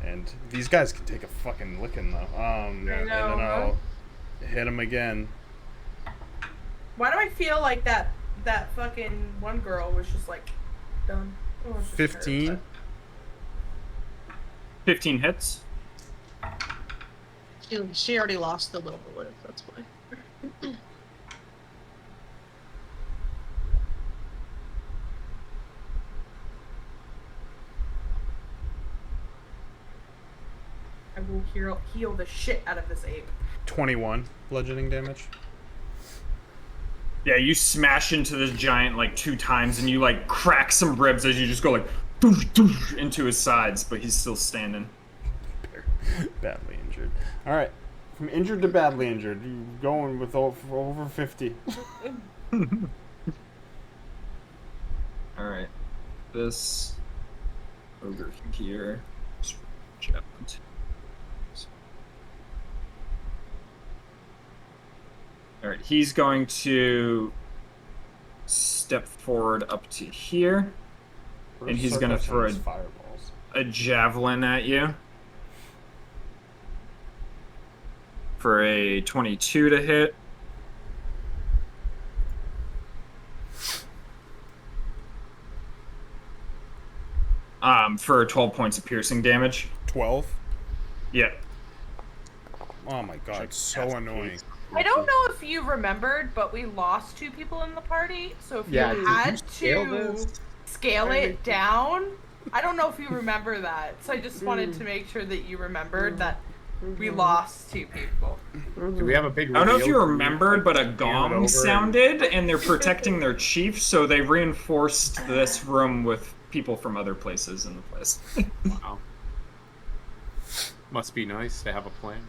And these guys can take a fucking licking though. And then I'll hit him again. Why do I feel like that fucking one girl was just like done? Oh, it's just 15. her, 15 hits. She already lost the little live, that's why. I will heal the shit out of this ape. 21 bludgeoning damage. Yeah, you smash into this giant like 2 times, and you like crack some ribs as you just go like doosh, doosh, into his sides, but he's still standing. Badly injured. All right, from injured to badly injured. You going with over 50. All right, this ogre here. All right, he's going to step forward up to here, and he's going to throw fireballs. a javelin at you for a 22 to hit. For 12 points of piercing damage. 12. Yeah. Oh my god, it's so annoying. I don't know if you remembered, but we lost 2 people in the party. So if Yeah, you did had you scale to this? scale it down, I don't know if you remember that. So I just wanted to make sure that you remembered that we lost 2 people. Do we have a big I don't know if you reveal? remembered, but a Hand it gong over sounded, and they're protecting their chief, so they reinforced this room with people from other places in the place. Wow. Must be nice to have a plan.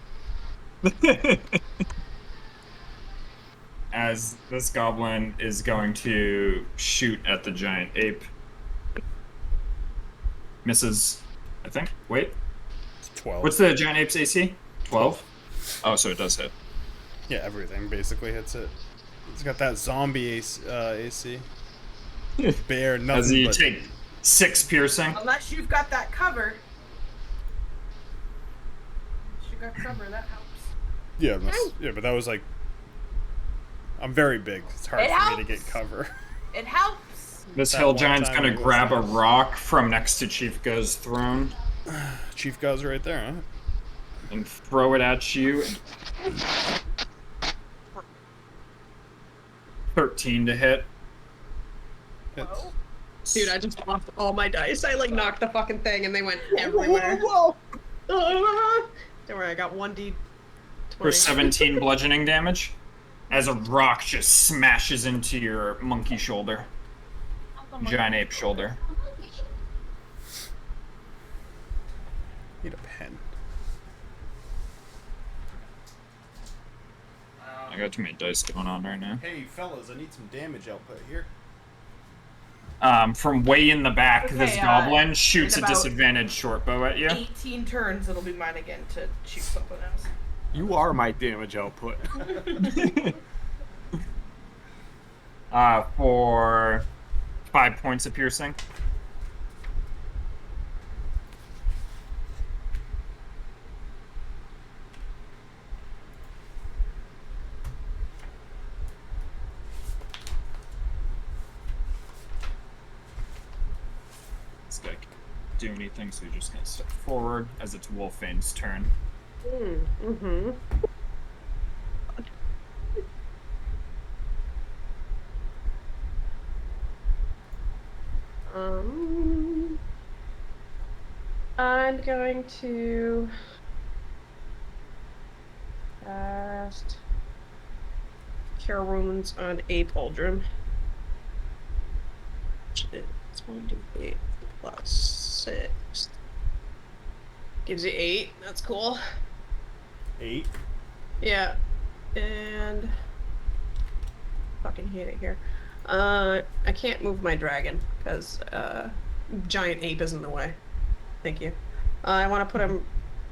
As this goblin is going to shoot at the giant ape. Misses, I think. Wait. It's 12. What's the giant ape's AC? 12? Oh, so it does hit. Yeah, everything basically hits it. It's got that zombie AC. Bear, nothing As you but... take 6 piercing. Unless you've got that cover. Unless you got cover, that helps. Yeah, yeah, but that was like... I'm very big. It's hard It for me to helps. get cover. It helps. This That hill one giant's time gonna it was grab a nice. rock from next to Chief Go's throne Chief Gau's right there, huh? and throw it at you. 13 to hit. It's... Dude, I just lost all my dice. I like knocked the fucking thing and they went everywhere. Whoa. Don't worry, I got 1d20. For 17 bludgeoning damage. As a rock just smashes into your monkey shoulder. Giant ape shoulder. Need a pen. I got too many dice going on right now. Hey, fellas, I need some damage output here. From way in the back, Okay, this goblin shoots a in about disadvantaged short bow at you. 18 turns, it'll be mine again to shoot something else. You are my damage output. For 5 points of piercing. This guy can't do anything, so he's just gonna step forward as it's Wolfane's turn. Mm-hmm. I'm going to cast Cure Wounds on Ape Uldrum. It's 1d8 plus 6. Gives you 8. That's cool. 8. Yeah. And fucking hate it here. I can't move my dragon because giant ape is in the way. Thank you. I want to put him.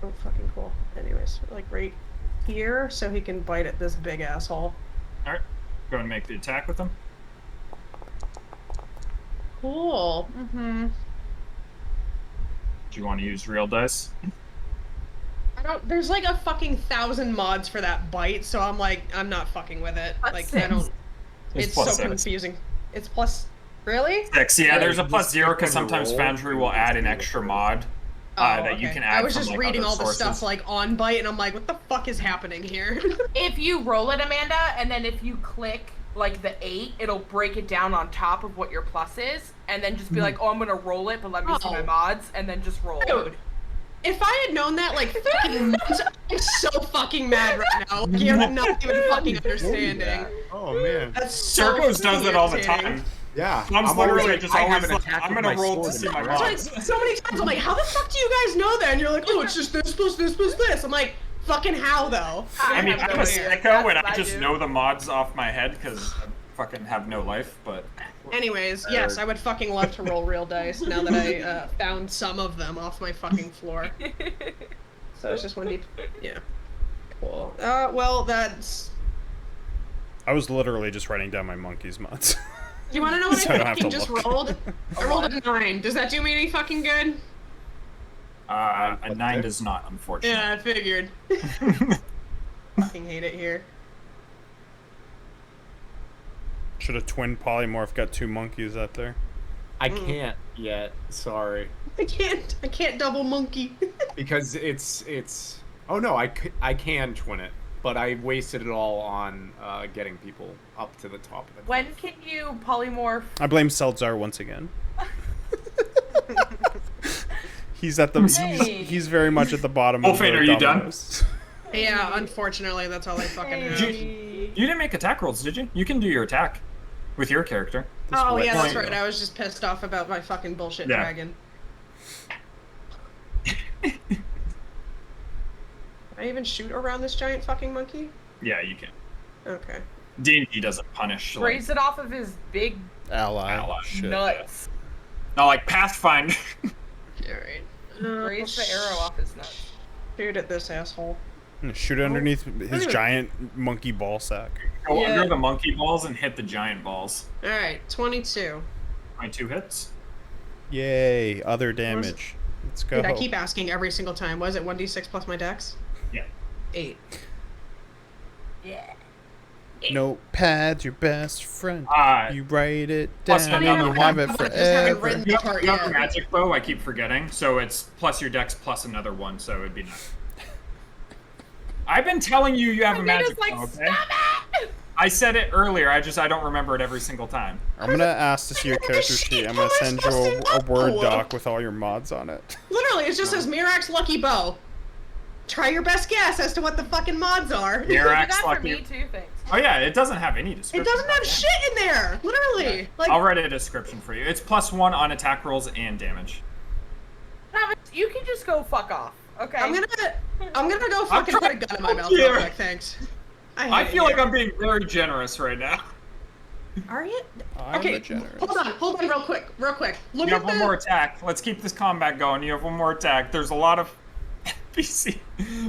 Oh, fucking cool. Anyways, like right here, so he can bite at this big asshole. All right, go and make the attack with him. Cool. Mm-hmm. Do you want to use real dice? I don't. There's like a fucking 1,000 mods for that bite, so I'm like, I'm not fucking with it. Plus Like, six. I don't. It's so plus 6. confusing. It's plus. Really? 6. Yeah, there's a you plus just 0 click because on the sometimes roll, Foundry and will you add just an do it. extra mod Oh, that you okay. can add. I was from, just like, reading other all the sources. stuff like on bite, and I'm like, what the fuck is happening here? If you roll it, Amanda, and then if you click like the 8, it'll break it down on top of what your plus is, and then just be like, oh, I'm gonna roll it, but let me see my Oh. mods, and then just roll. Dude, if I had known that, like, fucking months, I'm so fucking mad right now. Like, you're not even fucking understanding. Oh man. That's so Circos does it all the irritating. time. Yeah. Mom's I'm literally always, just I always have an like, attack I'm with gonna my roll to sword see in my the That's mods. why so many times I'm like, how the fuck do you guys know that? And you're like, oh, it's just this plus this plus this. I'm like, fucking how though? I mean, have I'm no a idea. sicko That's and what I I just do. know the mods off my head because I fucking have no life, but... Anyways, yes, I would fucking love to roll real dice now that I found some of them off my fucking floor. So it's just 1D. Yeah. Cool. Well, that's. I was literally just writing down my monkeys mods. You want to know what So I I don't have fucking to just look. rolled? I rolled a 9. Does that do me any fucking good? A 9 does not, unfortunately. Yeah, I figured. Fucking hate it here. Should a twin polymorph got 2 monkeys out there? I can't yet. Sorry, I can't double monkey. because it's. Oh no, I can twin it, but I wasted it all on getting people up to the top of it. When can you polymorph? I blame Seltzar once again. He's at the. Hey. He's very much at the bottom of the Wolfane, are you done? dominoes. Yeah, unfortunately, that's all I fucking have. You didn't make attack rolls, did you? You can do your attack with your character. Oh, This yeah, way. that's right. I was just pissed off about my fucking bullshit Yeah. dragon. Can I even shoot around this giant fucking monkey? Yeah, you can. Okay. D&D doesn't punish. Like, Raise it off of his big Ally. Ally. Shit. nuts. no, like Pathfinder. Alright. Raise the arrow off his nuts. Shoot at this asshole. I'm gonna shoot it underneath his Ooh. giant monkey ball sack. Go Yeah. under the monkey balls and hit the giant balls. Alright, 22. My 2 hits. Yay! Other damage. Let's go. Dude, I keep asking every single time. Was it 1d6 plus my dex? Yeah. 8. Yeah. Notepad's your best friend. You write it Plus down another and you have one. it I just haven't forever. written You the have, part you have yet. the magic bow, I keep forgetting, so it's plus your dex plus another 1, so it'd be 9. I've been telling you you have a magic like, bow, okay? stop it! I said it earlier, I don't remember it every single time. I'm gonna ask to see your character sheet. I'm gonna send you a Word doc with all your mods on it. Literally, it just says Mirax Lucky Bow. Try your best guess as to what the fucking mods are. Do Mirax that for Lucky. me too, thanks. Oh yeah, it doesn't have any description. It doesn't have shit in there. Literally. Like, I'll write a description for you. It's plus 1 on attack rolls and damage. Travis, you can just go fuck off, okay? I'm gonna go fucking put a gun in my mouth here. real quick. Thanks. I feel like I'm being very generous right now. Are you? I'm Okay, the generous. hold on, real quick. Look You at have one more attack. Let's keep this combat going. You have one more attack. There's a lot of NPC.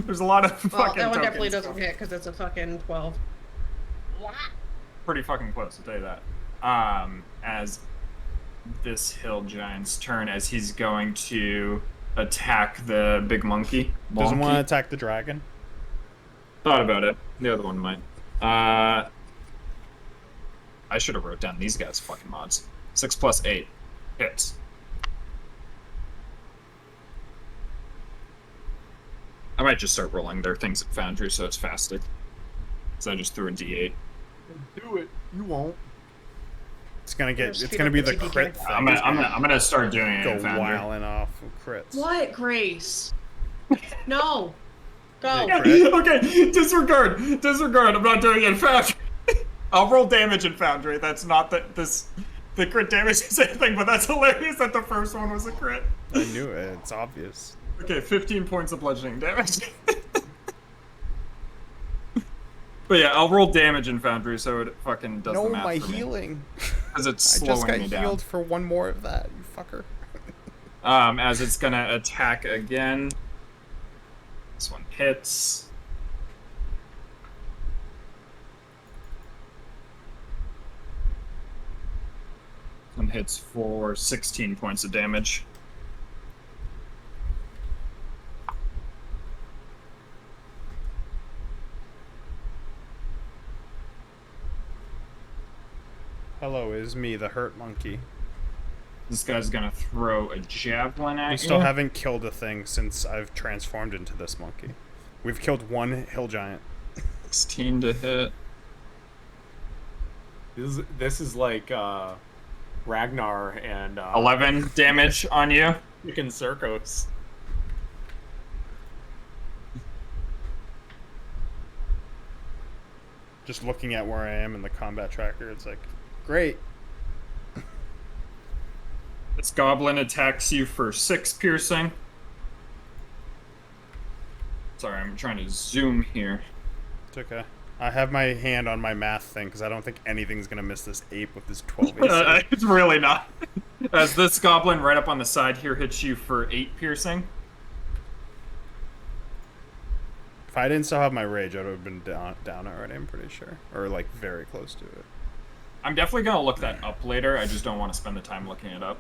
There's a lot of Well, fucking that one tokens. definitely doesn't hit because it's a fucking 12. Pretty fucking close, I'll tell you that. As this hill giant's turn, as he's going to attack the big monkey. Doesn't want to Monkey. attack the dragon. Thought about it. The other one might. I should have wrote down these guys' fucking mods. 6 plus 8 hits. I might just start rolling their things at Foundry so it's faster. So I just threw a D8. Do it. You won't. It's gonna get. Just It's speed gonna up be the the TPK. crit thing. I'm gonna start doing it Go at Foundry. wiling off with crits. What, Grace? No. Go. Yeah. Crit. Okay, disregard. I'm not doing it in Foundry. I'll roll damage in Foundry. That's not the crit damage is anything, but that's hilarious that the first one was a crit. I knew it. It's obvious. Okay, 15 points of bludgeoning damage. But yeah, I'll roll damage in Foundry so it fucking does No, the math my for me. healing. because it's I just slowing got me down. healed for one more of that, you fucker. As it's gonna attack again. This one hits. One hits for 16 points of damage. Hello, is me, the hurt monkey. This guy's gonna throw a javelin at We you. still haven't killed a thing since I've transformed into this monkey. We've killed one hill giant. 16 to hit. This is like Ragnar and 11 damage on you. freaking Circos. Just looking at where I am in the combat tracker, it's like, great. This goblin attacks you for 6 piercing. Sorry, I'm trying to zoom here. It's okay. I have my hand on my math thing because I don't think anything's gonna miss this ape with this 12 AC. It's really not. As this goblin right up on the side here hits you for 8 piercing. If I didn't still have my rage, I would have been down already, I'm pretty sure. Or like very close to it. I'm definitely gonna look that up later. I just don't want to spend the time looking it up.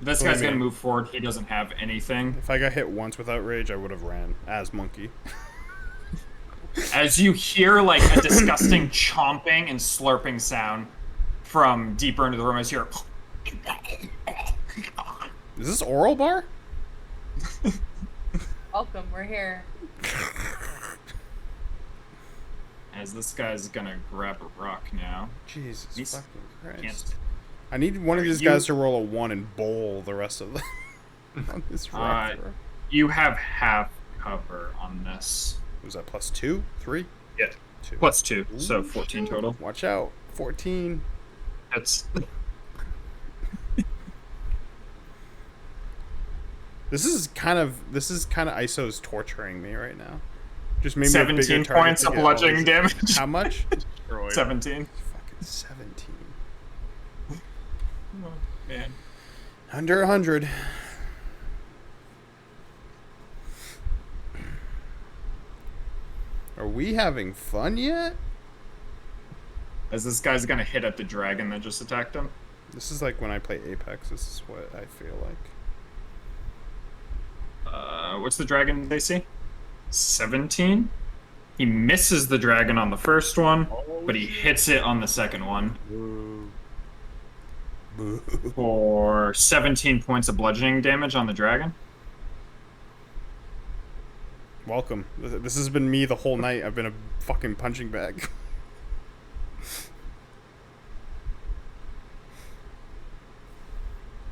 This guy's gonna move forward. He doesn't have anything. If I got hit once without rage, I would have ran as monkey. As you hear like a disgusting chomping and slurping sound from deeper into the room, as you hear. Is this oral bar? Welcome, we're here. As this guy's gonna grab a rock now. Jesus He's- fucking Can't- Christ. I need one of these guys to roll a 1 and bowl the rest of them on this rock. You have half cover on this. Was that plus 2? 3? Yeah. 2. Plus 2, so Ooh, 14 total. Watch out. 14. That's This is kind of ISO's torturing me right now. Just maybe 17 points of bludgeoning damage. How much? 17. Fucking 17. Oh, man. Under 100. Are we having fun yet? As this guy's gonna hit at the dragon that just attacked him. This is like when I play Apex. This is what I feel like. What's the dragon they see? 17? He misses the dragon on the first one, but he hits it on the second one. For 17 points of bludgeoning damage on the dragon. Welcome. This has been me the whole night. I've been a fucking punching bag.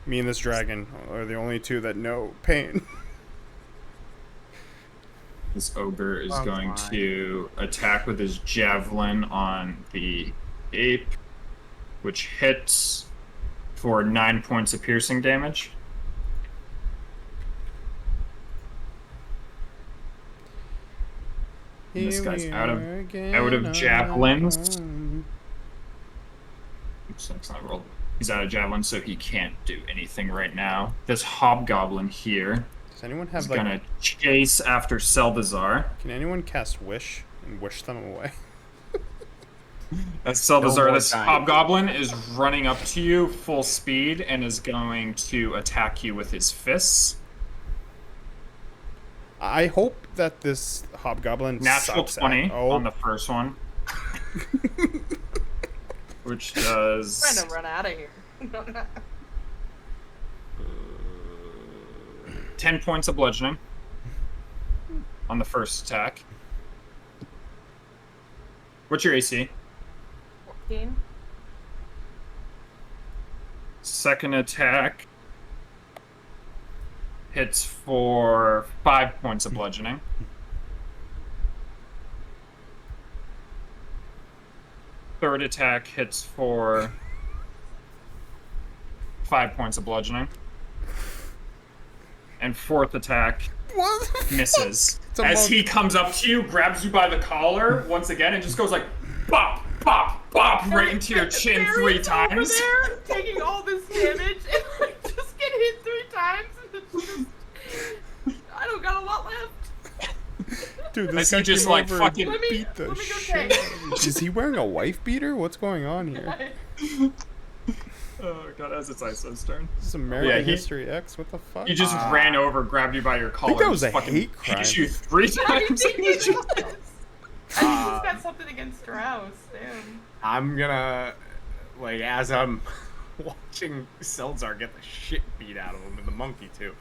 Me and this dragon are the only two that know pain. This ogre is going to attack with his javelin on the ape, which hits for 9 points of piercing damage. And this guy's out of javelins. Oops, that's not rolled. He's out of javelins, so he can't do anything right now. This hobgoblin here Does anyone is have like? gonna chase after Seldazar. Can anyone cast wish and wish them away? As Seldazar, more this time. hobgoblin is running up to you full speed and is going to attack you with his fists. I hope that this hobgoblin Natural sucks 20 at, on the first one. Which does... Trying to run out of here. 10 points of bludgeoning on the first attack. What's your AC? 14. Second attack hits for 5 points of bludgeoning. Third attack hits for 5 points of bludgeoning. And fourth attack What? misses. It's a As monk. he comes up to you, grabs you by the collar once again, and just goes like, bop, bop, bop right into your chin 3 Barry's times. over there taking all this damage and like just get hit 3 times and it's just I don't got a lot left. Dude, As this he guy just came like over fucking and me- beat the let me go shit. Is he wearing a wife beater? What's going on here? Oh god, as it's ISO's turn. This is American he- History X. What the fuck? He just ran over, grabbed you by your collar, that was and a fucking hate crime. hit you 3 I times. think it was. I think he's got something against Strauss. Damn. I'm gonna, like, as I'm watching Seltzar get the shit beat out of him, and the monkey too,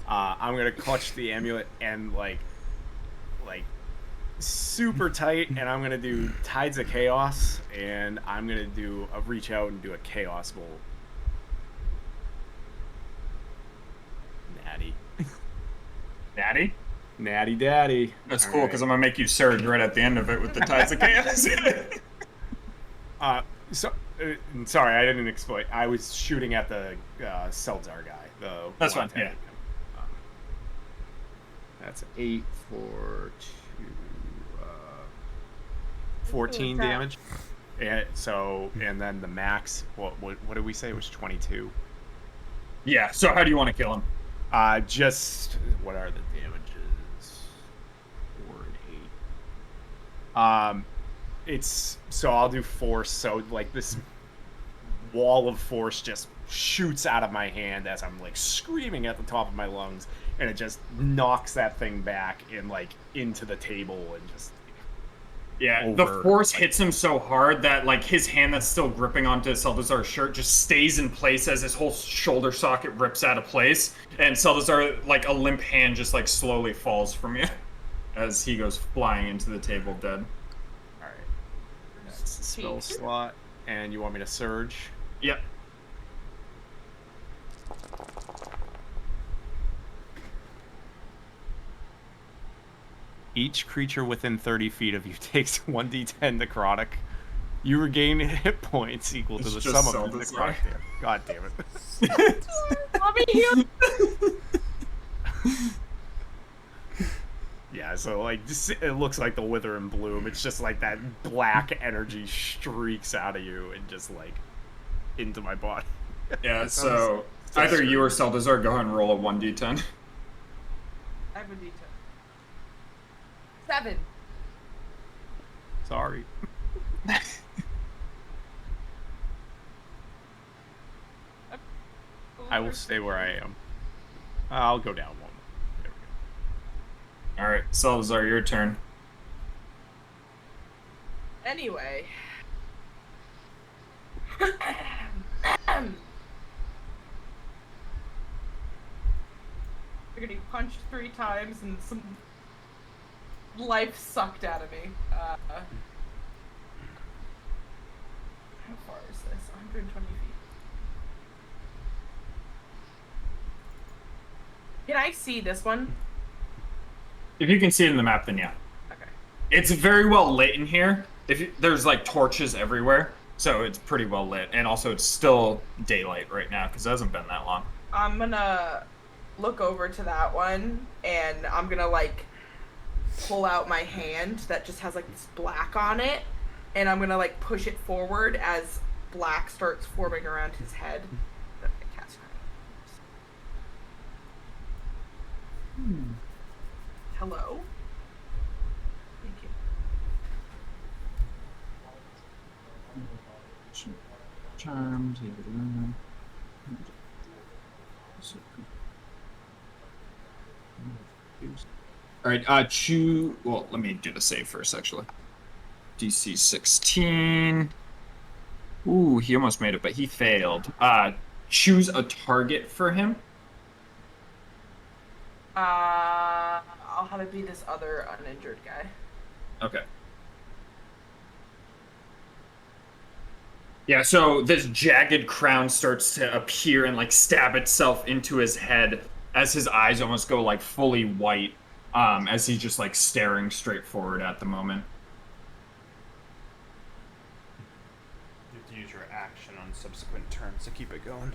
I'm gonna clutch the amulet and like super tight, and I'm gonna do Tides of Chaos, and I'm gonna do a reach out and do a Chaos Bolt. Natty. Daddy? Natty daddy. That's All cool, right. because I'm gonna make you surge right at the end of it with the Tides of Chaos. Sorry, I didn't explain. I was shooting at the Seltzar guy. The That's fine, one-handed yeah. guy. That's 8 for 14 attack. damage. And then the max. What did we say? It was 22. Yeah, so how do you want to kill him? Just what are the damages? 4 and 8. It's so I'll do force. So like this wall of force just shoots out of my hand as I'm like screaming at the top of my lungs, and it just knocks that thing back and like into the table and just. Yeah, Over, the force like- hits him so hard that like his hand that's still gripping onto Seldazar's shirt just stays in place as his whole shoulder socket rips out of place, and Seldazar, like a limp hand, just like slowly falls from you as he goes flying into the table dead. All right, that's the spell slot, and you want me to surge? Yep. Each creature within 30 feet of you takes 1d10 necrotic. You regain hit points equal to It's the just sum of the Seldazar. necrotic damage. God damn it. Mommy heal. Yeah, so like it looks like the wither and bloom. It's just like that black energy streaks out of you and just like into my body. Yeah, That so sounds either you or strange. Seldazar go ahead and roll a 1d10. I have a D10. 7. Sorry. I will stay where I am. I'll go down one. There we go. Alright, Seldazar, your turn. Anyway. You're getting punched 3 times and some life sucked out of me. How far is this? 120 feet. Can I see this one? If you can see it in the map, then yeah. Okay. It's very well lit in here. There's like torches everywhere, so it's pretty well lit. And also, it's still daylight right now because it hasn't been that long. I'm gonna look over to that one and I'm gonna like pull out my hand that just has like this black on it, and I'm gonna like push it forward as black starts forming around his head. I'm gonna cast Hello? Thank you. Charmed. All right, well, let me do the save first, actually. DC 16. Ooh, he almost made it, but he failed. Choose a target for him. I'll have it be this other uninjured guy. Okay. Yeah, so this jagged crown starts to appear and like stab itself into his head as his eyes almost go like fully white, as he's just like staring straight forward at the moment. You have to use your action on subsequent turns to keep it going.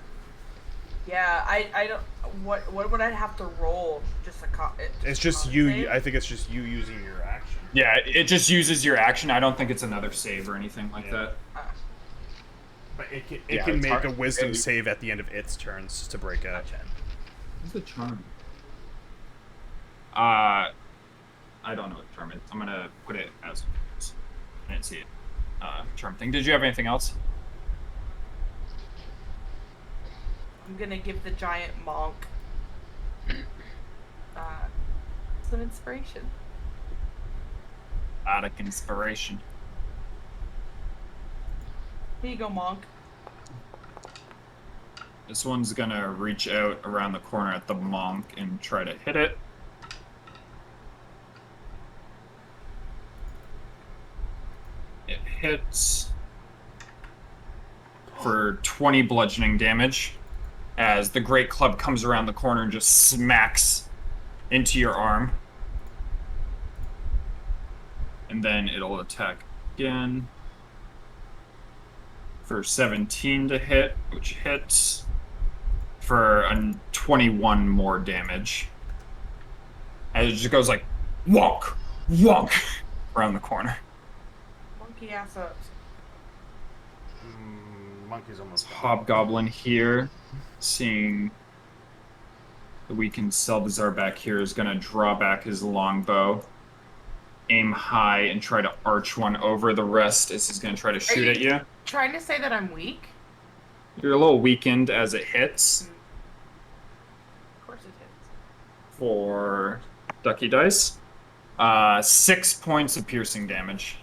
Yeah, I don't. What would I have to roll? Just a It's just you. I think it's just you using your action. Yeah, it just uses your action. I don't think it's another save or anything like that. But it Yeah, can it's make hard- a wisdom it- save at the end of its turns to break out. What's the charm? I don't know what the charm is. I'm gonna put it as I didn't see it. Charm thing. Did you have anything else? I'm gonna give the giant monk some inspiration. Out of inspiration. Here you go, monk. This one's gonna reach out around the corner at the monk and try to hit it. It hits for 20 bludgeoning damage as the great club comes around the corner and just smacks into your arm. And then it'll attack again for 17 to hit, which hits for a 21 more damage. And it just goes like wonk, wonk around the corner. Monkey ass up. Monkey's almost gone. Hobgoblin here, seeing the weakened Selbazar back here, is going to draw back his longbow, aim high, and try to arch one over the rest as he's going to try to shoot at you. Trying to say that I'm weak? You're a little weakened as it hits Of course it hits. for Ducky Dice. 6 points of piercing damage.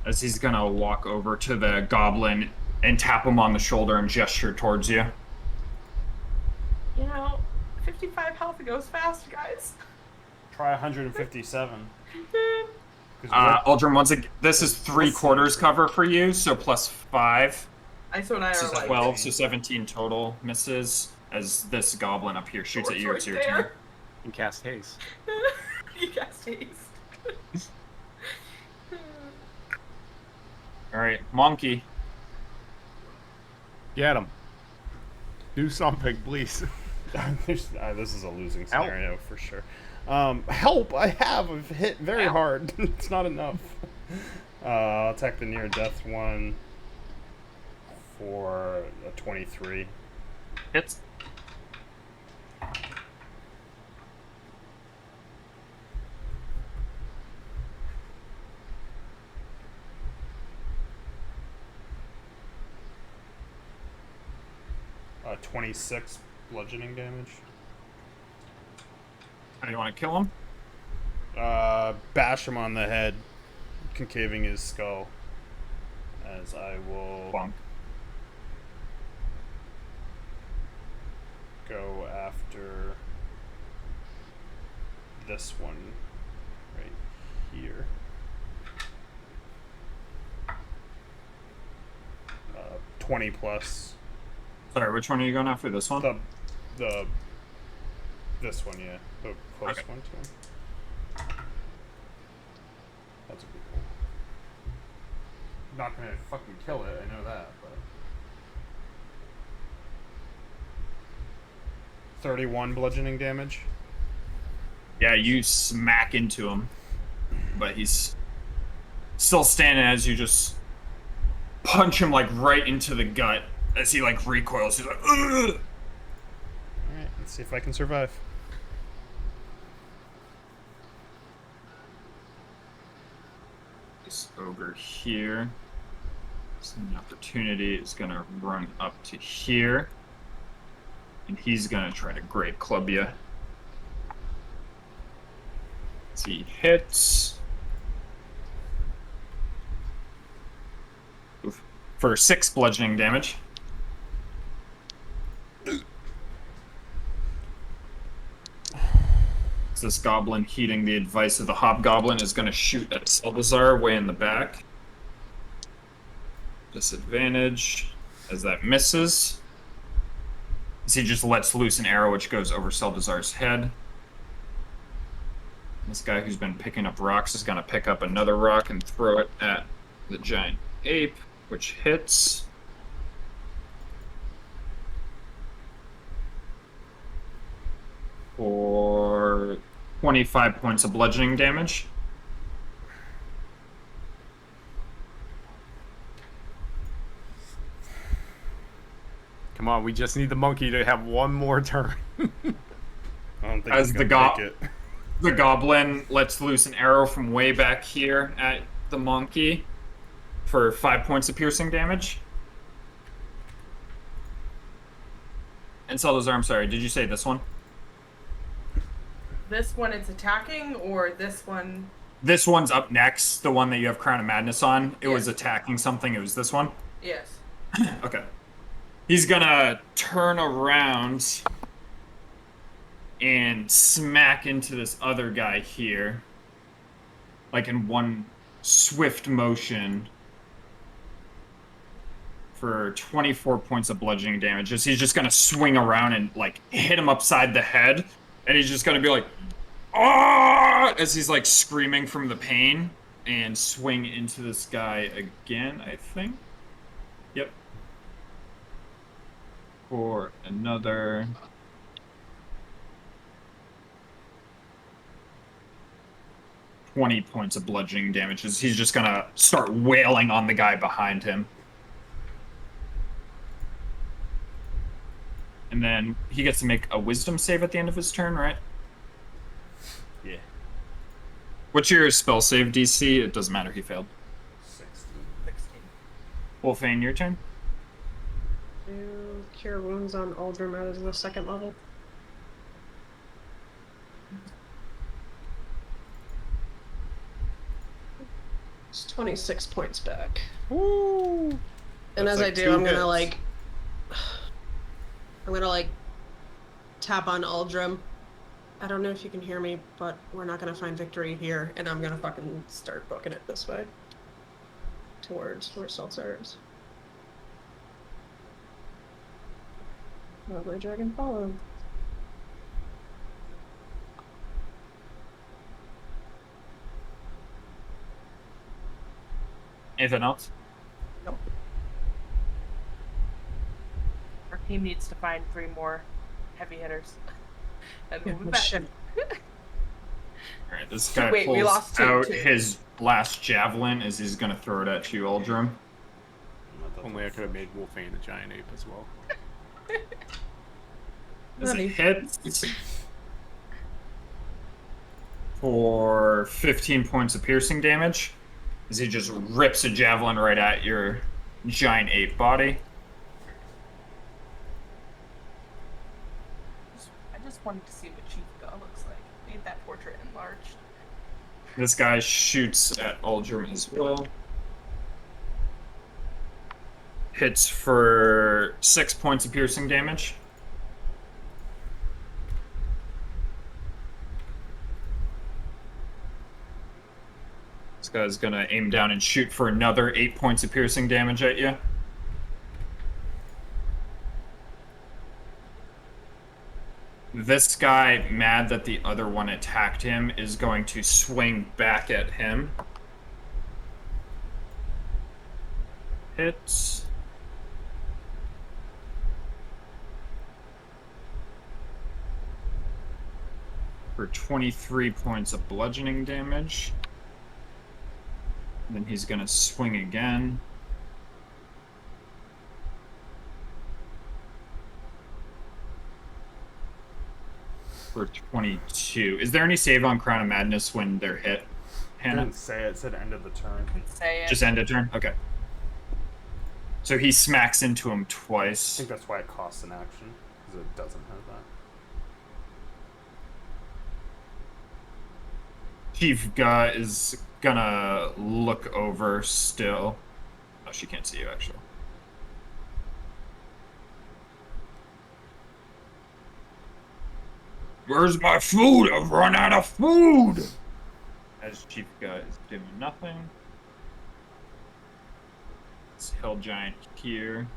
As he's gonna walk over to the goblin and tap him on the shoulder and gesture towards you. You know, 55 health goes fast, guys. Try 157. Aldrin, once again, this is 3/4 cover for you, so plus 5. ISO and I This are is like 12, so 17 total misses. As this goblin up here shoots at you, it's your turn. And cast haste. You cast haste. Alright, Monkey. Get him. Do something, please. This is a losing scenario for sure. Help! I have. I've hit very hard. It's not enough. I'll attack the near death one for a 23. Hits. Uh, 26 bludgeoning damage. How do you want to kill him? Bash him on the head, concaving his skull. As I will Bonk. go after this one right here. 20 plus. Sorry, which one are you going after? This one? This one, yeah. The close Okay. one to him. That's a good one. Not gonna fucking kill it, I know that, but 31 bludgeoning damage. Yeah, you smack into him, but he's still standing as you just punch him like right into the gut as he like recoils. He's like, ugh! Alright, let's see if I can survive. This ogre here. An opportunity is gonna run up to here, and he's gonna try to great club you. So he hits. Oof. For 6 bludgeoning damage. So this goblin, heeding the advice of the hobgoblin, is going to shoot at Selbazar way in the back. Disadvantage as that misses. As he just lets loose an arrow which goes over Selbazar's head. This guy who's been picking up rocks is going to pick up another rock and throw it at the giant ape, which hits. For 25 points of bludgeoning damage. Come on, we just need the monkey to have one more turn. I don't think As he's the gonna make it. The goblin lets loose an arrow from way back here at the monkey for 5 points of piercing damage. And Salazar, I'm sorry, did you say this one? This one it's attacking, or this one? This one's up next, the one that you have Crown of Madness on. It was Yes. attacking something, it was this one? Yes. Okay. He's gonna turn around and smack into this other guy here. Like in one swift motion for 24 points of bludgeoning damage. He's just gonna swing around and like hit him upside the head. And he's just gonna be like, ah, as he's like screaming from the pain and swing into this guy again, I think. Yep. For another 20 points of bludgeoning damage. He's just gonna start wailing on the guy behind him. And then he gets to make a wisdom save at the end of his turn, right? Yeah. What's your spell save DC? It doesn't matter, he failed. 16. Wolfane, your turn? Do cure wounds on Aldrim as the second level. It's 26 points back. Woo! And That's as I like do, 2 I'm gonna hits. like tap on Aldrim. I don't know if you can hear me, but we're not gonna find victory here, and I'm gonna fucking start booking it this way. Towards where Seltzer is. Lovely dragon follow. Anything else? Our team needs to find 3 more heavy hitters. And Yeah, we'll be no back. shit. Alright, this guy Wait, we pulls lost 2 out too. his last javelin as he's gonna throw it at you, Aldrim. Only I could have made Wolfane a giant ape as well. Does it Bloody. hit? For 15 points of piercing damage, as he just rips a javelin right at your giant ape body. I just wanted to see what Chief Ga looks like. Made that portrait enlarged. This guy shoots at Aldrim as well. Hits for 6 points of piercing damage. This guy's gonna aim down and shoot for another 8 points of piercing damage at you. This guy, mad that the other one attacked him, is going to swing back at him. Hits. For 23 points of bludgeoning damage. Then he's gonna swing again. For 22. Is there any save on Crown of Madness when they're hit, I Hannah? didn't say it. It said end of the turn. Can say it. Just end a turn? Okay. So he smacks into him I twice. think that's why it costs an action, because it doesn't have that. Chief Ga is gonna look over still. Oh, she can't see you, actually. Where's my food? I've run out of food! As Chief Ga is doing nothing. This hill giant here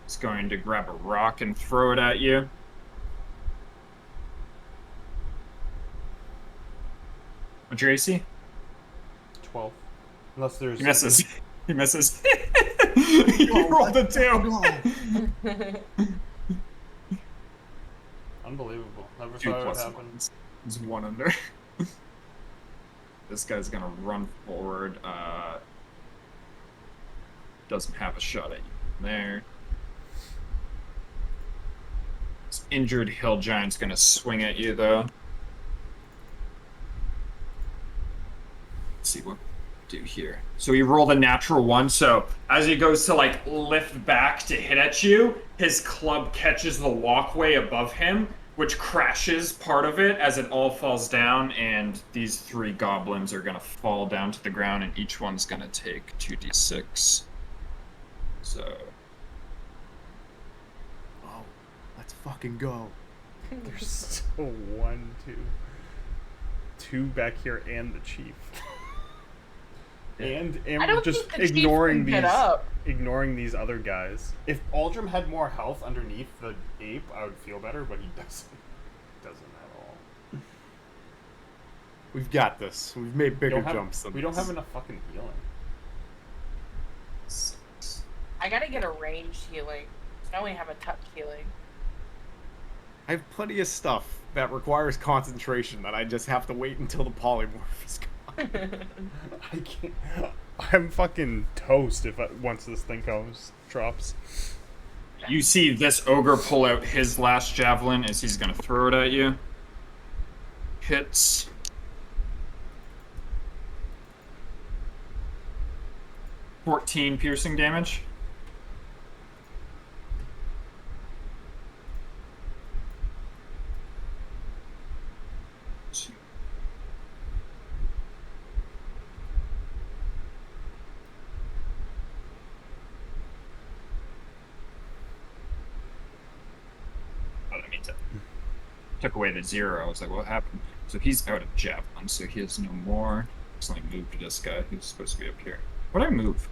is going to grab a rock and throw it at you. What's your AC? 12. Unless there's... He misses. He misses. You rolled a 2. Unbelievable. Never 2 thought it would plus happen. 1. He's 1 under. This guy's gonna run forward. Doesn't have a shot at you there. This injured hill giant's gonna swing at you though. Let's see what we do here. So he rolled a natural 1. So as he goes to like lift back to hit at you, his club catches the walkway above him, which crashes part of it as it all falls down, and these 3 goblins are gonna fall down to the ground, and each one's gonna take 2d6. So. Oh, let's fucking go. There's still 1, 2 back here, and the chief. And I don't just think the chief ignoring can get up. ignoring these other guys. If Aldrim had more health underneath the ape, I would feel better, but he doesn't. Doesn't at all. We've got this. We've made bigger jumps than We don't this. have enough fucking healing. I gotta get a ranged healing. I only have a touch healing. I have plenty of stuff that requires concentration that I just have to wait until the polymorph is gone. I can't. I'm fucking toast once this thing drops. You see this ogre pull out his last javelin as he's gonna throw it at you. Hits. 14 piercing damage. Took away the 0. I was like, what happened? So he's out of javelin, so he has no more. Just like moved this guy who's supposed to be up here. What did I move?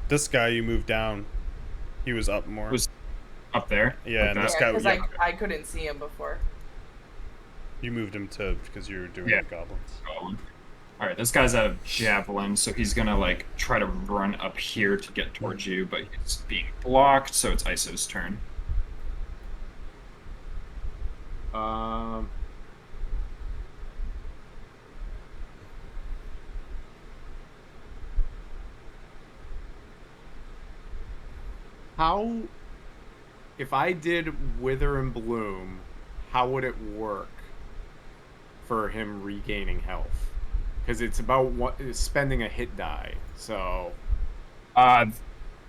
This guy you moved down. He was up more. Was up there? Yeah, Like and that? this guy. Because Yeah, I couldn't see him before. you moved him to because you were doing Yeah. the goblins. Alright, this guy's out of javelin, so he's gonna like try to run up here to get towards you, but he's being blocked, so it's Iso's turn. How, if I did Wither and Bloom, how would it work for him regaining health? Because it's about spending a hit die. So, I'm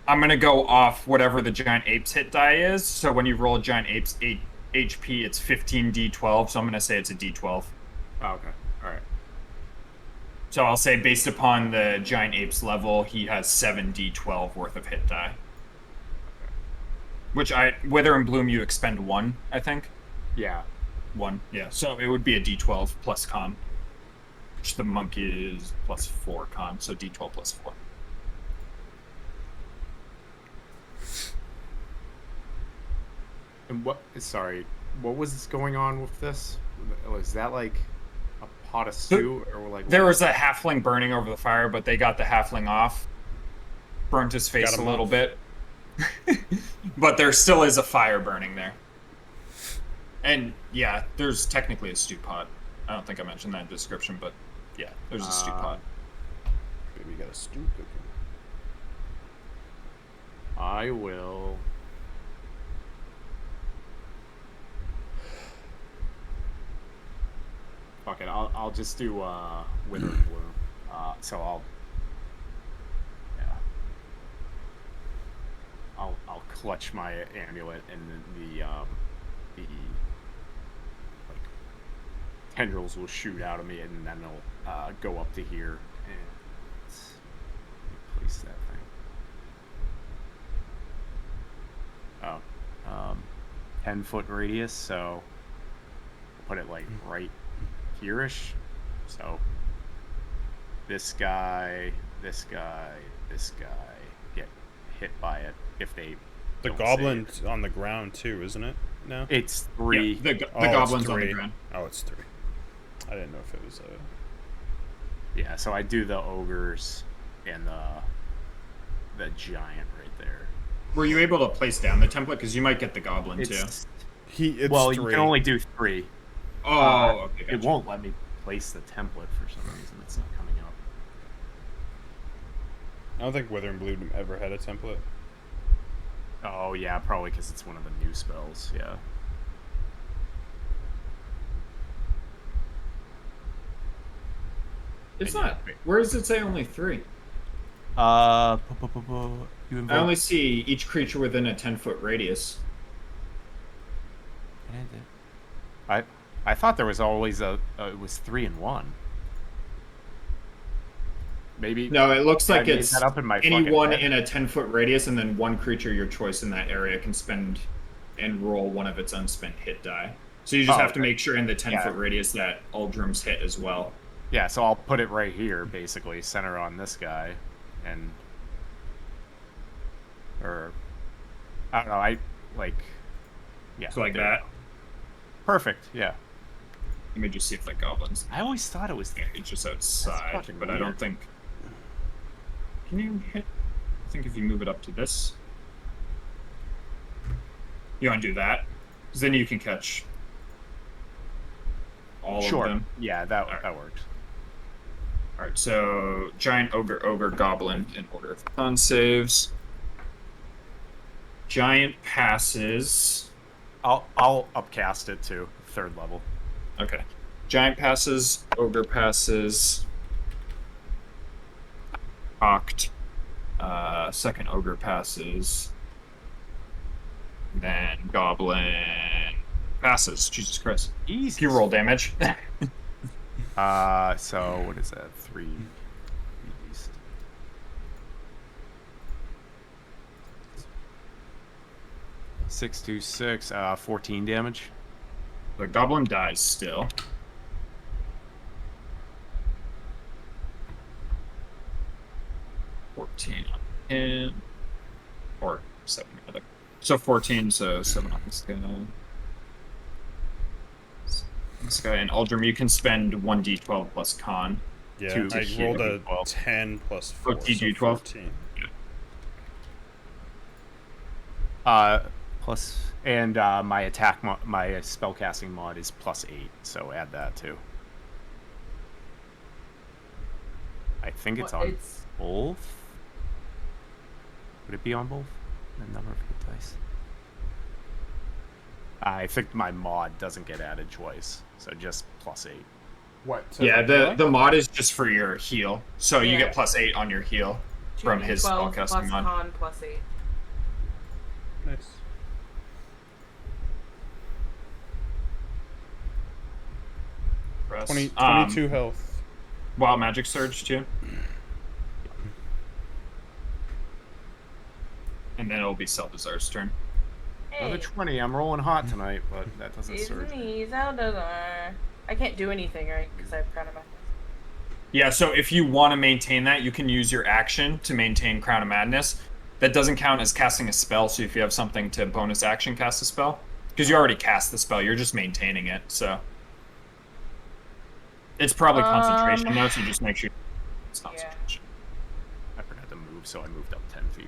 gonna go off whatever the giant ape's hit die is. So when you roll a giant ape's 8 HP, it's 15d12. So I'm gonna say it's a d12. oh, okay, all right. So I'll say based upon the giant ape's level, he has 7d12 worth of hit die. Which Wither and Bloom, you expend 1, I think. Yeah. 1, yeah. So it would be a d12 plus con. Which the monkey is plus 4 con, so d12 plus 4. And what? Sorry, what was going on with this? Was that like a pot of stew, or like There was a halfling burning over the fire, but they got the halfling off. Burnt his face Got a him little off. bit. But there still is a fire burning there. And yeah, there's technically a stew pot. I don't think I mentioned that in the description, but yeah, there's a stew pot. Maybe you got a stew cooking. I will. Fuck it, I'll just do Wither and Bloom. So I'll clutch my amulet, and then the like tendrils will shoot out of me, and then they'll go up to here and place that thing. Oh, 10-foot radius, so put it like right here-ish. So this guy get hit by it if they. The don't goblin's save. on the ground too, isn't it? No. It's 3. Yeah, the Oh, it's goblin's on the 3. ground. Oh, it's 3. I didn't know if it was a. Yeah, so I do the ogres and the giant right there. Were you able to place down the template? Because you might get the goblin too. It's It's well, 3. you can only do 3. Oh, okay. It Gotcha. won't let me place the template for some reason. It's not coming up. I don't think Wither and Bloom ever had a template. Oh yeah, probably because it's one of the new spells. Yeah. It's And not. Where does it say only 3? You I invoke. only see each creature within a 10-foot radius. I thought there was always it was 3 and 1. Maybe No, it looks I like made it's that up in my fucking anyone head. in a 10-foot radius, and then one creature your choice in that area can spend and roll one of its unspent hit die. So you just have to okay. make sure in the 10-foot Yeah. radius that Uldrum's hit as well. Yeah, so I'll put it right here, basically, center on this guy, and or I don't know, yeah. So like there you that. go. Perfect. Yeah. Let me just see if that goblin's. I always thought it was. It's just outside, fucking but I don't weird. think. Can you hit? I think if you move it up to this, you want to do that, because then you can catch all of them. Yeah, that works. All right, so giant ogre goblin in order of con saves. Giant passes. I'll upcast it to 3rd level. Okay. Giant passes, ogre passes. Oct. Second ogre passes. Then goblin passes. Jesus Christ. Easy. You roll damage. So what is that? 3 beast. 6 to 6, 14 damage. The goblin dies still. $14 on him. Or 7 rather. So 14, so 7 on this guy. This guy. And Uldrum, you can spend 1d12 plus con. Yeah, to I hit rolled a a D12. 10 plus 4, Oh, so D12? 14. Plus, and my attack, my spellcasting mod is +8, so add that too. I think it's on both. Would it be on both? The number of hit dice. I think my mod doesn't get added twice, so just +8. What? Yeah, the mod is just for your heal. So you get +8 on your heal from his 2d12 spellcasting plus mod. con plus 8. Nice. Press. 22 health. Wild magic surge too. And then it'll be Salvazar's turn. Another Hey, 20. I'm rolling hot tonight, but that doesn't it's surge. me, Salvador. I can't do anything, right? Because I have Crown of Madness. Yeah, so if you want to maintain that, you can use your action to maintain Crown of Madness. That doesn't count as casting a spell, so if you have something to bonus action cast a spell, because you already cast the spell, you're just maintaining it, so. It's probably concentration though, so just make sure it's concentration. I forgot to move, so I moved up 10 feet.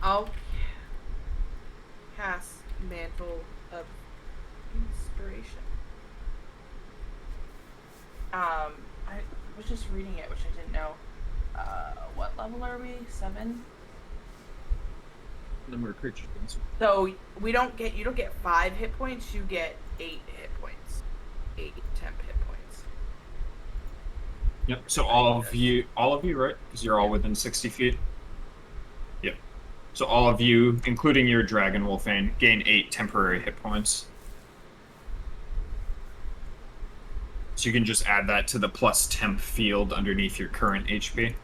I'll cast Mantle of Inspiration. I was just reading it, which I didn't know. What level are we? 7? Number of creatures. So you don't get 5 hit points, you get 8 hit points. 8 temp hit points. Yep. So all of you, right? Because you're all within 60 feet. Yep. So all of you, including your dragon Wolfane, gain 8 temporary hit points. So you can just add that to the plus temp field underneath your current HP.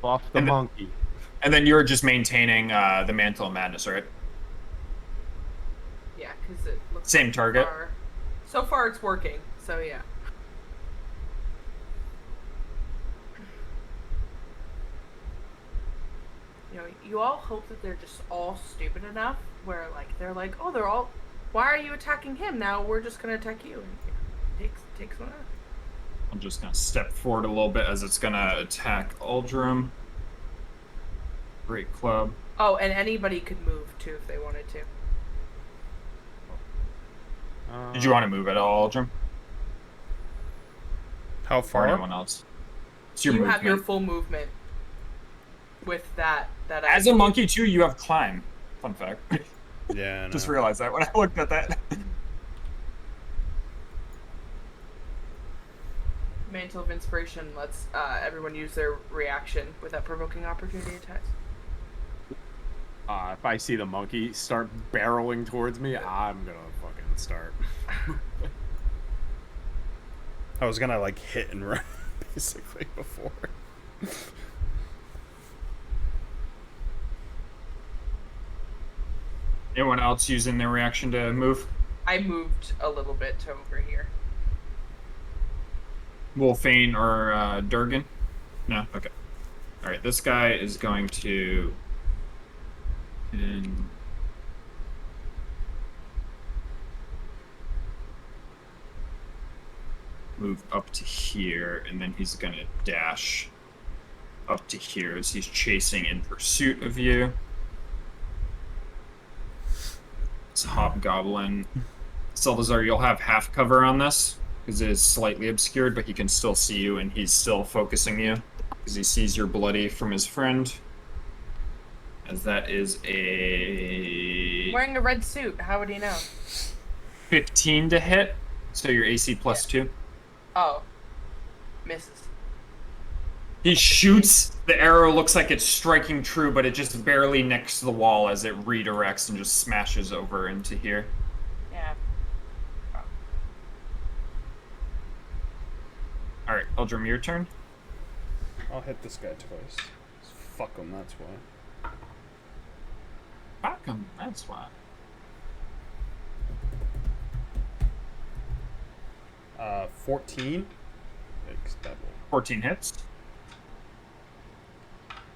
Buff the And the- monkey. And then you're just maintaining the Mantle of Madness, right? Yeah, because it looks Same like target. So far it's working, so yeah. You know, you all hope that they're just all stupid enough where, like, they're like, oh, they're all, why are you attacking him? Now we're just gonna attack you. And takes one out. I'm just gonna step forward a little bit as it's gonna attack Uldrum. Great club. Oh, and anybody could move too if they wanted to. Did you want to move at all, Uldrum? How Or far? anyone else? It's your You movement. have your full movement with that. As a monkey too, you have climb. Fun fact. Yeah. Just no. realized that when I looked at that. Mantle of Inspiration lets everyone use their reaction without provoking opportunity attacks. If I see the monkey start barreling towards me, I'm gonna fucking start. I was gonna like hit and run basically before. Anyone else using their reaction to move? I moved a little bit to over here. Wolfane or Durgan? No? Okay. Alright, this guy is going to... move up to here, and then he's gonna dash up to here as he's chasing in pursuit of you. It's Hobgoblin. Salazar, you'll have half cover on this, because it is slightly obscured, but he can still see you, and he's still focusing you, because he sees your bloody from his friend. As that is a... Wearing a red suit, how would he know? 15 to hit, so your AC plus 2. Oh. Misses. He shoots, the arrow looks like it's striking true, but it just barely nicks the wall as it redirects and just smashes over into here. Yeah. Alright, Uldrum, your turn. I'll hit this guy twice. Fuck him, that's why. Fuck him, that's why. 14. Expendable. 14 hits.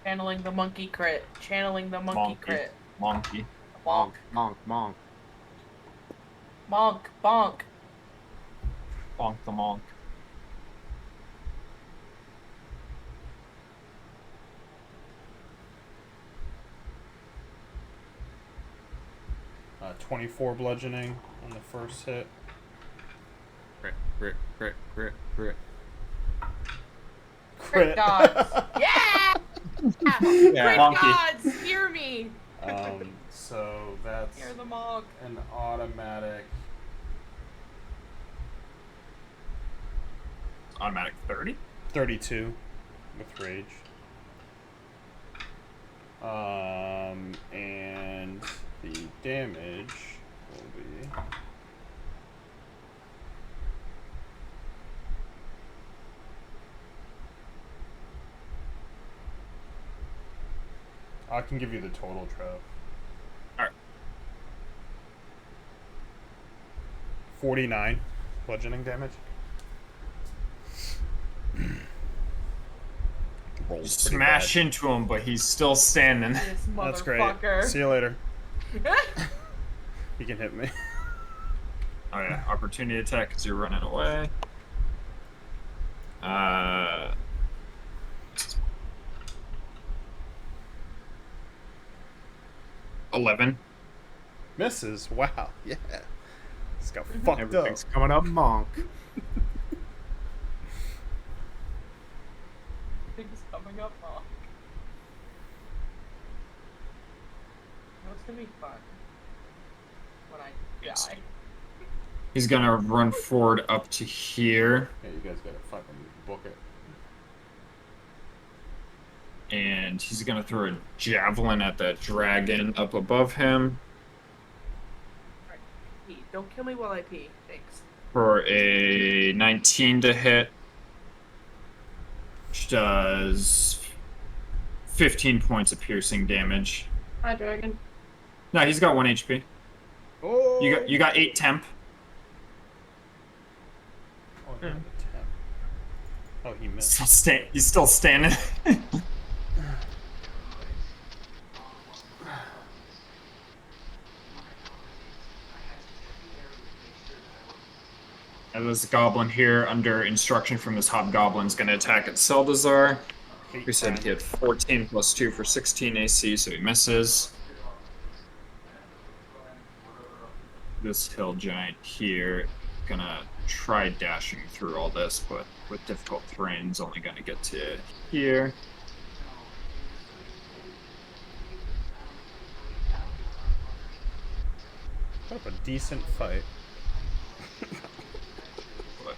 Channeling the monkey crit. Channeling the monkey crit. Monkey. Bonk. Monk, monk. Bonk. Bonk. Bonk the monk. Uh, 24 bludgeoning on the first hit. Crit. Crit Crit. gods. Yeah! Crit Monkey. gods, hear me! So that's Hear the monk. an automatic. Automatic 30. 32 with rage. And the damage will be I can give you the total, Trev. Alright. 49 bludgeoning damage. Rolls pretty Smash bad. into him, but he's still standing. This That's great. motherfucker. See you later. You can hit me. Oh yeah, opportunity attack because you're running away. 11. Misses. Wow. Yeah. This got fucked up. Everything's coming up, monk. Things coming up, huh? It's gonna be fun. When I Yes. die. He's gonna run forward up to here. Yeah, you guys gotta fucking book it. and he's gonna throw a javelin at that dragon up above him Pee. Don't kill me while I pee. Thanks. for a 19 to hit, which does 15 points of piercing damage. Hi, dragon. No, he's got 1 HP. Oh, You got 8 temp. Oh, yeah, the temp. Oh, he missed. He's still standing. And this goblin here, under instruction from this hobgoblin, is going to attack at Seldazar. We said he had 14 plus 2 for 16 AC, so he misses. This hill giant here, gonna try dashing through all this, but with difficult terrain's only gonna get to here. Put up a decent fight. But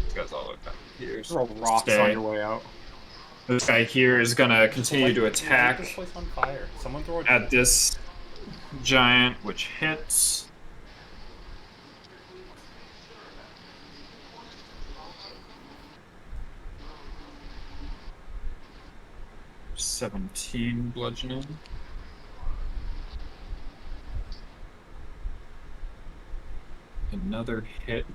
this guy's all the way back here. Throw rocks Stay. on your way out. This guy here is gonna continue to Light this attack place on fire. Someone throw a at this giant, which hits. $17 bludgeoning. Another hit.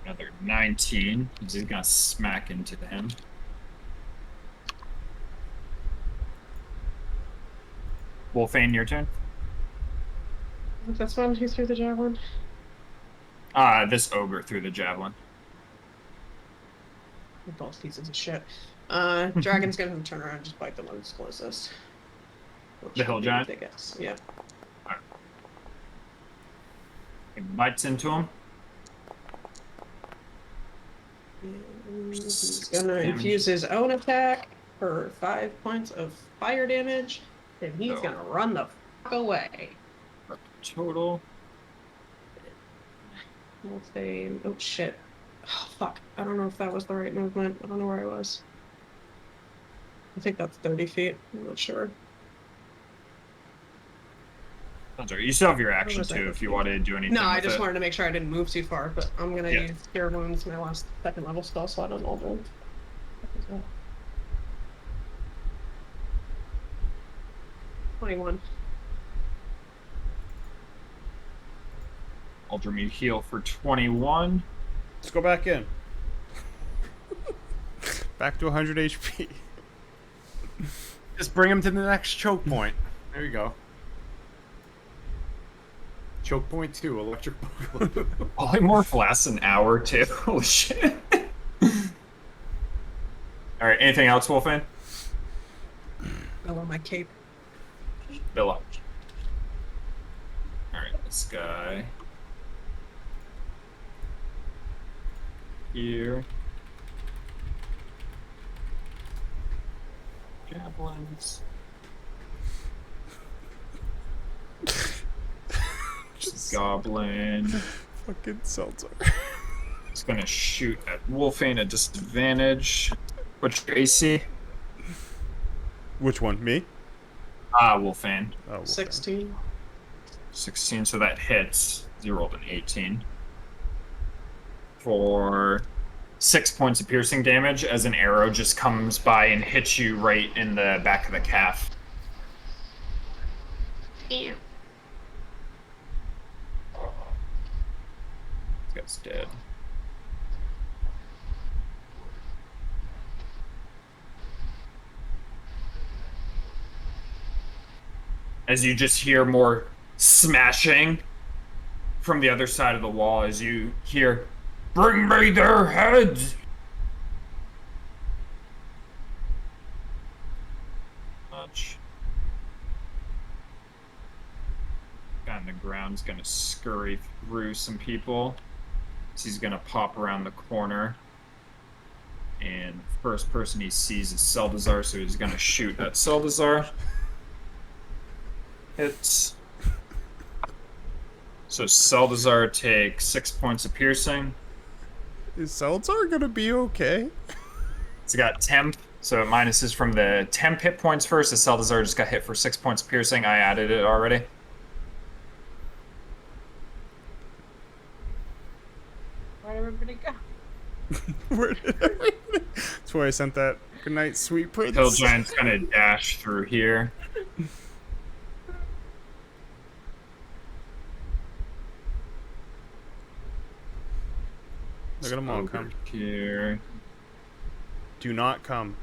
Another 19. He's gonna smack into him. Wolfane, your turn. That's one who threw the javelin. This ogre threw the javelin. Both pieces of shit. Dragon's gonna turn around and just bite the one who's closest. Which The hill would be giant? biggest. Yeah. He bites into him. And he's gonna Damage. infuse his own attack for 5 points of fire damage, and he's Oh. gonna run the fuck away. Total. We'll say, oh shit. Oh, fuck. I don't know if that was the right movement. I don't know where I was. I think that's 30 feet. I'm not sure. That's all right. You still have your action was I too if you looking? wanted to do anything. No, I with just it. wanted to make sure I didn't move too far, but I'm gonna Yeah. use Cure Wounds, my last second level spell slot on Aldrin. 21. Aldrin, you heal for 21. Let's go back in. Back to 100 HP. Just bring him to the next choke point. There you go. choke point 2, electric boogaloo. Polymorph lasts an hour too. Holy shit. Alright, anything else, Wolfman? I love my cape. Bill up. Alright, this guy. Here. Javelins. Goblin. Fucking Seltzer. It's gonna shoot at Wolfane at disadvantage. What's your AC? Which one? Me? Wolfane. Oh, well, 16. 16, so that hits. You rolled an 18. For 6 points of piercing damage as an arrow just comes by and hits you right in the back of the calf. Ew. This guy's dead. As you just hear more smashing from the other side of the wall, as you hear, "Bring me their heads!" Much. Guy on the ground's gonna scurry through some people. So he's gonna pop around the corner. And the first person he sees is Seldazar, so he's gonna shoot at Seldazar. Hits. So Seldazar takes 6 points of piercing. Is Seltzar gonna be okay? It's got temp, so it minuses from the temp hit points first. The Celdazar just got hit for 6 points of piercing. I added it already. Where'd everybody go? Where did That's why I sent that good night, sweet prince. Hill Giant's gonna dash through here. Look at them all come. Here. Do not come.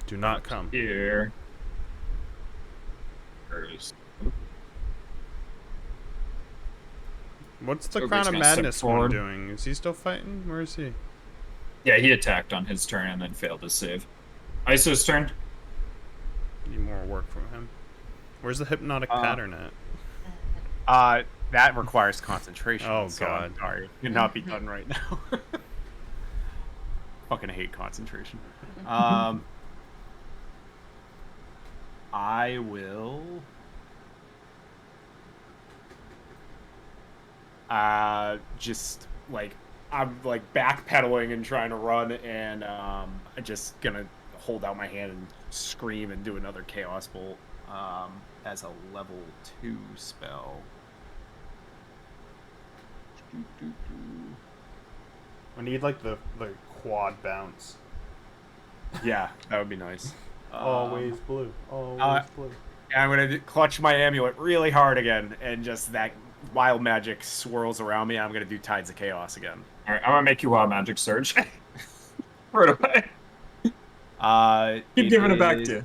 Do not come. Here. First. What's the Ogre's Crown of gonna step Madness one forward. doing? Is he still fighting? Where is he? Yeah, he attacked on his turn and then failed to save. Iso's turn. Need more work from him. Where's the hypnotic pattern at? That requires concentration. Oh, so God. I'm sorry. It cannot be done right now. Fucking hate concentration. I will. Just like I'm like backpedaling and trying to run, and I'm just gonna hold out my hand and scream and do another Chaos Bolt as a level 2 spell. I need like the quad bounce. Yeah, that would be nice. Always blue. Always blue. And I'm gonna clutch my amulet really hard again, and just that wild magic swirls around me. I'm gonna do Tides of Chaos again. All right, I'm gonna make you Wild Magic Surge. Right away. Keep giving it back to you.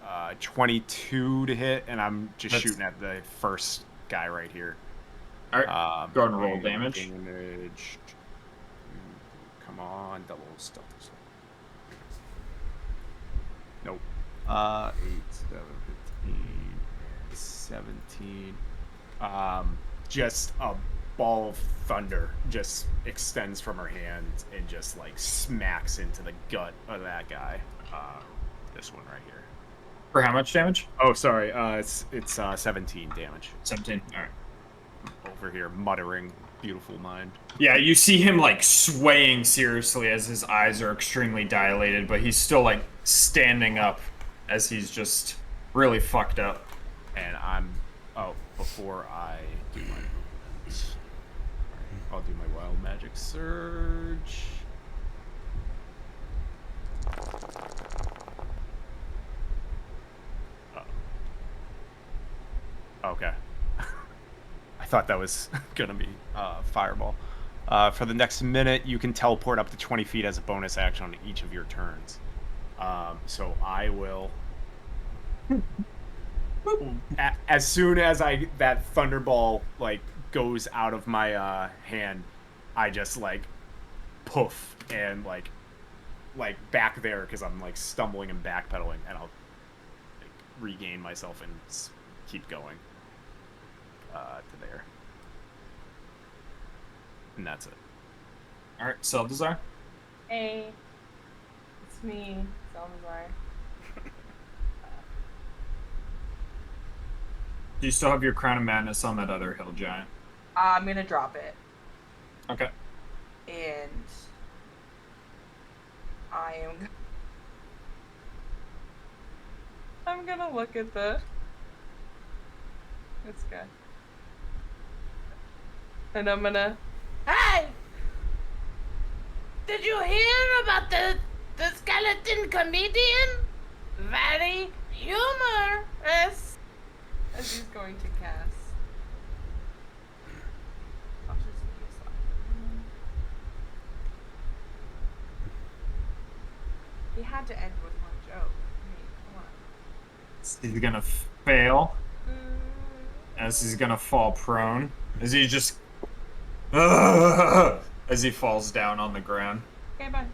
14, 22 to hit, and I'm just That's- shooting at the first guy right here. All right, go ahead and roll damage. Come on, double stuff. Nope. 8, 7, 15, 17. Just a ball of thunder just extends from her hand and just like smacks into the gut of that guy. This one right here. For how much damage? Oh, sorry. It's 17 damage. 17. All right. Over here, muttering, beautiful mind. Yeah, you see him like swaying seriously as his eyes are extremely dilated, but he's still like standing up as he's just really fucked up. And before I do my movements, I'll do my Wild Magic Surge. Okay. I thought that was gonna be Fireball. For the next minute, you can teleport up to 20 feet as a bonus action on each of your turns. So I will. As soon as that thunderball like goes out of my hand, I just like poof and like back there because I'm like stumbling and backpedaling, and I'll like, regain myself and keep going to there, and that's it. All right, Celdazar. Hey, it's me, Salazar. Do you still have your Crown of Madness on that other hill giant? I'm gonna drop it, Okay. and I'm gonna look at this guy, and I'm gonna. Hey! Did you hear about the skeleton comedian? Very humorous. As he's going to cast. I'll just use that. He had to end with one joke. I mean, come on. He's gonna fail as he's gonna fall prone. As he just as he falls down on the ground. Okay, bye.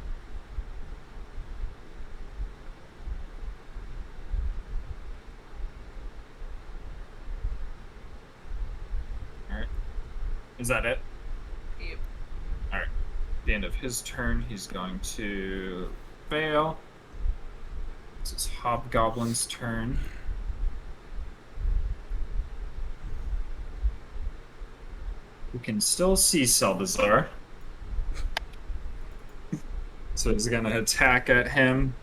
Alright. Is that it? Yep. Alright. At the end of his turn, he's going to fail. This is Hobgoblin's turn. You can still see Seldazar. So he's gonna attack at him.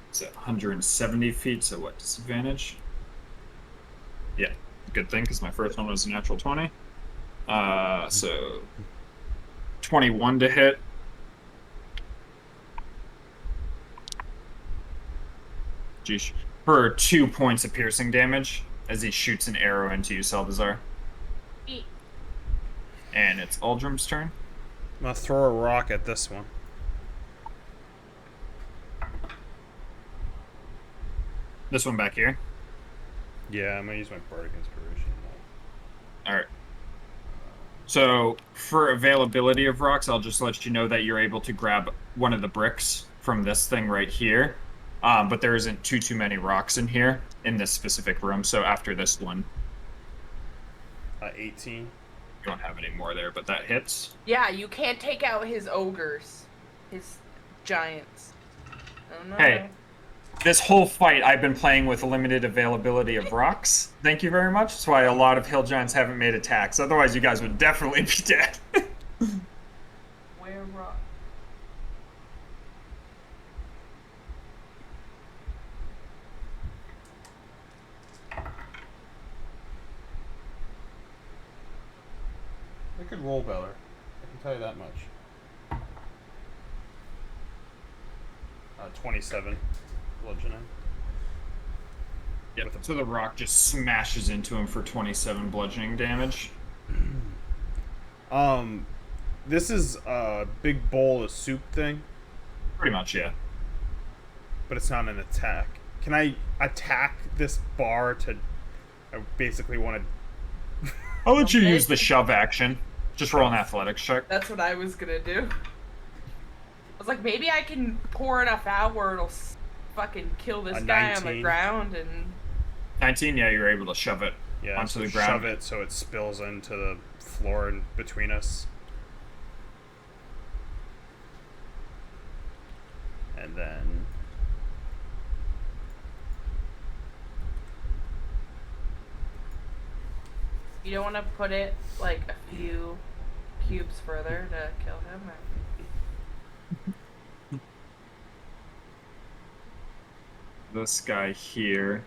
It's at 170 feet, so what, disadvantage? Yeah, good thing, because my first one was a natural 20. So 21 to hit. Jeez. For 2 points of piercing damage as he shoots an arrow into you, Seldazar. And it's Uldrum's turn. I'm gonna throw a rock at this one. This one back here. Yeah, I'm gonna use my bardic inspiration. All right. So for availability of rocks, I'll just let you know that you're able to grab one of the bricks from this thing right here. But there isn't too many rocks in here in this specific room. So after this one, 18. you don't have any more there, but that hits. Yeah, you can't take out his ogres, his giants. Oh no. Hey, this whole fight I've been playing with limited availability of rocks. Thank you very much. That's why a lot of hill giants haven't made attacks. Otherwise, you guys would definitely be dead. Where rock? I could roll better. I can tell you that much. 27 bludgeoning. Yep. So the rock just smashes into him for 27 bludgeoning damage. This is a big bowl of soup thing, Pretty much, yeah. but it's not an attack. Can I attack this bar to? I basically want to. I'll let you Okay. use the shove action. Just roll an athletics check. That's what I was gonna do. I was like, maybe I can pour enough out where it'll fucking kill this A guy on the 19. ground and. 19, yeah, you're able to shove it onto the ground. Shove it so it spills into the floor in between us. And then You don't want to put it like a few cubes further to kill him? Or... This guy here.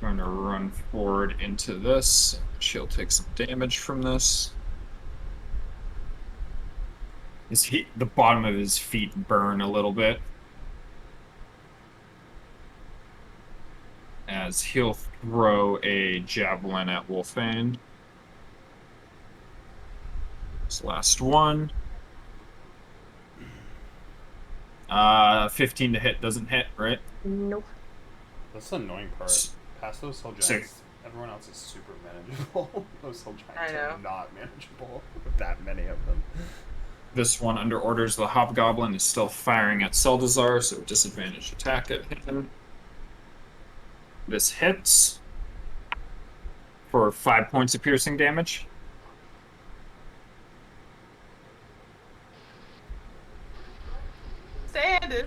Going to run forward into this. She'll take some damage from this. The bottom of his feet burn a little bit. As he'll throw a javelin at Wolfane. This last one. 15 to hit doesn't hit, right? Nope. that's the annoying part. Past those hill giants, Sick. everyone else is super manageable. Those hill giants I are know. not manageable with that many of them. This one, under orders, the Hobgoblin is still firing at Seldazar, so disadvantage attack at him. This hits for 5 points of piercing damage. Standing.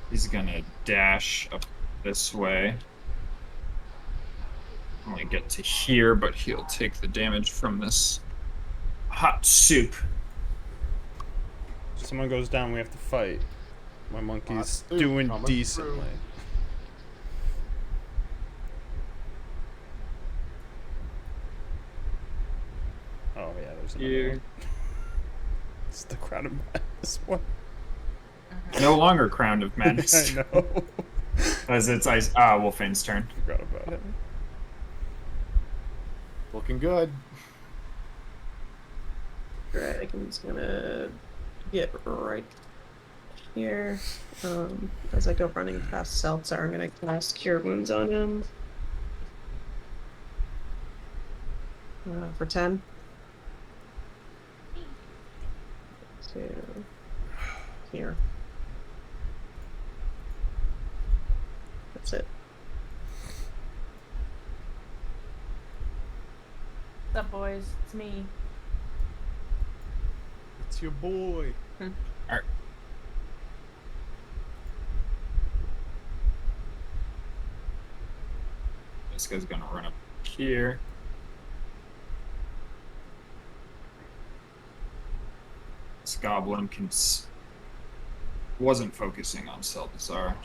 He's gonna dash up this way. Only get to here, but he'll take the damage from this hot soup. If someone goes down, we have to fight. My monkey's Hot soup doing coming decently. through. Oh yeah, there's another You one. It's the Crown of Madness one. no longer Crowned of Madness. I know. As it's Wolfane's turn. Forgot about it. Looking good. Dragon's gonna get right here. As I go running past Seltzer, I'm gonna cast Cure Wounds on him. For 10. 2. Here. That's it. What's up, boys? It's me. It's your boy. This guy's gonna run up here. This goblin wasn't focusing on Seldazar.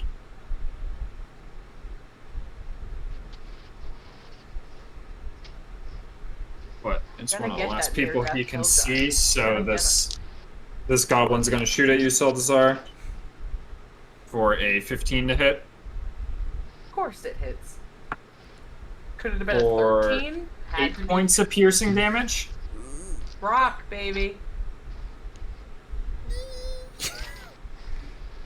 But it's Gotta one of the get last that near people death he can kill see, shot. so Gotta get this goblin's gonna shoot at you, Seldazar, for a 15 to hit. Of course it hits. Could it have been Or a 13? Had 8 to be points of piercing damage. Brock, baby.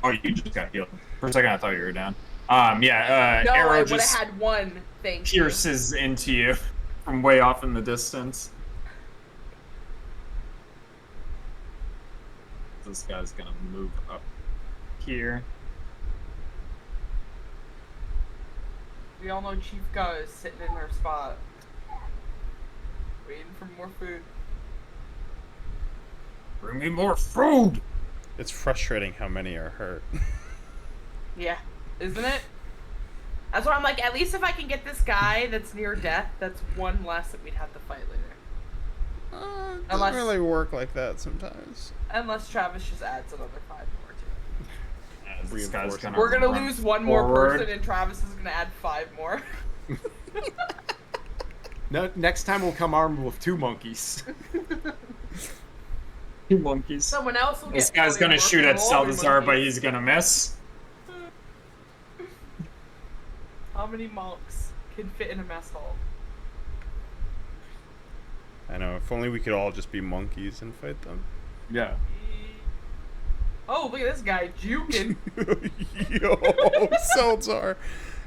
Oh, you just got healed. For a second, I thought you were down. Yeah, No, I arrow would have just had one. Thank you. pierces into you from way off in the distance. This guy's gonna move up here. We all know Chief Go is sitting in her spot. Waiting for more food. Bring me more food! It's frustrating how many are hurt. Yeah, isn't it? That's why I'm like, at least if I can get this guy that's near death, that's one less that we'd have to fight later. It Unless- doesn't really work like that sometimes. Unless Travis just adds another 5 more to it. As this guy's gonna We're gonna run lose one more forward. person and Travis is gonna add 5 more. No, next time we'll come armed with 2 monkeys. 2 monkeys. Someone else will This get guy's probably gonna more shoot at control than Seldazar, but monkeys. he's gonna miss. How many monks can fit in a mess hall? I know, if only we could all just be monkeys and fight them. Yeah. Oh, look at this guy juking. Yo, Seldar.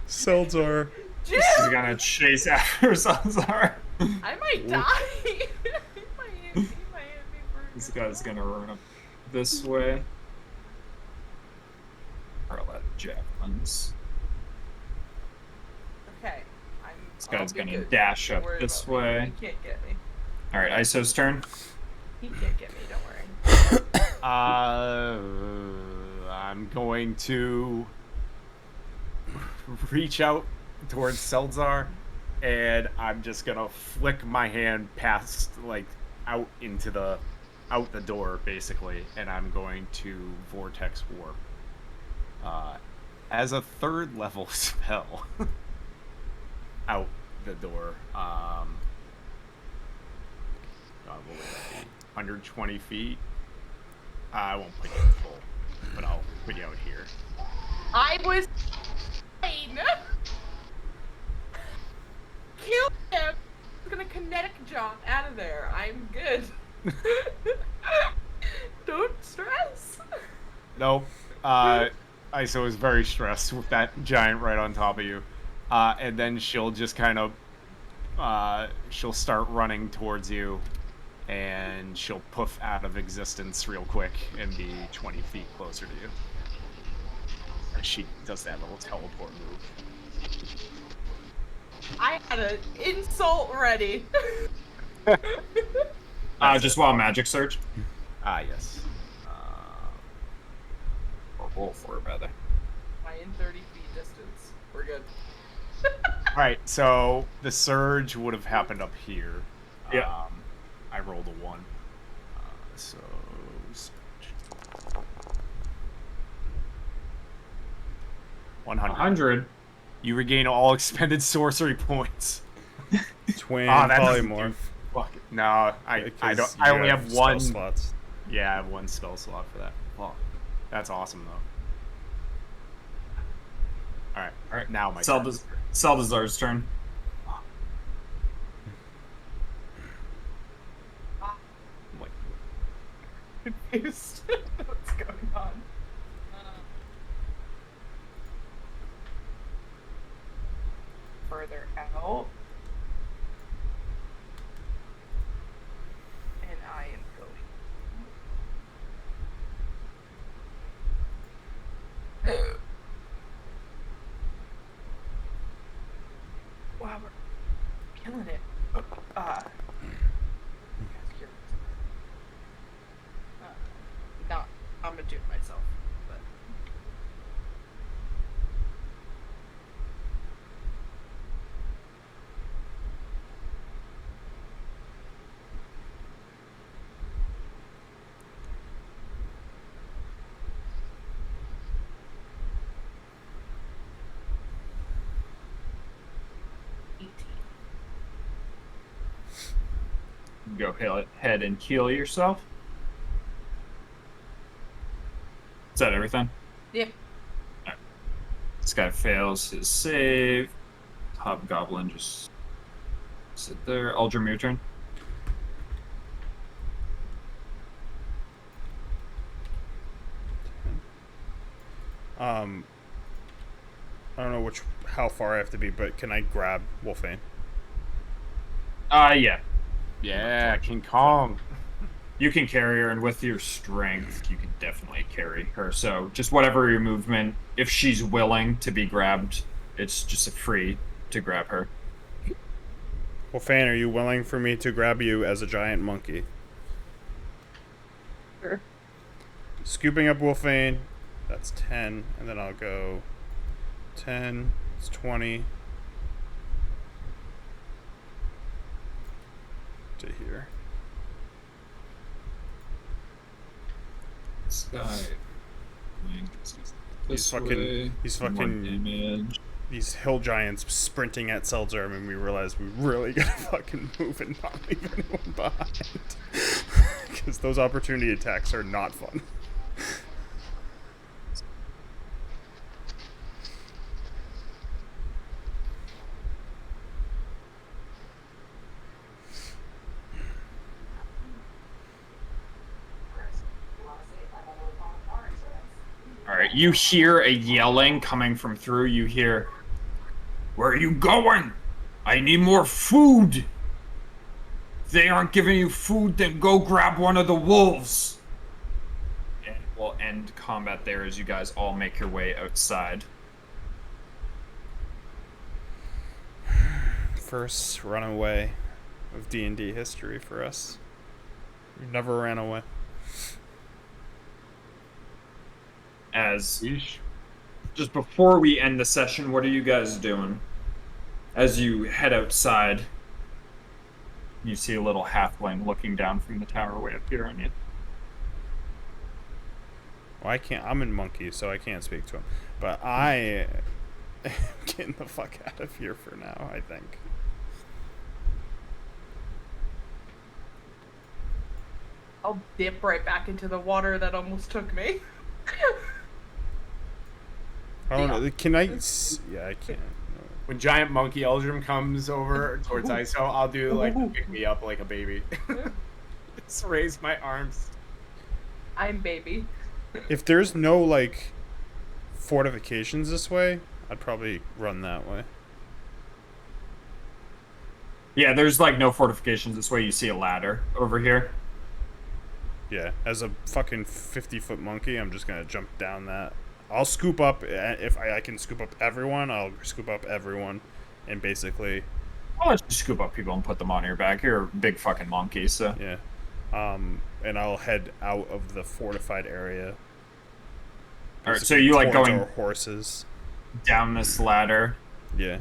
Seldar. Jim! He's gonna chase after Seldazar. I might die. he might hit me This first. guy's gonna run up this way. Or let javelins. Okay. This I'll guy's be gonna good. dash Don't up worry this about me. way. He can't get me. Alright, Iso's turn. He can't get me, don't worry. I'm going to reach out towards Seldar, and I'm just gonna flick my hand past, like, out the door, basically, and I'm going to Vortex Warp. As a 3rd level spell, out the door. What would that be? 120 feet. I won't put you in full, but I'll put you out here. I was fine. Kill him. I'm gonna kinetic jump out of there. I'm good. Don't stress. Nope. Iso is very stressed with that giant right on top of you. And then she'll just kind of, she'll start running towards you, and she'll poof out of existence real quick and be 20 feet closer to you. She does that little teleport move. I had an insult ready. Just while magic surge. Yes. Or roll for it, rather. I in 30 feet distance. We're good. Alright, so the surge would have happened up here. Yeah. I rolled a 1. So... surge. 100. 100. You regain all expended sorcery points. Twin that doesn't polymorph. Fuck it. No, I Because don't. you I only have spell one. slots. Yeah, I have 1 spell slot for that. Fuck. That's awesome though. All right, now my turn. Seldazar's turn. I'm like, Confused. What's going on? Further out. And I am going. Wow, we're killing it. Not, I'm gonna do it myself, but. go ahead and heal yourself. Is that everything? Yep. Right. This guy fails his save. Hobgoblin just sit there. Aldrim, your turn. I don't know how far I have to be, but can I grab Wolfane? Yeah. Yeah, King Kong. You can carry her, and with your strength, you can definitely carry her. So just whatever your movement, if she's willing to be grabbed, it's just a free to grab her. Wolfane, are you willing for me to grab you as a giant monkey? Sure. Scooping up Wolfane, that's 10, and then I'll go 10, it's 20 to here. This guy. He's fucking damage. these hill giants sprinting at Seldzerm, and we realize we really gotta fucking move and not leave anyone behind. Because those opportunity attacks are not fun. Alright, you hear a yelling coming from through. You hear, "Where are you going? I need more food! If they aren't giving you food, then go grab one of the wolves!" And we'll end combat there as you guys all make your way outside. First runaway of D&D history for us. We never ran away. As just before we end the session, what are you guys doing? As you head outside, you see a little halfling looking down from the tower way up here on you. Well, I'm in monkey, so I can't speak to him. But I am getting the fuck out of here for now, I think. I'll dip right back into the water that almost took me. I don't know. Can I? Yeah, I can't. When giant monkey Eldrim comes over towards ISO, I'll do like the pick me up like a baby. Just raise my arms. I'm baby. If there's no like fortifications this way, I'd probably run that way. Yeah, there's like no fortifications this way. You see a ladder over here. Yeah, as a fucking 50-foot monkey, I'm just gonna jump down that. I'll scoop up, if I can scoop up everyone, I'll scoop up everyone, and basically... I'll let you scoop up people and put them on your back. You're a big fucking monkey, so... Yeah. And I'll head out of the fortified area. Alright, so you like going... our horses. Down this ladder. Yeah.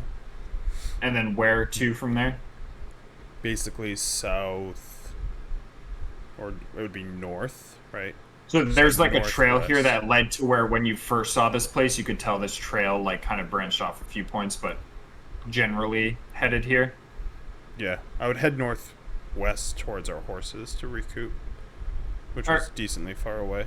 And then where to from there? Basically south... Or it would be north, right? So there's like a trail northwest. here that led to where when you first saw this place, you could tell this trail like kind of branched off a few points, but generally headed here. Yeah, I would head northwest towards our horses to recoup, which was decently far away.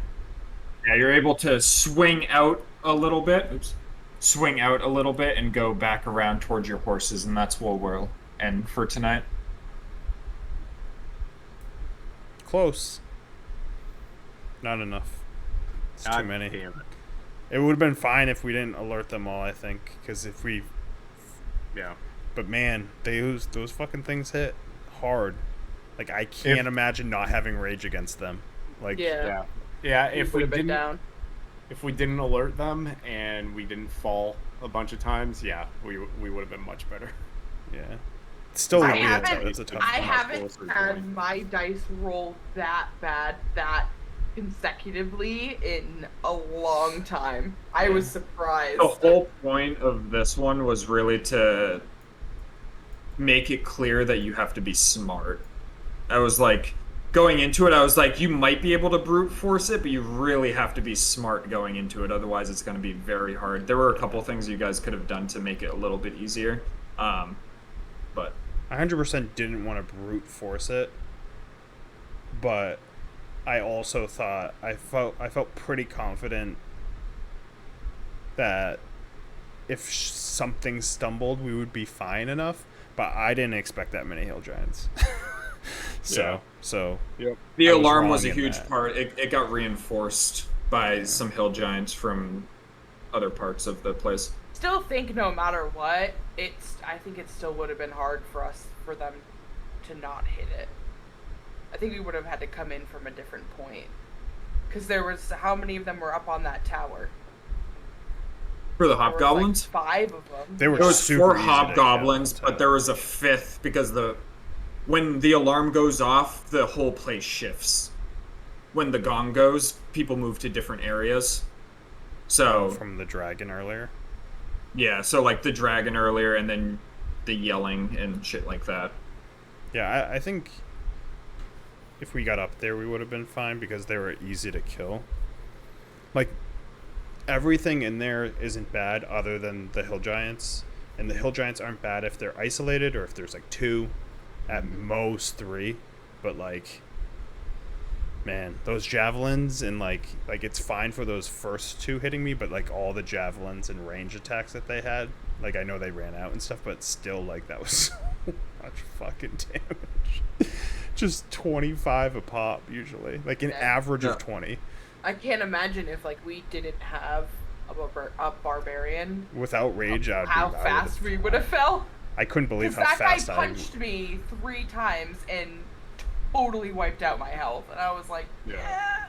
Yeah, you're able to swing out a little bit. Swing out a little bit and go back around towards your horses, and that's where we'll end for tonight. Close. Not enough. It's God too many. damn it. It would have been fine if we didn't alert them all, I think, because if we... Yeah. But man, those fucking things hit hard. Like, I can't imagine not having rage against them. Like, Yeah. If we Would've been didn't down. if we didn't alert them and we didn't fall a bunch of times, yeah, we would have been much better. yeah. Still would I be haven't- it's a tough I one. haven't had my dice roll that bad that consecutively in a long time. I was surprised. The whole point of this one was really to make it clear that you have to be smart. I was like, going into it, I was like, you might be able to brute force it, but you really have to be smart going into it. Otherwise, it's going to be very hard. There were a couple things you guys could have done to make it a little bit easier. But I 100% didn't want to brute force it, but I also thought I felt pretty confident that if something stumbled, we would be fine enough. But I didn't expect that many hill giants. So The I was alarm wrong was a in huge that. part. It got reinforced by some hill giants from other parts of the place. Still think no matter what, I think it still would have been hard for them to not hit it. I think we would have had to come in from a different point. Because there was, how many of them were up on that tower? For the There was, hobgoblins? like 5 of them. They were There was super 4 easy to hobgoblins, kill, but there was a 5th because when the alarm goes off, the whole place shifts. When the gong goes, people move to different areas. So from the dragon earlier. yeah, so like the dragon earlier, and then the yelling and shit like that. Yeah, I think if we got up there, we would have been fine because they were easy to kill. Like, everything in there isn't bad other than the hill giants. And the hill giants aren't bad if they're isolated or if there's like 2, at most 3. But like, man, those javelins and like it's fine for those first 2 hitting me, but like all the javelins and range attacks that they had, like I know they ran out and stuff, but still like that was so much fucking damage. Just 25 a pop usually, like an average of 20. I can't imagine if like we didn't have a barbarian. Without rage, how fast we would have fell. I couldn't believe how that fast guy punched me 3 times and totally wiped out my health, and I was like, yeah.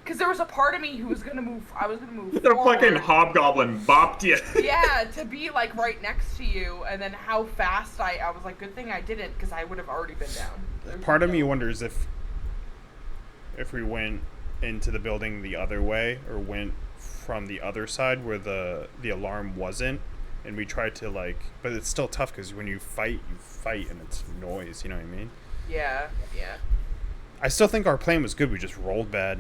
Because there was a part of me who was gonna move. I was gonna move. The fucking hobgoblin bopped you. Yeah, to be like right next to you, and then how fast I was like, good thing I didn't, because I would have already been down. Part of me wonders if we went into the building the other way or went from the other side where the alarm wasn't, and we tried to like, but it's still tough because when you fight and it's noise, you know what I mean? Yeah. I still think our plan was good. We just rolled bad.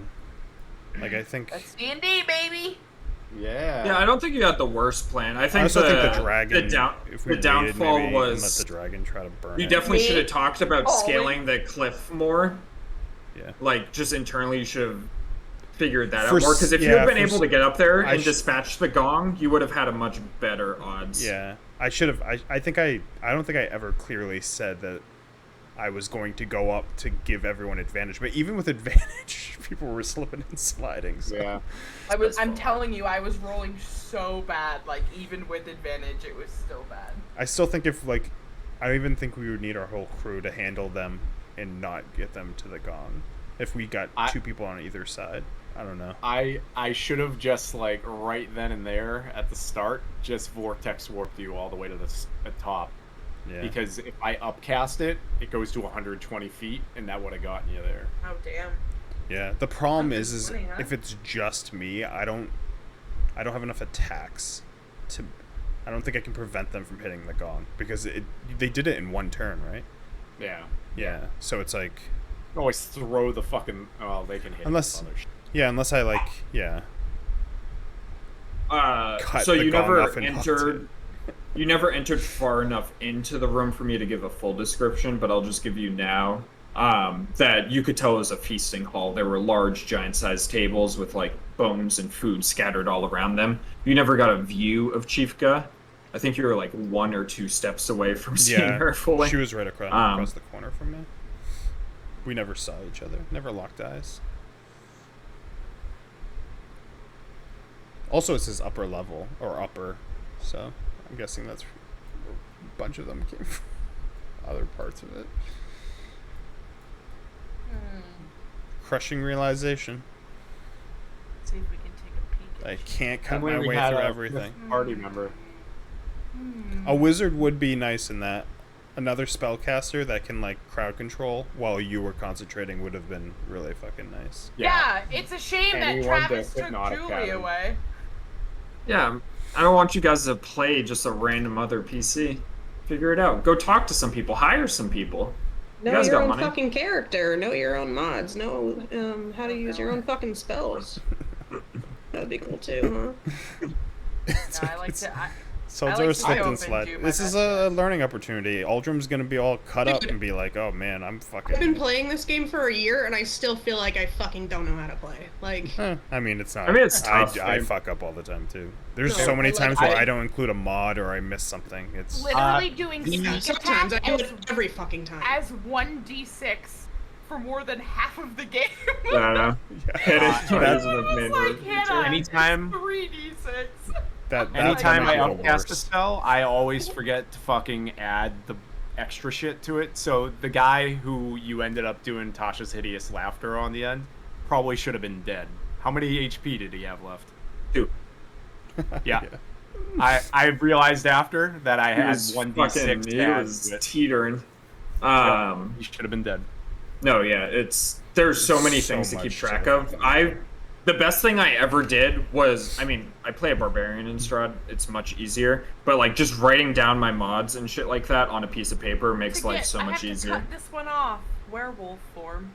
Like I think that's D&D, baby. Yeah, I don't think you got the worst plan. I think also think the dragon. If we the downfall maybe, was and let the dragon try to burn. You it. definitely should have talked about scaling the cliff more. Yeah. Like just internally, you should have figured that out more. Because if you had been able to get up there and dispatch the gong, you would have had a much better odds. Yeah, I should have. I don't think I ever clearly said that I was going to go up to give everyone advantage, but even with advantage, people were slipping and sliding. So. Yeah, I'm telling you, I was rolling so bad. Like even with advantage, it was still bad. I still think I even think we would need our whole crew to handle them and not get them to the gong. If we got 2 people on either side, I don't know. I should have just like right then and there at the start just vortex warped you all the way to the top. Yeah. Because if I upcast it, it goes to 120 feet, and that would have gotten you there. Oh damn. Yeah. The problem is funny, huh? if it's just me, I don't have enough attacks to. I don't think I can prevent them from hitting the gong because they did it in 1 turn, right? Yeah. Yeah. So it's like. Always throw the fucking. Oh, they can hit. Unless I like cut so the you gong never off and hucked entered. You never entered far enough into the room for me to give a full description, but I'll just give you now that you could tell it was a feasting hall. There were large, giant-sized tables with like bones and food scattered all around them. You never got a view of Chiefka. I think you were like 1 or 2 steps away from seeing her fully. She was right across the corner from me. We never saw each other. Never locked eyes. Also, it says upper level or upper, so I'm guessing that's where a bunch of them came from. Other parts of it. Crushing realization. Let's see if we can take a peek. I can't cut Somewhere my we way had through a everything. Party member. A wizard would be nice in that. Another spellcaster that can like crowd control while you were concentrating would have been really fucking nice. Yeah, it's a shame that Anyone Travis that took not a Julie cabin. away. Yeah, I don't want you guys to play just a random other PC. Figure it out. Go talk to some people. Hire some people. You Know guys your got own money. fucking character. Know your own mods. Know how to use your own fucking spells. That'd be cool too, huh? No, I like to. Swords I are like a to slip open and slide. do my This is best a best. learning opportunity. Aldrim's gonna be all cut up Dude. and be like, "Oh man, I'm fucking." I've been playing this game for a year, and I still feel like I fucking don't know how to play. Like, I mean, it's not. I mean, it's tough. I fuck up all the time too. There's No, so many like, times where I- I don't include a mod or I miss something. It's Literally doing yeah, sneak sometimes I attack do it every fucking time. as 1d6 for more than half of the game. I don't know. It is That- what I is the was main like, word. Hannah, Anytime- it's 3d6. that Anytime might I be the upcast a worst. spell, I always forget to fucking add the extra shit to it. So the guy who you ended up doing Tasha's Hideous Laughter on the end probably should have been dead. How many HP did he have left? 2. Yeah. I realized after that I He had was 1d6 he add was to it. teetering. He should have been dead. No, yeah, there's so many So things to keep much to track the of. fucking The best thing I ever did was, I mean, I play a barbarian in Strahd. It's much easier, but like just writing down my mods and shit like that on a piece of paper makes life so much I easier. have to cut this one off. Werewolf form.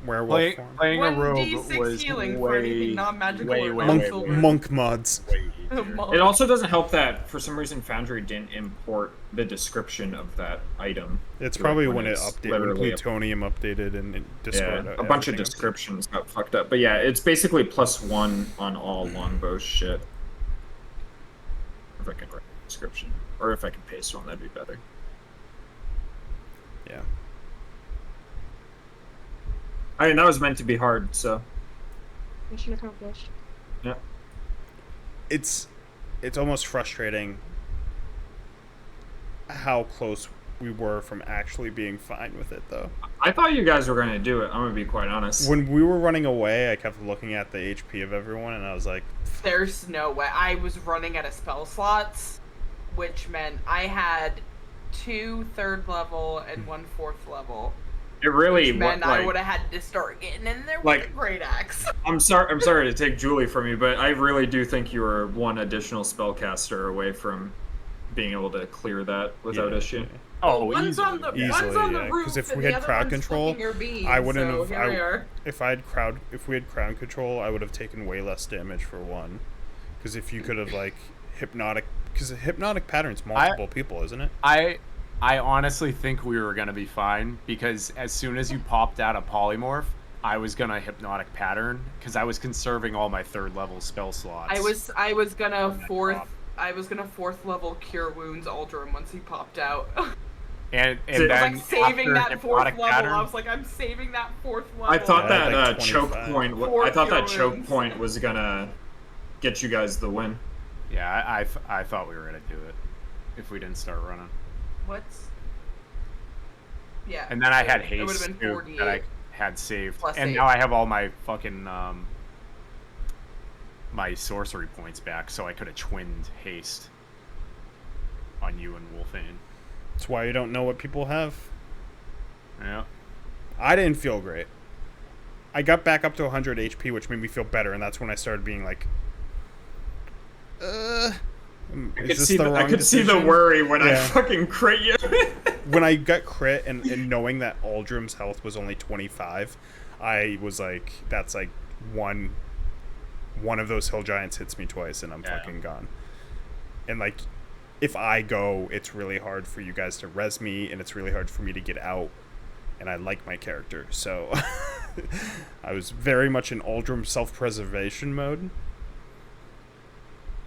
Werewolf form. Playing a rogue 1d6 was healing for way, anything non-magical way, or way, Monk, way, non-silver. way, monk mods. way easier. Monk. It also doesn't help that for some reason Foundry didn't import the description of that item. It's Like, probably when it it's updated, when literally a- Plutonium updated and Discord. Yeah, a bunch of everything descriptions got fucked up. But yeah, it's basically +1 on all longbow shit. If I can write a description. Or if I can paste one, that'd be better. updated. Yeah. I mean, that was meant to be hard, so. Mission accomplished. Yeah. It's almost frustrating how close we were from actually being fine with it, though. I thought you guys were going to do it, I'm going to be quite honest. When we were running away, I kept looking at the HP of everyone, and I was like, There's no way. I was running out of spell slots, which meant I had 2 3rd level and 1 4th level. It really Which meant I like, would have had to start getting in there with like- a great axe. I'm sorry to take Julie from you, but I really do think you were one additional spellcaster away from being able to clear that without yeah. issue. Oh, one's easily. on the Easily, one's on the yeah, 'cause roof, if and we the had other crowd one's control, fucking your bees, I wouldn't so have. Here we are. If we had crowd control, I would have taken way less damage for one. Because if you could have like because hypnotic pattern's multiple people, isn't it? I honestly think we were gonna be fine because as soon as you popped out a polymorph, I was gonna hypnotic pattern because I was conserving all my 3rd level spell slots. I was gonna fourth drop. I was gonna 4th level cure wounds Aldrum once he popped out. and I I then was like saving after that 4th hypnotic level. pattern, I was like, I'm saving that 4th level. I thought Yeah, that like choke 25. point. Four I thought that cure choke wounds. point was gonna get you guys the win. yeah, I thought we were gonna do it if we didn't start running. What's yeah. And then I had It would haste have been too, 48. that I had saved, Plus and 8. now I have all my fucking my sorcery points back, so I could have twinned haste on you and Wolfane. That's why you don't know what people have. Yeah. I didn't feel great. I got back up to 100 HP, which made me feel better, and that's when I started being like, I is could this see the the, I wrong could see the decision? worry when I Yeah. fucking crit you. When I got crit and knowing that Aldrim's health was only 25, I was like, that's like one of those hill giants hits me twice and I'm Yeah. fucking gone. And like, if I go, it's really hard for you guys to res me, and it's really hard for me to get out. And I like my character, so I was very much in Aldrim self-preservation mode.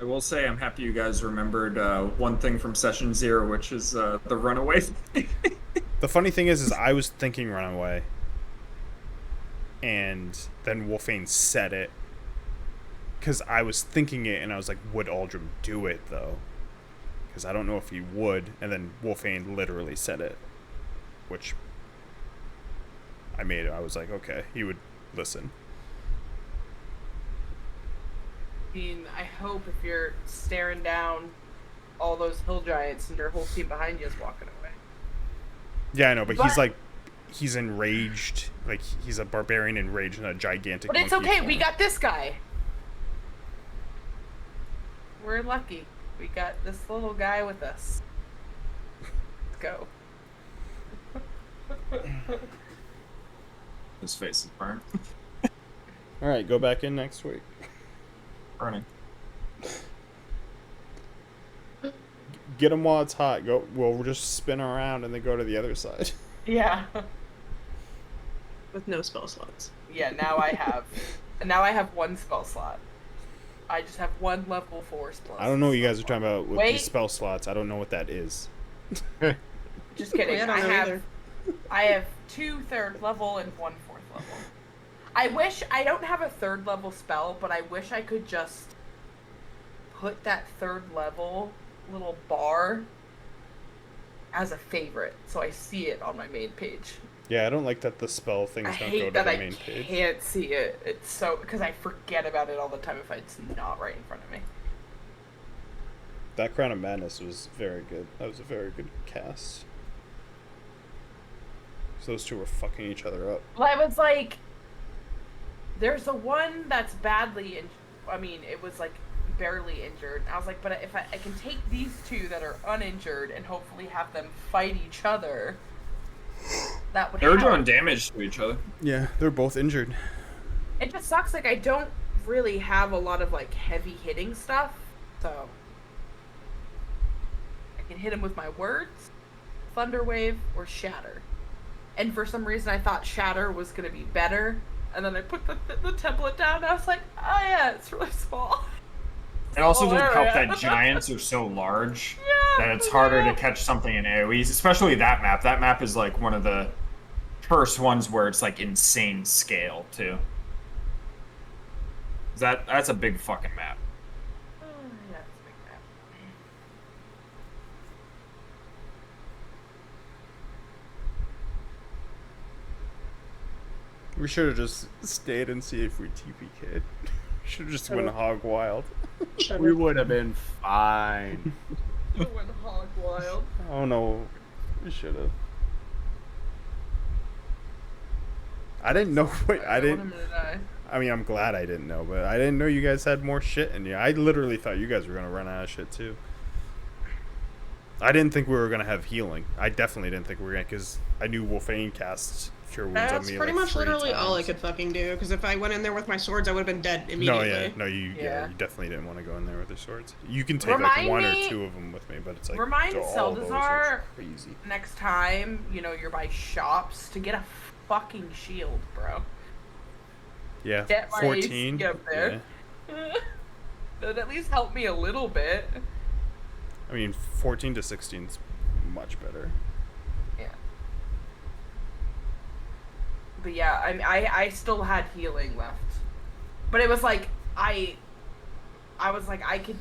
I will say I'm happy you guys remembered one thing from session 0, which is the runaway thing. The funny thing is I was thinking runaway, and then Wolfane said it, because I was thinking it, and I was like, would Aldrim do it, though? Because I don't know if he would, and then Wolfane literally said it, which I was like, okay, he would listen. I mean, I hope if you're staring down all those hill giants and your whole team behind you is walking away. Yeah, I know, but he's But- like, he's enraged, like, he's a barbarian enraged in a gigantic But it's monkey okay, form. we got this guy. We're lucky. We got this little guy with us. Let's go. His face is burnt. Alright, go back in next week. Burning. get them while it's hot. Go. We'll just spin around and then go to the other side. Yeah. With no spell slots. Yeah, now I have one spell slot. I just have one level 4 spell. I don't know what you guys are talking about with Wait. these spell slots. I don't know what that is. Just kidding. I don't know either. I have 2 3rd level and 1 4th level. I wish I don't have a 3rd level spell, but I wish I could just put that 3rd level little bar as a favorite, so I see it on my main page. Yeah, I don't like that the spell things I don't go hate to that the I main page. can't see it. It's so because I forget about it all the time if it's not right in front of me. That Crown of Madness was very good. That was a very good cast. So those two were fucking each other up. Well, I was like, there's the one that's badly I mean, it was like barely injured. I was like, but if I can take these 2 that are uninjured and hopefully have them fight each other, that would They were help. doing damage to each other. Yeah, they're both injured. It just sucks, like, I don't really have a lot of, like, heavy hitting stuff, so I can hit him with my words, Thunder Wave, or Shatter. And for some reason I thought Shatter was going to be better, and then I put the template down, and I was like, oh yeah, it's really small. It also doesn't help area. that giants are so large Yeah, that it's harder yeah. to catch something in AoEs, especially that map. That map is like one of the first ones where it's like insane scale too. That's a big fucking map. Oh, yeah, it's a big map. We should have just stayed and see if we TPK'd. Should have just went hog wild. We would have been fine. It went hog wild. Oh no, we should have. I didn't know. Wait, I want didn't. him to die. I mean, I'm glad I didn't know, but I didn't know you guys had more shit in you. I literally thought you guys were gonna run out of shit too. I didn't think we were gonna have healing. I definitely didn't think we were gonna, because I knew Wolfane casts Cure Wounds on That's me pretty like much 3 literally all I times. could fucking do. Because if I went in there with my swords, I would have been dead No, immediately. yeah, no, you Yeah. you definitely didn't want to go in there with your swords. You can take like Remind 1 me- or 2 of them with me, but it's like Remind all those Seldazar are crazy. next time, you're by shops to get a fucking shield, bro. Yeah, Get my 14. AC up there. That'd at least help me a little bit. Yeah. I mean, 14 to 16 is much better. Yeah. But yeah, I still had healing left. But it was like, I was like, I could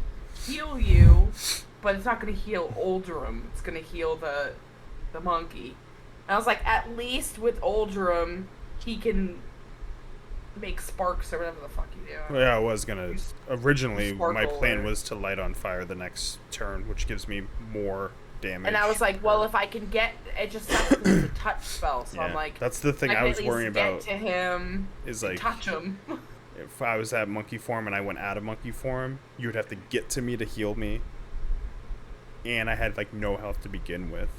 heal you, but it's not going to heal Oldrum. It's going to heal the monkey. And I was like, at least with Oldrum, he can make sparks or whatever the fuck you do. Well, yeah, I was gonna. Originally, my Sparkle plan or- was to light on fire the next turn, which gives me more damage. And I was like, well, if I can get it, just sucks 'cause it's a touch spell. So I'm Yeah, like, that's the thing I I can was at least worrying get about. to him, Is and like, touch him. if I was at monkey form and I went out of monkey form, you would have to get to me to heal me, and I had like no health to begin with.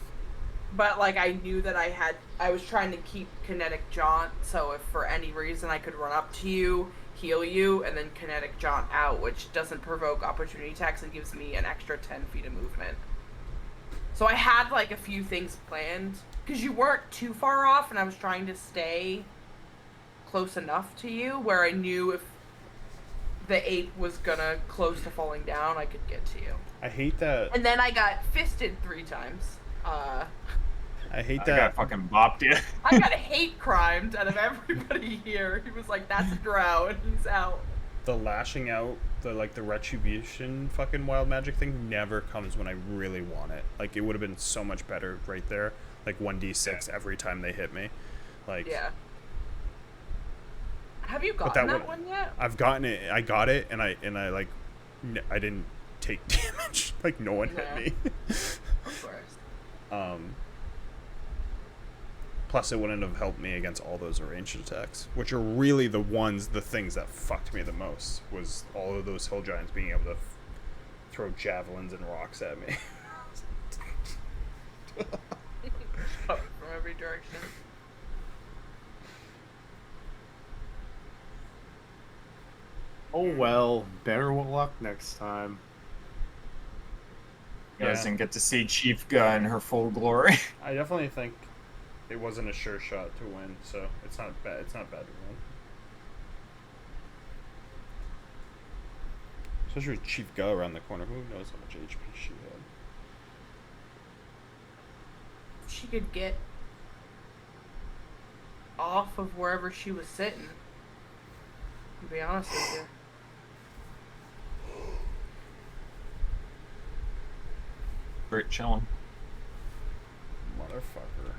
But like I knew that I was trying to keep kinetic jaunt, so if for any reason I could run up to you, heal you, and then kinetic jaunt out, which doesn't provoke opportunity attacks and gives me an extra 10 feet of movement. So I had like a few things planned, because you weren't too far off, and I was trying to stay close enough to you where I knew if the ape was gonna close to falling down, I could get to you. I hate that. And then I got fisted 3 times. I hate I that. got fucking bopped you. I got hate crimed out of everybody here. He was like, that's a drow, and he's out. The lashing out, the retribution fucking wild magic thing never comes when I really want it. Like, it would have been so much better right there. Like 1d6 every time they hit me. Like, Yeah. Have you But gotten that that would- one yet? I've gotten it. I got it, and I like, I didn't take damage. Like, no one Yeah. hit me. Of course. Plus, it wouldn't have helped me against all those ranged attacks, which are really the things that fucked me the most, was all of those hill giants being able to throw javelins and rocks at me. From every direction. Oh well, better luck next time. You guys Yeah. didn't get to see Chief Gun in her full glory. I definitely think it wasn't a sure shot to win, so it's not bad. It's not bad to win. Especially with Chief Go around the corner. Who knows how much HP she had? She could get off of wherever she was sitting. To be honest with you. Great chilling. Motherfucker.